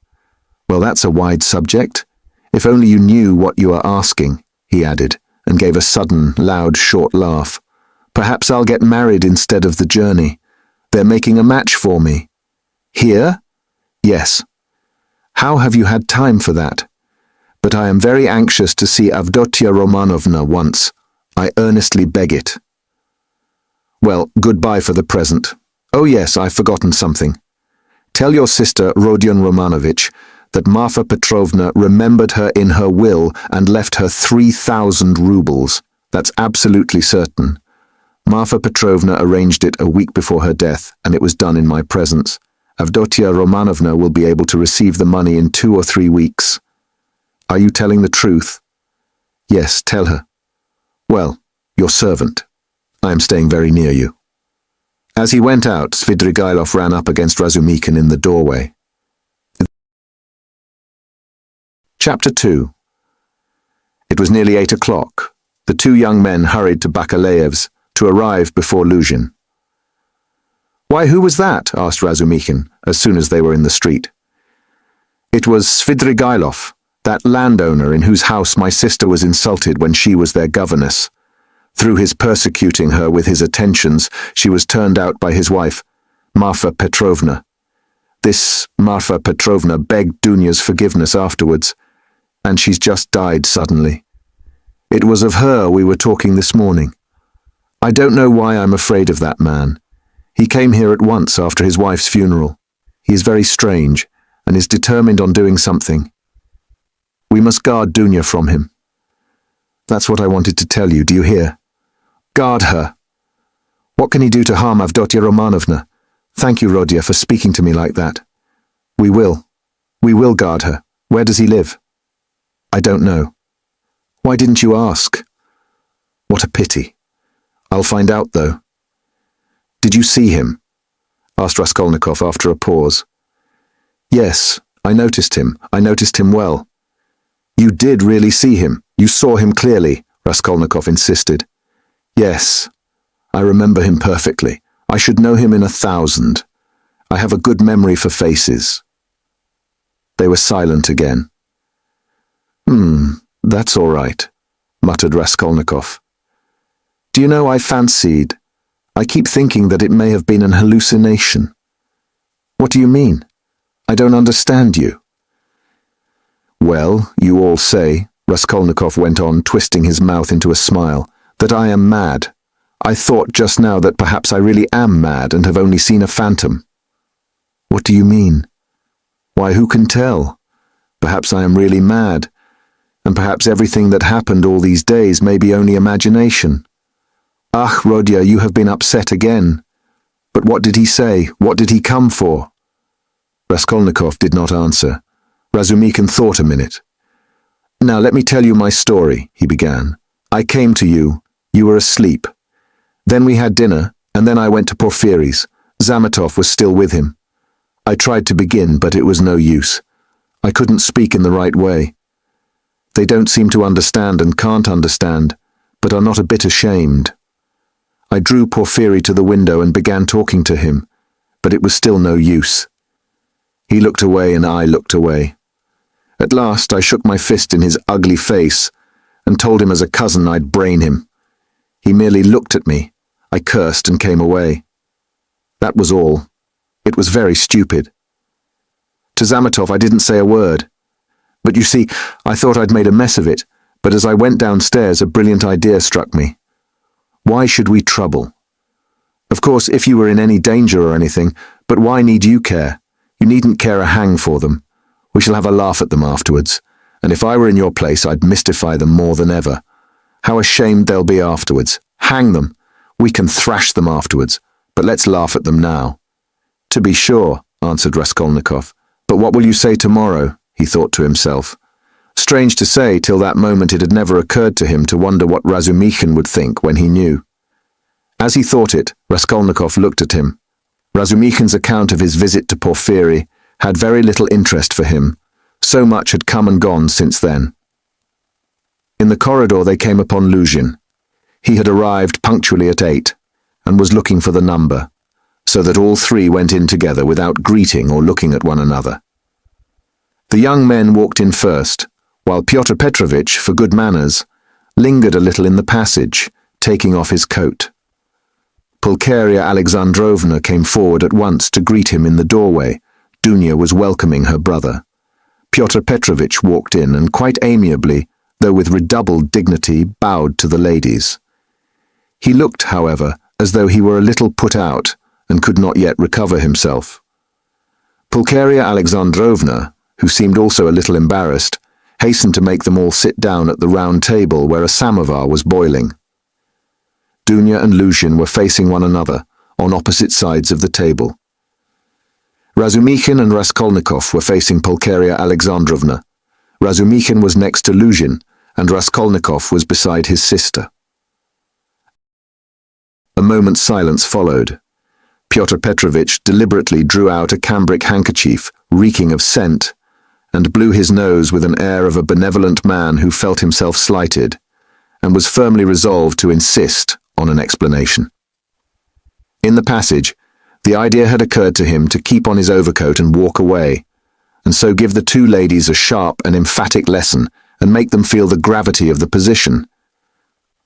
Well, that's a wide subject. If only you knew what you are asking, he added, and gave a sudden, loud, short laugh. Perhaps I'll get married instead of the journey. They're making a match for me. Here? Yes. How have you had time for that? But I am very anxious to see Avdotia Romanovna once. I earnestly beg it. Well, goodbye for the present. Oh yes, I've forgotten something. Tell your sister, Rodion Romanovich, that Marfa Petrovna remembered her in her will and left her 3,000 rubles. That's absolutely certain. Marfa Petrovna arranged it a week before her death, and it was done in my presence. Avdotia Romanovna will be able to receive the money in 2 or 3 weeks. Are you telling the truth? Yes, tell her. Well, your servant. I am staying very near you. As he went out, Svidrigailov ran up against Razumikin in the doorway. Chapter 2. It was nearly 8 o'clock. The 2 young men hurried to Bakalayev's to arrive before Luzhin. Why, who was that? Asked Razumikin, as soon as they were in the street. It was Svidrigailov, that landowner in whose house my sister was insulted when she was their governess. Through his persecuting her with his attentions, she was turned out by his wife, Marfa Petrovna. This Marfa Petrovna begged Dunya's forgiveness afterwards, and she's just died suddenly. It was of her we were talking this morning. I don't know why I'm afraid of that man. He came here at once after his wife's funeral. He is very strange, and is determined on doing something. We must guard Dunya from him. That's what I wanted to tell you, do you hear? Guard her. What can he do to harm Avdotya Romanovna? Thank you, Rodya, for speaking to me like that. We will. We will guard her. Where does he live? I don't know. Why didn't you ask? What a pity. I'll find out, though. Did you see him? Asked Raskolnikov after a pause. Yes, I noticed him. I noticed him well. You did really see him. You saw him clearly, Raskolnikov insisted. Yes, I remember him perfectly. I should know him in 1,000. I have a good memory for faces. They were silent again. That's all right, muttered Raskolnikov. Do you know, I keep thinking that it may have been an hallucination. What do you mean? I don't understand you. Well, you all say, Raskolnikov went on, twisting his mouth into a smile, that I am mad. I thought just now that perhaps I really am mad and have only seen a phantom. What do you mean? Why, who can tell? Perhaps I am really mad, and perhaps everything that happened all these days may be only imagination. Ah, Rodya, you have been upset again. But what did he say? What did he come for? Raskolnikov did not answer. Razumikhin thought a minute. Now let me tell you my story, he began. I came to you. You were asleep. Then we had dinner, and then I went to Porfiry's. Zametov was still with him. I tried to begin, but it was no use. I couldn't speak in the right way. They don't seem to understand and can't understand, but are not a bit ashamed. I drew Porfiry to the window and began talking to him, but it was still no use. He looked away and I looked away. At last I shook my fist in his ugly face and told him as a cousin I'd brain him. He merely looked at me. I cursed and came away. That was all. It was very stupid. To Zametov I didn't say a word. But you see, I thought I'd made a mess of it, but as I went downstairs a brilliant idea struck me. Why should we trouble? Of course, if you were in any danger or anything, but why need you care? You needn't care a hang for them. We shall have a laugh at them afterwards, and if I were in your place I'd mystify them more than ever. How ashamed they'll be afterwards. Hang them. We can thrash them afterwards, but let's laugh at them now. To be sure, answered Raskolnikov, but what will you say tomorrow? He thought to himself. Strange to say, till that moment it had never occurred to him to wonder what Razumikhin would think when he knew. As he thought it, Raskolnikov looked at him. Razumikhin's account of his visit to Porfiry had very little interest for him. So much had come and gone since then. In the corridor they came upon Luzhin. He had arrived punctually at 8, and was looking for the number, so that all three went in together without greeting or looking at one another. The young men walked in first, while Pyotr Petrovitch, for good manners, lingered a little in the passage, taking off his coat. Pulcheria Alexandrovna came forward at once to greet him in the doorway. Dunya was welcoming her brother. Pyotr Petrovitch walked in and quite amiably, though with redoubled dignity, bowed to the ladies. He looked, however, as though he were a little put out and could not yet recover himself. Pulcheria Alexandrovna, who seemed also a little embarrassed, hastened to make them all sit down at the round table where a samovar was boiling. Dunya and Luzhin were facing one another, on opposite sides of the table. Razumikhin and Raskolnikov were facing Pulcheria Alexandrovna. Razumikhin was next to Luzhin, and Raskolnikov was beside his sister. A moment's silence followed. Pyotr Petrovitch deliberately drew out a cambric handkerchief, reeking of scent, and blew his nose with an air of a benevolent man who felt himself slighted, and was firmly resolved to insist on an explanation. In the passage, the idea had occurred to him to keep on his overcoat and walk away, and so give the two ladies a sharp and emphatic lesson and make them feel the gravity of the position.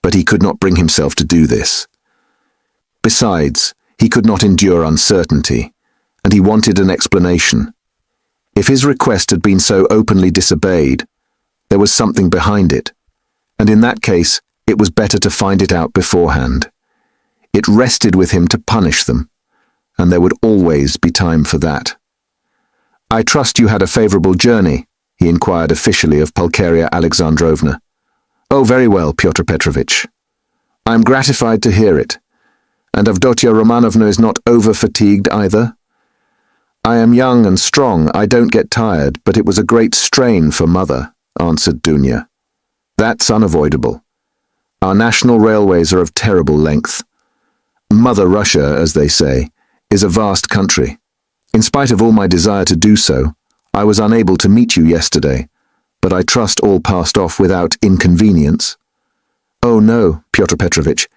But he could not bring himself to do this. Besides, he could not endure uncertainty, and he wanted an explanation. If his request had been so openly disobeyed, there was something behind it, and in that case it was better to find it out beforehand. It rested with him to punish them, and there would always be time for that. I trust you had a favorable journey, he inquired officially of Pulcheria Alexandrovna. Oh, very well, Pyotr Petrovitch. I am gratified to hear it. And Avdotia Romanovna is not over-fatigued either? I am young and strong, I don't get tired, but it was a great strain for Mother, answered Dunya. That's unavoidable. Our national railways are of terrible length. Mother Russia, as they say, is a vast country. In spite of all my desire to do so, I was unable to meet you yesterday, but I trust all passed off without inconvenience. Oh no, Pyotr Petrovitch,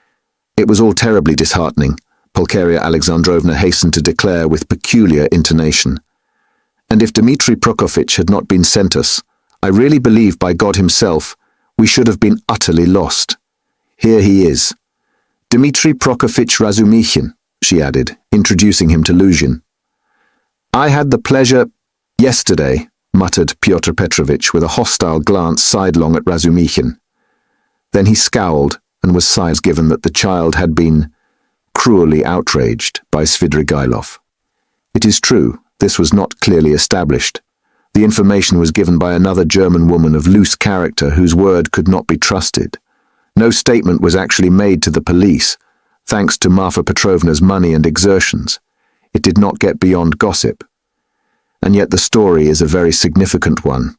it was all terribly disheartening, Pulcheria Alexandrovna hastened to declare with peculiar intonation. And if Dmitri Prokofitch had not been sent us, I really believe by God himself, we should have been utterly lost. Here he is. Dmitri Prokofitch Razumichin, she added, introducing him to Luzhin. I had the pleasure yesterday, muttered Pyotr Petrovitch with a hostile glance sidelong at Razumichin. Then he scowled and was signs given that the child had been cruelly outraged by Svidrigailov. It is true, this was not clearly established. The information was given by another German woman of loose character whose word could not be trusted. No statement was actually made to the police, thanks to Marfa Petrovna's money and exertions. It did not get beyond gossip. And yet the story is a very significant one.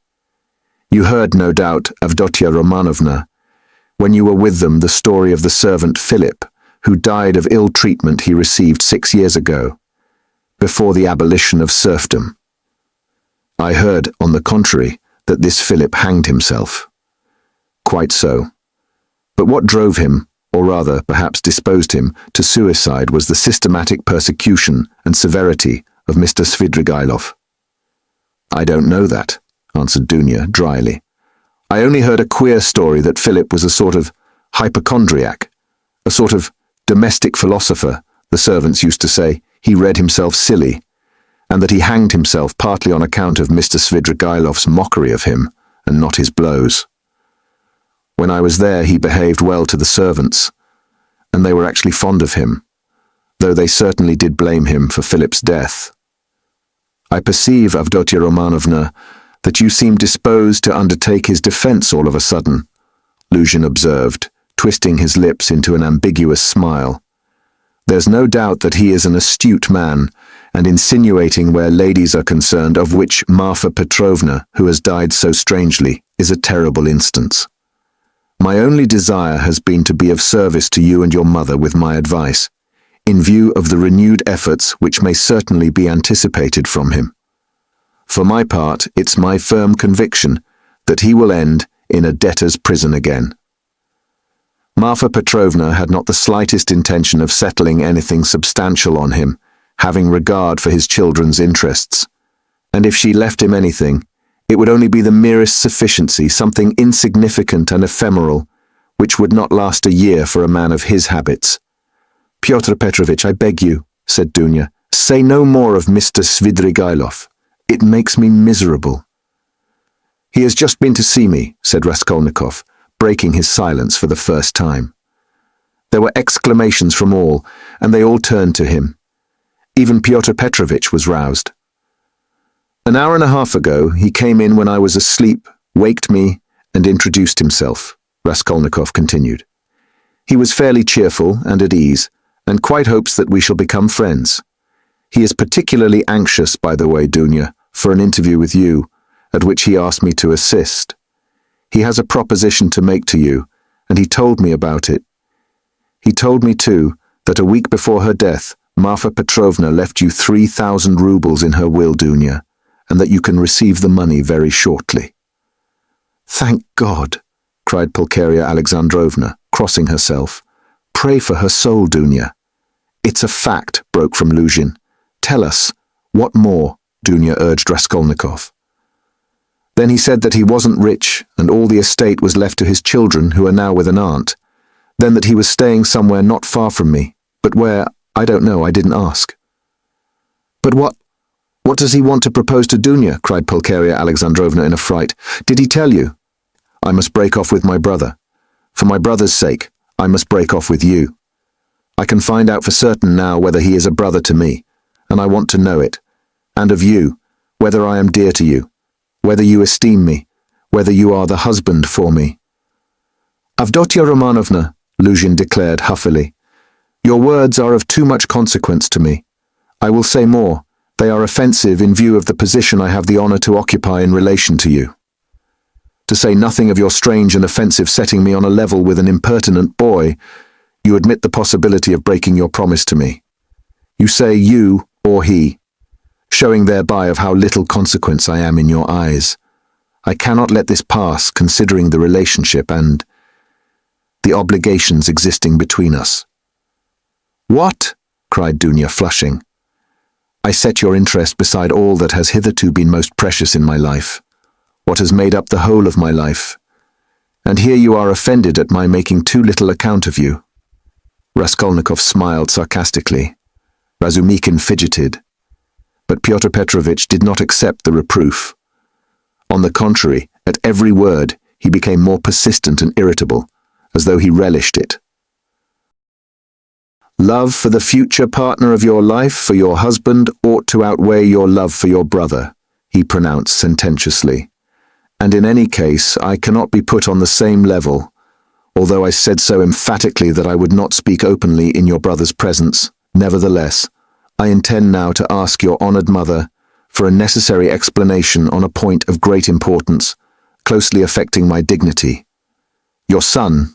You heard, no doubt, Avdotia Romanovna, when you were with them, the story of the servant Philip, who died of ill treatment he received 6 years ago, before the abolition of serfdom. I heard, on the contrary, that this Philip hanged himself. Quite so. But what drove him, or rather, perhaps disposed him, to suicide was the systematic persecution and severity of Mr. Svidrigailov. I don't know that, answered Dunya dryly. I only heard a queer story that Philip was a sort of hypochondriac, a sort of domestic philosopher, the servants used to say. He read himself silly, and that he hanged himself partly on account of Mr. Svidrigailov's mockery of him, and not his blows. When I was there, he behaved well to the servants, and they were actually fond of him, though they certainly did blame him for Philip's death. I perceive, Avdotia Romanovna, that you seem disposed to undertake his defense all of a sudden, Luzhin observed, twisting his lips into an ambiguous smile. There's no doubt that he is an astute man, and insinuating where ladies are concerned, of which Marfa Petrovna, who has died so strangely, is a terrible instance. My only desire has been to be of service to you and your mother with my advice, in view of the renewed efforts which may certainly be anticipated from him. For my part, it's my firm conviction that he will end in a debtor's prison again. Marfa Petrovna had not the slightest intention of settling anything substantial on him, having regard for his children's interests, and if she left him anything, it would only be the merest sufficiency, something insignificant and ephemeral, which would not last a year for a man of his habits. Pyotr Petrovitch, I beg you, said Dunya, say no more of Mr. Svidrigailov. It makes me miserable. He has just been to see me, said Raskolnikov, breaking his silence for the first time. There were exclamations from all, and they all turned to him. Even Pyotr Petrovitch was roused. An hour and a half ago, he came in when I was asleep, waked me, and introduced himself, Raskolnikov continued. He was fairly cheerful and at ease, and quite hopes that we shall become friends. He is particularly anxious, by the way, Dunya, for an interview with you, at which he asked me to assist. He has a proposition to make to you, and he told me about it. He told me, too, that a week before her death, Marfa Petrovna left you 3,000 rubles in her will, Dunya, and that you can receive the money very shortly. Thank God, cried Pulcheria Alexandrovna, crossing herself. Pray for her soul, Dunya. It's a fact, broke from Luzhin. Tell us, what more? Dunya urged Raskolnikov. Then he said that he wasn't rich, and all the estate was left to his children, who are now with an aunt. Then that he was staying somewhere not far from me, but where, I don't know, I didn't ask. But what does he want to propose to Dunya? Cried Pulcheria Alexandrovna in a fright. Did he tell you? I must break off with my brother. For my brother's sake, I must break off with you. I can find out for certain now whether he is a brother to me, and I want to know it, and of you, whether I am dear to you, whether you esteem me, whether you are the husband for me." "Avdotia Romanovna," Luzhin declared huffily, "your words are of too much consequence to me. I will say more. They are offensive in view of the position I have the honor to occupy in relation to you. To say nothing of your strange and offensive setting me on a level with an impertinent boy, you admit the possibility of breaking your promise to me. You say you or he, showing thereby of how little consequence I am in your eyes. I cannot let this pass, considering the relationship and the obligations existing between us." "What?" cried Dunya, flushing. "I set your interest beside all that has hitherto been most precious in my life, what has made up the whole of my life. And here you are offended at my making too little account of you." Raskolnikov smiled sarcastically. Razumikin fidgeted. But Pyotr Petrovitch did not accept the reproof. On the contrary, at every word, he became more persistent and irritable, as though he relished it. "Love for the future partner of your life, for your husband, ought to outweigh your love for your brother," he pronounced sententiously. "And in any case, I cannot be put on the same level, although I said so emphatically that I would not speak openly in your brother's presence. Nevertheless, I intend now to ask your honored mother for a necessary explanation on a point of great importance, closely affecting my dignity. Your son,"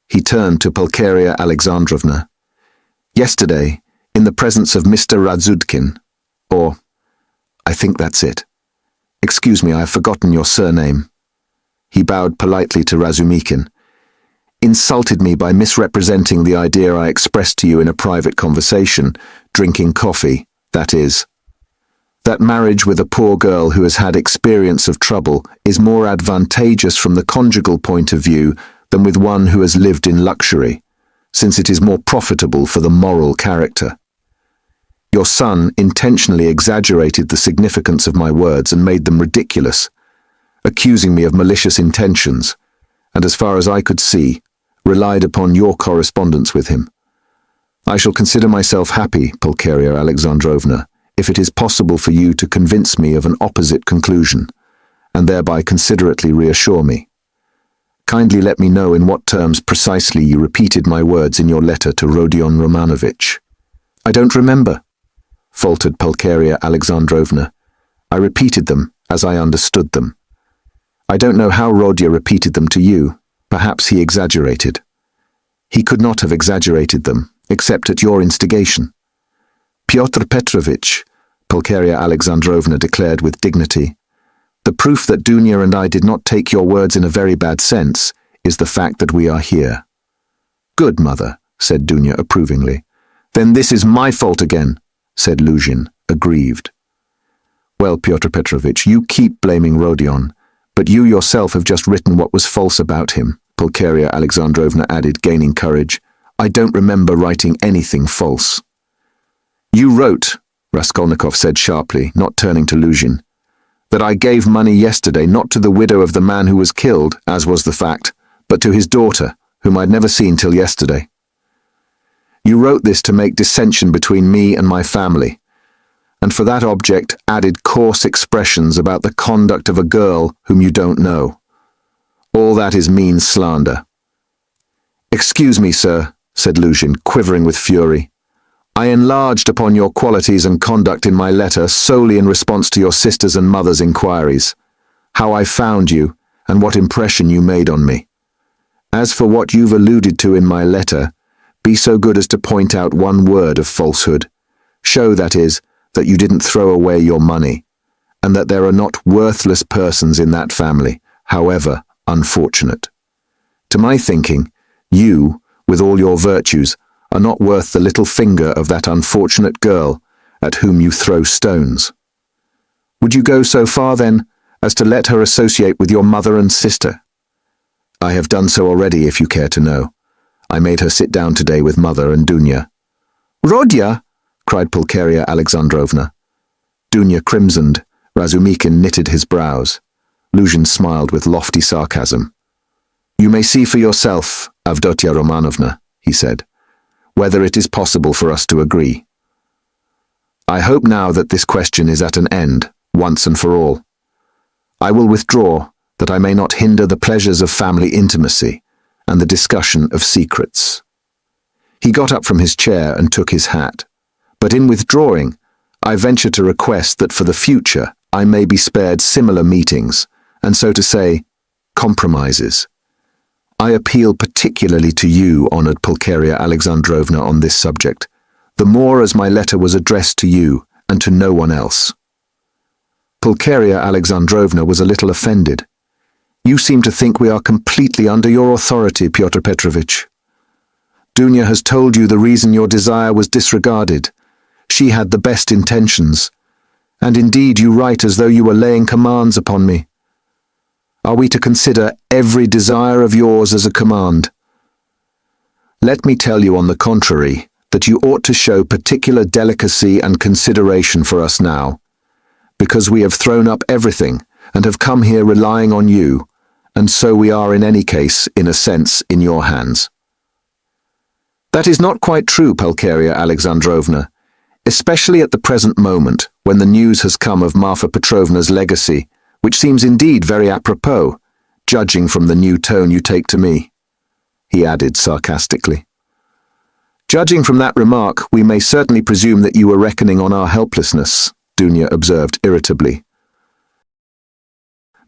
he turned to Pulcheria Alexandrovna, "yesterday, in the presence of Mr. Radzudkin, or I think that's it. Excuse me, I have forgotten your surname." He bowed politely to Razumikin. "Insulted me by misrepresenting the idea I expressed to you in a private conversation, drinking coffee, that is. That marriage with a poor girl who has had experience of trouble is more advantageous from the conjugal point of view than with one who has lived in luxury, since it is more profitable for the moral character. Your son intentionally exaggerated the significance of my words and made them ridiculous, accusing me of malicious intentions, and as far as I could see, relied upon your correspondence with him. I shall consider myself happy, Pulcheria Alexandrovna, if it is possible for you to convince me of an opposite conclusion, and thereby considerately reassure me. Kindly let me know in what terms precisely you repeated my words in your letter to Rodion Romanovich." "I don't remember," faltered Pulcheria Alexandrovna. "I repeated them as I understood them. I don't know how Rodya repeated them to you. Perhaps he exaggerated." "He could not have exaggerated them, except at your instigation." "Pyotr Petrovitch," Pulcheria Alexandrovna declared with dignity, "the proof that Dunya and I did not take your words in a very bad sense is the fact that we are here." "Good, mother," said Dunya approvingly. "Then this is my fault again," said Luzhin, aggrieved. "Well, Pyotr Petrovitch, you keep blaming Rodion, but you yourself have just written what was false about him," Pulcheria Alexandrovna added, gaining courage. "I don't remember writing anything false." "You wrote," Raskolnikov said sharply, not turning to Luzhin, "that I gave money yesterday not to the widow of the man who was killed, as was the fact, but to his daughter, whom I'd never seen till yesterday. You wrote this to make dissension between me and my family, and for that object added coarse expressions about the conduct of a girl whom you don't know. All that is mean slander." "Excuse me, sir," said Luzhin, quivering with fury. "I enlarged upon your qualities and conduct in my letter solely in response to your sister's and mother's inquiries, how I found you, and what impression you made on me. As for what you've alluded to in my letter, be so good as to point out one word of falsehood. Show, that is, that you didn't throw away your money, and that there are not worthless persons in that family, however unfortunate. To my thinking, you, with all your virtues, are not worth the little finger of that unfortunate girl at whom you throw stones. Would you go so far, then, as to let her associate with your mother and sister?" "I have done so already, if you care to know. I made her sit down today with mother and Dunya." "Rodya!" cried Pulcheria Alexandrovna. Dunya crimsoned. Razumikin knitted his brows. Luzhin smiled with lofty sarcasm. "You may see for yourself, Avdotia Romanovna," he said, "whether it is possible for us to agree. I hope now that this question is at an end, once and for all. I will withdraw, that I may not hinder the pleasures of family intimacy and the discussion of secrets." He got up from his chair and took his hat. "But in withdrawing, I venture to request that for the future I may be spared similar meetings, and so to say, compromises. I appeal particularly to you, honoured Pulcheria Alexandrovna, on this subject, the more as my letter was addressed to you and to no one else." Pulcheria Alexandrovna was a little offended. "You seem to think we are completely under your authority, Pyotr Petrovitch. Dunya has told you the reason your desire was disregarded. She had the best intentions, and indeed you write as though you were laying commands upon me. Are we to consider every desire of yours as a command? Let me tell you, on the contrary, that you ought to show particular delicacy and consideration for us now, because we have thrown up everything and have come here relying on you, and so we are in any case, in a sense, in your hands." "That is not quite true, Pulcheria Alexandrovna, especially at the present moment, when the news has come of Marfa Petrovna's legacy, which seems indeed very apropos, judging from the new tone you take to me," he added sarcastically. "Judging from that remark, we may certainly presume that you were reckoning on our helplessness," Dunya observed irritably.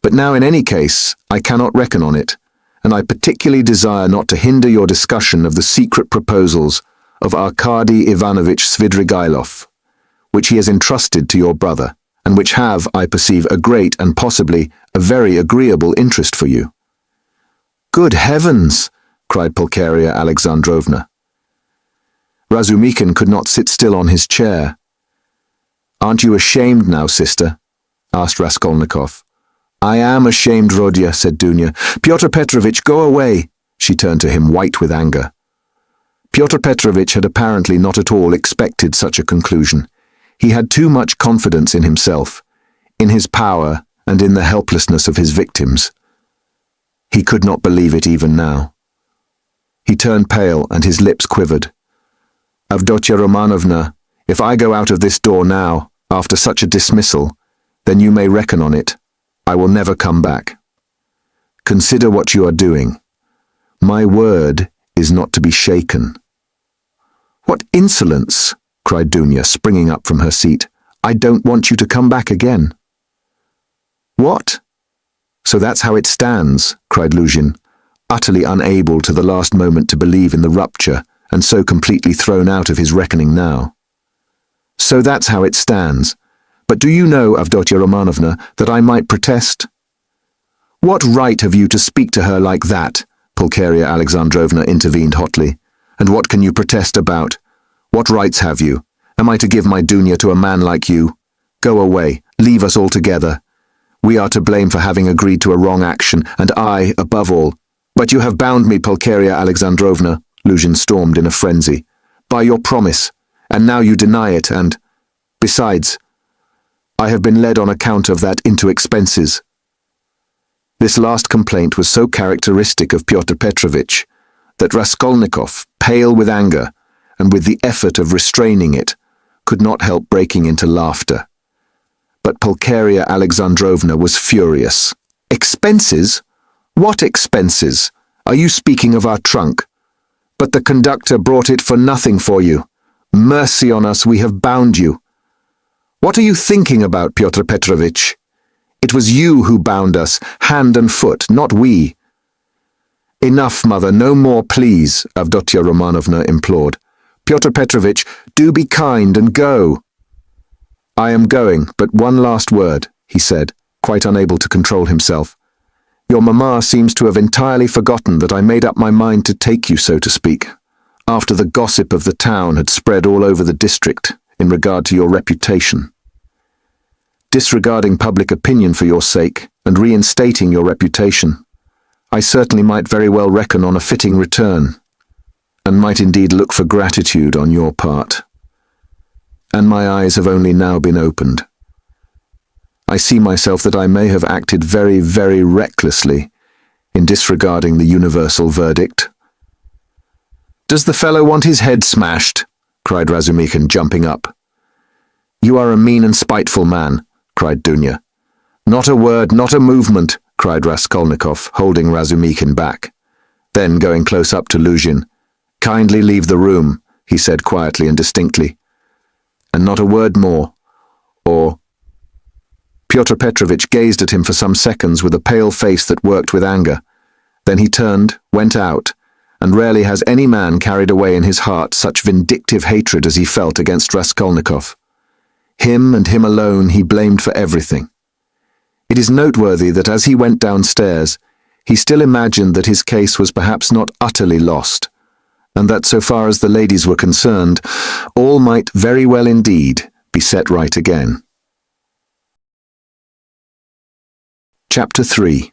"But now in any case, I cannot reckon on it, and I particularly desire not to hinder your discussion of the secret proposals of Arkady Ivanovich Svidrigailov, which he has entrusted to your brother, and which have, I perceive, a great and possibly a very agreeable interest for you." "Good heavens!" cried Pulcheria Alexandrovna. Razumikin could not sit still on his chair. "Aren't you ashamed now, sister?" asked Raskolnikov. "I am ashamed, Rodya," said Dunya. "Pyotr Petrovitch, go away!" She turned to him, white with anger. Pyotr Petrovitch had apparently not at all expected such a conclusion. He had too much confidence in himself, in his power, and in the helplessness of his victims. He could not believe it even now. He turned pale and his lips quivered. "Avdotya Romanovna, if I go out of this door now, after such a dismissal, then you may reckon on it. I will never come back. Consider what you are doing. My word is not to be shaken." "What insolence!" cried Dunya, springing up from her seat. "I don't want you to come back again." "What? So that's how it stands," cried Luzhin, utterly unable to the last moment to believe in the rupture, and so completely thrown out of his reckoning now. "So that's how it stands. But do you know, Avdotya Romanovna, that I might protest?" "What right have you to speak to her like that?" Pulcheria Alexandrovna intervened hotly. "And what can you protest about? What rights have you? Am I to give my Dunya to a man like you? Go away, leave us altogether. We are to blame for having agreed to a wrong action, and I, above all. But you have bound me, Pulcheria Alexandrovna," Luzhin stormed in a frenzy, "by your promise, and now you deny it, and, besides, I have been led on account of that into expenses." This last complaint was so characteristic of Pyotr Petrovitch that Raskolnikov, pale with anger, and with the effort of restraining it, could not help breaking into laughter. But Pulcheria Alexandrovna was furious. "Expenses? What expenses? Are you speaking of our trunk? But the conductor brought it for nothing for you. Mercy on us, we have bound you. What are you thinking about, Pyotr Petrovitch? It was you who bound us, hand and foot, not we." "Enough, mother, no more, please," Avdotya Romanovna implored. "Pyotr Petrovitch, do be kind and go." "I am going, but one last word," he said, quite unable to control himself. "Your mamma seems to have entirely forgotten that I made up my mind to take you, so to speak, after the gossip of the town had spread all over the district in regard to your reputation. Disregarding public opinion for your sake, and reinstating your reputation, I certainly might very well reckon on a fitting return, and might indeed look for gratitude on your part. And my eyes have only now been opened. I see myself that I may have acted very, very recklessly in disregarding the universal verdict." "Does the fellow want his head smashed?" cried Razumikin, jumping up. "You are a mean and spiteful man," cried Dunya. Not a word, not a movement, cried Raskolnikov, holding Razumikin back. Then, going close up to Luzhin, kindly leave the room, he said quietly and distinctly. And not a word more, or... Pyotr Petrovitch gazed at him for some seconds with a pale face that worked with anger. Then he turned, went out, and rarely has any man carried away in his heart such vindictive hatred as he felt against Raskolnikov. Him and him alone he blamed for everything. It is noteworthy that as he went downstairs, he still imagined that his case was perhaps not utterly lost, and that so far as the ladies were concerned, all might very well indeed be set right again. Chapter 3.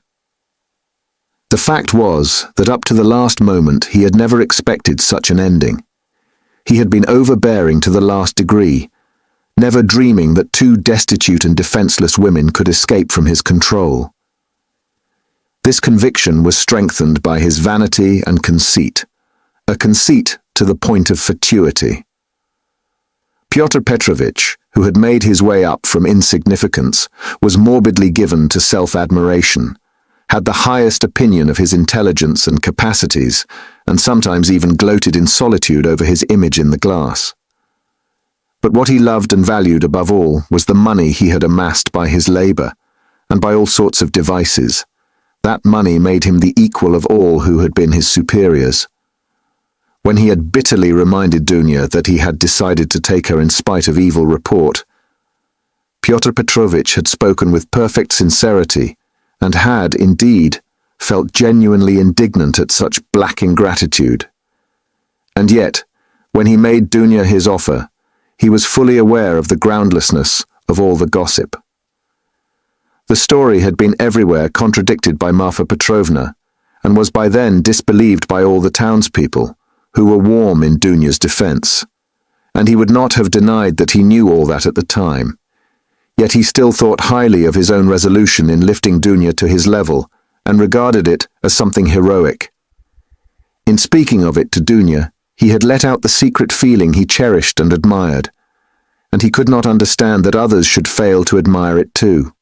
The fact was that up to the last moment he had never expected such an ending. He had been overbearing to the last degree, never dreaming that two destitute and defenseless women could escape from his control. This conviction was strengthened by his vanity and conceit, a conceit to the point of fatuity. Pyotr Petrovitch, who had made his way up from insignificance, was morbidly given to self-admiration, had the highest opinion of his intelligence and capacities, and sometimes even gloated in solitude over his image in the glass. But what he loved and valued above all was the money he had amassed by his labor, and by all sorts of devices. That money made him the equal of all who had been his superiors. When he had bitterly reminded Dunya that he had decided to take her in spite of evil report, Pyotr Petrovitch had spoken with perfect sincerity, and had, indeed, felt genuinely indignant at such black ingratitude. And yet, when he made Dunya his offer, he was fully aware of the groundlessness of all the gossip. The story had been everywhere contradicted by Marfa Petrovna, and was by then disbelieved by all the townspeople, who were warm in Dunya's defense, and he would not have denied that he knew all that at the time. Yet he still thought highly of his own resolution in lifting Dunya to his level, and regarded it as something heroic. In speaking of it to Dunya, he had let out the secret feeling he cherished and admired, and he could not understand that others should fail to admire it too.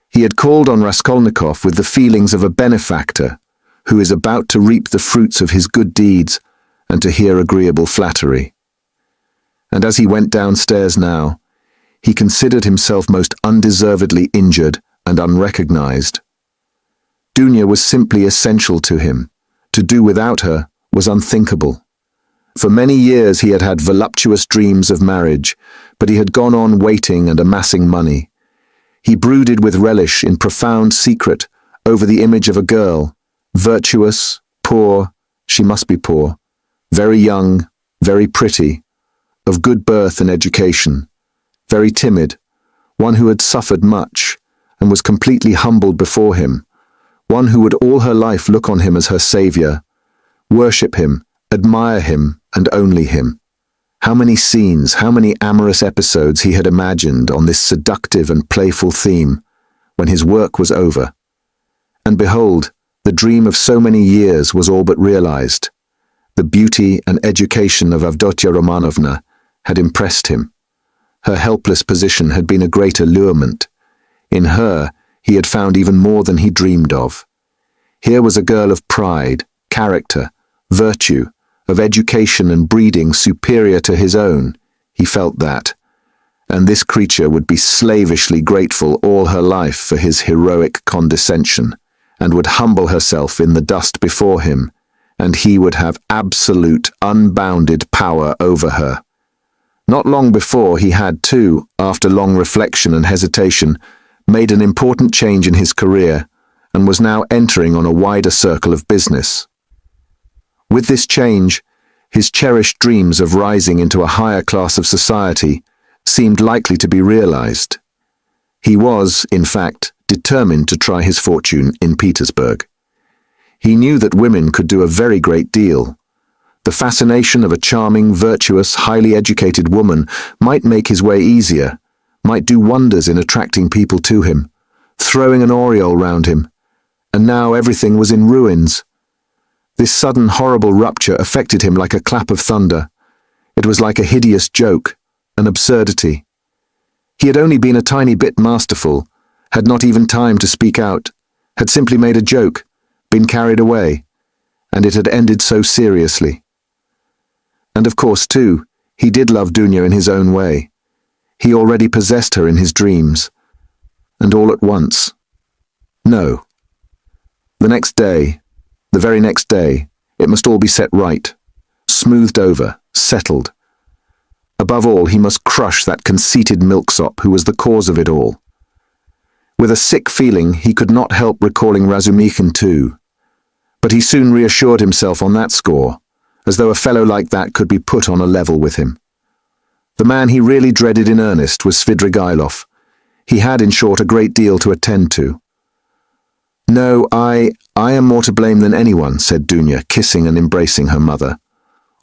He had called on Raskolnikov with the feelings of a benefactor who is about to reap the fruits of his good deeds and to hear agreeable flattery. And as he went downstairs now, he considered himself most undeservedly injured and unrecognized. Dunya was simply essential to him. To do without her was unthinkable. For many years he had had voluptuous dreams of marriage, but he had gone on waiting and amassing money. He brooded with relish in profound secret over the image of a girl, virtuous, poor, she must be poor, very young, very pretty, of good birth and education, very timid, one who had suffered much and was completely humbled before him, one who would all her life look on him as her savior, worship him, admire him, and only him. How many scenes, how many amorous episodes he had imagined on this seductive and playful theme when his work was over. And behold, the dream of so many years was all but realized. The beauty and education of Avdotya Romanovna had impressed him. Her helpless position had been a great allurement. In her, he had found even more than he dreamed of. Here was a girl of pride, character, virtue, of education and breeding superior to his own. He felt that. And this creature would be slavishly grateful all her life for his heroic condescension, and would humble herself in the dust before him, and he would have absolute, unbounded power over her. Not long before he had, too, after long reflection and hesitation, made an important change in his career, and was now entering on a wider circle of business. With this change, his cherished dreams of rising into a higher class of society seemed likely to be realized. He was, in fact, determined to try his fortune in Petersburg. He knew that women could do a very great deal. The fascination of a charming, virtuous, highly educated woman might make his way easier, might do wonders in attracting people to him, throwing an aureole round him. And now everything was in ruins. This sudden horrible rupture affected him like a clap of thunder. It was like a hideous joke, an absurdity. He had only been a tiny bit masterful, had not even time to speak out, had simply made a joke, been carried away, and it had ended so seriously. And of course, too, he did love Dunya in his own way. He already possessed her in his dreams. And all at once. No. The next day, the very next day, it must all be set right, smoothed over, settled. Above all, he must crush that conceited milksop who was the cause of it all. With a sick feeling, he could not help recalling Razumikin too. But he soon reassured himself on that score, as though a fellow like that could be put on a level with him. The man he really dreaded in earnest was Svidrigailov. He had, in short, a great deal to attend to. "No, I am more to blame than anyone," said Dunya, kissing and embracing her mother.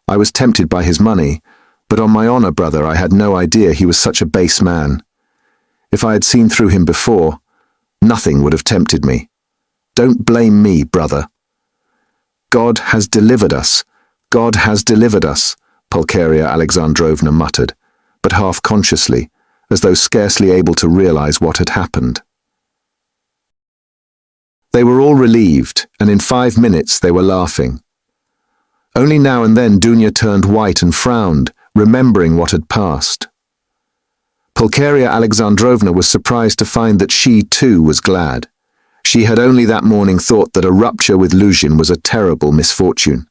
"I was tempted by his money, but on my honor, brother, I had no idea he was such a base man. If I had seen through him before, nothing would have tempted me. Don't blame me, brother." "God has delivered us. God has delivered us," Pulcheria Alexandrovna muttered, but half consciously, as though scarcely able to realize what had happened. They were all relieved, and in 5 minutes they were laughing. Only now and then Dunya turned white and frowned, remembering what had passed. Pulcheria Alexandrovna was surprised to find that she too was glad. She had only that morning thought that a rupture with Luzhin was a terrible misfortune.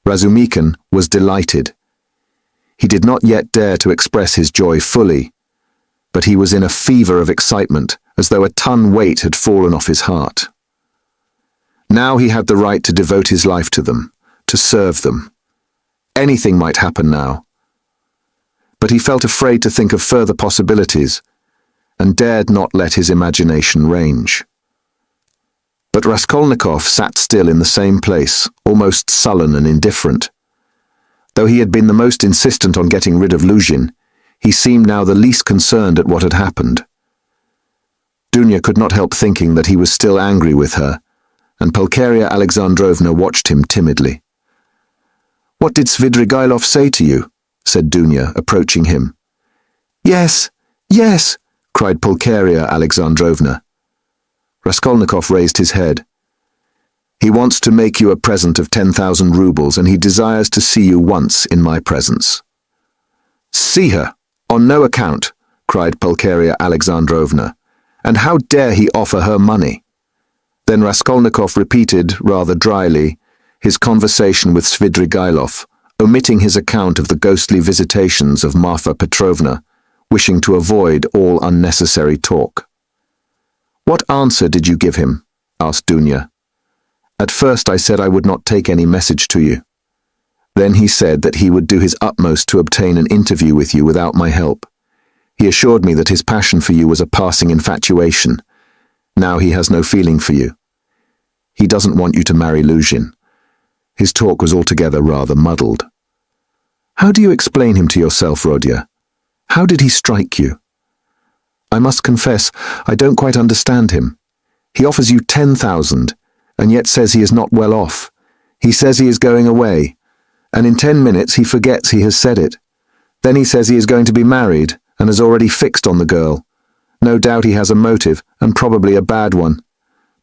Razumikin was delighted. He did not yet dare to express his joy fully, but he was in a fever of excitement, as though a ton weight had fallen off his heart. Now he had the right to devote his life to them, to serve them. Anything might happen now. But he felt afraid to think of further possibilities, and dared not let his imagination range. But Raskolnikov sat still in the same place, almost sullen and indifferent. Though he had been the most insistent on getting rid of Luzhin, he seemed now the least concerned at what had happened. Dunya could not help thinking that he was still angry with her, and Pulcheria Alexandrovna watched him timidly. "What did Svidrigailov say to you?" said Dunya, approaching him. "Yes, yes," cried Pulcheria Alexandrovna. Raskolnikov raised his head. "He wants to make you a present of 10,000 rubles, and he desires to see you once in my presence." "See her? On no account," cried Pulcheria Alexandrovna. "And how dare he offer her money?" Then Raskolnikov repeated, rather dryly, his conversation with Svidrigailov, omitting his account of the ghostly visitations of Marfa Petrovna, wishing to avoid all unnecessary talk. "What answer did you give him?" asked Dunya. "At first I said I would not take any message to you. Then he said that he would do his utmost to obtain an interview with you without my help. He assured me that his passion for you was a passing infatuation. Now he has no feeling for you. He doesn't want you to marry Luzhin. His talk was altogether rather muddled." "How do you explain him to yourself, Rodya? How did he strike you?" "I must confess, I don't quite understand him. He offers you 10,000, and yet says he is not well off. He says he is going away, and in 10 minutes he forgets he has said it. Then he says he is going to be married, and has already fixed on the girl. No doubt he has a motive, and probably a bad one.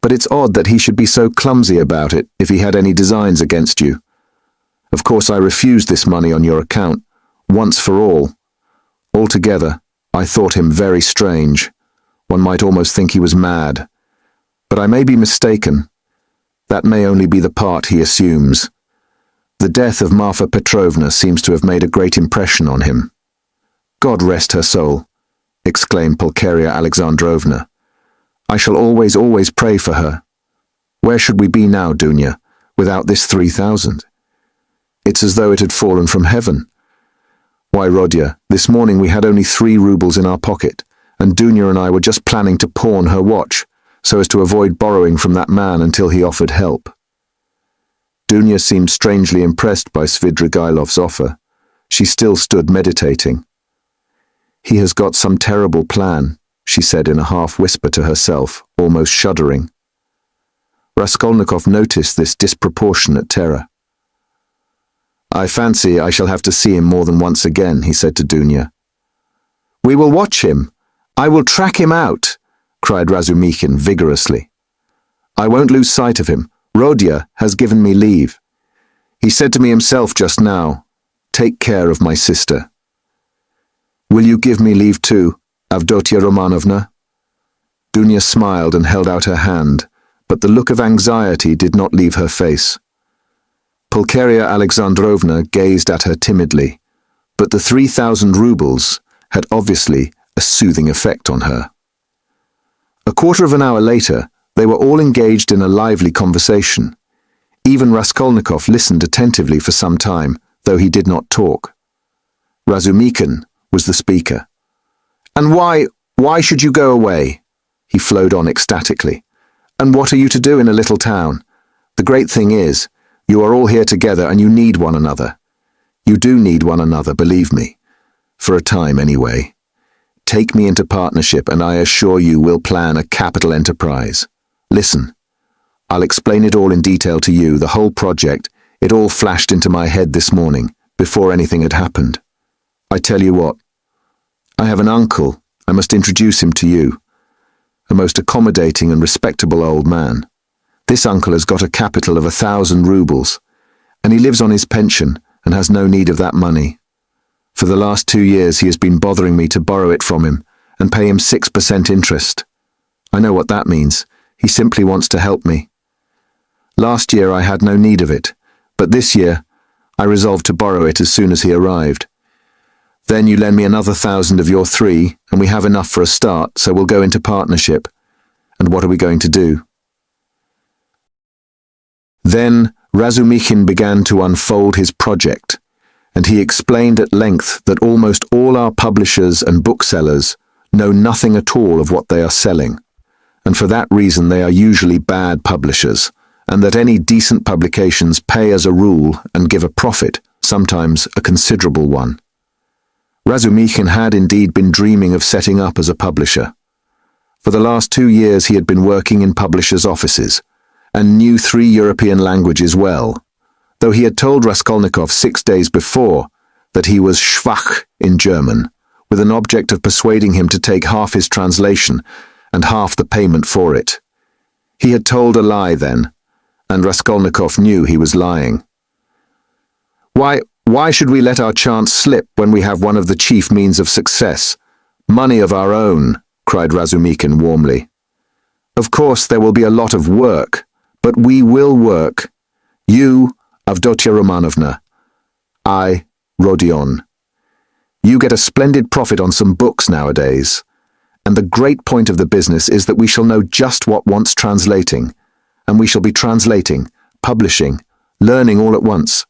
But it's odd that he should be so clumsy about it if he had any designs against you. Of course I refused this money on your account, once for all. Altogether, I thought him very strange. One might almost think he was mad. But I may be mistaken. That may only be the part he assumes. The death of Marfa Petrovna seems to have made a great impression on him." "God rest her soul," exclaimed Pulcheria Alexandrovna. "I shall always pray for her. Where should we be now, Dunya, without this 3,000? It's as though it had fallen from heaven. Why, Rodya, this morning we had only 3 rubles in our pocket, and Dunya and I were just planning to pawn her watch, so as to avoid borrowing from that man until he offered help." Dunya seemed strangely impressed by Svidrigailov's offer. She still stood meditating. "He has got some terrible plan," she said in a half-whisper to herself, almost shuddering. Raskolnikov noticed this disproportionate terror. "I fancy I shall have to see him more than once again," he said to Dunya. We will watch him. I will track him out, cried Razumikhin vigorously. I won't lose sight of him. Rodya has given me leave. He said to me himself just now, take care of my sister. Will you give me leave too, Avdotia Romanovna? Dunya smiled and held out her hand, but the look of anxiety did not leave her face. Pulcheria Alexandrovna gazed at her timidly, but the 3,000 rubles had obviously a soothing effect on her. A quarter of an hour later, they were all engaged in a lively conversation. Even Raskolnikov listened attentively for some time, though he did not talk. Razumikhin was the speaker. And why should you go away? He flowed on ecstatically. And what are you to do in a little town? The great thing is, you are all here together and you need one another. You do need one another, believe me. For a time, anyway. Take me into partnership and I assure you we'll plan a capital enterprise. Listen, I'll explain it all in detail to you, the whole project. It all flashed into my head this morning, before anything had happened. I tell you what, I have an uncle. I must introduce him to you. A most accommodating and respectable old man. This uncle has got a capital of 1,000 rubles, and he lives on his pension and has no need of that money. For the last 2 years he has been bothering me to borrow it from him and pay him 6% interest. I know what that means. He simply wants to help me. Last year I had no need of it, but this year I resolved to borrow it as soon as he arrived. Then you lend me another 1,000 of your 3, and we have enough for a start, so we'll go into partnership. And what are we going to do? Then Razumikhin began to unfold his project, and he explained at length that almost all our publishers and booksellers know nothing at all of what they are selling, and for that reason they are usually bad publishers, and that any decent publications pay as a rule and give a profit, sometimes a considerable one. Razumikhin had indeed been dreaming of setting up as a publisher. For the last 2 years he had been working in publishers' offices, and knew 3 European languages well, though he had told Raskolnikov 6 days before that he was schwach in German, with an object of persuading him to take half his translation and half the payment for it. He had told a lie then, and Raskolnikov knew he was lying. Why should we let our chance slip when we have one of the chief means of success? Money of our own, cried Razumikhin warmly. Of course there will be a lot of work, but we will work. You, Avdotia Romanovna. I, Rodion. You get a splendid profit on some books nowadays. And the great point of the business is that we shall know just what wants translating. And we shall be translating, publishing, learning all at once.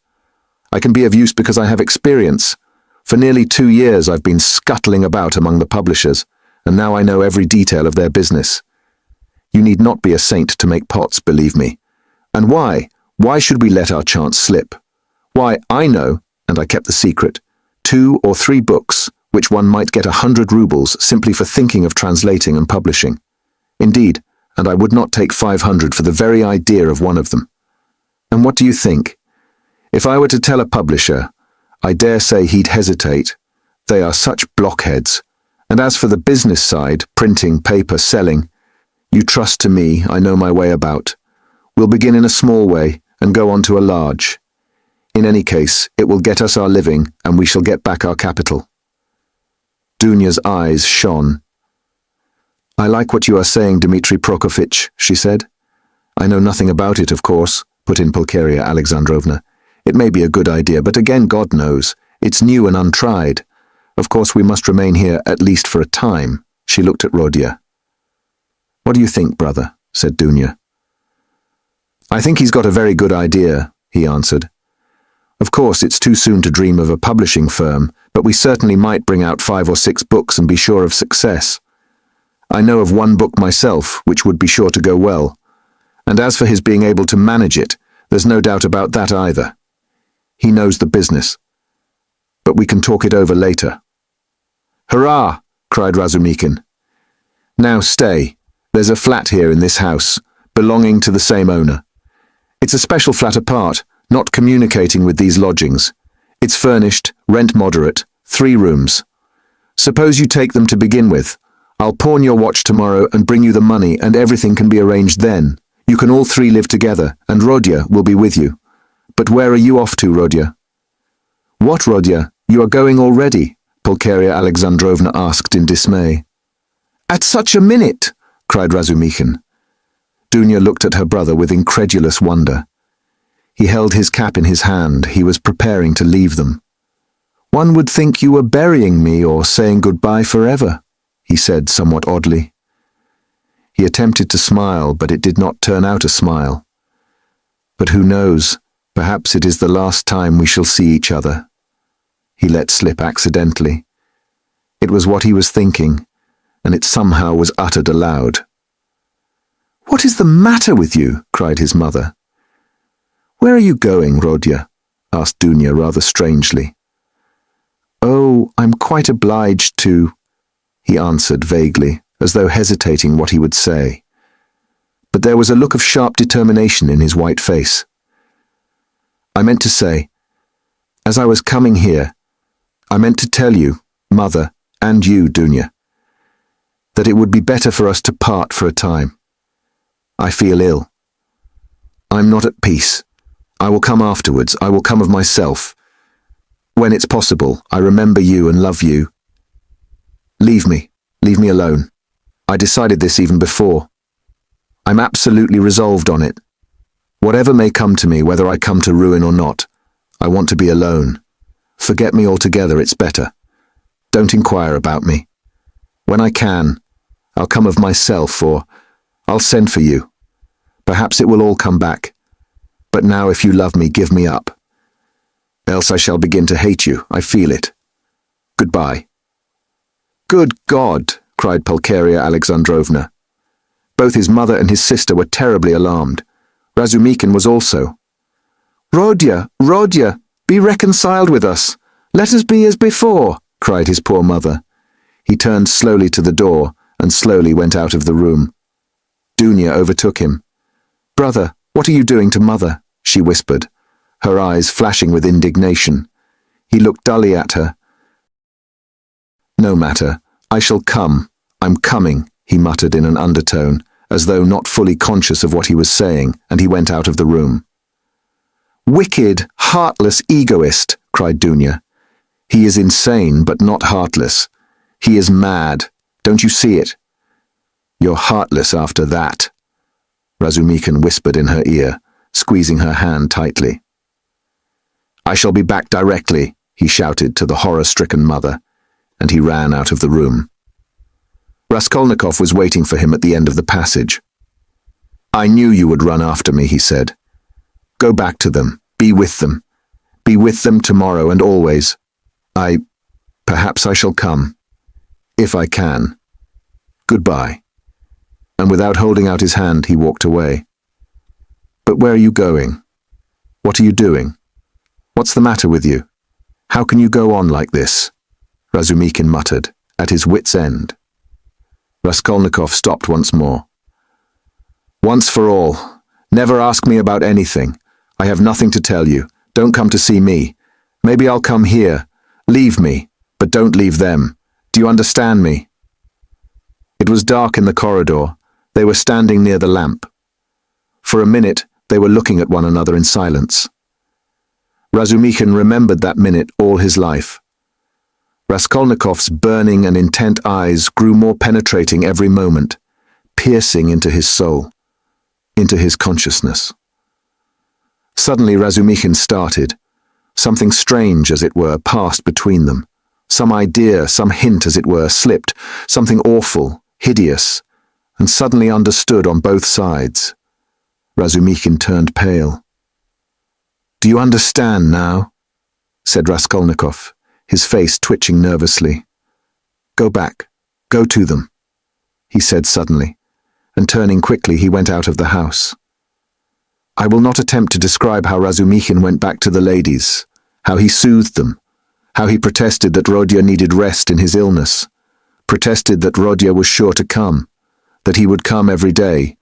I can be of use because I have experience. For nearly 2 years I've been scuttling about among the publishers, and now I know every detail of their business. You need not be a saint to make pots, believe me. And why? Why should we let our chance slip? Why, I know, and I kept the secret, 2 or 3 books, which one might get 100 rubles simply for thinking of translating and publishing. Indeed, and I would not take 500 for the very idea of one of them. And what do you think? If I were to tell a publisher, I dare say he'd hesitate. They are such blockheads. And as for the business side, printing, paper, selling, you trust to me, I know my way about. We'll begin in a small way and go on to a large. In any case, it will get us our living and we shall get back our capital. Dunya's eyes shone. I like what you are saying, Dmitri Prokofitch, she said. I know nothing about it, of course, put in Pulcheria Alexandrovna. It may be a good idea, but again, God knows. It's new and untried. Of course, we must remain here at least for a time. She looked at Rodya. What do you think, brother? Said Dunya. I think he's got a very good idea, he answered. Of course, it's too soon to dream of a publishing firm, but we certainly might bring out 5 or 6 books and be sure of success. I know of one book myself, which would be sure to go well. And as for his being able to manage it, there's no doubt about that either. He knows the business. But we can talk it over later. Hurrah! Cried Razumikhin. Now stay. There's a flat here in this house, belonging to the same owner. It's a special flat apart, not communicating with these lodgings. It's furnished, rent moderate, 3 rooms. Suppose you take them to begin with. I'll pawn your watch tomorrow and bring you the money, and everything can be arranged then. You can all three live together, and Rodya will be with you. But where are you off to, Rodya?" "What, Rodya? You are going already?" Pulcheria Alexandrovna asked in dismay. "At such a minute!" cried Razumikhin. Dunya looked at her brother with incredulous wonder. He held his cap in his hand. He was preparing to leave them. "One would think you were burying me or saying goodbye forever," he said somewhat oddly. He attempted to smile, but it did not turn out a smile. "But who knows, perhaps it is the last time we shall see each other," he let slip accidentally. It was what he was thinking, and it somehow was uttered aloud. "What is the matter with you?" cried his mother. "Where are you going, Rodya?" asked Dunya rather strangely. "Oh, I'm quite obliged to," he answered vaguely, as though hesitating what he would say. But there was a look of sharp determination in his white face. "I meant to say, as I was coming here, I meant to tell you, Mother, and you, Dunya, that it would be better for us to part for a time. I feel ill. I'm not at peace. I will come afterwards. I will come of myself. When it's possible, I remember you and love you. Leave me. Leave me alone. I decided this even before. I'm absolutely resolved on it. Whatever may come to me, whether I come to ruin or not, I want to be alone. Forget me altogether, it's better. Don't inquire about me. When I can, I'll come of myself, or I'll send for you. Perhaps it will all come back. But now if you love me, give me up. Else I shall begin to hate you, I feel it. Goodbye." "Good God!" cried Pulcheria Alexandrovna. Both his mother and his sister were terribly alarmed. Razumikhin was also. "Rodya, Rodya, be reconciled with us. Let us be as before," cried his poor mother. He turned slowly to the door and slowly went out of the room. Dunya overtook him. "Brother, what are you doing to Mother?" she whispered, her eyes flashing with indignation. He looked dully at her. "No matter. I shall come. I'm coming," he muttered in an undertone, as though not fully conscious of what he was saying, and he went out of the room. "Wicked, heartless egoist," cried Dunya. "He is insane, but not heartless. He is mad. Don't you see it?" "You're heartless after that," Razumikhin whispered in her ear, squeezing her hand tightly. "I shall be back directly," he shouted to the horror-stricken mother, and he ran out of the room. Raskolnikov was waiting for him at the end of the passage. "I knew you would run after me," he said. "Go back to them. Be with them. Be with them tomorrow and always. Perhaps I shall come. If I can. Goodbye." And without holding out his hand, he walked away. "But where are you going? What are you doing? What's the matter with you? How can you go on like this?" Razumikhin muttered, at his wit's end. Raskolnikov stopped once more. "Once for all, never ask me about anything. I have nothing to tell you. Don't come to see me. Maybe I'll come here. Leave me, but don't leave them. Do you understand me?" It was dark in the corridor. They were standing near the lamp. For a minute, they were looking at one another in silence. Razumikhin remembered that minute all his life. Raskolnikov's burning and intent eyes grew more penetrating every moment, piercing into his soul, into his consciousness. Suddenly Razumikhin started. Something strange, as it were, passed between them. Some idea, some hint, as it were, slipped, something awful, hideous, and suddenly understood on both sides. Razumikhin turned pale. "Do you understand now?" said Raskolnikov, his face twitching nervously. "Go back. Go to them," he said suddenly, and turning quickly he went out of the house. I will not attempt to describe how Razumikhin went back to the ladies, how he soothed them, how he protested that Rodya needed rest in his illness, protested that Rodya was sure to come, that he would come every day,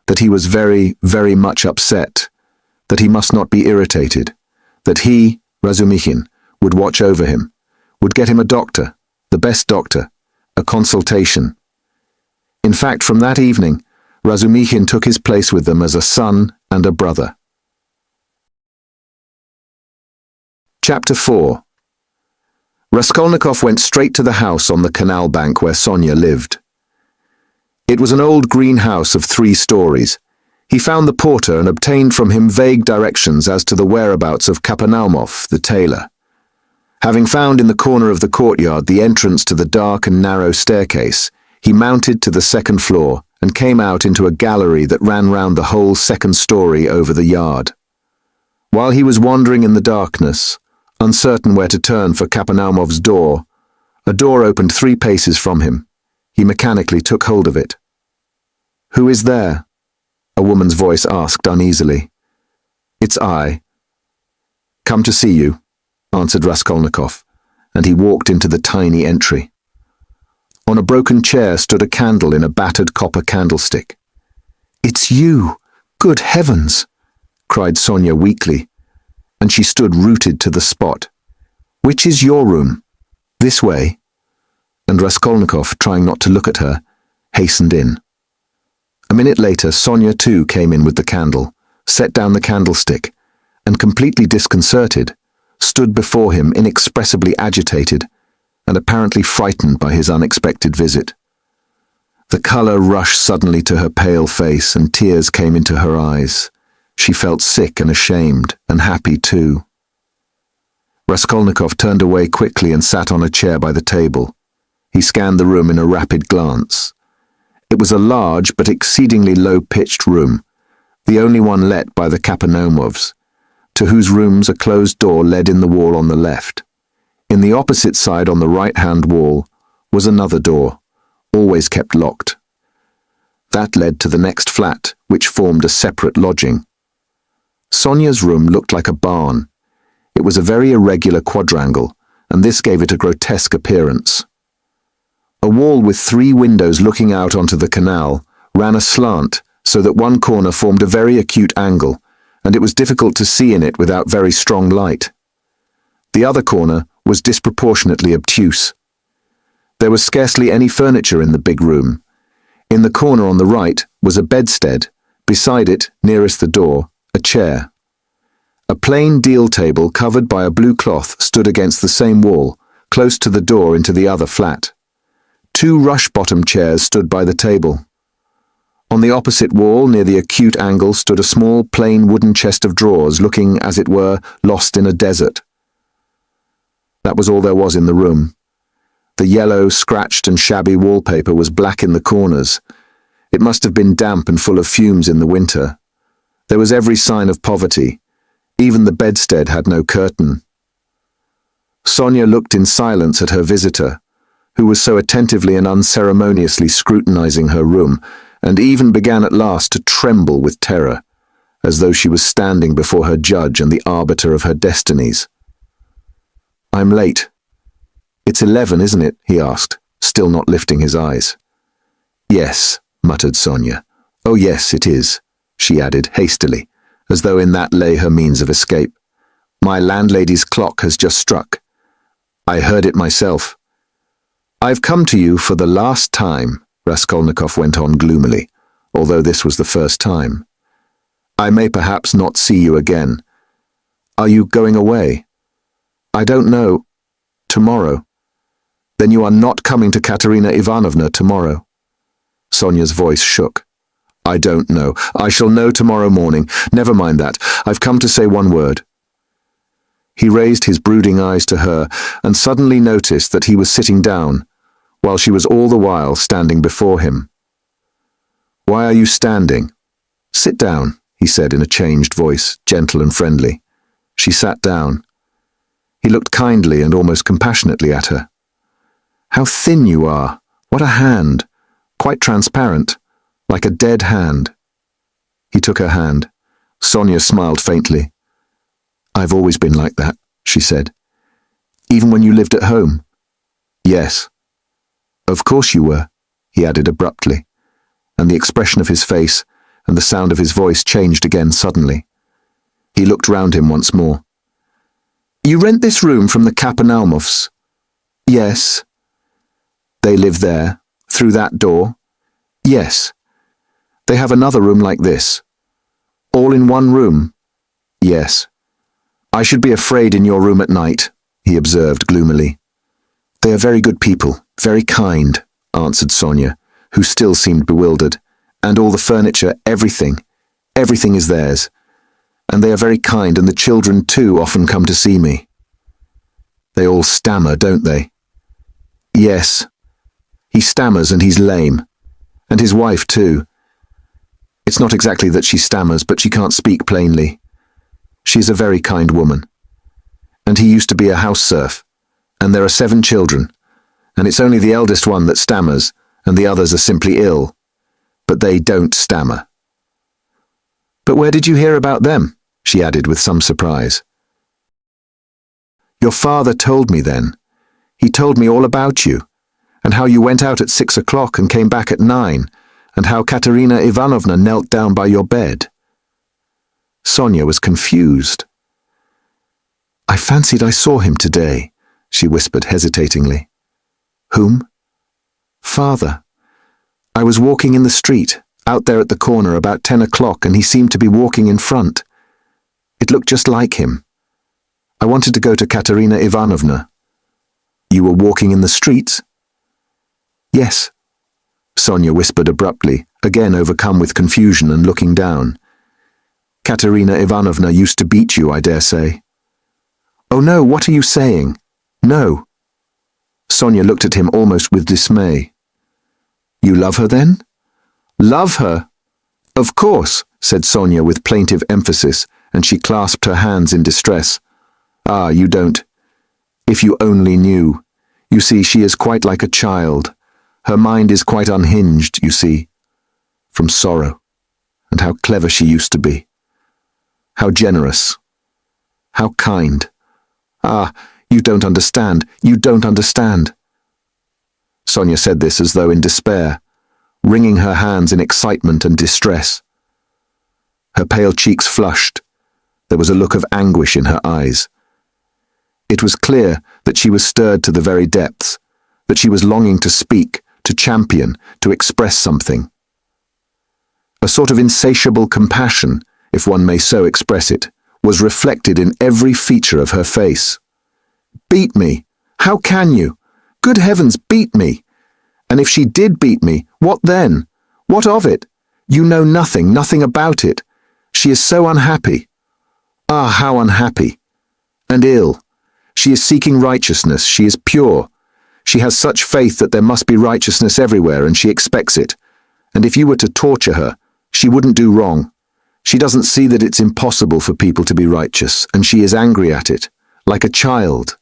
that he was very, very much upset, that he must not be irritated, that he, Razumikhin, would watch over him, would get him a doctor, the best doctor, a consultation. In fact, from that evening, Razumikhin took his place with them as a son and a brother. Chapter 4. Raskolnikov went straight to the house on the canal bank where Sonia lived. It was an old green house of 3 stories. He found the porter and obtained from him vague directions as to the whereabouts of Kapernaumov, the tailor. Having found in the corner of the courtyard the entrance to the dark and narrow staircase, he mounted to the 2nd floor and came out into a gallery that ran round the whole 2nd story over the yard. While he was wandering in the darkness, uncertain where to turn for Kapernaumov's door, a door opened 3 paces from him. He mechanically took hold of it. "Who is there?" a woman's voice asked uneasily. "It's I." "Come to see you," answered Raskolnikov, and he walked into the tiny entry. On a broken chair stood a candle in a battered copper candlestick. "It's you! Good heavens!" cried Sonia weakly, and she stood rooted to the spot. "Which is your room? This way?" And Raskolnikov, trying not to look at her, hastened in. A minute later, Sonia too came in with the candle, set down the candlestick, and completely disconcerted, stood before him inexpressibly agitated, and apparently frightened by his unexpected visit. The colour rushed suddenly to her pale face, and tears came into her eyes. She felt sick and ashamed, and happy too. Raskolnikov turned away quickly and sat on a chair by the table. He scanned the room in a rapid glance. It was a large but exceedingly low-pitched room, the only one let by the Kapernaumovs, to whose rooms a closed door led in the wall on the left. In the opposite side on the right-hand wall was another door, always kept locked. That led to the next flat, which formed a separate lodging. Sonia's room looked like a barn. It was a very irregular quadrangle, and this gave it a grotesque appearance. A wall with 3 windows looking out onto the canal ran aslant so that one corner formed a very acute angle, and it was difficult to see in it without very strong light. The other corner was disproportionately obtuse. There was scarcely any furniture in the big room. In the corner on the right was a bedstead, beside it, nearest the door, a chair. A plain deal table covered by a blue cloth stood against the same wall, close to the door into the other flat. 2 rush-bottom chairs stood by the table. On the opposite wall, near the acute angle, stood a small, plain wooden chest of drawers, looking, as it were, lost in a desert. That was all there was in the room. The yellow, scratched and shabby wallpaper was black in the corners. It must have been damp and full of fumes in the winter. There was every sign of poverty. Even the bedstead had no curtain. Sonia looked in silence at her visitor, who was so attentively and unceremoniously scrutinizing her room, and even began at last to tremble with terror, as though she was standing before her judge and the arbiter of her destinies. "I'm late. It's 11, isn't it?" he asked, still not lifting his eyes. "Yes," muttered Sonia. "Oh yes, it is," she added hastily, as though in that lay her means of escape. "My landlady's clock has just struck. I heard it myself." "I've come to you for the last time," Raskolnikov went on gloomily, although this was the first time. "I may perhaps not see you again. Are you going away?" "I don't know. Tomorrow." "Then you are not coming to Katerina Ivanovna tomorrow?" Sonia's voice shook. "I don't know. I shall know tomorrow morning. Never mind that. I've come to say one word." He raised his brooding eyes to her and suddenly noticed that he was sitting down, while she was all the while standing before him. "Why are you standing?" "Sit down," he said in a changed voice, gentle and friendly. She sat down. He looked kindly and almost compassionately at her. "How thin you are! What a hand! Quite transparent, like a dead hand." He took her hand. Sonia smiled faintly. "I've always been like that," she said. "Even when you lived at home?" "Yes." "Of course you were," he added abruptly, and the expression of his face and the sound of his voice changed again suddenly. He looked round him once more. "You rent this room from the Kapernaumovs?" "Yes." They live there, through that door? Yes. They have another room like this. All in one room? Yes. I should be afraid in your room at night, he observed gloomily. They are very good people, very kind, answered Sonia, who still seemed bewildered. And all the furniture, everything is theirs. And they are very kind, and the children too often come to see me. They all stammer, don't they? Yes. He stammers and he's lame. And his wife too. It's not exactly that she stammers, but she can't speak plainly. She's a very kind woman. And he used to be a house serf. And there are 7 children. And it's only the eldest one that stammers, and the others are simply ill. But they don't stammer. But where did you hear about them? She added with some surprise. Your father told me then. He told me all about you, and how you went out at 6 o'clock and came back at 9, and how Katerina Ivanovna knelt down by your bed. Sonia was confused. I fancied I saw him today, she whispered hesitatingly. Whom? Father. I was walking in the street, out there at the corner about 10 o'clock, and he seemed to be walking in front. It looked just like him. I wanted to go to Katerina Ivanovna. You were walking in the streets? Yes, Sonia whispered abruptly, again overcome with confusion and looking down. Katerina Ivanovna used to beat you, I dare say. Oh no, what are you saying? No. Sonia looked at him almost with dismay. You love her then? Love her? Of course, said Sonia with plaintive emphasis, and she clasped her hands in distress. Ah, you don't. If you only knew. You see, she is quite like a child. Her mind is quite unhinged, you see, from sorrow. And how clever she used to be. How generous. How kind. Ah, you don't understand. You don't understand. Sonia said this as though in despair, wringing her hands in excitement and distress. Her pale cheeks flushed. There was a look of anguish in her eyes. It was clear that she was stirred to the very depths, that she was longing to speak, to champion, to express something. A sort of insatiable compassion, if one may so express it, was reflected in every feature of her face. Beat me! How can you? Good heavens, beat me! And if she did beat me, what then? What of it? You know nothing, nothing about it. She is so unhappy. Ah, how unhappy. And ill. She is seeking righteousness, she is pure. She has such faith that there must be righteousness everywhere, and she expects it. And if you were to torture her, she wouldn't do wrong. She doesn't see that it's impossible for people to be righteous, and she is angry at it. Like a child,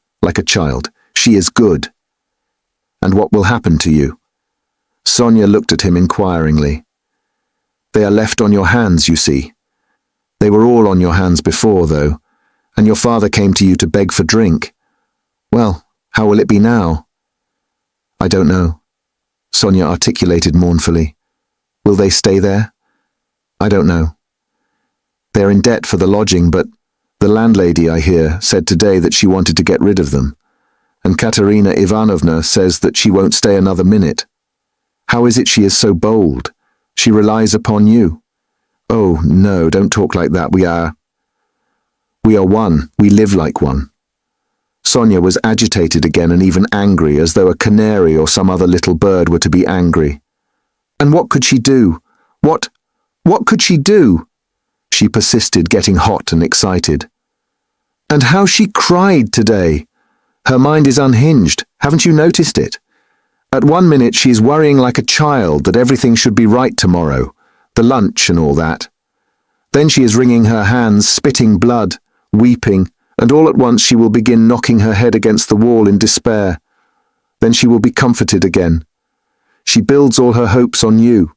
she is good. And what will happen to you? Sonia looked at him inquiringly. They are left on your hands, you see. They were all on your hands before, though, and your father came to you to beg for drink. Well, how will it be now? I don't know, Sonia articulated mournfully. Will they stay there? I don't know. They're in debt for the lodging, but the landlady, I hear, said today that she wanted to get rid of them. And Katerina Ivanovna says that she won't stay another minute. How is it she is so bold? She relies upon you. Oh, no, don't talk like that. We are one. We live like one. Sonia was agitated again and even angry, as though a canary or some other little bird were to be angry. And what could she do? What could she do? She persisted, getting hot and excited. And how she cried today! Her mind is unhinged. Haven't you noticed it? At 1 minute she is worrying like a child that everything should be right tomorrow, the lunch and all that. Then she is wringing her hands, spitting blood, weeping, and all at once she will begin knocking her head against the wall in despair. Then she will be comforted again. She builds all her hopes on you.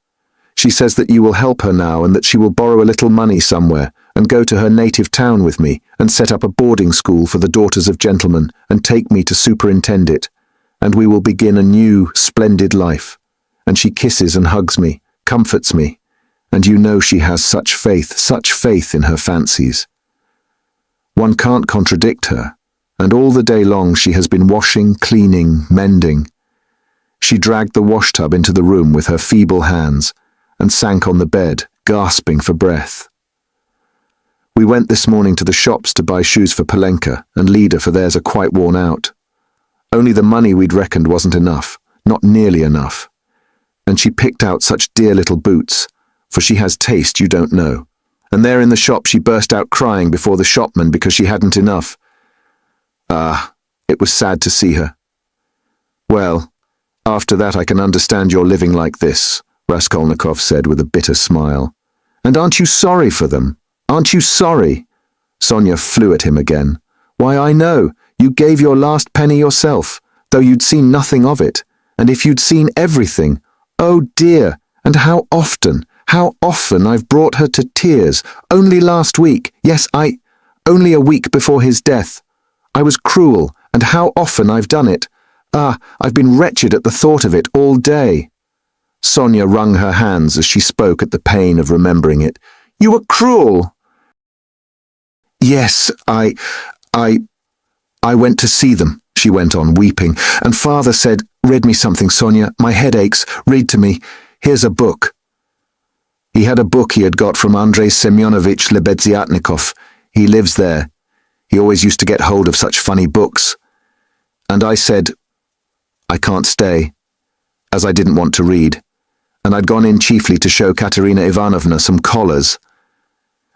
She says that you will help her now and that she will borrow a little money somewhere and go to her native town with me and set up a boarding school for the daughters of gentlemen and take me to superintend it, and we will begin a new, splendid life. And she kisses and hugs me, comforts me, and you know she has such faith in her fancies. One can't contradict her, and all the day long she has been washing, cleaning, mending. She dragged the washtub into the room with her feeble hands and sank on the bed, gasping for breath. We went this morning to the shops to buy shoes for Polenka, and Lida, for theirs are quite worn out. Only the money we'd reckoned wasn't enough, not nearly enough. And she picked out such dear little boots, for she has taste you don't know. And there in the shop she burst out crying before the shopman because she hadn't enough. Ah, it was sad to see her. Well, after that I can understand your living like this, Raskolnikov said with a bitter smile. And aren't you sorry for them? Aren't you sorry? Sonia flew at him again. Why, I know, you gave your last penny yourself, though you'd seen nothing of it. And if you'd seen everything, oh dear, and how often I've brought her to tears. Only last week, yes, only a week before his death. I was cruel, and how often I've done it. Ah, I've been wretched at the thought of it all day. Sonia wrung her hands as she spoke at the pain of remembering it. You were cruel. Yes, I went to see them, she went on, weeping, and father said, read me something, Sonia, my head aches, read to me. Here's a book. He had a book he had got from Andrei Semyonovich Lebedziatnikov. He lives there. He always used to get hold of such funny books. And I said, I can't stay, as I didn't want to read, and I'd gone in chiefly to show Katerina Ivanovna some collars.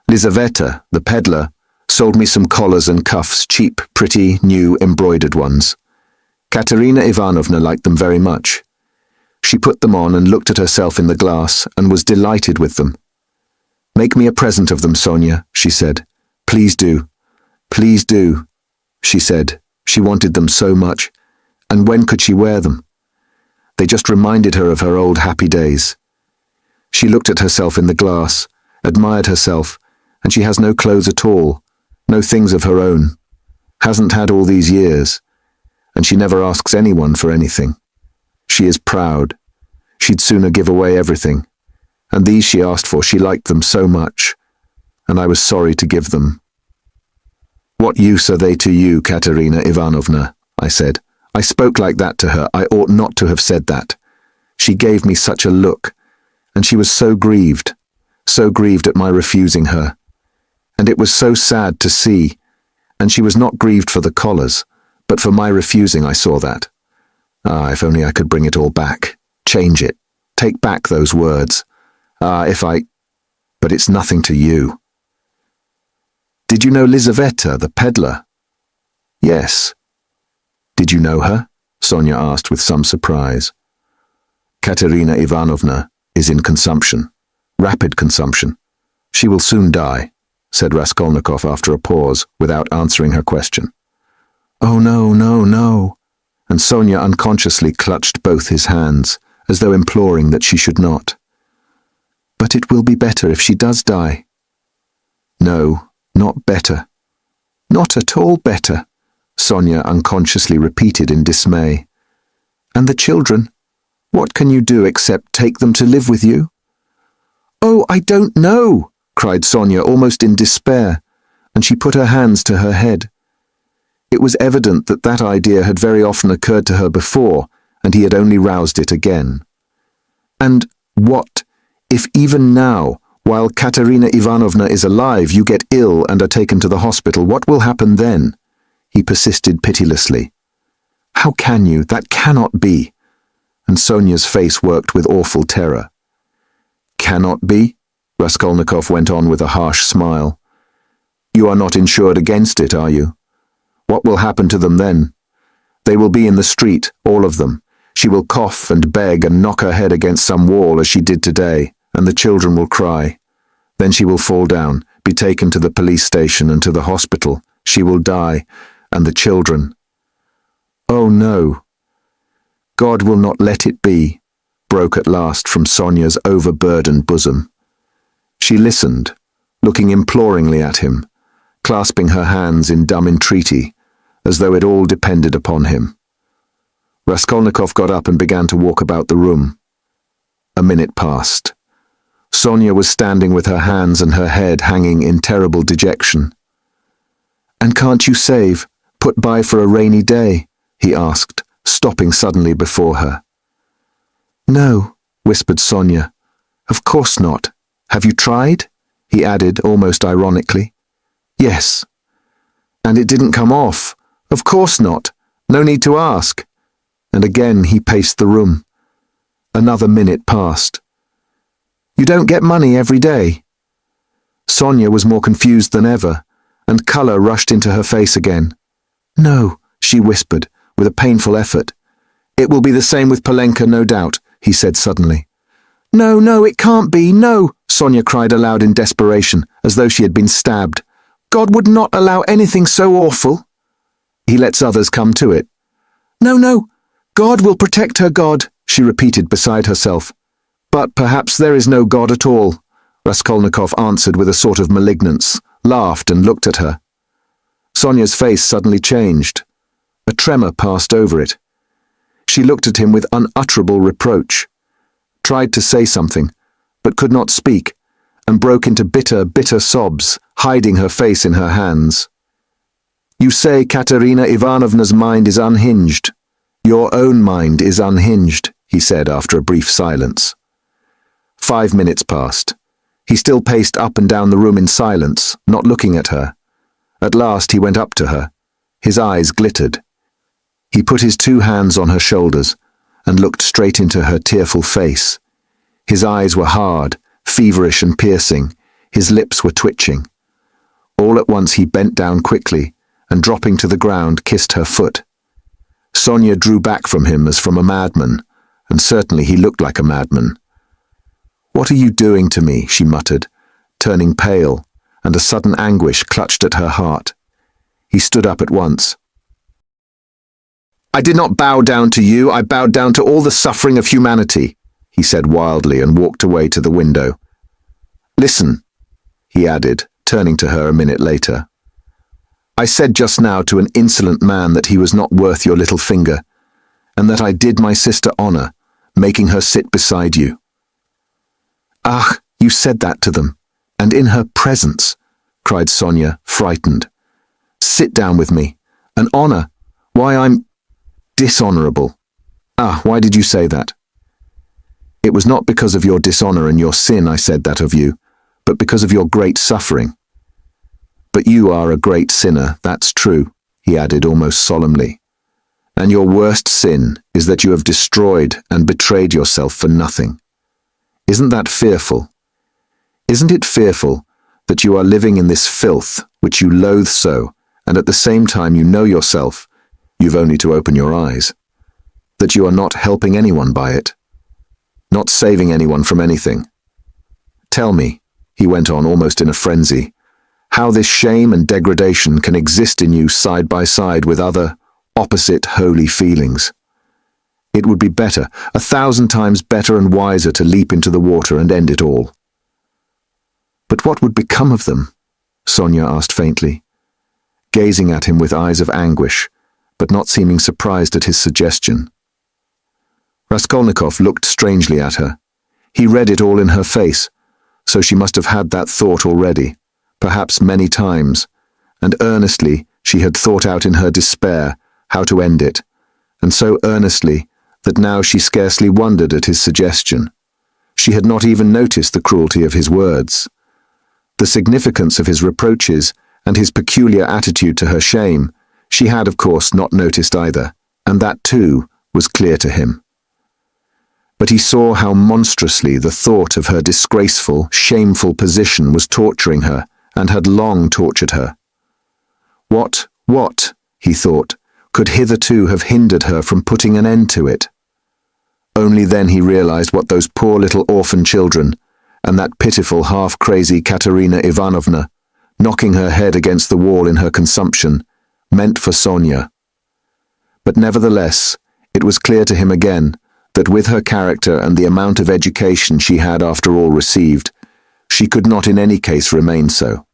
Lizaveta, the peddler, sold me some collars and cuffs, cheap, pretty, new, embroidered ones. Katerina Ivanovna liked them very much. She put them on and looked at herself in the glass and was delighted with them. Make me a present of them, Sonia, she said. Please do. Please do, she said. She wanted them so much. And when could she wear them? They just reminded her of her old happy days. She looked at herself in the glass, admired herself, and she has no clothes at all, no things of her own, hasn't had all these years, and she never asks anyone for anything. She is proud. She'd sooner give away everything. And these she asked for, she liked them so much, and I was sorry to give them. What use are they to you, Katerina Ivanovna? I said. I spoke like that to her. I ought not to have said that. She gave me such a look, and she was so grieved at my refusing her. And it was so sad to see, and she was not grieved for the collars, but for my refusing. I saw that. Ah, if only I could bring it all back, change it, take back those words. Ah, but it's nothing to you. Did you know Lizaveta, the peddler? Yes. Did you know her? Sonia asked with some surprise. Katerina Ivanovna is in consumption, rapid consumption. She will soon die, said Raskolnikov after a pause, without answering her question. Oh, no, no, no. And Sonia unconsciously clutched both his hands, as though imploring that she should not. But it will be better if she does die. No, not better. Not at all better, Sonia unconsciously repeated in dismay. And the children? What can you do except take them to live with you? Oh, I don't know, cried Sonia almost in despair, and she put her hands to her head. It was evident that that idea had very often occurred to her before, and he had only roused it again. And what, if even now, while Katerina Ivanovna is alive, you get ill and are taken to the hospital, what will happen then? He persisted pitilessly. How can you? That cannot be. And Sonia's face worked with awful terror. Cannot be? Raskolnikov went on with a harsh smile. You are not insured against it, are you? What will happen to them then? They will be in the street, all of them. She will cough and beg and knock her head against some wall as she did today, and the children will cry. Then she will fall down, be taken to the police station and to the hospital. She will die, and the children. Oh no. God will not let it be, broke at last from Sonia's overburdened bosom. She listened, looking imploringly at him, clasping her hands in dumb entreaty, as though it all depended upon him. Raskolnikov got up and began to walk about the room. A minute passed. Sonia was standing with her hands and her head hanging in terrible dejection. And can't you save, put by for a rainy day? He asked, stopping suddenly before her. No, whispered Sonia. Of course not. Have you tried? He added, almost ironically. Yes. And it didn't come off. Of course not. No need to ask. And again he paced the room. Another minute passed. You don't get money every day. Sonia was more confused than ever, and colour rushed into her face again. No, she whispered, with a painful effort. It will be the same with Polenka, no doubt, he said suddenly. No, it can't be, no, Sonia cried aloud in desperation, as though she had been stabbed. God would not allow anything so awful. He lets others come to it. No, God will protect her, God, she repeated beside herself. But perhaps there is no God at all, Raskolnikov answered with a sort of malignance, laughed and looked at her. Sonia's face suddenly changed. A tremor passed over it. She looked at him with unutterable reproach, tried to say something, but could not speak, and broke into bitter sobs, hiding her face in her hands. You say Katerina Ivanovna's mind is unhinged. Your own mind is unhinged, he said after a brief silence. 5 minutes passed. He still paced up and down the room in silence, not looking at her. At last he went up to her. His eyes glittered. He put his 2 hands on her shoulders and looked straight into her tearful face. His eyes were hard, feverish and piercing. His lips were twitching. All at once he bent down quickly and, dropping to the ground, kissed her foot. Sonia drew back from him as from a madman, and certainly he looked like a madman. What are you doing to me? She muttered, turning pale, and a sudden anguish clutched at her heart. He stood up at once. I did not bow down to you, I bowed down to all the suffering of humanity, he said wildly and walked away to the window. Listen, he added, turning to her a minute later. I said just now to an insolent man that he was not worth your little finger, and that I did my sister honour, making her sit beside you. Ah, you said that to them, and in her presence, cried Sonia, frightened. Sit down with me. An honour? Why, I'm dishonourable. Ah, why did you say that? It was not because of your dishonour and your sin I said that of you, but because of your great suffering. But you are a great sinner, that's true, he added almost solemnly. And your worst sin is that you have destroyed and betrayed yourself for nothing. Isn't that fearful? Isn't it fearful that you are living in this filth which you loathe so, and at the same time you know yourself, you've only to open your eyes, that you are not helping anyone by it, not saving anyone from anything? Tell me, he went on almost in a frenzy, how this shame and degradation can exist in you side by side with other, opposite holy feelings. It would be better, 1,000 times better and wiser to leap into the water and end it all. But what would become of them? Sonia asked faintly, gazing at him with eyes of anguish, but not seeming surprised at his suggestion. Raskolnikov looked strangely at her. He read it all in her face, so she must have had that thought already, perhaps many times, and earnestly she had thought out in her despair how to end it, and so earnestly that now she scarcely wondered at his suggestion. She had not even noticed the cruelty of his words. The significance of his reproaches and his peculiar attitude to her shame, she had of course not noticed either, and that too was clear to him. But he saw how monstrously the thought of her disgraceful, shameful position was torturing her, and had long tortured her. What, he thought, could hitherto have hindered her from putting an end to it? Only then he realized what those poor little orphan children, and that pitiful half-crazy Katerina Ivanovna, knocking her head against the wall in her consumption, meant for Sonia. But nevertheless, it was clear to him again that with her character and the amount of education she had after all received, she could not in any case remain so.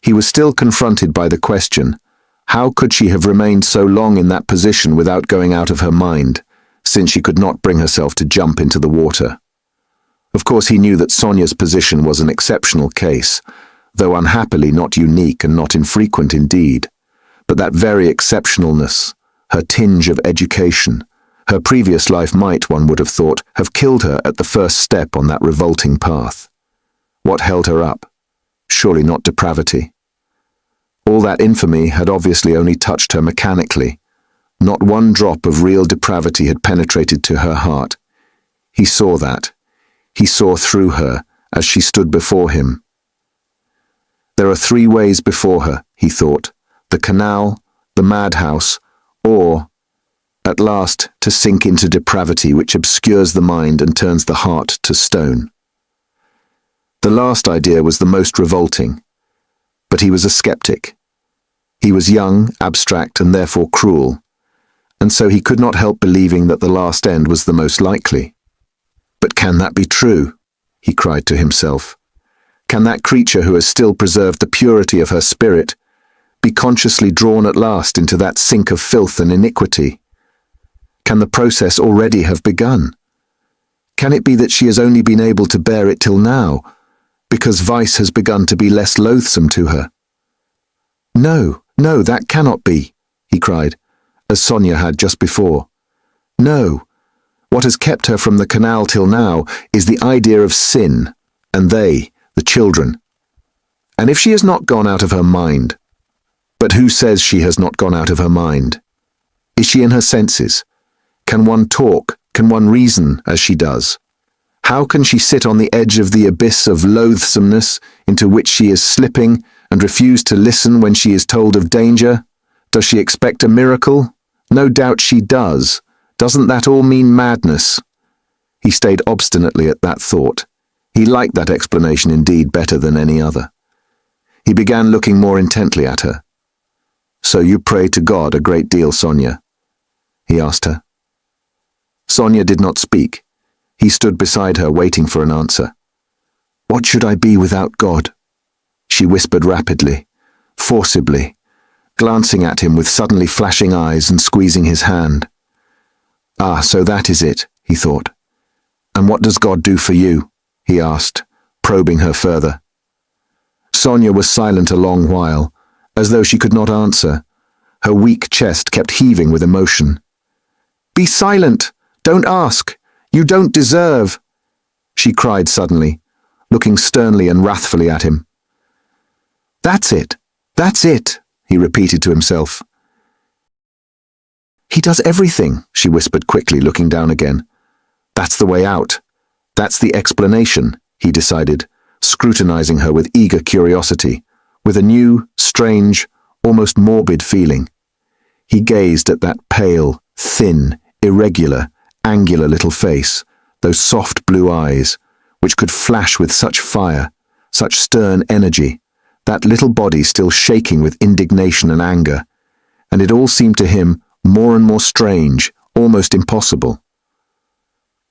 He was still confronted by the question, how could she have remained so long in that position without going out of her mind, since she could not bring herself to jump into the water? Of course he knew that Sonia's position was an exceptional case, though unhappily not unique and not infrequent indeed, but that very exceptionalness, her tinge of education, Her previous life might, one would have thought, have killed her at the first step on that revolting path. What held her up? Surely not depravity. All that infamy had obviously only touched her mechanically. Not one drop of real depravity had penetrated to her heart. He saw that. He saw through her as she stood before him. There are 3 ways before her, he thought, the canal, the madhouse, or, at last, to sink into depravity which obscures the mind and turns the heart to stone. The last idea was the most revolting, but he was a skeptic. He was young, abstract, and therefore cruel, and so he could not help believing that the last end was the most likely. But can that be true? He cried to himself. Can that creature who has still preserved the purity of her spirit be consciously drawn at last into that sink of filth and iniquity? Can the process already have begun? Can it be that she has only been able to bear it till now, because vice has begun to be less loathsome to her? No, no, that cannot be, he cried, as Sonia had just before. No, what has kept her from the canal till now is the idea of sin, and they, the children. And if she has not gone out of her mind, but who says she has not gone out of her mind? Is she in her senses? Can one talk, can one reason as she does? How can she sit on the edge of the abyss of loathsomeness into which she is slipping and refuse to listen when she is told of danger? Does she expect a miracle? No doubt she does. Doesn't that all mean madness? He stayed obstinately at that thought. He liked that explanation indeed better than any other. He began looking more intently at her. So you pray to God a great deal, Sonia? He asked her. Sonia did not speak. He stood beside her, waiting for an answer. What should I be without God? She whispered rapidly, forcibly, glancing at him with suddenly flashing eyes and squeezing his hand. Ah, so that is it, he thought. And what does God do for you? He asked, probing her further. Sonia was silent a long while, as though she could not answer. Her weak chest kept heaving with emotion. Be silent! Don't ask! You don't deserve! She cried suddenly, looking sternly and wrathfully at him. That's it! That's it! He repeated to himself. He does everything, she whispered quickly, looking down again. That's the way out. That's the explanation, he decided, scrutinizing her with eager curiosity, with a new, strange, almost morbid feeling. He gazed at that pale, thin, irregular, angular little face, those soft blue eyes, which could flash with such fire, such stern energy, that little body still shaking with indignation and anger, and it all seemed to him more and more strange, almost impossible.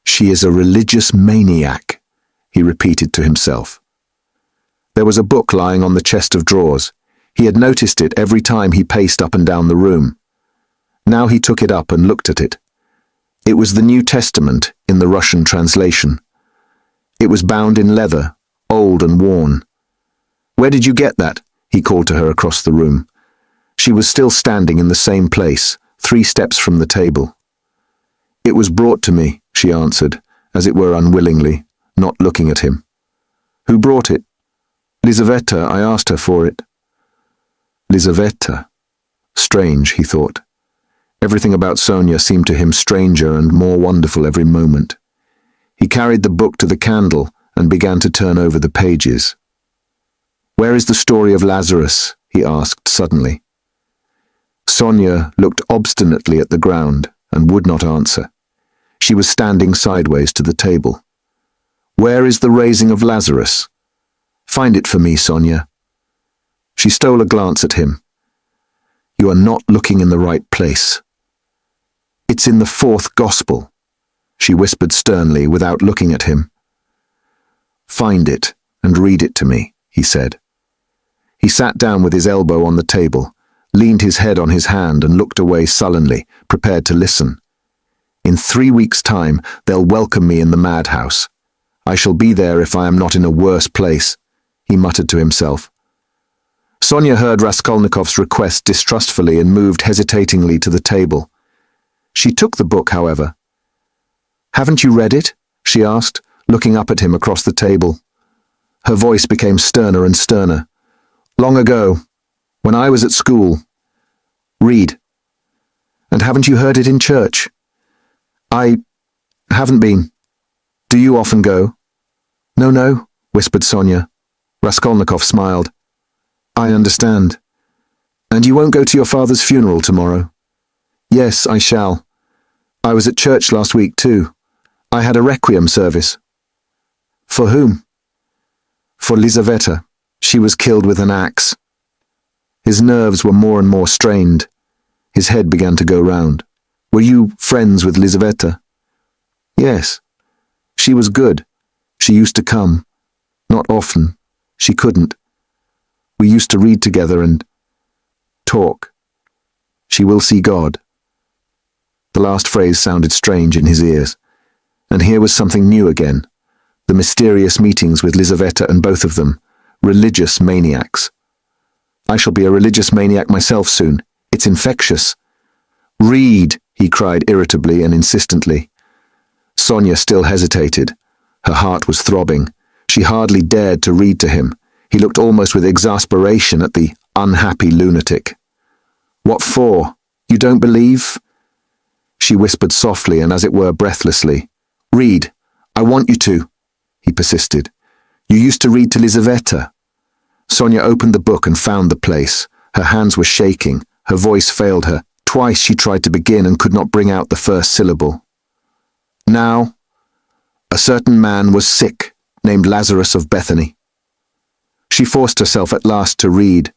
She is a religious maniac, he repeated to himself. There was a book lying on the chest of drawers. He had noticed it every time he paced up and down the room. Now he took it up and looked at it. It was the New Testament in the Russian translation. It was bound in leather, old and worn. Where did you get that? He called to her across the room. She was still standing in the same place, 3 steps from the table. It was brought to me, she answered, as it were unwillingly, not looking at him. Who brought it? Lizaveta, I asked her for it. Lizaveta. Strange, he thought. Everything about Sonia seemed to him stranger and more wonderful every moment. He carried the book to the candle and began to turn over the pages. Where is the story of Lazarus? He asked suddenly. Sonia looked obstinately at the ground and would not answer. She was standing sideways to the table. Where is the raising of Lazarus? Find it for me, Sonia. She stole a glance at him. You are not looking in the right place. It's in the 4th Gospel, she whispered sternly without looking at him. Find it and read it to me, he said. He sat down with his elbow on the table, leaned his head on his hand and looked away sullenly, prepared to listen. In 3 weeks' time, they'll welcome me in the madhouse. I shall be there if I am not in a worse place, he muttered to himself. Sonia heard Raskolnikov's request distrustfully and moved hesitatingly to the table. She took the book, however. "Haven't you read it?" she asked, looking up at him across the table. Her voice became sterner and sterner. "Long ago, when I was at school. Read. And haven't you heard it in church?" "I haven't been. Do you often go?" No, whispered Sonia. Raskolnikov smiled. "I understand. And you won't go to your father's funeral tomorrow?" "Yes, I shall. I was at church last week too. I had a requiem service." "For whom?" "For Lizaveta. She was killed with an axe." His nerves were more and more strained. His head began to go round. "Were you friends with Lizaveta?" "Yes. She was good. She used to come. Not often. She couldn't. We used to read together and talk. She will see God." The last phrase sounded strange in his ears. And here was something new again. The mysterious meetings with Lizaveta, and both of them, religious maniacs. "I shall be a religious maniac myself soon. It's infectious." "Read," he cried irritably and insistently. Sonia still hesitated. Her heart was throbbing. She hardly dared to read to him. He looked almost with exasperation at the unhappy lunatic. "What for? You don't believe?" She whispered softly and as it were breathlessly. "Read. I want you to," he persisted. "You used to read to Lizaveta." Sonia opened the book and found the place. Her hands were shaking. Her voice failed her. Twice she tried to begin and could not bring out the first syllable. "Now, a certain man was sick, named Lazarus of Bethany." She forced herself at last to read,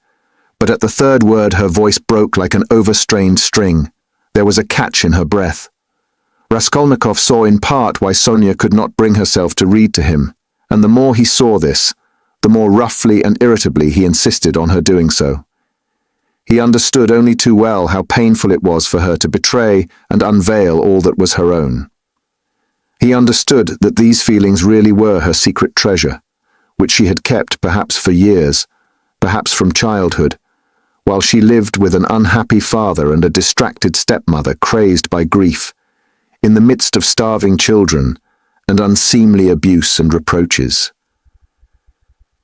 but at the third word her voice broke like an overstrained string. There was a catch in her breath. Raskolnikov saw in part why Sonia could not bring herself to read to him, and the more he saw this, the more roughly and irritably he insisted on her doing so. He understood only too well how painful it was for her to betray and unveil all that was her own. He understood that these feelings really were her secret treasure, which she had kept perhaps for years, perhaps from childhood, while she lived with an unhappy father and a distracted stepmother crazed by grief, in the midst of starving children and unseemly abuse and reproaches.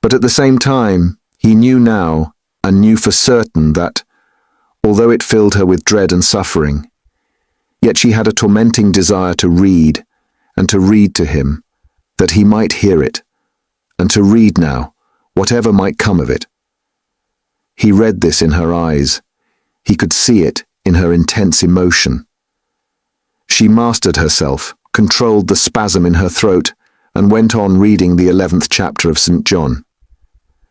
But at the same time, he knew now, and knew for certain that, although it filled her with dread and suffering, yet she had a tormenting desire to read, and to read to him, that he might hear it, and to read now, whatever might come of it. He read this in her eyes. He could see it in her intense emotion. She mastered herself, controlled the spasm in her throat, and went on reading the 11th chapter of St. John.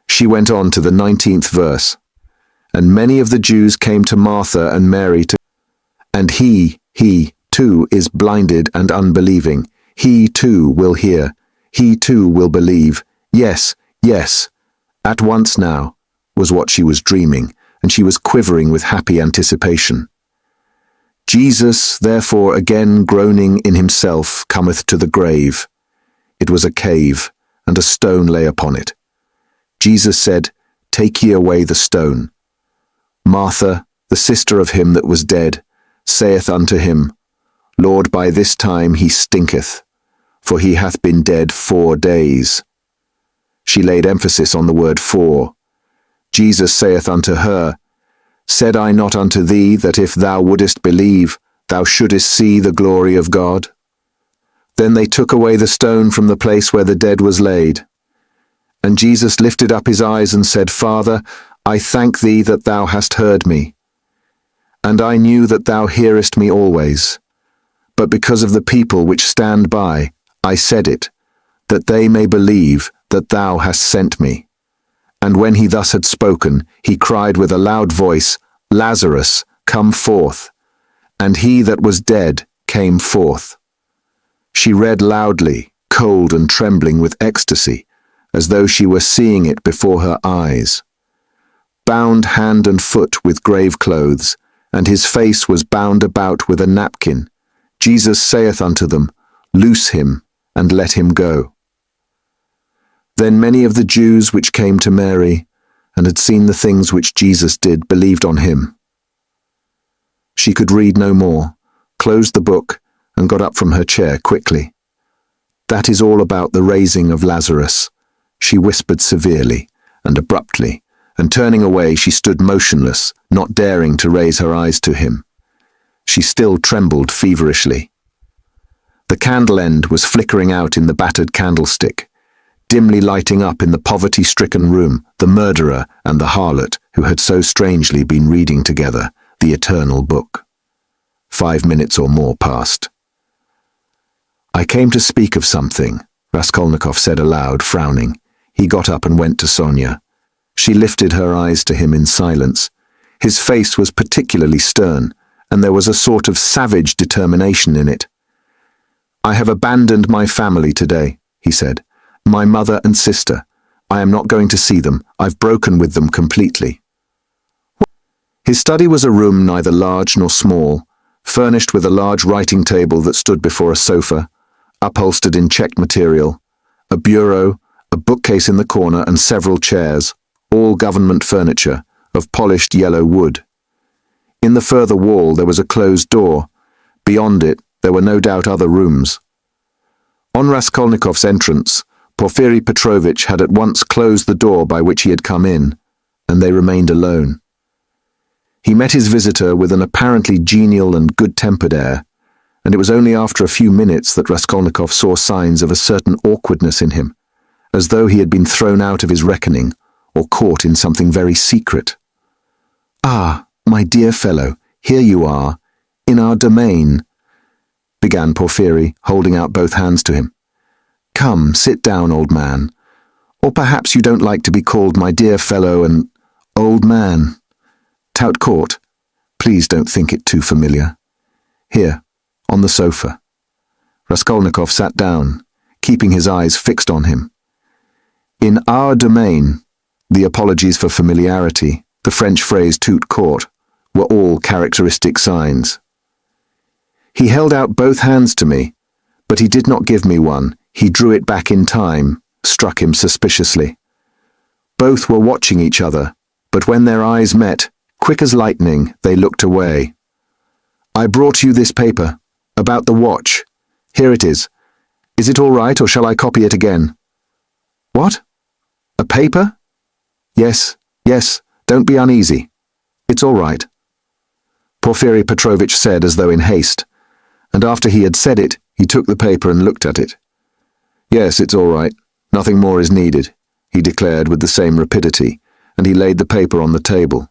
She went on to the 19th verse. "And many of the Jews came to Martha and Mary to, and he, too, is blinded and unbelieving. He, too, will hear. He, too, will believe. Yes, at once now," was what she was dreaming, and she was quivering with happy anticipation. "Jesus, therefore, again groaning in himself, cometh to the grave. It was a cave, and a stone lay upon it. Jesus said, Take ye away the stone. Martha, the sister of him that was dead, saith unto him, Lord, by this time he stinketh, for he hath been dead 4 days. She laid emphasis on the word 4. Jesus saith unto her, Said I not unto thee that if thou wouldest believe, thou shouldest see the glory of God? Then they took away the stone from the place where the dead was laid. And Jesus lifted up his eyes and said, Father, I thank thee that thou hast heard me. And I knew that thou hearest me always. But because of the people which stand by, I said it, that they may believe that thou hast sent me. And when he thus had spoken, he cried with a loud voice, Lazarus, come forth. And he that was dead came forth. She read loudly, cold and trembling with ecstasy, as though she were seeing it before her eyes. Bound hand and foot with grave clothes, and his face was bound about with a napkin, Jesus saith unto them, Loose him, and let him go. Then many of the Jews which came to Mary, and had seen the things which Jesus did, believed on him. She could read no more, closed the book, and got up from her chair quickly. "That is all about the raising of Lazarus," she whispered severely and abruptly, and turning away she stood motionless, not daring to raise her eyes to him. She still trembled feverishly. The candle end was flickering out in the battered candlestick, dimly lighting up in the poverty-stricken room the murderer and the harlot who had so strangely been reading together the eternal book. 5 minutes or more passed. "I came to speak of something," Raskolnikov said aloud, frowning. He got up and went to Sonia. She lifted her eyes to him in silence. His face was particularly stern, and there was a sort of savage determination in it. "I have abandoned my family today," he said. "My mother and sister. I am not going to see them. I've broken with them completely." His study was a room neither large nor small, furnished with a large writing table that stood before a sofa, upholstered in checked material, a bureau, a bookcase in the corner, and several chairs, all government furniture, of polished yellow wood. In the further wall there was a closed door. Beyond it there were no doubt other rooms. On Raskolnikov's entrance, Porfiri Petrovitch had at once closed the door by which he had come in, and they remained alone. He met his visitor with an apparently genial and good-tempered air, and it was only after a few minutes that Raskolnikov saw signs of a certain awkwardness in him, as though he had been thrown out of his reckoning or caught in something very secret. "Ah, my dear fellow, here you are, in our domain," began Porfiri, holding out both hands to him. "Come, sit down, old man. Or perhaps you don't like to be called my dear fellow and old man. Tout court, please don't think it too familiar. Here, on the sofa." Raskolnikov sat down, keeping his eyes fixed on him. In our domain, the apologies for familiarity, the French phrase tout court, were all characteristic signs. He held out both hands to me, but he did not give me one. He drew it back in time, struck him suspiciously. Both were watching each other, but when their eyes met, quick as lightning, they looked away. "I brought you this paper, about the watch. Here it is. Is it all right, or shall I copy it again?" "What? A paper?" Yes, don't be uneasy. It's all right," Porfiri Petrovitch said as though in haste, and after he had said it, he took the paper and looked at it. "Yes, it's all right. Nothing more is needed," he declared with the same rapidity, and he laid the paper on the table.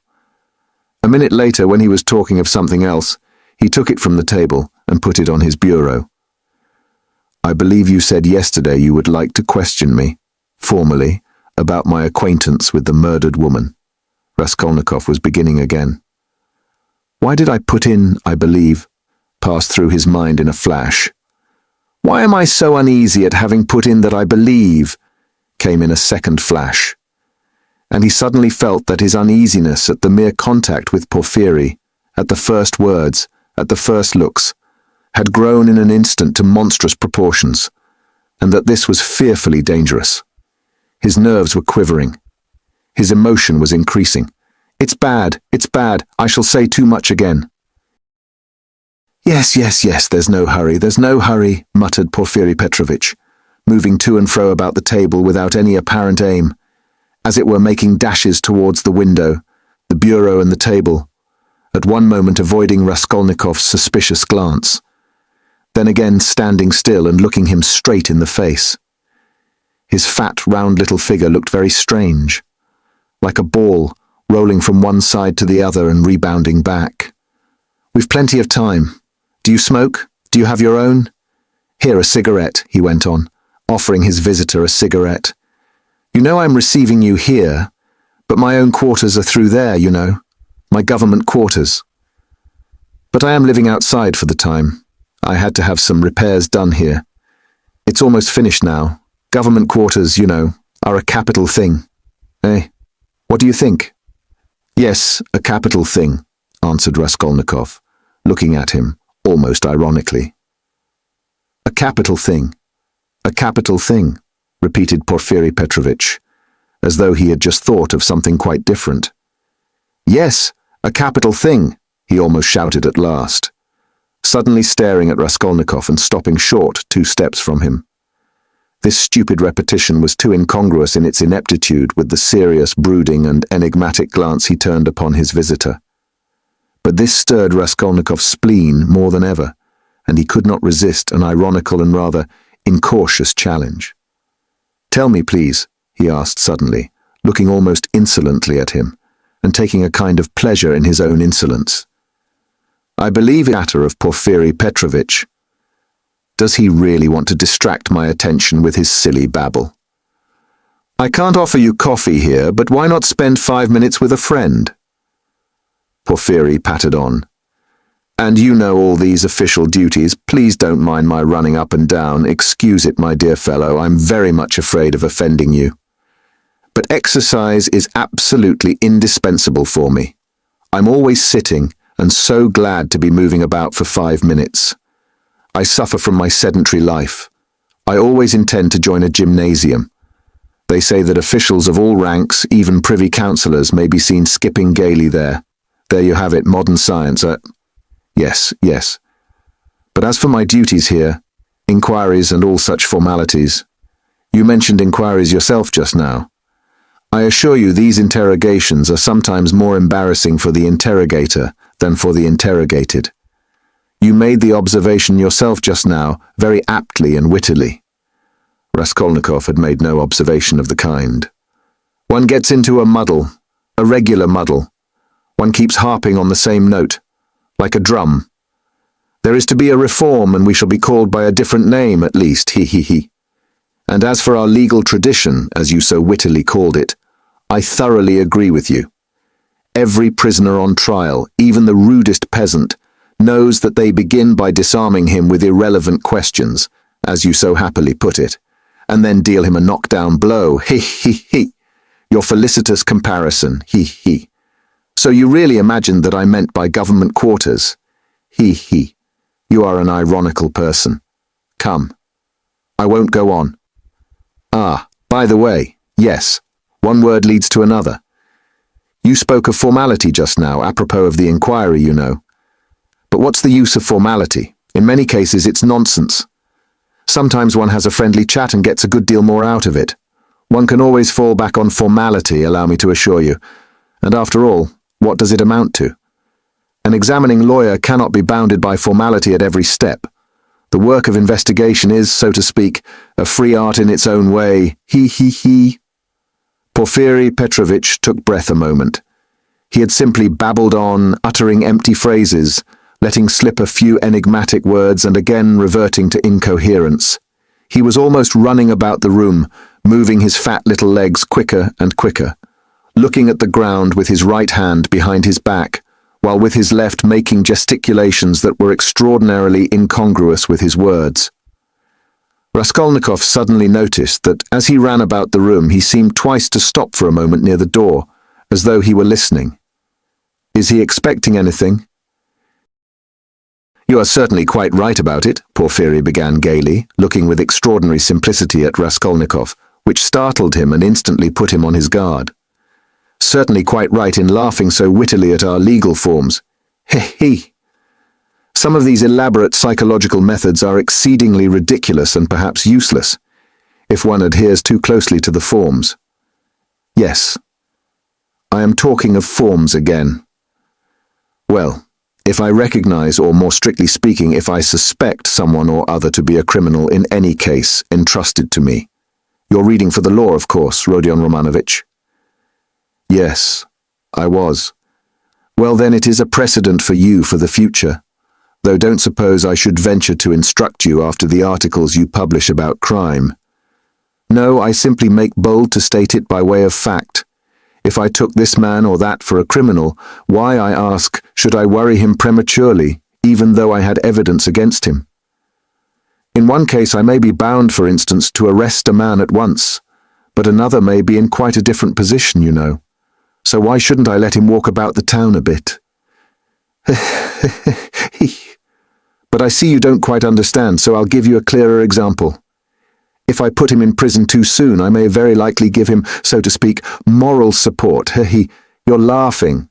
A minute later, when he was talking of something else, he took it from the table and put it on his bureau. "I believe you said yesterday you would like to question me, formally, about my acquaintance with the murdered woman." Raskolnikov was beginning again. Why did I put in, "I believe," passed through his mind in a flash. Why am I so uneasy at having put in that I believe, came in a second flash. And he suddenly felt that his uneasiness at the mere contact with Porfiri, at the first words, at the first looks, had grown in an instant to monstrous proportions, and that this was fearfully dangerous. His nerves were quivering. His emotion was increasing. It's bad, I shall say too much again." Yes, there's no hurry, muttered Porfiri Petrovitch, moving to and fro about the table without any apparent aim, as it were making dashes towards the window, the bureau and the table, at one moment avoiding Raskolnikov's suspicious glance, then again standing still and looking him straight in the face. His fat, round little figure looked very strange, like a ball rolling from one side to the other and rebounding back. "We've plenty of time. Do you smoke? Do you have your own?" "Here, a cigarette," he went on, offering his visitor a cigarette. "You know I'm receiving you here, but my own quarters are through there, you know. My government quarters. But I am living outside for the time. I had to have some repairs done here. It's almost finished now. Government quarters, you know, are a capital thing. Eh? What do you think?" "Yes, a capital thing," answered Raskolnikov, looking at him, almost ironically. "A capital thing, repeated Porfiri Petrovitch, as though he had just thought of something quite different. "Yes, a capital thing," he almost shouted at last. suddenly staring at Raskolnikov and stopping short 2 steps from him. This stupid repetition was too incongruous in its ineptitude with the serious, brooding, and enigmatic glance he turned upon his visitor. But this stirred Raskolnikov's spleen more than ever, and he could not resist an ironical and rather incautious challenge. "Tell me, please," he asked suddenly, looking almost insolently at him, and taking a kind of pleasure in his own insolence. "I believe it's a matter of Porfiry Petrovitch. Does he really want to distract my attention with his silly babble? I can't offer you coffee here, but why not spend 5 minutes with a friend?" Porfiry pattered on. "And you know all these official duties. Please don't mind my running up and down. Excuse it, my dear fellow. I'm very much afraid of offending you. But exercise is absolutely indispensable for me. I'm always sitting and so glad to be moving about for 5 minutes. I suffer from my sedentary life. I always intend to join a gymnasium. They say that officials of all ranks, even privy councillors, may be seen skipping gaily there. There you have it, modern science. Yes. But as for my duties here, inquiries and all such formalities, you mentioned inquiries yourself just now. I assure you these interrogations are sometimes more embarrassing for the interrogator than for the interrogated. You made the observation yourself just now, very aptly and wittily." Raskolnikov had made no observation of the kind. "One gets into a muddle, a regular muddle. One keeps harping on the same note, like a drum. There is to be a reform, and we shall be called by a different name at least, he. And as for our legal tradition, as you so wittily called it, I thoroughly agree with you. Every prisoner on trial, even the rudest peasant, knows that they begin by disarming him with irrelevant questions, as you so happily put it, and then deal him a knockdown blow, he. Your felicitous comparison, he. So you really imagined that I meant by government quarters, he. You are an ironical person. Come, I won't go on. Ah, by the way, yes, one word leads to another. You spoke of formality just now, apropos of the inquiry, you know. But what's the use of formality? In many cases it's nonsense. Sometimes one has a friendly chat and gets a good deal more out of it. One can always fall back on formality, allow me to assure you. And after all, what does it amount to? An examining lawyer cannot be bounded by formality at every step. The work of investigation is, so to speak, a free art in its own way, he. Porfiry Petrovitch took breath a moment. He had simply babbled on, uttering empty phrases, letting slip a few enigmatic words and again reverting to incoherence. He was almost running about the room, moving his fat little legs quicker and quicker, looking at the ground with his right hand behind his back, while with his left making gesticulations that were extraordinarily incongruous with his words. Raskolnikov suddenly noticed that as he ran about the room he seemed twice to stop for a moment near the door, as though he were listening. Is he expecting anything? You are certainly quite right about it, Porfiry began gaily, looking with extraordinary simplicity at Raskolnikov, which startled him and instantly put him on his guard. Certainly quite right in laughing so wittily at our legal forms. He. Some of these elaborate psychological methods are exceedingly ridiculous and perhaps useless, if one adheres too closely to the forms. Yes, I am talking of forms again. Well, if I recognize, or more strictly speaking, if I suspect someone or other to be a criminal in any case entrusted to me. You're reading for the law, of course, Rodion Romanovich. Yes, I was. Well, then it is a precedent for you for the future, though don't suppose I should venture to instruct you after the articles you publish about crime. No, I simply make bold to state it by way of fact. If I took this man or that for a criminal, why, I ask, should I worry him prematurely, even though I had evidence against him? In one case I may be bound, for instance, to arrest a man at once, but another may be in quite a different position, you know. So why shouldn't I let him walk about the town a bit? But I see you don't quite understand, so I'll give you a clearer example. If I put him in prison too soon, I may very likely give him, so to speak, moral support. You're laughing.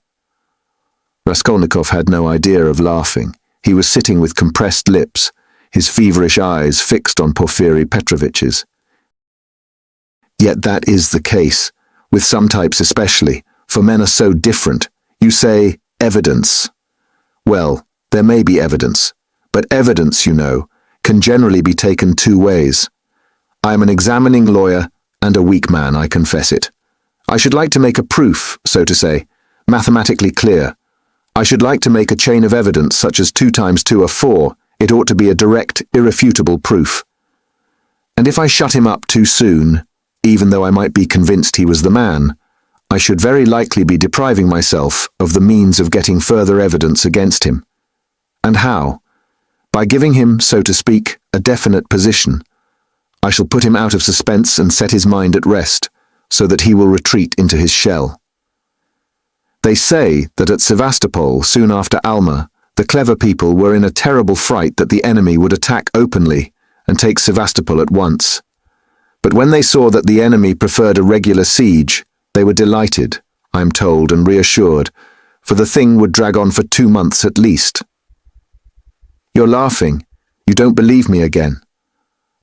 Raskolnikov had no idea of laughing. He was sitting with compressed lips, his feverish eyes fixed on Porfiry Petrovitch's. Yet that is the case, with some types especially, for men are so different. You say, evidence. Well, there may be evidence, but evidence, you know, can generally be taken two ways. I am an examining lawyer and a weak man, I confess it. I should like to make a proof, so to say, mathematically clear. I should like to make a chain of evidence such as 2 times 2 are 4. It ought to be a direct, irrefutable proof. And if I shut him up too soon, even though I might be convinced he was the man, I should very likely be depriving myself of the means of getting further evidence against him. And how? By giving him, so to speak, a definite position. I shall put him out of suspense and set his mind at rest, so that he will retreat into his shell. They say that at Sevastopol, soon after Alma, the clever people were in a terrible fright that the enemy would attack openly and take Sevastopol at once. But when they saw that the enemy preferred a regular siege, they were delighted, I am told, and reassured, for the thing would drag on for 2 months at least. You're laughing. You don't believe me again.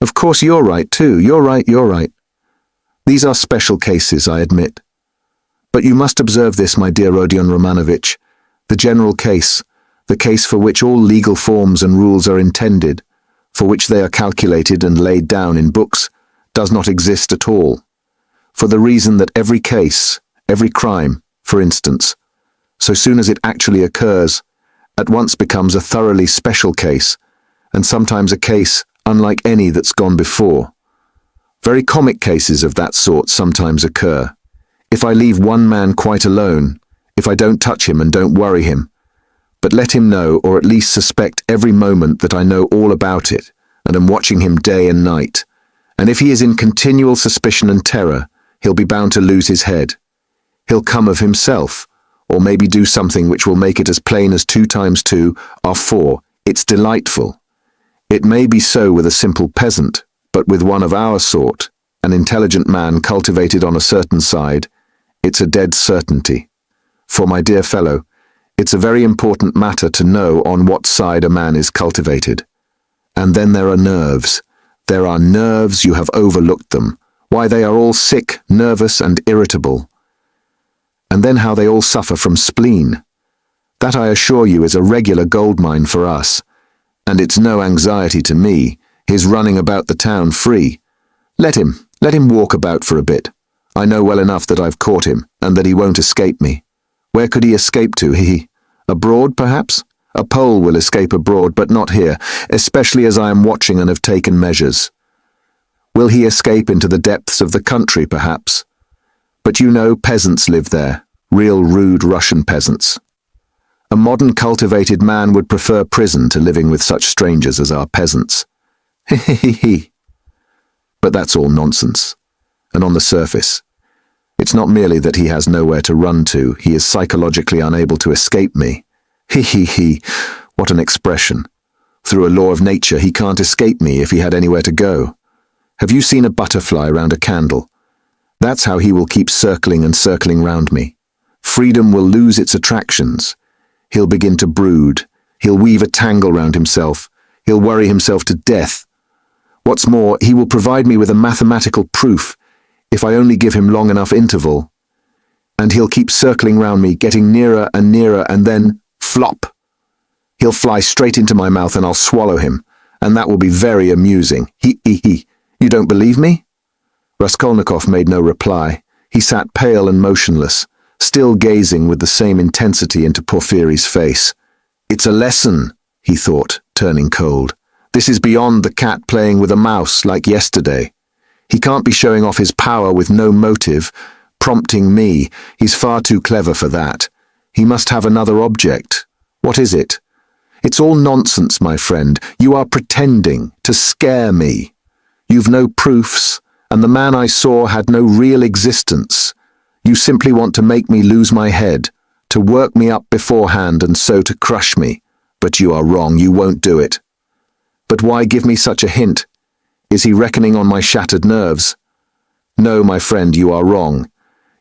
Of course you're right too. You're right. These are special cases, I admit. But you must observe this, my dear Rodion Romanovich, the general case, the case for which all legal forms and rules are intended, for which they are calculated and laid down in books, does not exist at all. For the reason that every case, every crime, for instance, so soon as it actually occurs, at once becomes a thoroughly special case, and sometimes a case unlike any that's gone before. Very comic cases of that sort sometimes occur. If I leave one man quite alone, if I don't touch him and don't worry him, but let him know or at least suspect every moment that I know all about it and am watching him day and night, and if he is in continual suspicion and terror, he'll be bound to lose his head. He'll come of himself, or maybe do something which will make it as plain as 2 times 2 are 4. It's delightful. It may be so with a simple peasant, but with one of our sort, an intelligent man cultivated on a certain side, it's a dead certainty. For, my dear fellow, it's a very important matter to know on what side a man is cultivated. And then there are nerves. There are nerves, you have overlooked them. Why, they are all sick, nervous, and irritable. And then how they all suffer from spleen. That, I assure you, is a regular goldmine for us. And it's no anxiety to me, his running about the town free. Let him walk about for a bit. I know well enough that I've caught him, and that he won't escape me. Where could he escape to, he? Abroad, perhaps? A Pole will escape abroad, but not here, especially as I am watching and have taken measures. Will he escape into the depths of the country, perhaps? But you know, peasants live there, real rude Russian peasants. A modern cultivated man would prefer prison to living with such strangers as our peasants. He. But that's all nonsense. And on the surface, it's not merely that he has nowhere to run to, he is psychologically unable to escape me. He. What an expression. Through a law of nature, he can't escape me if he had anywhere to go. Have you seen a butterfly round a candle? That's how he will keep circling and circling round me. Freedom will lose its attractions. He'll begin to brood. He'll weave a tangle round himself. He'll worry himself to death. What's more, he will provide me with a mathematical proof, if I only give him long enough interval. And he'll keep circling round me, getting nearer, and then, flop! He'll fly straight into my mouth and I'll swallow him, and that will be very amusing. He. You don't believe me? Raskolnikov made no reply. He sat pale and motionless, still gazing with the same intensity into Porfiry's face. It's a lesson, he thought, turning cold. This is beyond the cat playing with a mouse like yesterday. He can't be showing off his power with no motive, prompting me. He's far too clever for that. He must have another object. What is it? It's all nonsense, my friend. You are pretending to scare me. You've no proofs, and the man I saw had no real existence. You simply want to make me lose my head, to work me up beforehand and so to crush me. But you are wrong, you won't do it. But why give me such a hint? Is he reckoning on my shattered nerves? No, my friend, you are wrong.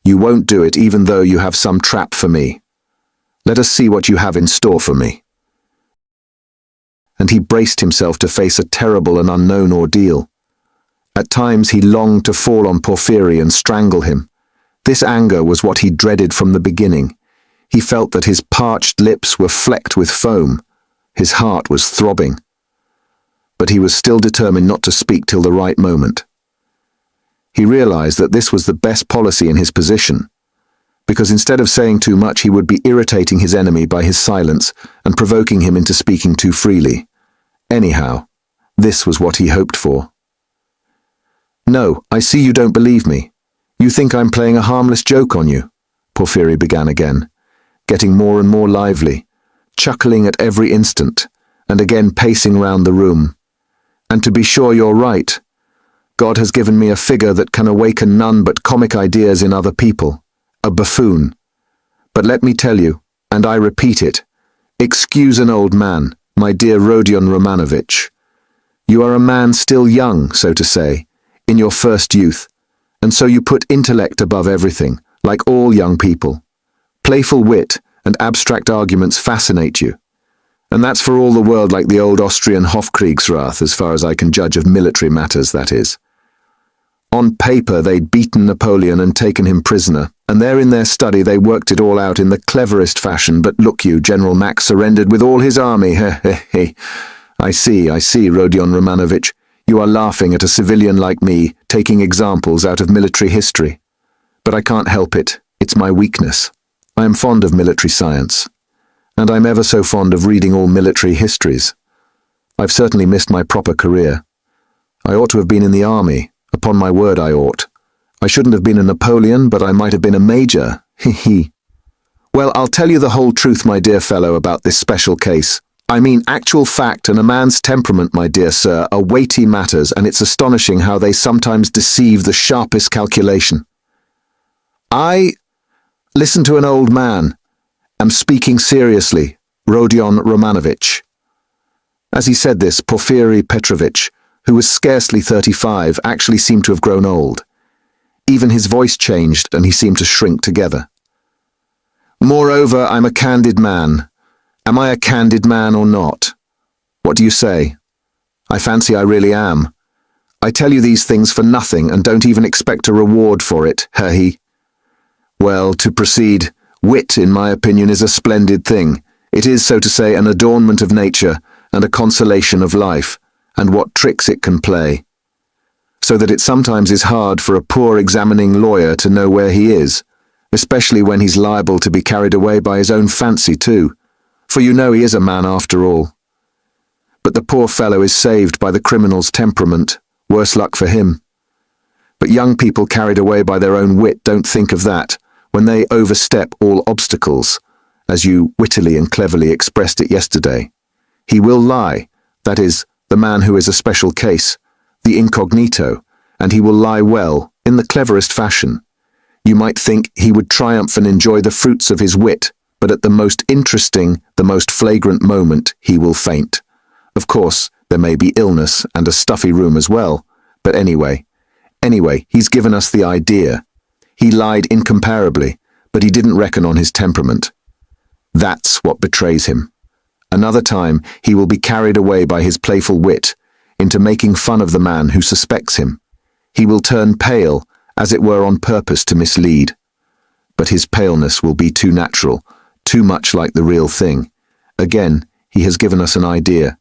You won't do it even though you have some trap for me. Let us see what you have in store for me. and he braced himself to face a terrible and unknown ordeal. At times he longed to fall on Porfiry and strangle him. This anger was what he dreaded from the beginning. He felt that his parched lips were flecked with foam. His heart was throbbing. But he was still determined not to speak till the right moment. He realized that this was the best policy in his position, because instead of saying too much, he would be irritating his enemy by his silence and provoking him into speaking too freely. Anyhow, this was what he hoped for. "No, I see you don't believe me. You think I'm playing a harmless joke on you," Porfiry began again, getting more and more lively, chuckling at every instant, and again pacing round the room. "And to be sure you're right. God has given me a figure that can awaken none but comic ideas in other people, a buffoon. But let me tell you, and I repeat it, excuse an old man, my dear Rodion Romanovich. You are a man still young, so to say, in your first youth, and so you put intellect above everything, like all young people. Playful wit and abstract arguments fascinate you. And that's for all the world like the old Austrian Hofkriegsrath, as far as I can judge of military matters, that is. On paper they'd beaten Napoleon and taken him prisoner, and there in their study they worked it all out in the cleverest fashion, but look you, General Mack surrendered with all his army, I see, Rodion Romanovich, you are laughing at a civilian like me, taking examples out of military history. But I can't help it, it's my weakness. I am fond of military science, and I'm ever so fond of reading all military histories. I've certainly missed my proper career. I ought to have been in the army, upon my word I ought. I shouldn't have been a Napoleon, but I might have been a major, Well, I'll tell you the whole truth, my dear fellow, about this special case. I mean actual fact, and a man's temperament, my dear sir, are weighty matters, and it's astonishing how they sometimes deceive the sharpest calculation. Listen to an old man. Am speaking seriously, Rodion Romanovich. As he said this, Porfiry Petrovitch, who was scarcely 35, actually seemed to have grown old. Even his voice changed, and he seemed to shrink together. Moreover, I'm a candid man. Am I a candid man or not? What do you say? I fancy I really am. I tell you these things for nothing and don't even expect a reward for it, he. Well, to proceed, wit, in my opinion, is a splendid thing. It is, so to say, an adornment of nature and a consolation of life, and what tricks it can play. So that it sometimes is hard for a poor examining lawyer to know where he is, especially when he's liable to be carried away by his own fancy too. For you know he is a man after all. But the poor fellow is saved by the criminal's temperament, worse luck for him. But young people carried away by their own wit don't think of that, when they overstep all obstacles, as you wittily and cleverly expressed it yesterday. He will lie, that is, the man who is a special case, the incognito, and he will lie well, in the cleverest fashion. You might think he would triumph and enjoy the fruits of his wit, but at the most interesting, the most flagrant moment, he will faint. Of course, there may be illness and a stuffy room as well, but anyway, he's given us the idea. He lied incomparably, but he didn't reckon on his temperament. That's what betrays him. Another time, he will be carried away by his playful wit, into making fun of the man who suspects him. He will turn pale, as it were on purpose to mislead. But his paleness will be too natural, too much like the real thing. Again, he has given us an idea.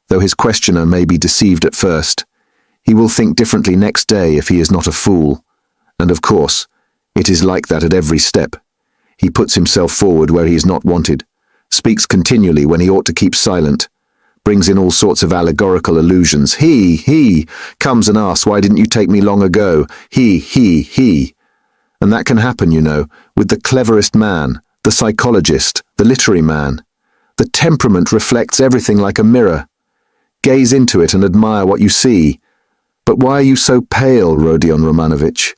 Though his questioner may be deceived at first, he will think differently next day if he is not a fool. And of course, it is like that at every step. He puts himself forward where he is not wanted, speaks continually when he ought to keep silent, brings in all sorts of allegorical allusions. He, comes and asks, why didn't you take me long ago? He. And that can happen, you know, with the cleverest man, the psychologist, the literary man. The temperament reflects everything like a mirror. Gaze into it and admire what you see. But why are you so pale, Rodion Romanovich?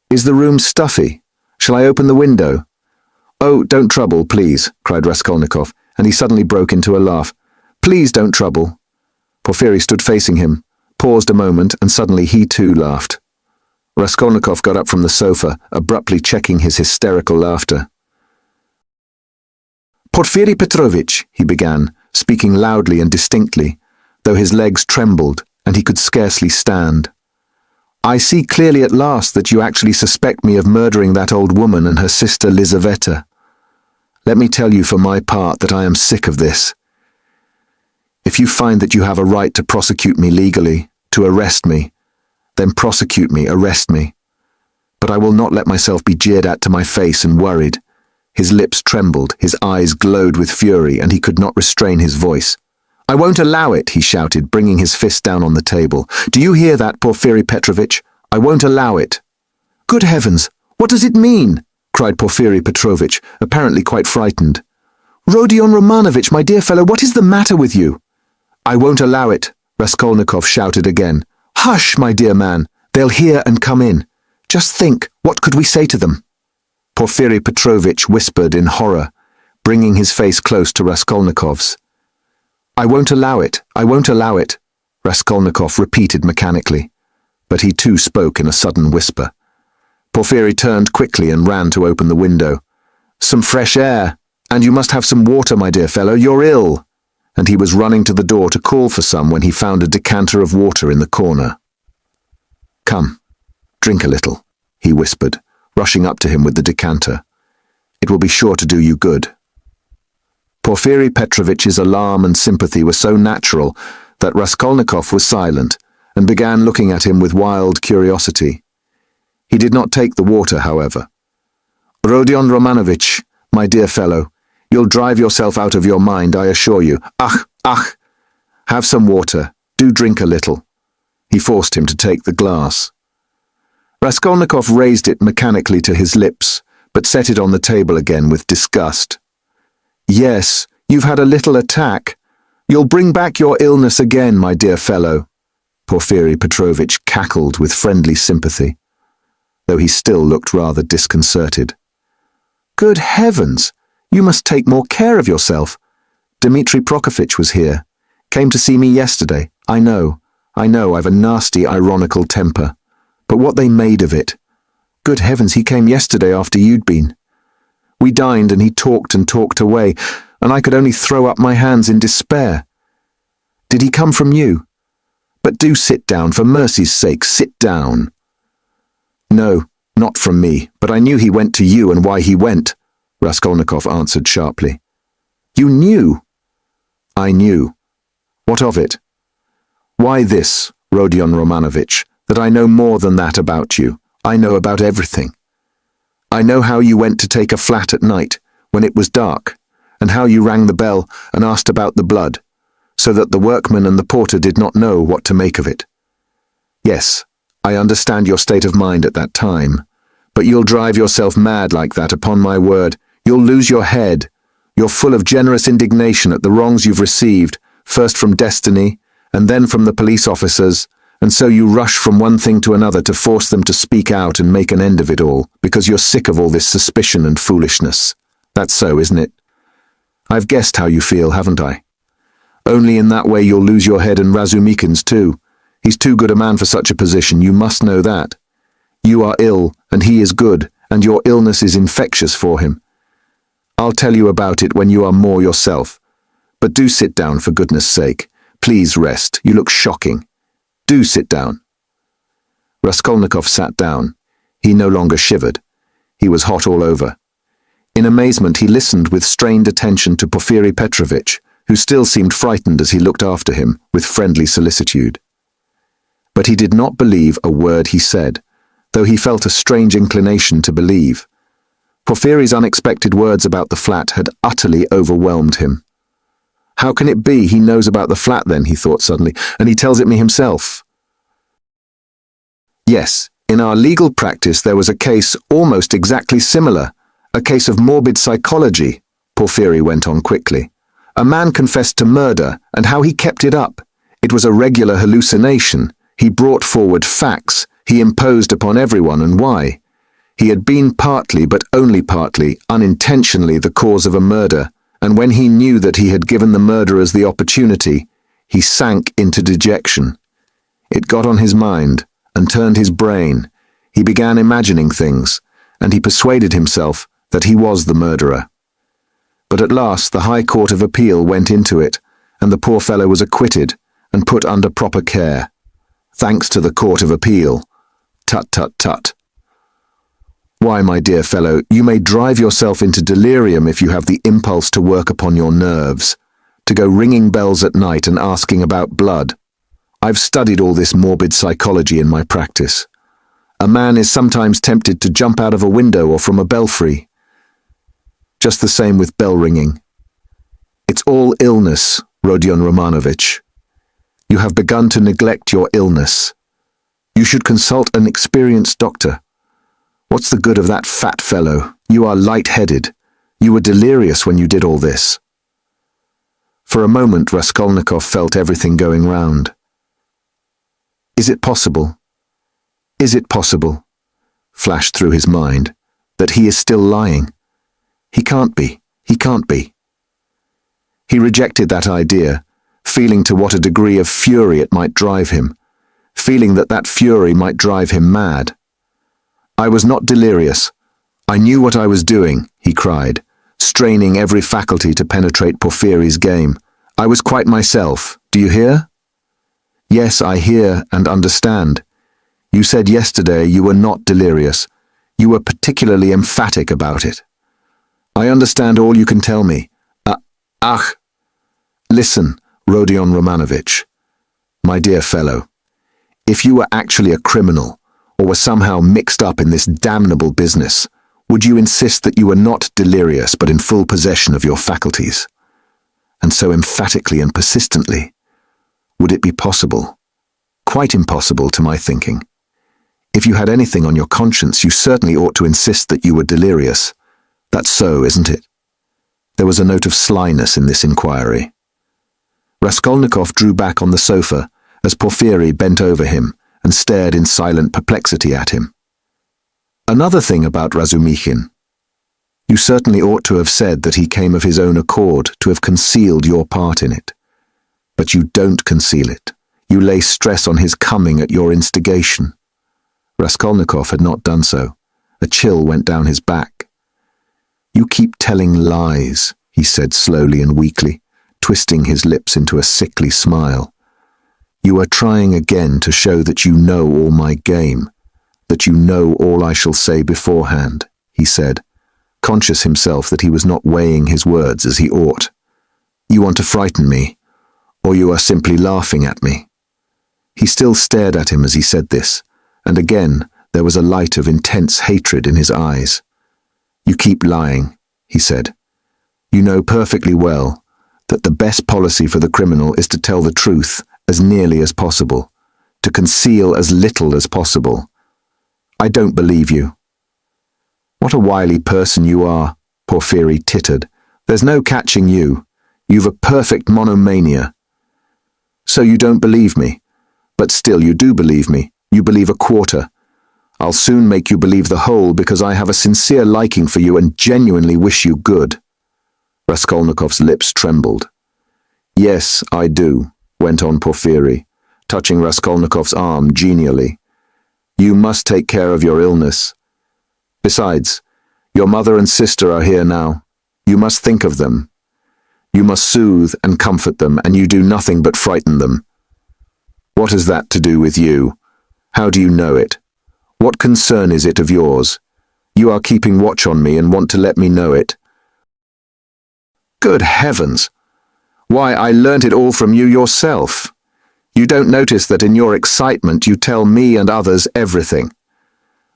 Is the room stuffy? Shall I open the window? Oh, don't trouble, please, cried Raskolnikov, and he suddenly broke into a laugh. Please don't trouble. Porfiry stood facing him, paused a moment, and suddenly he too laughed. Raskolnikov got up from the sofa, abruptly checking his hysterical laughter. Porfiry Petrovitch, he began, speaking loudly and distinctly, though his legs trembled and he could scarcely stand. "I see clearly at last that you actually suspect me of murdering that old woman and her sister Lizaveta. Let me tell you for my part that I am sick of this. If you find that you have a right to prosecute me legally, to arrest me, then prosecute me, arrest me. But I will not let myself be jeered at to my face and worried." His lips trembled, his eyes glowed with fury, and he could not restrain his voice. "I won't allow it," he shouted, bringing his fist down on the table. "Do you hear that, Porfiry Petrovitch? I won't allow it." "Good heavens, what does it mean?" cried Porfiry Petrovitch, apparently quite frightened. "Rodion Romanovitch, my dear fellow, what is the matter with you?" "I won't allow it," Raskolnikov shouted again. "Hush, my dear man, they'll hear and come in. Just think, what could we say to them?" Porfiry Petrovitch whispered in horror, bringing his face close to Raskolnikov's. "I won't allow it, I won't allow it," Raskolnikov repeated mechanically, but he too spoke in a sudden whisper. Porfiry turned quickly and ran to open the window. "Some fresh air, and you must have some water, my dear fellow, you're ill," and he was running to the door to call for some when he found a decanter of water in the corner. "Come, drink a little," he whispered, rushing up to him with the decanter. "It will be sure to do you good." Porfiry Petrovitch's alarm and sympathy were so natural that Raskolnikov was silent and began looking at him with wild curiosity. He did not take the water, however. "Rodion Romanovitch, my dear fellow, you'll drive yourself out of your mind, I assure you. Ach, ach! Have some water. Do drink a little." He forced him to take the glass. Raskolnikov raised it mechanically to his lips, but set it on the table again with disgust. "Yes, you've had a little attack. You'll bring back your illness again, my dear fellow." Porfiry Petrovitch cackled with friendly sympathy, though he still looked rather disconcerted. "Good heavens! You must take more care of yourself. Dmitri Prokofitch was here. Came to see me yesterday. I know, I've a nasty, ironical temper. But what they made of it. Good heavens, he came yesterday after you'd been. We dined and he talked and talked away, and I could only throw up my hands in despair. Did he come from you? But do sit down, for mercy's sake, sit down." "No, not from me, but I knew he went to you and why he went," Raskolnikov answered sharply. "You knew?" "I knew. What of it?" "Why this, Rodion Romanovitch, that I know more than that about you. I know about everything. I know how you went to take a flat at night, when it was dark, and how you rang the bell and asked about the blood, so that the workman and the porter did not know what to make of it. Yes, I understand your state of mind at that time, but you'll drive yourself mad like that, upon my word. You'll lose your head. You're full of generous indignation at the wrongs you've received, first from destiny, and then from the police officers, and so you rush from one thing to another to force them to speak out and make an end of it all, because you're sick of all this suspicion and foolishness. That's so, isn't it? I've guessed how you feel, haven't I? Only in that way you'll lose your head and Razumikin's too. He's too good a man for such a position, you must know that. You are ill, and he is good, and your illness is infectious for him. I'll tell you about it when you are more yourself. But do sit down, for goodness sake. Please rest, you look shocking. Do sit down." Raskolnikov sat down. He no longer shivered. He was hot all over. In amazement he listened with strained attention to Porfiry Petrovitch, who still seemed frightened as he looked after him with friendly solicitude. But he did not believe a word he said, though he felt a strange inclination to believe. Porfiry's unexpected words about the flat had utterly overwhelmed him. How can it be he knows about the flat then, he thought suddenly, and he tells it me himself? Yes, in our legal practice there was a case almost exactly similar, a case of morbid psychology, Porfiry went on quickly. A man confessed to murder, and how he kept it up. It was a regular hallucination. He brought forward facts. He imposed upon everyone, and why? He had been partly, but only partly, unintentionally the cause of a murder, and when he knew that he had given the murderers the opportunity, he sank into dejection. It got on his mind and turned his brain. He began imagining things, and he persuaded himself that he was the murderer. But at last the High Court of Appeal went into it, and the poor fellow was acquitted and put under proper care. Thanks to the Court of Appeal. Tut, tut, tut. Why, my dear fellow, you may drive yourself into delirium if you have the impulse to work upon your nerves, to go ringing bells at night and asking about blood. I've studied all this morbid psychology in my practice. A man is sometimes tempted to jump out of a window or from a belfry. Just the same with bell ringing. It's all illness, Rodion Romanovich. You have begun to neglect your illness. You should consult an experienced doctor. What's the good of that fat fellow? You are light-headed. You were delirious when you did all this. For a moment, Raskolnikov felt everything going round. Is it possible? Is it possible, flashed through his mind, that he is still lying? He can't be. He can't be. He rejected that idea, feeling to what a degree of fury it might drive him, feeling that that fury might drive him mad. I was not delirious. I knew what I was doing, he cried, straining every faculty to penetrate Porfiry's game. I was quite myself. Do you hear? Yes, I hear and understand. You said yesterday you were not delirious. You were particularly emphatic about it. I understand all you can tell me. Listen, Rodion Romanovich. My dear fellow, if you were actually a criminal, or were somehow mixed up in this damnable business, would you insist that you were not delirious but in full possession of your faculties? And so emphatically and persistently? Would it be possible? Quite impossible to my thinking. If you had anything on your conscience, you certainly ought to insist that you were delirious. That's so, isn't it? There was a note of slyness in this inquiry. Raskolnikov drew back on the sofa as Porfiry bent over him and stared in silent perplexity at him. Another thing about Razumikhin. You certainly ought to have said that he came of his own accord, to have concealed your part in it. But you don't conceal it. You lay stress on his coming at your instigation. Raskolnikov had not done so. A chill went down his back. You keep telling lies, he said slowly and weakly, twisting his lips into a sickly smile. You are trying again to show that you know all my game, that you know all I shall say beforehand, he said, conscious himself that he was not weighing his words as he ought. You want to frighten me, or you are simply laughing at me. He still stared at him as he said this, and again there was a light of intense hatred in his eyes. You keep lying, he said. You know perfectly well that the best policy for the criminal is to tell the truth as nearly as possible, to conceal as little as possible. I don't believe you. What a wily person you are, Porfiry tittered. There's no catching you. You've a perfect monomania. So you don't believe me, but still you do believe me. You believe a quarter. I'll soon make you believe the whole because I have a sincere liking for you and genuinely wish you good. Raskolnikov's lips trembled. Yes, I do, went on Porfiry, touching Raskolnikov's arm genially. You must take care of your illness. Besides, your mother and sister are here now. You must think of them. You must soothe and comfort them, and you do nothing but frighten them. What has that to do with you? How do you know it? What concern is it of yours? You are keeping watch on me and want to let me know it. Good heavens! Why, I learnt it all from you yourself. You don't notice that in your excitement you tell me and others everything.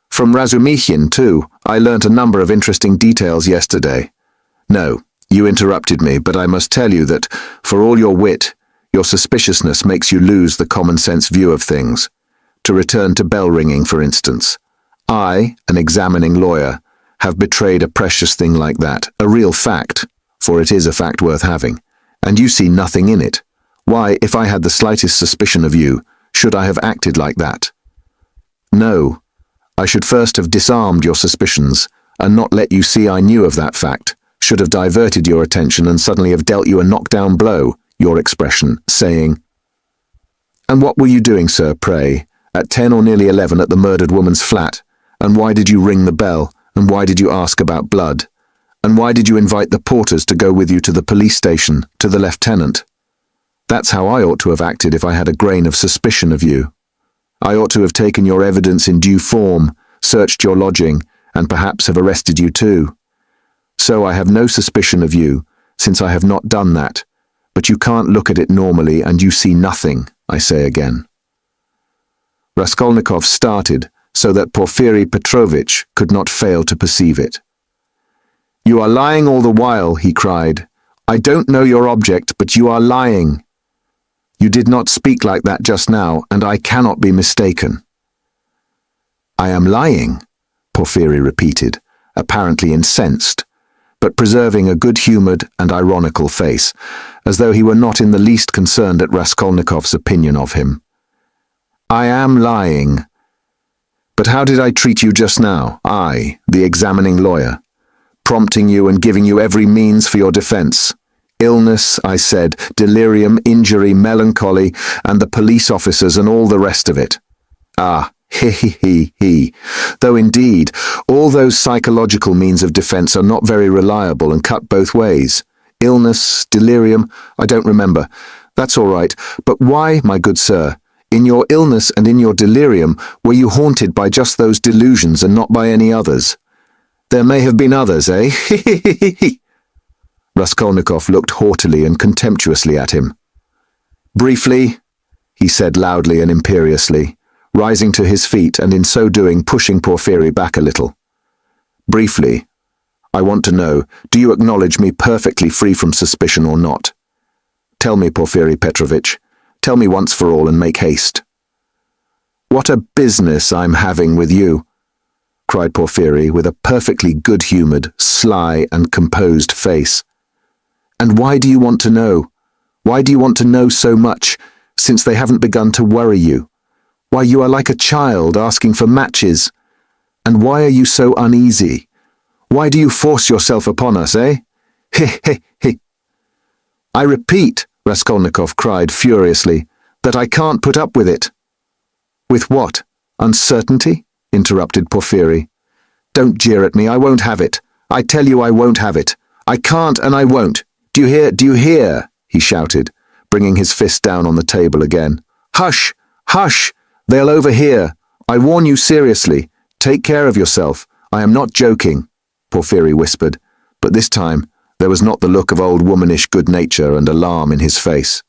From Razumikhin, too, I learnt a number of interesting details yesterday. No, you interrupted me, but I must tell you that, for all your wit, your suspiciousness makes you lose the common-sense view of things. To return to bell-ringing, for instance. I, an examining lawyer, have betrayed a precious thing like that, a real fact, for it is a fact worth having, and you see nothing in it. Why, if I had the slightest suspicion of you, should I have acted like that? No, I should first have disarmed your suspicions, and not let you see I knew of that fact, should have diverted your attention and suddenly have dealt you a knockdown blow, your expression, saying, "And what were you doing, sir, pray, at 10 or nearly 11 at the murdered woman's flat? And why did you ring the bell? And why did you ask about blood? And why did you invite the porters to go with you to the police station, to the lieutenant?" That's how I ought to have acted if I had a grain of suspicion of you. I ought to have taken your evidence in due form, searched your lodging, and perhaps have arrested you too. So I have no suspicion of you, since I have not done that, but you can't look at it normally and you see nothing, I say again. Raskolnikov started so that Porfiry Petrovitch could not fail to perceive it. You are lying all the while, he cried. I don't know your object, but you are lying. You did not speak like that just now, and I cannot be mistaken. I am lying, Porfiry repeated, apparently incensed, but preserving a good-humoured and ironical face, as though he were not in the least concerned at Raskolnikov's opinion of him. I am lying. But how did I treat you just now, I, the examining lawyer, prompting you and giving you every means for your defence? Illness, I said, delirium, injury, melancholy, and the police officers and all the rest of it. Ah, he. Though indeed, all those psychological means of defence are not very reliable and cut both ways. Illness, delirium, I don't remember. That's all right. But why, my good sir, in your illness and in your delirium, were you haunted by just those delusions and not by any others? There may have been others, eh? Raskolnikov looked haughtily and contemptuously at him. Briefly, he said loudly and imperiously, rising to his feet and in so doing pushing Porfiry back a little. Briefly, I want to know, do you acknowledge me perfectly free from suspicion or not? Tell me, Porfiry Petrovitch, tell me once for all and make haste. What a business I'm having with you, cried Porfiry with a perfectly good-humoured, sly and composed face. And why do you want to know? Why do you want to know so much, since they haven't begun to worry you? Why, you are like a child asking for matches. And why are you so uneasy? Why do you force yourself upon us, eh? He. I repeat, Raskolnikov cried furiously, that I can't put up with it. With what? Uncertainty? Interrupted Porfiry. Don't jeer at me, I won't have it. I tell you I won't have it. I can't and I won't. Do you hear? He shouted, bringing his fist down on the table again. Hush! Hush! They'll overhear. I warn you seriously. Take care of yourself. I am not joking, Porfiry whispered, but this time there was not the look of old womanish good nature and alarm in his face.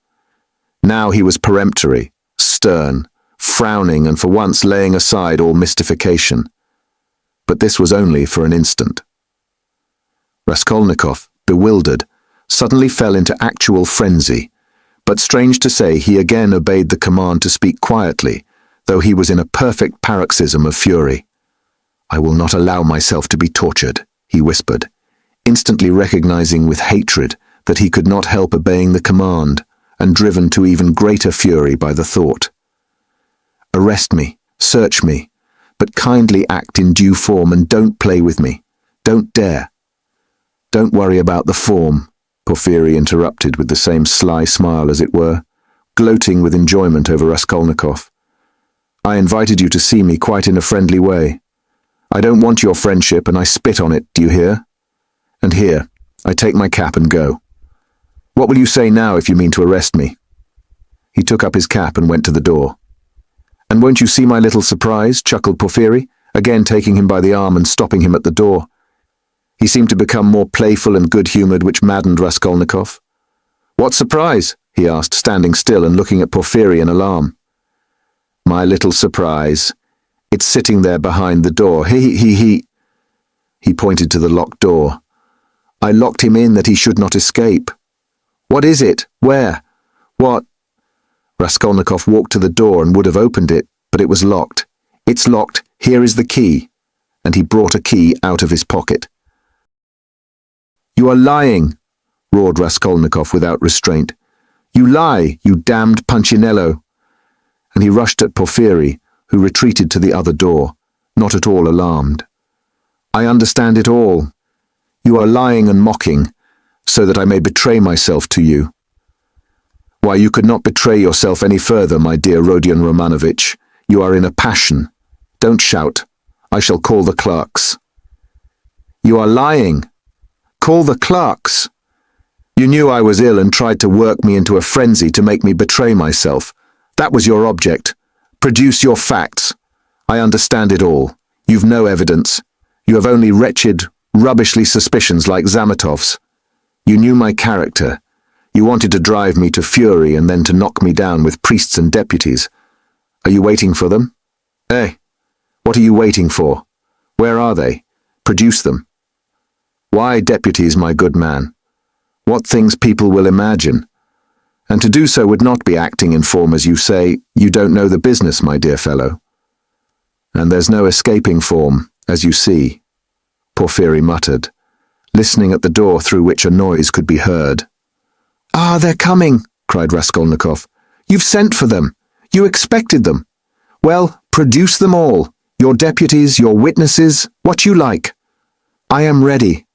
Now he was peremptory, stern, frowning and for once laying aside all mystification. But this was only for an instant. Raskolnikov, bewildered, suddenly fell into actual frenzy, but strange to say he again obeyed the command to speak quietly, though he was in a perfect paroxysm of fury. I will not allow myself to be tortured, he whispered, instantly recognizing with hatred that he could not help obeying the command, and driven to even greater fury by the thought. Arrest me, search me, but kindly act in due form and don't play with me. Don't dare. Don't worry about the form, Porfiry interrupted with the same sly smile as it were, gloating with enjoyment over Raskolnikov. I invited you to see me quite in a friendly way. I don't want your friendship and I spit on it, do you hear? And here, I take my cap and go. What will you say now if you mean to arrest me? He took up his cap and went to the door. And won't you see my little surprise, chuckled Porfiry, again taking him by the arm and stopping him at the door. He seemed to become more playful and good-humoured, which maddened Raskolnikov. What surprise? He asked, standing still and looking at Porfiry in alarm. My little surprise. It's sitting there behind the door. He pointed to the locked door. I locked him in that he should not escape. What is it? Where? What? Raskolnikov walked to the door and would have opened it, but it was locked. It's locked. Here is the key. And he brought a key out of his pocket. You are lying, roared Raskolnikov without restraint. You lie, you damned Punchinello. And he rushed at Porfiry, who retreated to the other door, not at all alarmed. I understand it all. You are lying and mocking, so that I may betray myself to you. Why, you could not betray yourself any further, my dear Rodion Romanovitch. You are in a passion. Don't shout. I shall call the clerks. You are lying. Call the clerks. You knew I was ill and tried to work me into a frenzy to make me betray myself. That was your object. Produce your facts. I understand it all. You've no evidence. You have only wretched, rubbishly suspicions like Zamatov's. You knew my character. You wanted to drive me to fury and then to knock me down with priests and deputies. Are you waiting for them? Eh? What are you waiting for? Where are they? Produce them. Why deputies, my good man? What things people will imagine. And to do so would not be acting in form, as you say. You don't know the business, my dear fellow. And there's no escaping form, as you see, Porfiry muttered, listening at the door through which a noise could be heard. Ah, they're coming, cried Raskolnikov. You've sent for them. You expected them. Well, produce them all. Your deputies, your witnesses, what you like. I am ready.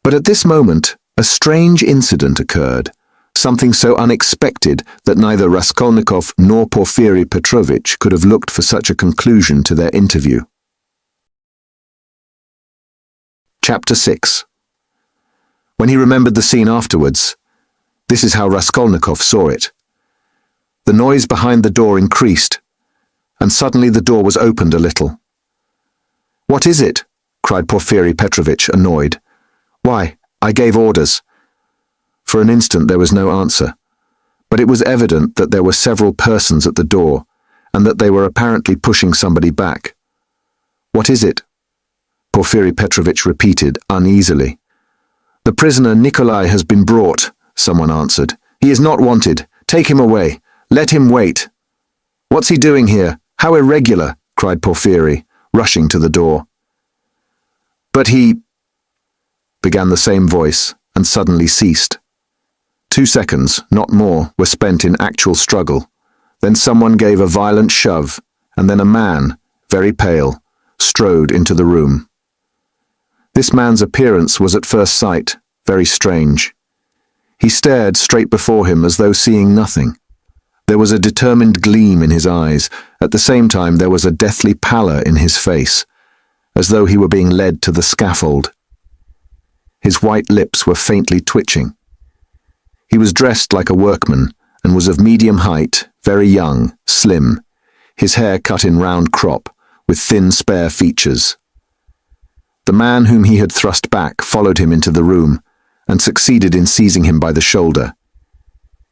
But at this moment, a strange incident occurred, something so unexpected that neither Raskolnikov nor Porfiry Petrovitch could have looked for such a conclusion to their interview. Chapter 6. When he remembered the scene afterwards, this is how Raskolnikov saw it. The noise behind the door increased, and suddenly the door was opened a little. What is it? Cried Porfiry Petrovitch, annoyed. Why, I gave orders. For an instant there was no answer, but it was evident that there were several persons at the door, and that they were apparently pushing somebody back. What is it? Porfiry Petrovitch repeated uneasily. The prisoner Nikolai has been brought, someone answered. He is not wanted. Take him away. Let him wait. What's he doing here? How irregular, cried Porfiry, rushing to the door. But he, began the same voice, and suddenly ceased. 2 seconds, not more, were spent in actual struggle. Then someone gave a violent shove, and then a man, very pale, strode into the room. This man's appearance was at first sight very strange. He stared straight before him as though seeing nothing. There was a determined gleam in his eyes. At the same time there was a deathly pallor in his face, as though he were being led to the scaffold. His white lips were faintly twitching. He was dressed like a workman, and was of medium height, very young, slim, his hair cut in round crop, with thin spare features. The man whom he had thrust back followed him into the room, and succeeded in seizing him by the shoulder.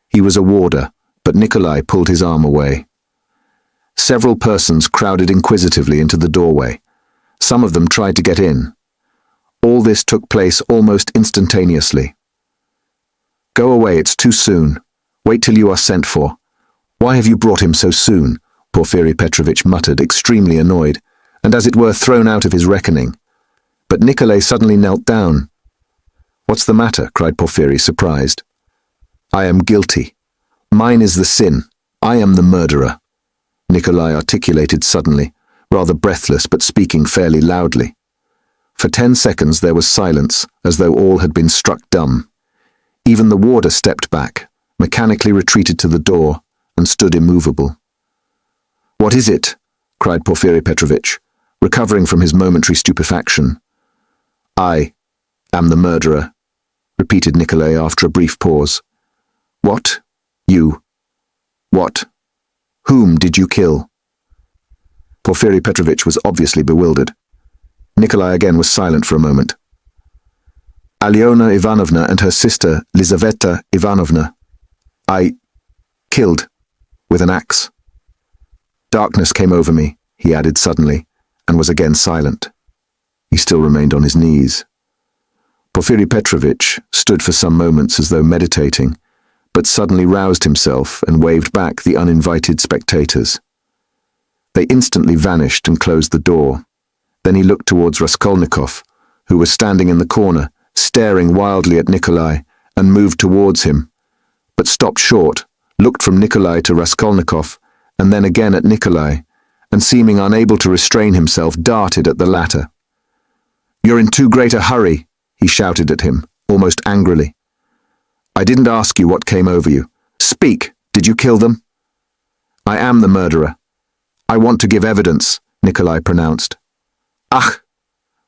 He was a warder, but Nikolai pulled his arm away. Several persons crowded inquisitively into the doorway. Some of them tried to get in. All this took place almost instantaneously. Go away, it's too soon. Wait till you are sent for. Why have you brought him so soon? Porfiry Petrovitch muttered, extremely annoyed, and as it were thrown out of his reckoning. But Nikolai suddenly knelt down. What's the matter? Cried Porfiry, surprised. I am guilty. Mine is the sin. I am the murderer, Nikolai articulated suddenly, rather breathless but speaking fairly loudly. For 10 seconds there was silence, as though all had been struck dumb. Even the warder stepped back, mechanically retreated to the door, and stood immovable. What is it? Cried Porfiry Petrovitch, recovering from his momentary stupefaction. I am the murderer, repeated Nikolai after a brief pause. What? You? What? Whom did you kill? Porfiry Petrovitch was obviously bewildered. Nikolai again was silent for a moment. Alyona Ivanovna and her sister Lizaveta Ivanovna. I killed with an axe. Darkness came over me, he added suddenly, and was again silent. He still remained on his knees. Porfiry Petrovitch stood for some moments as though meditating, but suddenly roused himself and waved back the uninvited spectators. They instantly vanished and closed the door. Then he looked towards Raskolnikov, who was standing in the corner, staring wildly at Nikolai, and moved towards him, but stopped short, looked from Nikolai to Raskolnikov, and then again at Nikolai, and seeming unable to restrain himself, darted at the latter. You're in too great a hurry, he shouted at him, almost angrily. I didn't ask you what came over you. Speak, did you kill them? I am the murderer. I want to give evidence, Nikolai pronounced. Ach!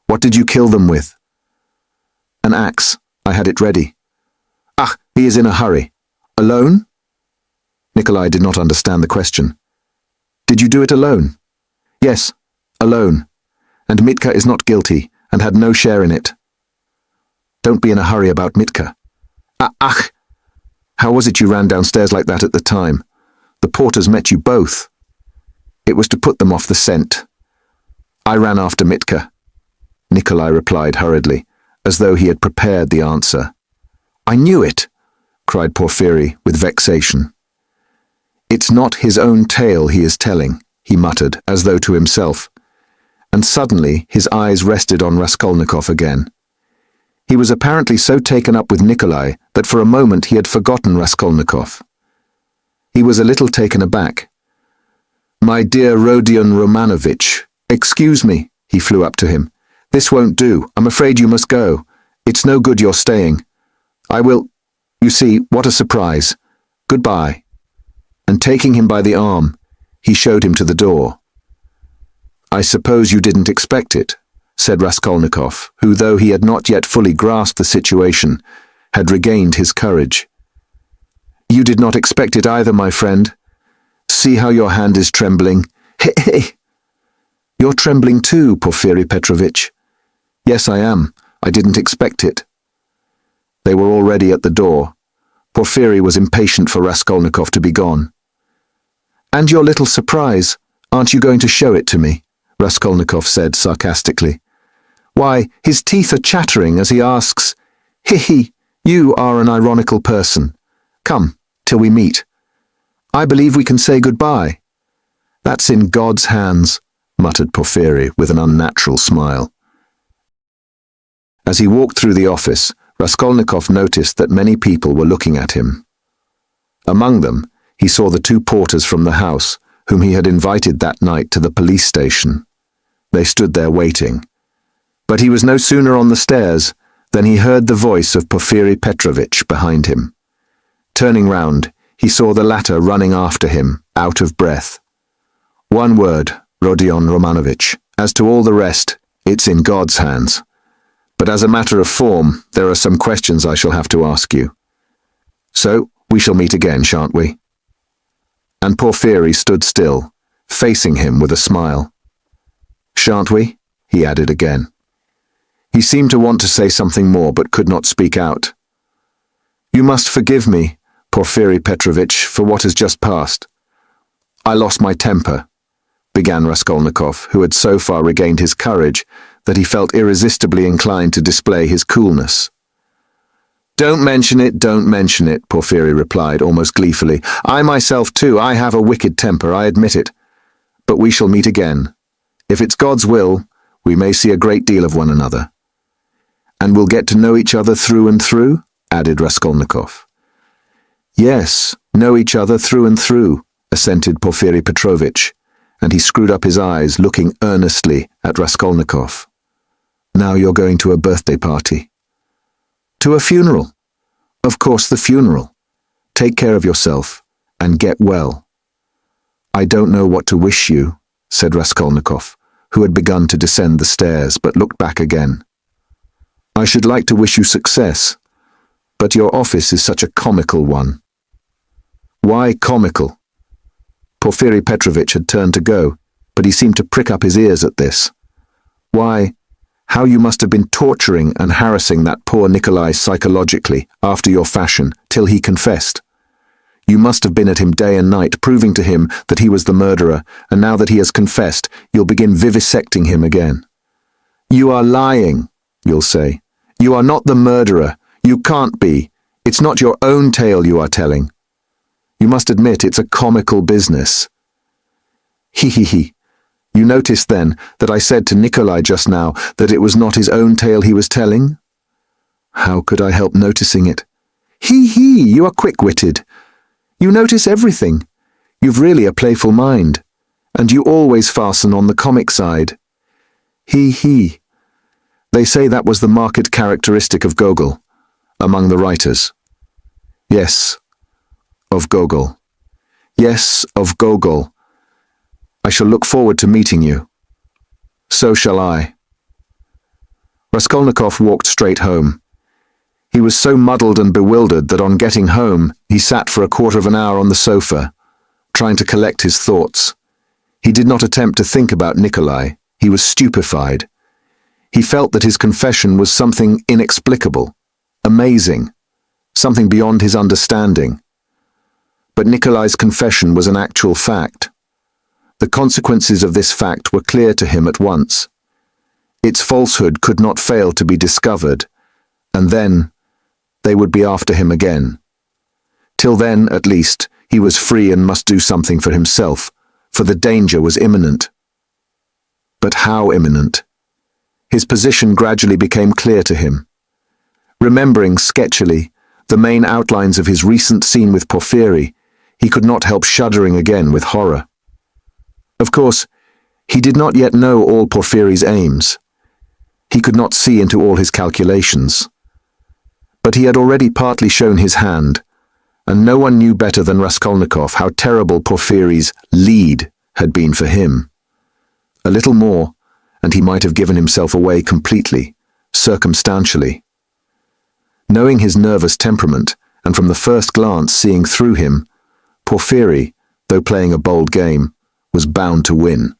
What did you kill them with? An axe. I had it ready. He is in a hurry. Alone? Nikolai did not understand the question. Did you do it alone? Yes, alone. And Mitka is not guilty and had no share in it. Don't be in a hurry about Mitka. Ach! How was it you ran downstairs like that at the time? The porters met you both. It was to put them off the scent. I ran after Mitka. Nikolai replied hurriedly, as though he had prepared the answer. I knew it, cried Porfiry with vexation. It's not his own tale he is telling, he muttered, as though to himself. And suddenly his eyes rested on Raskolnikov again. He was apparently so taken up with Nikolai that for a moment he had forgotten Raskolnikov. He was a little taken aback. My dear Rodion Romanovich, excuse me, he flew up to him. This won't do. I'm afraid you must go. It's no good your staying. I will... You see, what a surprise. Goodbye. And taking him by the arm, he showed him to the door. I suppose you didn't expect it, said Raskolnikov, who, though he had not yet fully grasped the situation, had regained his courage. You did not expect it either, my friend. See how your hand is trembling. Hey! You're trembling too, Porfiry Petrovitch. Yes, I am. I didn't expect it. They were already at the door. Porfiry was impatient for Raskolnikov to be gone. And your little surprise, aren't you going to show it to me? Raskolnikov said sarcastically. Why, his teeth are chattering as he asks, He, you are an ironical person. Come, till we meet. I believe we can say goodbye. That's in God's hands, muttered Porfiry with an unnatural smile. As he walked through the office, Raskolnikov noticed that many people were looking at him. Among them, he saw the two porters from the house, whom he had invited that night to the police station. They stood there waiting. But he was no sooner on the stairs than he heard the voice of Porfiry Petrovitch behind him. Turning round, he saw the latter running after him, out of breath. One word, Rodion Romanovich. As to all the rest, it's in God's hands. But as a matter of form, there are some questions I shall have to ask you. So, we shall meet again, shan't we? And Porfiry stood still, facing him with a smile. Shan't we? He added again. He seemed to want to say something more, but could not speak out. You must forgive me, Porfiry Petrovitch, for what has just passed. I lost my temper, began Raskolnikov, who had so far regained his courage that he felt irresistibly inclined to display his coolness. Don't mention it, Porfiry replied, almost gleefully. I myself, too, I have a wicked temper, I admit it. But we shall meet again. If it's God's will, we may see a great deal of one another. And we'll get to know each other through and through, added Raskolnikov. Yes, know each other through and through, assented Porfiry Petrovitch, and he screwed up his eyes, looking earnestly at Raskolnikov. Now you're going to a birthday party. To a funeral. Of course, the funeral. Take care of yourself, and get well. I don't know what to wish you, said Raskolnikov, who had begun to descend the stairs, but looked back again. I should like to wish you success, but your office is such a comical one. Why comical? Porfiry Petrovitch had turned to go, but he seemed to prick up his ears at this. Why, how you must have been torturing and harassing that poor Nikolai psychologically, after your fashion, till he confessed. You must have been at him day and night, proving to him that he was the murderer, and now that he has confessed, you'll begin vivisecting him again. You are lying, you'll say. You are not the murderer. You can't be. It's not your own tale you are telling. You must admit it's a comical business. He. You noticed then that I said to Nikolai just now that it was not his own tale he was telling? How could I help noticing it? He, you are quick-witted. You notice everything. You've really a playful mind, and you always fasten on the comic side. He. They say that was the marked characteristic of Gogol, among the writers. Yes, of Gogol. Yes, of Gogol. I shall look forward to meeting you. So shall I. Raskolnikov walked straight home. He was so muddled and bewildered that on getting home, he sat for a quarter of an hour on the sofa, trying to collect his thoughts. He did not attempt to think about Nikolai. He was stupefied. He felt that his confession was something inexplicable, amazing, something beyond his understanding. But Nikolai's confession was an actual fact. The consequences of this fact were clear to him at once. Its falsehood could not fail to be discovered, and then they would be after him again. Till then, at least, he was free and must do something for himself, for the danger was imminent. But how imminent? His position gradually became clear to him. Remembering sketchily the main outlines of his recent scene with Porfiry, he could not help shuddering again with horror. Of course, he did not yet know all Porfiry's aims. He could not see into all his calculations. But he had already partly shown his hand, and no one knew better than Raskolnikov how terrible Porfiry's lead had been for him. A little more, and he might have given himself away completely, circumstantially. Knowing his nervous temperament, and from the first glance seeing through him, Porfiry, though playing a bold game, was bound to win.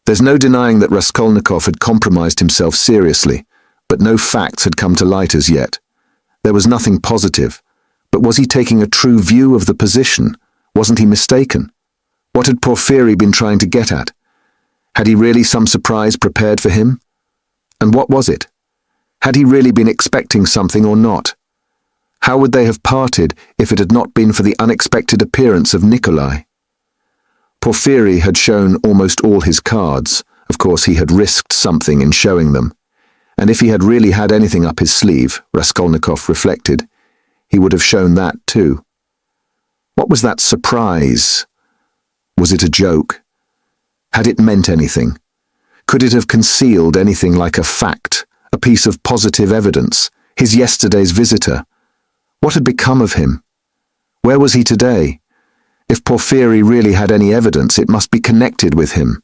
There's no denying that Raskolnikov had compromised himself seriously, but no facts had come to light as yet. There was nothing positive, but was he taking a true view of the position? Wasn't he mistaken? What had Porfiry been trying to get at? Had he really some surprise prepared for him? And what was it? Had he really been expecting something or not? How would they have parted if it had not been for the unexpected appearance of Nikolai? Porfiry had shown almost all his cards. Of course, he had risked something in showing them. And if he had really had anything up his sleeve, Raskolnikov reflected, he would have shown that too. What was that surprise? Was it a joke? Had it meant anything? Could it have concealed anything like a fact, a piece of positive evidence, his yesterday's visitor? What had become of him? Where was he today? If Porfiry really had any evidence, it must be connected with him.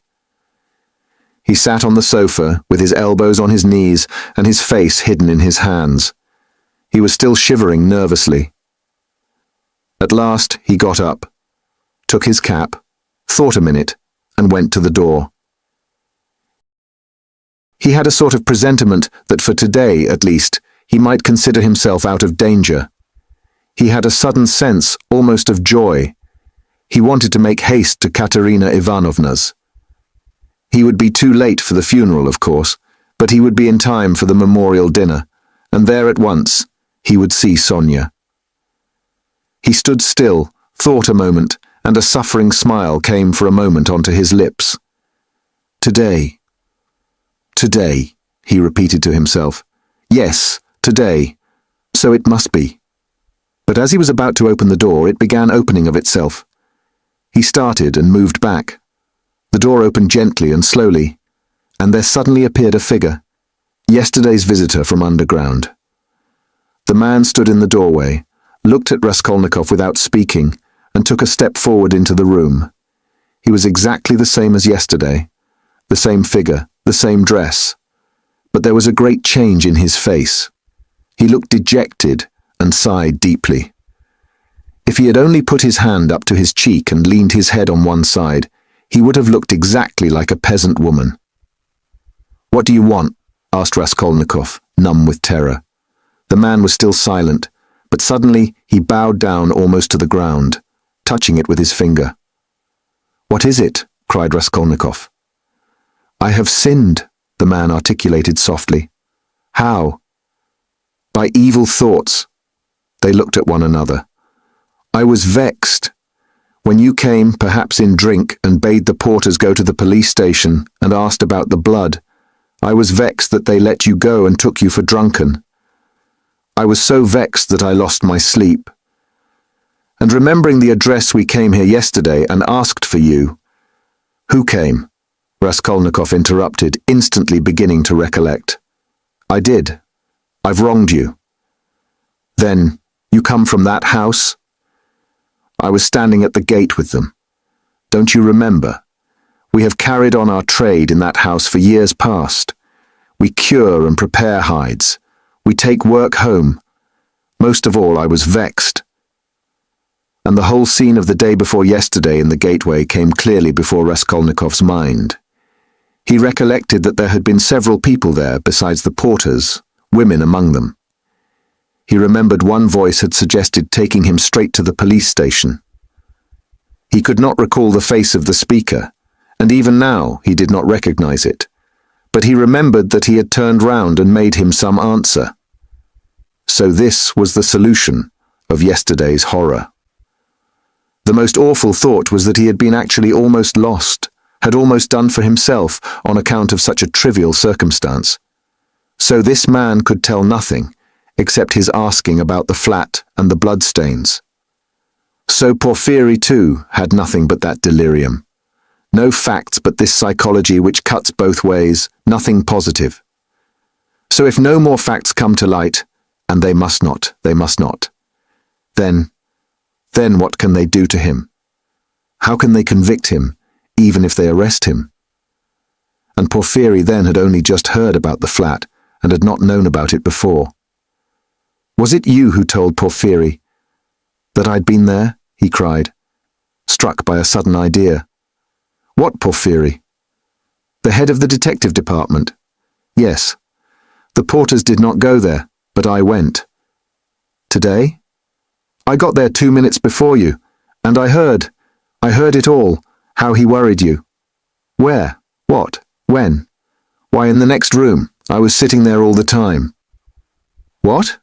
He sat on the sofa, with his elbows on his knees and his face hidden in his hands. He was still shivering nervously. At last he got up, took his cap, thought a minute, and went to the door. He had a sort of presentiment that for today, at least, he might consider himself out of danger. He had a sudden sense, almost of joy. He wanted to make haste to Katerina Ivanovna's. He would be too late for the funeral, of course, but he would be in time for the memorial dinner, and there at once he would see Sonia. He stood still, thought a moment, and a suffering smile came for a moment onto his lips. Today, he repeated to himself. Yes, today. So it must be. But as he was about to open the door, it began opening of itself. He started and moved back. The door opened gently and slowly, and there suddenly appeared a figure, yesterday's visitor from underground. The man stood in the doorway, looked at Raskolnikov without speaking, and took a step forward into the room. He was exactly the same as yesterday, the same figure, the same dress, but there was a great change in his face. He looked dejected and sighed deeply. If he had only put his hand up to his cheek and leaned his head on one side, he would have looked exactly like a peasant woman. "What do you want?" asked Raskolnikov, numb with terror. The man was still silent, but suddenly he bowed down almost to the ground, touching it with his finger. "What is it?" cried Raskolnikov. "I have sinned," the man articulated softly. "How?" "By evil thoughts." They looked at one another. "I was vexed. When you came, perhaps in drink, and bade the porters go to the police station and asked about the blood, I was vexed that they let you go and took you for drunken. I was so vexed that I lost my sleep. And remembering the address we came here yesterday and asked for you—" "Who came?" Raskolnikov interrupted, instantly beginning to recollect. "I did. I've wronged you." "Then, you come from that house?" "I was standing at the gate with them. Don't you remember? We have carried on our trade in that house for years past. We cure and prepare hides. We take work home. Most of all, I was vexed. And the whole scene of the day before yesterday in the gateway came clearly before Raskolnikov's mind. He recollected that there had been several people there besides the porters, women among them. He remembered one voice had suggested taking him straight to the police station. He could not recall the face of the speaker, and even now he did not recognize it, but he remembered that he had turned round and made him some answer. So this was the solution of yesterday's horror. The most awful thought was that he had been actually almost lost, had almost done for himself on account of such a trivial circumstance. So this man could tell nothing, except his asking about the flat and the bloodstains. So Porphyry, too, had nothing but that delirium. No facts but this psychology which cuts both ways, nothing positive. So if no more facts come to light, and they must not, then what can they do to him? How can they convict him, even if they arrest him? And Porphyry then had only just heard about the flat, and had not known about it before. Was it you who told Porphyry that I'd been there? He cried, struck by a sudden idea. What Porphyry? The head of the detective department. Yes. The porters did not go there, but I went. Today? I got there 2 minutes before you, and I heard it all, how he worried you. Where? What? When? Why, in the next room. I was sitting there all the time. What?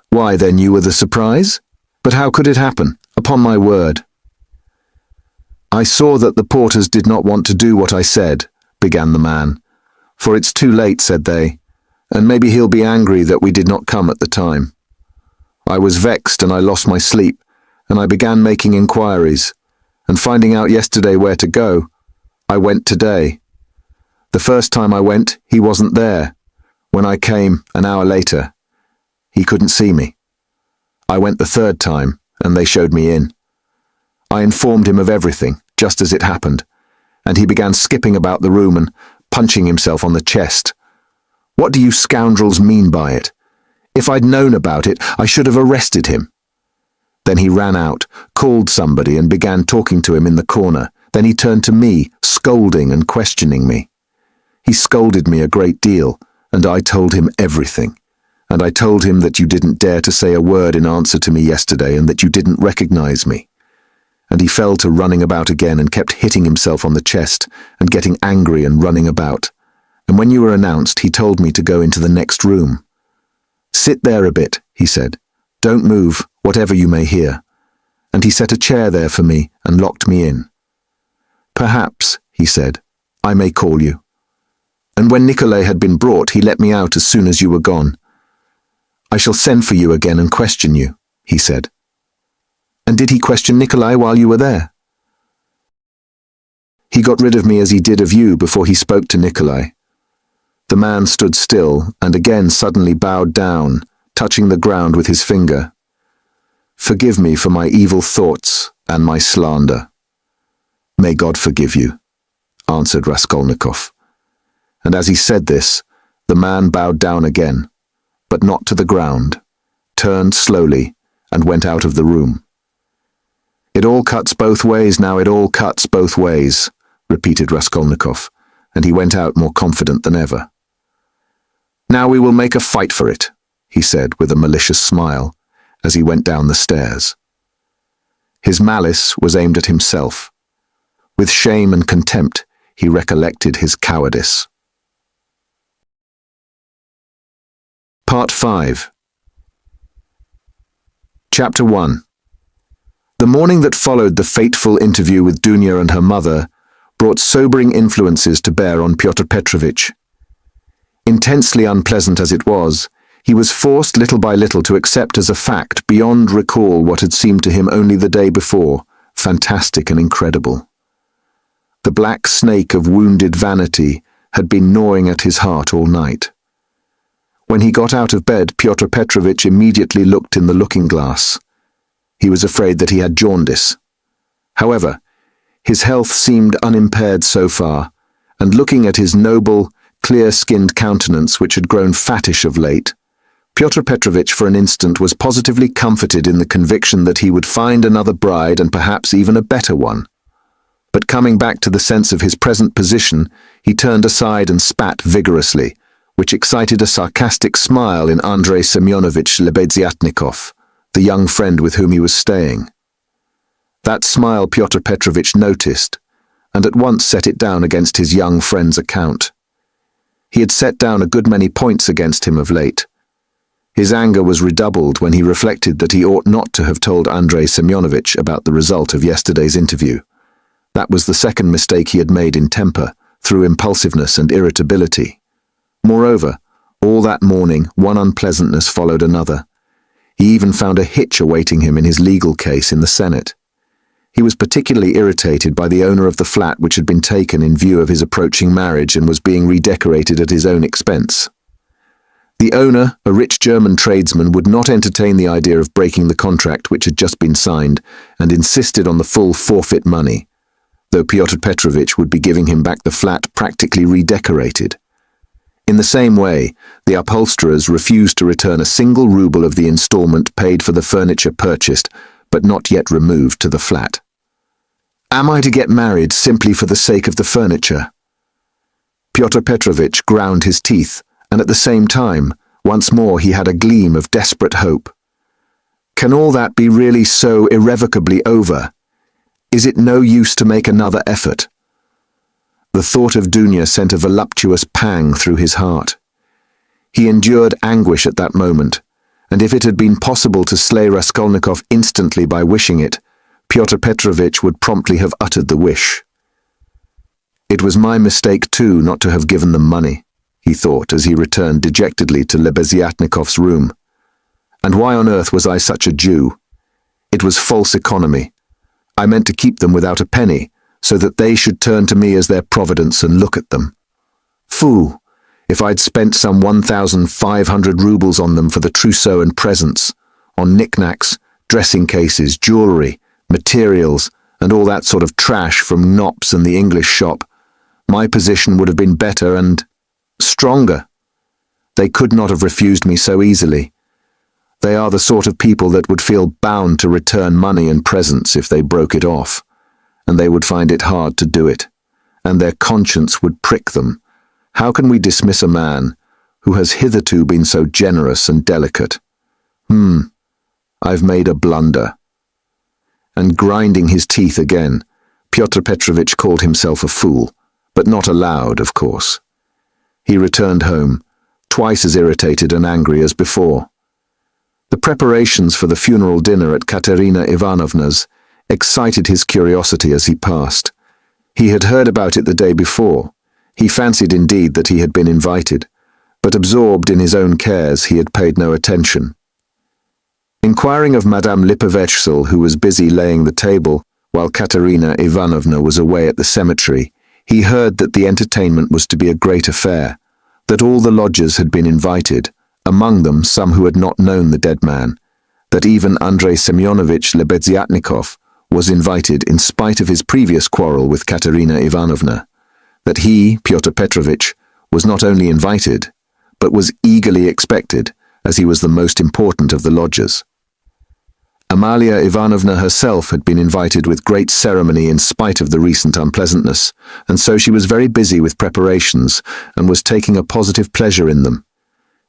Why, then you were the surprise? But how could it happen? Upon my word. I saw that the porters did not want to do what I said, began the man. For it's too late, said they, and maybe he'll be angry that we did not come at the time. I was vexed and I lost my sleep, and I began making inquiries, and finding out yesterday where to go, I went today. The first time I went, he wasn't there. When I came, an hour later, he couldn't see me. I went the third time, and they showed me in. I informed him of everything, just as it happened, and he began skipping about the room and punching himself on the chest. What do you scoundrels mean by it? If I'd known about it, I should have arrested him. Then he ran out, called somebody and began talking to him in the corner. Then he turned to me, scolding and questioning me. He scolded me a great deal, and I told him everything. And I told him that you didn't dare to say a word in answer to me yesterday and that you didn't recognize me. And he fell to running about again and kept hitting himself on the chest and getting angry and running about. And when you were announced, he told me to go into the next room. Sit there a bit, he said. Don't move, whatever you may hear. And he set a chair there for me and locked me in. Perhaps, he said, I may call you. And when Nikolay had been brought, he let me out as soon as you were gone. I shall send for you again and question you, he said. And did he question Nikolay while you were there? He got rid of me as he did of you before he spoke to Nikolay. The man stood still and again suddenly bowed down, touching the ground with his finger. Forgive me for my evil thoughts and my slander. May God forgive you, answered Raskolnikov. And as he said this, the man bowed down again, but not to the ground, turned slowly, and went out of the room. It all cuts both ways now, it all cuts both ways, repeated Raskolnikov, and he went out more confident than ever. Now we will make a fight for it, he said with a malicious smile, as he went down the stairs. His malice was aimed at himself. With shame and contempt, he recollected his cowardice. Part 5. Chapter 1. The morning that followed the fateful interview with Dunya and her mother brought sobering influences to bear on Pyotr Petrovitch. Intensely unpleasant as it was, he was forced little by little to accept as a fact beyond recall what had seemed to him only the day before, fantastic and incredible. The black snake of wounded vanity had been gnawing at his heart all night. When he got out of bed, Pyotr Petrovitch immediately looked in the looking-glass. He was afraid that he had jaundice. However, his health seemed unimpaired so far, and looking at his noble, clear-skinned countenance, which had grown fattish of late, Pyotr Petrovitch for an instant was positively comforted in the conviction that he would find another bride and perhaps even a better one. But coming back to the sense of his present position, he turned aside and spat vigorously, which excited a sarcastic smile in Andrei Semyonovich Lebeziatnikov, the young friend with whom he was staying. That smile Pyotr Petrovitch noticed, and at once set it down against his young friend's account. He had set down a good many points against him of late. His anger was redoubled when he reflected that he ought not to have told Andrei Semyonovich about the result of yesterday's interview. That was the second mistake he had made in temper, through impulsiveness and irritability. Moreover, all that morning, one unpleasantness followed another. He even found a hitch awaiting him in his legal case in the Senate. He was particularly irritated by the owner of the flat which had been taken in view of his approaching marriage and was being redecorated at his own expense. The owner, a rich German tradesman, would not entertain the idea of breaking the contract which had just been signed and insisted on the full forfeit money, though Pyotr Petrovitch would be giving him back the flat practically redecorated. In the same way, the upholsterers refused to return a single ruble of the installment paid for the furniture purchased, but not yet removed to the flat. Am I to get married simply for the sake of the furniture? Pyotr Petrovitch ground his teeth, and at the same time, once more he had a gleam of desperate hope. Can all that be really so irrevocably over? Is it no use to make another effort? The thought of Dunya sent a voluptuous pang through his heart. He endured anguish at that moment, and if it had been possible to slay Raskolnikov instantly by wishing it, Pyotr Petrovitch would promptly have uttered the wish. It was my mistake too not to have given them money, he thought as he returned dejectedly to Lebeziatnikov's room. And why on earth was I such a Jew? It was false economy. I meant to keep them without a penny, so that they should turn to me as their providence and look at them. Fool! If I'd spent some 1,500 rubles on them for the trousseau and presents, on knickknacks, dressing cases, jewellery, materials, and all that sort of trash from Knopp's and the English shop, my position would have been better and stronger. They could not have refused me so easily. They are the sort of people that would feel bound to return money and presents if they broke it off, and they would find it hard to do it, and their conscience would prick them. How can we dismiss a man who has hitherto been so generous and delicate? I've made a blunder. And grinding his teeth again, Pyotr Petrovitch called himself a fool, but not aloud, of course. He returned home, twice as irritated and angry as before. The preparations for the funeral dinner at Katerina Ivanovna's excited his curiosity as he passed. He had heard about it the day before. He fancied indeed that he had been invited, but absorbed in his own cares he had paid no attention. Inquiring of Madame Lipovetsel, who was busy laying the table while Katerina Ivanovna was away at the cemetery, he heard that the entertainment was to be a great affair, that all the lodgers had been invited, among them some who had not known the dead man, that even Andrei Semyonovich Lebeziatnikov was invited in spite of his previous quarrel with Katerina Ivanovna, that he, Pyotr Petrovitch, was not only invited, but was eagerly expected, as he was the most important of the lodgers. Amalia Ivanovna herself had been invited with great ceremony in spite of the recent unpleasantness, and so she was very busy with preparations and was taking a positive pleasure in them.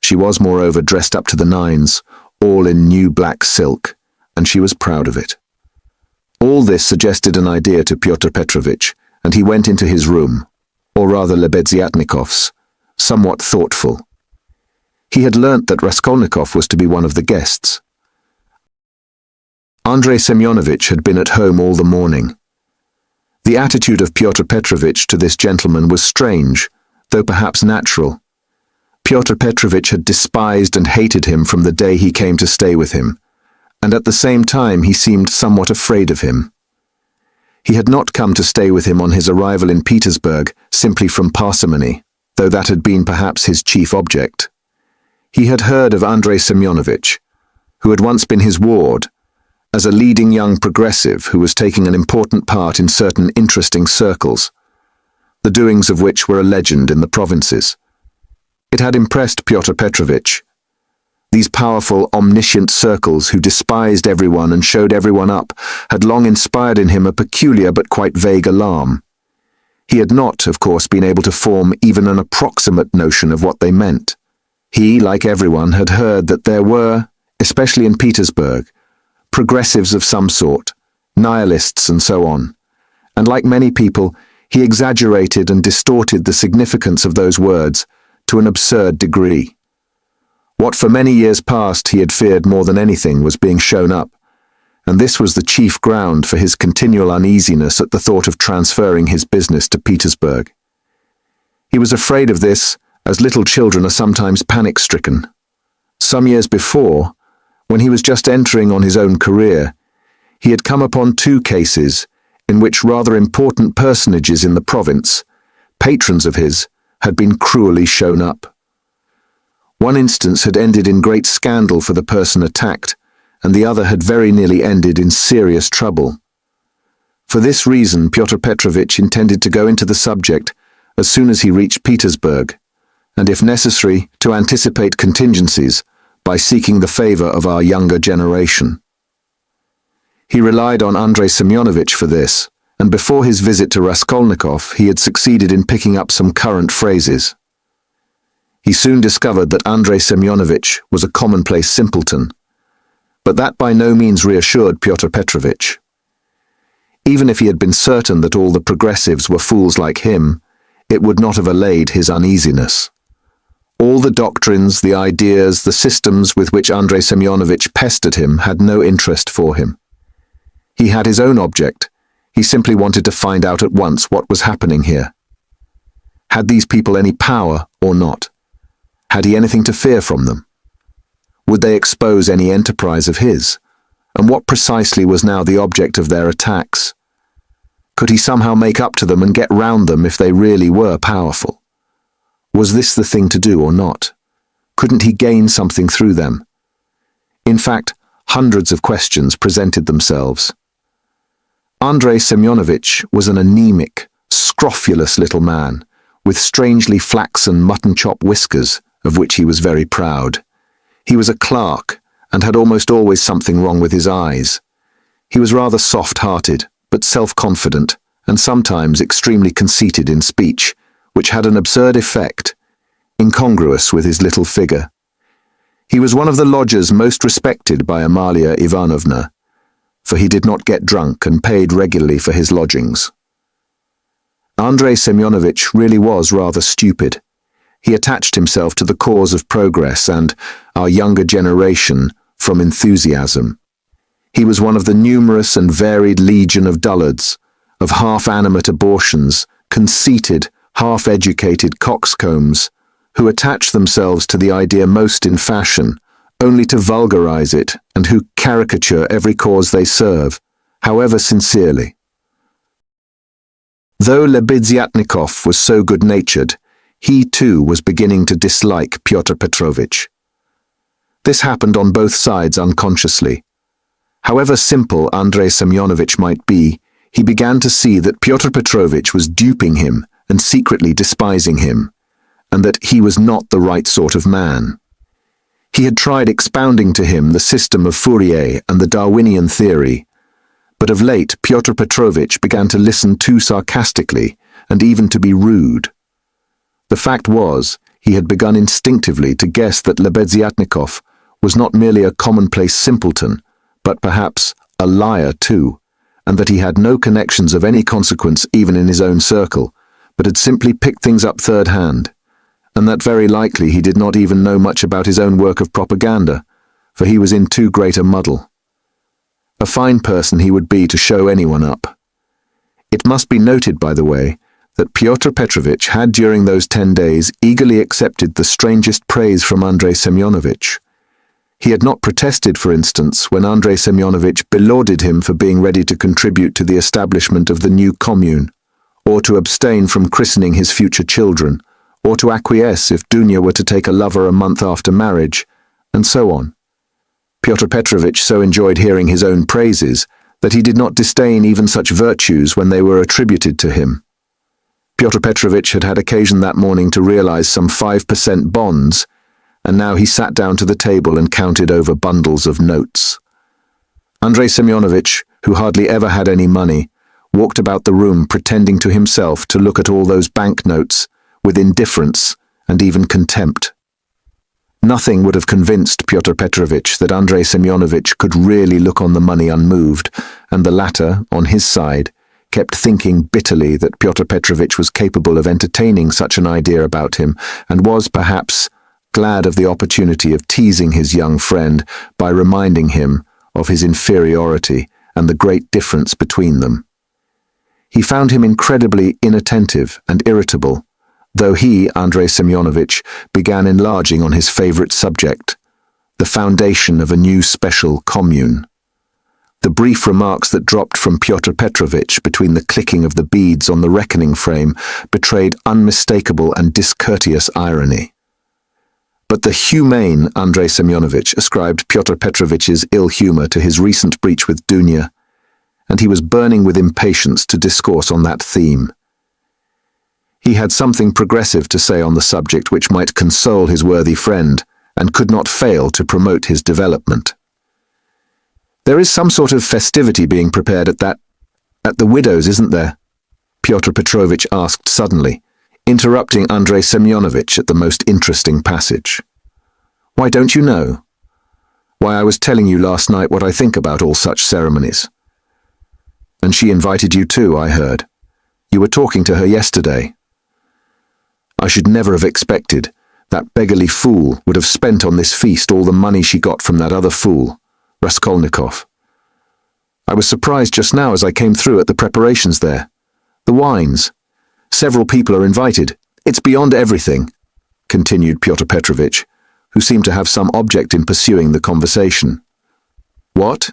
She was, moreover, dressed up to the nines, all in new black silk, and she was proud of it. All this suggested an idea to Pyotr Petrovitch, and he went into his room, or rather Lebeziatnikov's, somewhat thoughtful. He had learnt that Raskolnikov was to be one of the guests. Andrei Semyonovich had been at home all the morning. The attitude of Pyotr Petrovitch to this gentleman was strange, though perhaps natural. Pyotr Petrovitch had despised and hated him from the day he came to stay with him, and at the same time he seemed somewhat afraid of him. He had not come to stay with him on his arrival in Petersburg simply from parsimony, though that had been perhaps his chief object. He had heard of Andrei Semyonovich, who had once been his ward, as a leading young progressive who was taking an important part in certain interesting circles, the doings of which were a legend in the provinces. It had impressed Pyotr Petrovitch. These powerful, omniscient circles who despised everyone and showed everyone up had long inspired in him a peculiar but quite vague alarm. He had not, of course, been able to form even an approximate notion of what they meant. He, like everyone, had heard that there were, especially in Petersburg, progressives of some sort, nihilists and so on. And like many people, he exaggerated and distorted the significance of those words to an absurd degree. What for many years past he had feared more than anything was being shown up, and this was the chief ground for his continual uneasiness at the thought of transferring his business to Petersburg. He was afraid of this, as little children are sometimes panic-stricken. Some years before, when he was just entering on his own career, he had come upon 2 cases in which rather important personages in the province, patrons of his, had been cruelly shown up. One instance had ended in great scandal for the person attacked, and the other had very nearly ended in serious trouble. For this reason, Pyotr Petrovitch intended to go into the subject as soon as he reached Petersburg, and if necessary, to anticipate contingencies by seeking the favor of our younger generation. He relied on Andrei Semyonovitch for this, and before his visit to Raskolnikov, he had succeeded in picking up some current phrases. He soon discovered that Andrei Semyonovitch was a commonplace simpleton, but that by no means reassured Pyotr Petrovitch. Even if he had been certain that all the progressives were fools like him, it would not have allayed his uneasiness. All the doctrines, the ideas, the systems with which Andrei Semyonovitch pestered him had no interest for him. He had his own object. He simply wanted to find out at once what was happening here. Had these people any power or not? Had he anything to fear from them? Would they expose any enterprise of his? And what precisely was now the object of their attacks? Could he somehow make up to them and get round them if they really were powerful? Was this the thing to do or not? Couldn't he gain something through them? In fact, hundreds of questions presented themselves. Andrei Semyonovitch was an anemic, scrofulous little man, with strangely flaxen mutton-chop whiskers, of which he was very proud. He was a clerk, and had almost always something wrong with his eyes. He was rather soft-hearted, but self-confident, and sometimes extremely conceited in speech, which had an absurd effect, incongruous with his little figure. He was one of the lodgers most respected by Amalia Ivanovna, for he did not get drunk and paid regularly for his lodgings. Andrei Semyonovitch really was rather stupid. He attached himself to the cause of progress and our younger generation from enthusiasm. He was one of the numerous and varied legion of dullards, of half-animate abortions, conceited, half-educated coxcombs, who attach themselves to the idea most in fashion, only to vulgarize it, and who caricature every cause they serve, however sincerely. Though Lebeziatnikov was so good-natured, he too was beginning to dislike Pyotr Petrovitch. This happened on both sides unconsciously. However simple Andrei Semyonovitch might be, he began to see that Pyotr Petrovitch was duping him and secretly despising him, and that he was not the right sort of man. He had tried expounding to him the system of Fourier and the Darwinian theory, but of late Pyotr Petrovitch began to listen too sarcastically and even to be rude. The fact was, he had begun instinctively to guess that Lebeziatnikov was not merely a commonplace simpleton, but perhaps a liar too, and that he had no connections of any consequence even in his own circle, but had simply picked things up third hand, and that very likely he did not even know much about his own work of propaganda, for he was in too great a muddle. A fine person he would be to show anyone up. It must be noted, by the way, that Pyotr Petrovitch had during those 10 days eagerly accepted the strangest praise from Andrei Semyonovitch. He had not protested, for instance, when Andrei Semyonovitch belauded him for being ready to contribute to the establishment of the new commune, or to abstain from christening his future children, or to acquiesce if Dunya were to take a lover a month after marriage, and so on. Pyotr Petrovitch so enjoyed hearing his own praises that he did not disdain even such virtues when they were attributed to him. Pyotr Petrovitch had had occasion that morning to realize some 5% bonds, and now he sat down to the table and counted over bundles of notes. Andrei Semyonovitch, who hardly ever had any money, walked about the room pretending to himself to look at all those banknotes with indifference and even contempt. Nothing would have convinced Pyotr Petrovitch that Andrei Semyonovitch could really look on the money unmoved, and the latter, on his side, kept thinking bitterly that Pyotr Petrovitch was capable of entertaining such an idea about him, and was, perhaps, glad of the opportunity of teasing his young friend by reminding him of his inferiority and the great difference between them. He found him incredibly inattentive and irritable, though he, Andrei Semyonovitch, began enlarging on his favorite subject, the foundation of a new special commune. The brief remarks that dropped from Pyotr Petrovitch between the clicking of the beads on the reckoning frame betrayed unmistakable and discourteous irony. But the humane Andrei Semyonovitch ascribed Pyotr Petrovitch's ill humor to his recent breach with Dunya, and he was burning with impatience to discourse on that theme. He had something progressive to say on the subject which might console his worthy friend, and could not fail to promote his development. "There is some sort of festivity being prepared at the widow's, isn't there?" Pyotr Petrovitch asked suddenly, interrupting Andrei Semyonovitch at the most interesting passage. "Why, don't you know? Why, I was telling you last night what I think about all such ceremonies. And she invited you too, I heard. You were talking to her yesterday. I should never have expected that beggarly fool would have spent on this feast all the money she got from that other fool, Raskolnikov. I was surprised just now as I came through at the preparations there. The wines. Several people are invited. It's beyond everything," continued Pyotr Petrovitch, who seemed to have some object in pursuing the conversation. "What?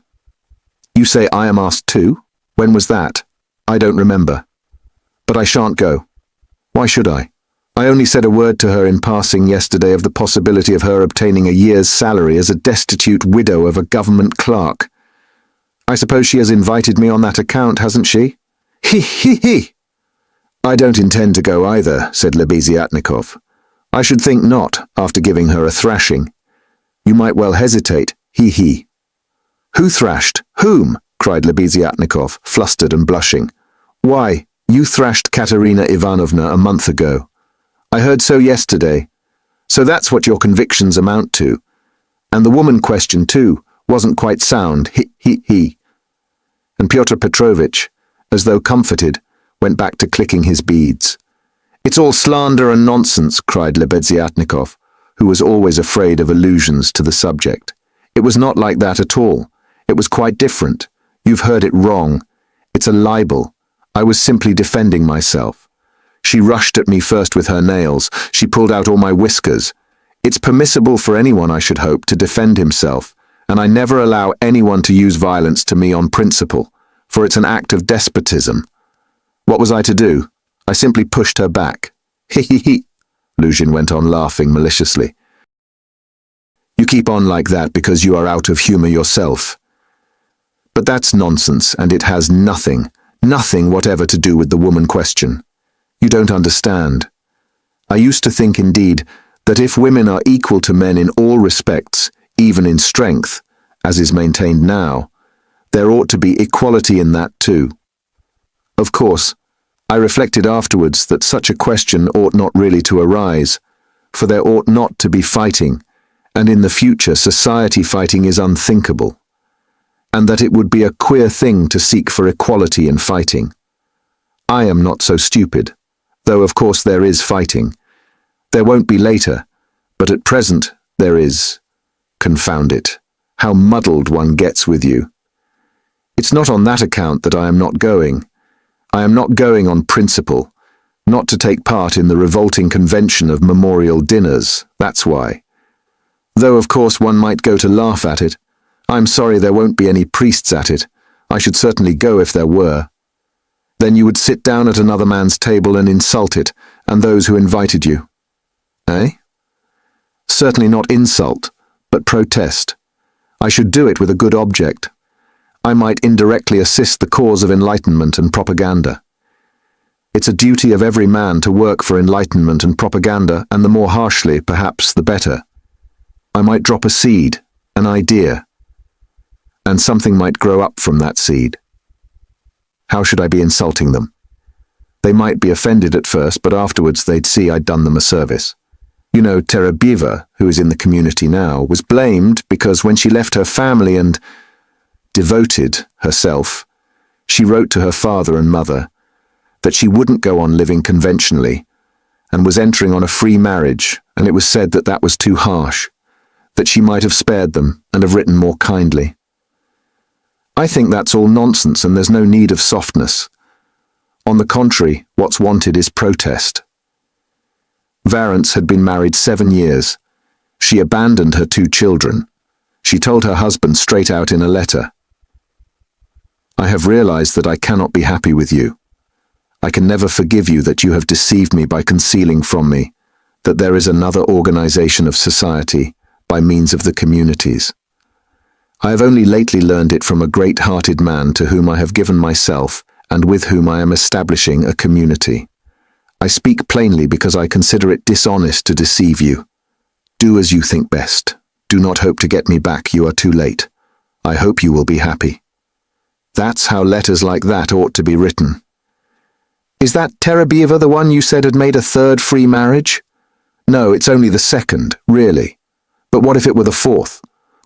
You say I am asked too? When was that? I don't remember. But I shan't go. Why should I? I only said a word to her in passing yesterday of the possibility of her obtaining a year's salary as a destitute widow of a government clerk. I suppose she has invited me on that account, hasn't she? He, he, he! "I don't intend to go either," said Lebeziatnikov. "I should think not, after giving her a thrashing. You might well hesitate, he. "Who thrashed? Whom?" cried Lebeziatnikov, flustered and blushing. "Why, you thrashed Katerina Ivanovna a month ago. I heard so yesterday. So that's what your convictions amount to. And the woman question, too, wasn't quite sound, he. And Pyotr Petrovitch, as though comforted, went back to clicking his beads. "It's all slander and nonsense," cried Lebeziatnikov, who was always afraid of allusions to the subject. "It was not like that at all. It was quite different. You've heard it wrong. It's a libel. I was simply defending myself. She rushed at me first with her nails. She pulled out all my whiskers. It's permissible for anyone, I should hope, to defend himself, and I never allow anyone to use violence to me on principle, for it's an act of despotism. What was I to do? I simply pushed her back. He, Luzhin went on laughing maliciously. "You keep on like that because you are out of humor yourself. But that's nonsense, and it has nothing whatever to do with the woman question. You don't understand. I used to think, indeed, that if women are equal to men in all respects, even in strength, as is maintained now, there ought to be equality in that too. Of course, I reflected afterwards that such a question ought not really to arise, for there ought not to be fighting, and in the future society fighting is unthinkable, and that it would be a queer thing to seek for equality in fighting. I am not so stupid, though of course there is fighting. There won't be later, but at present there is. Confound it, how muddled one gets with you. It's not on that account that I am not going. I am not going on principle, not to take part in the revolting convention of memorial dinners, that's why. Though of course one might go to laugh at it. I'm sorry there won't be any priests at it. I should certainly go if there were. Then you would sit down at another man's table and insult it, and those who invited you. Eh? Certainly not insult, but protest. I should do it with a good object. I might indirectly assist the cause of enlightenment and propaganda. It's a duty of every man to work for enlightenment and propaganda, and the more harshly, perhaps, the better. I might drop a seed, an idea, and something might grow up from that seed. How should I be insulting them? They might be offended at first, but afterwards they'd see I'd done them a service. You know, Terebieva, who is in the community now, was blamed because when she left her family and devoted herself, she wrote to her father and mother that she wouldn't go on living conventionally and was entering on a free marriage, and it was said that that was too harsh, that she might have spared them and have written more kindly. I think that's all nonsense and there's no need of softness. On the contrary, what's wanted is protest. Varents had been married 7 years. She abandoned her 2 children. She told her husband straight out in a letter, "I have realized that I cannot be happy with you. I can never forgive you that you have deceived me by concealing from me that there is another organization of society by means of the communities. I have only lately learned it from a great-hearted man to whom I have given myself and with whom I am establishing a community. I speak plainly because I consider it dishonest to deceive you. Do as you think best. Do not hope to get me back, you are too late. I hope you will be happy." That's how letters like that ought to be written. Is that Terebieva the one you said had made a 3rd free marriage? No, it's only the 2nd, really. But what if it were the 4th?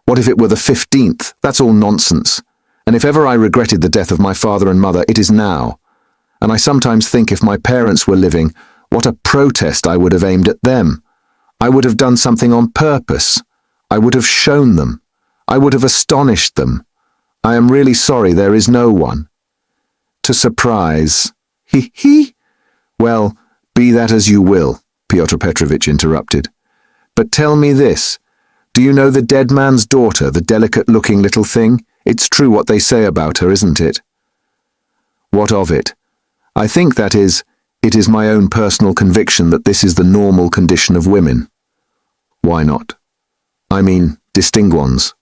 What if it were the 15th? That's all nonsense. And if ever I regretted the death of my father and mother, it is now. And I sometimes think if my parents were living, what a protest I would have aimed at them. I would have done something on purpose. I would have shown them. I would have astonished them. I am really sorry there is no one. To surprise. He. Well, be that as you will, Pyotr Petrovitch interrupted. But tell me this. Do you know the dead man's daughter, the delicate-looking little thing? It's true what they say about her, isn't it? What of it? I think it is my own personal conviction that this is the normal condition of women. Why not? I mean, distinct ones.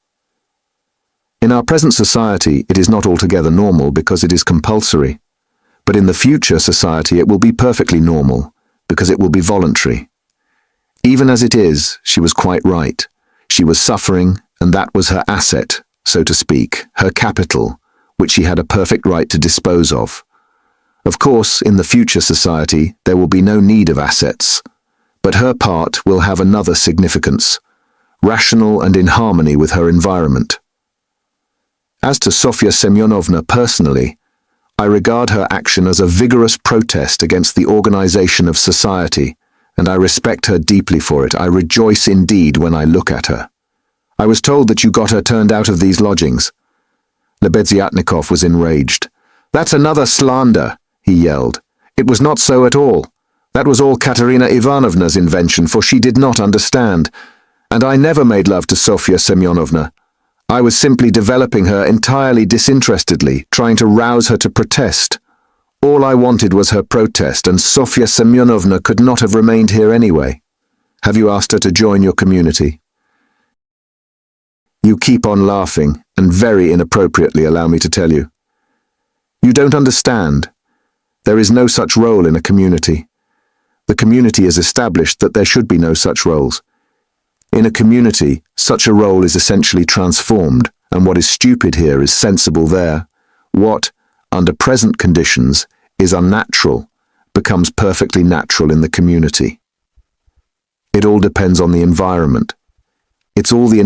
In our present society, it is not altogether normal because it is compulsory. But in the future society, it will be perfectly normal because it will be voluntary. Even as it is, she was quite right. She was suffering, and that was her asset, so to speak, her capital, which she had a perfect right to dispose of. Of course, in the future society, there will be no need of assets, but her part will have another significance, rational and in harmony with her environment. As to Sofya Semyonovna personally, I regard her action as a vigorous protest against the organization of society, and I respect her deeply for it. I rejoice indeed when I look at her. I was told that you got her turned out of these lodgings. Lebeziatnikov was enraged. That's another slander, he yelled. It was not so at all. That was all Katerina Ivanovna's invention, for she did not understand. And I never made love to Sofya Semyonovna. I was simply developing her entirely disinterestedly, trying to rouse her to protest. All I wanted was her protest, and Sofya Semyonovna could not have remained here anyway. Have you asked her to join your community? You keep on laughing, and very inappropriately, allow me to tell you. You don't understand. There is no such role in a community. The community is established that there should be no such roles. In a community, such a role is essentially transformed, and what is stupid here is sensible there. What, under present conditions, is unnatural, becomes perfectly natural in the community. It all depends on the environment. It's all the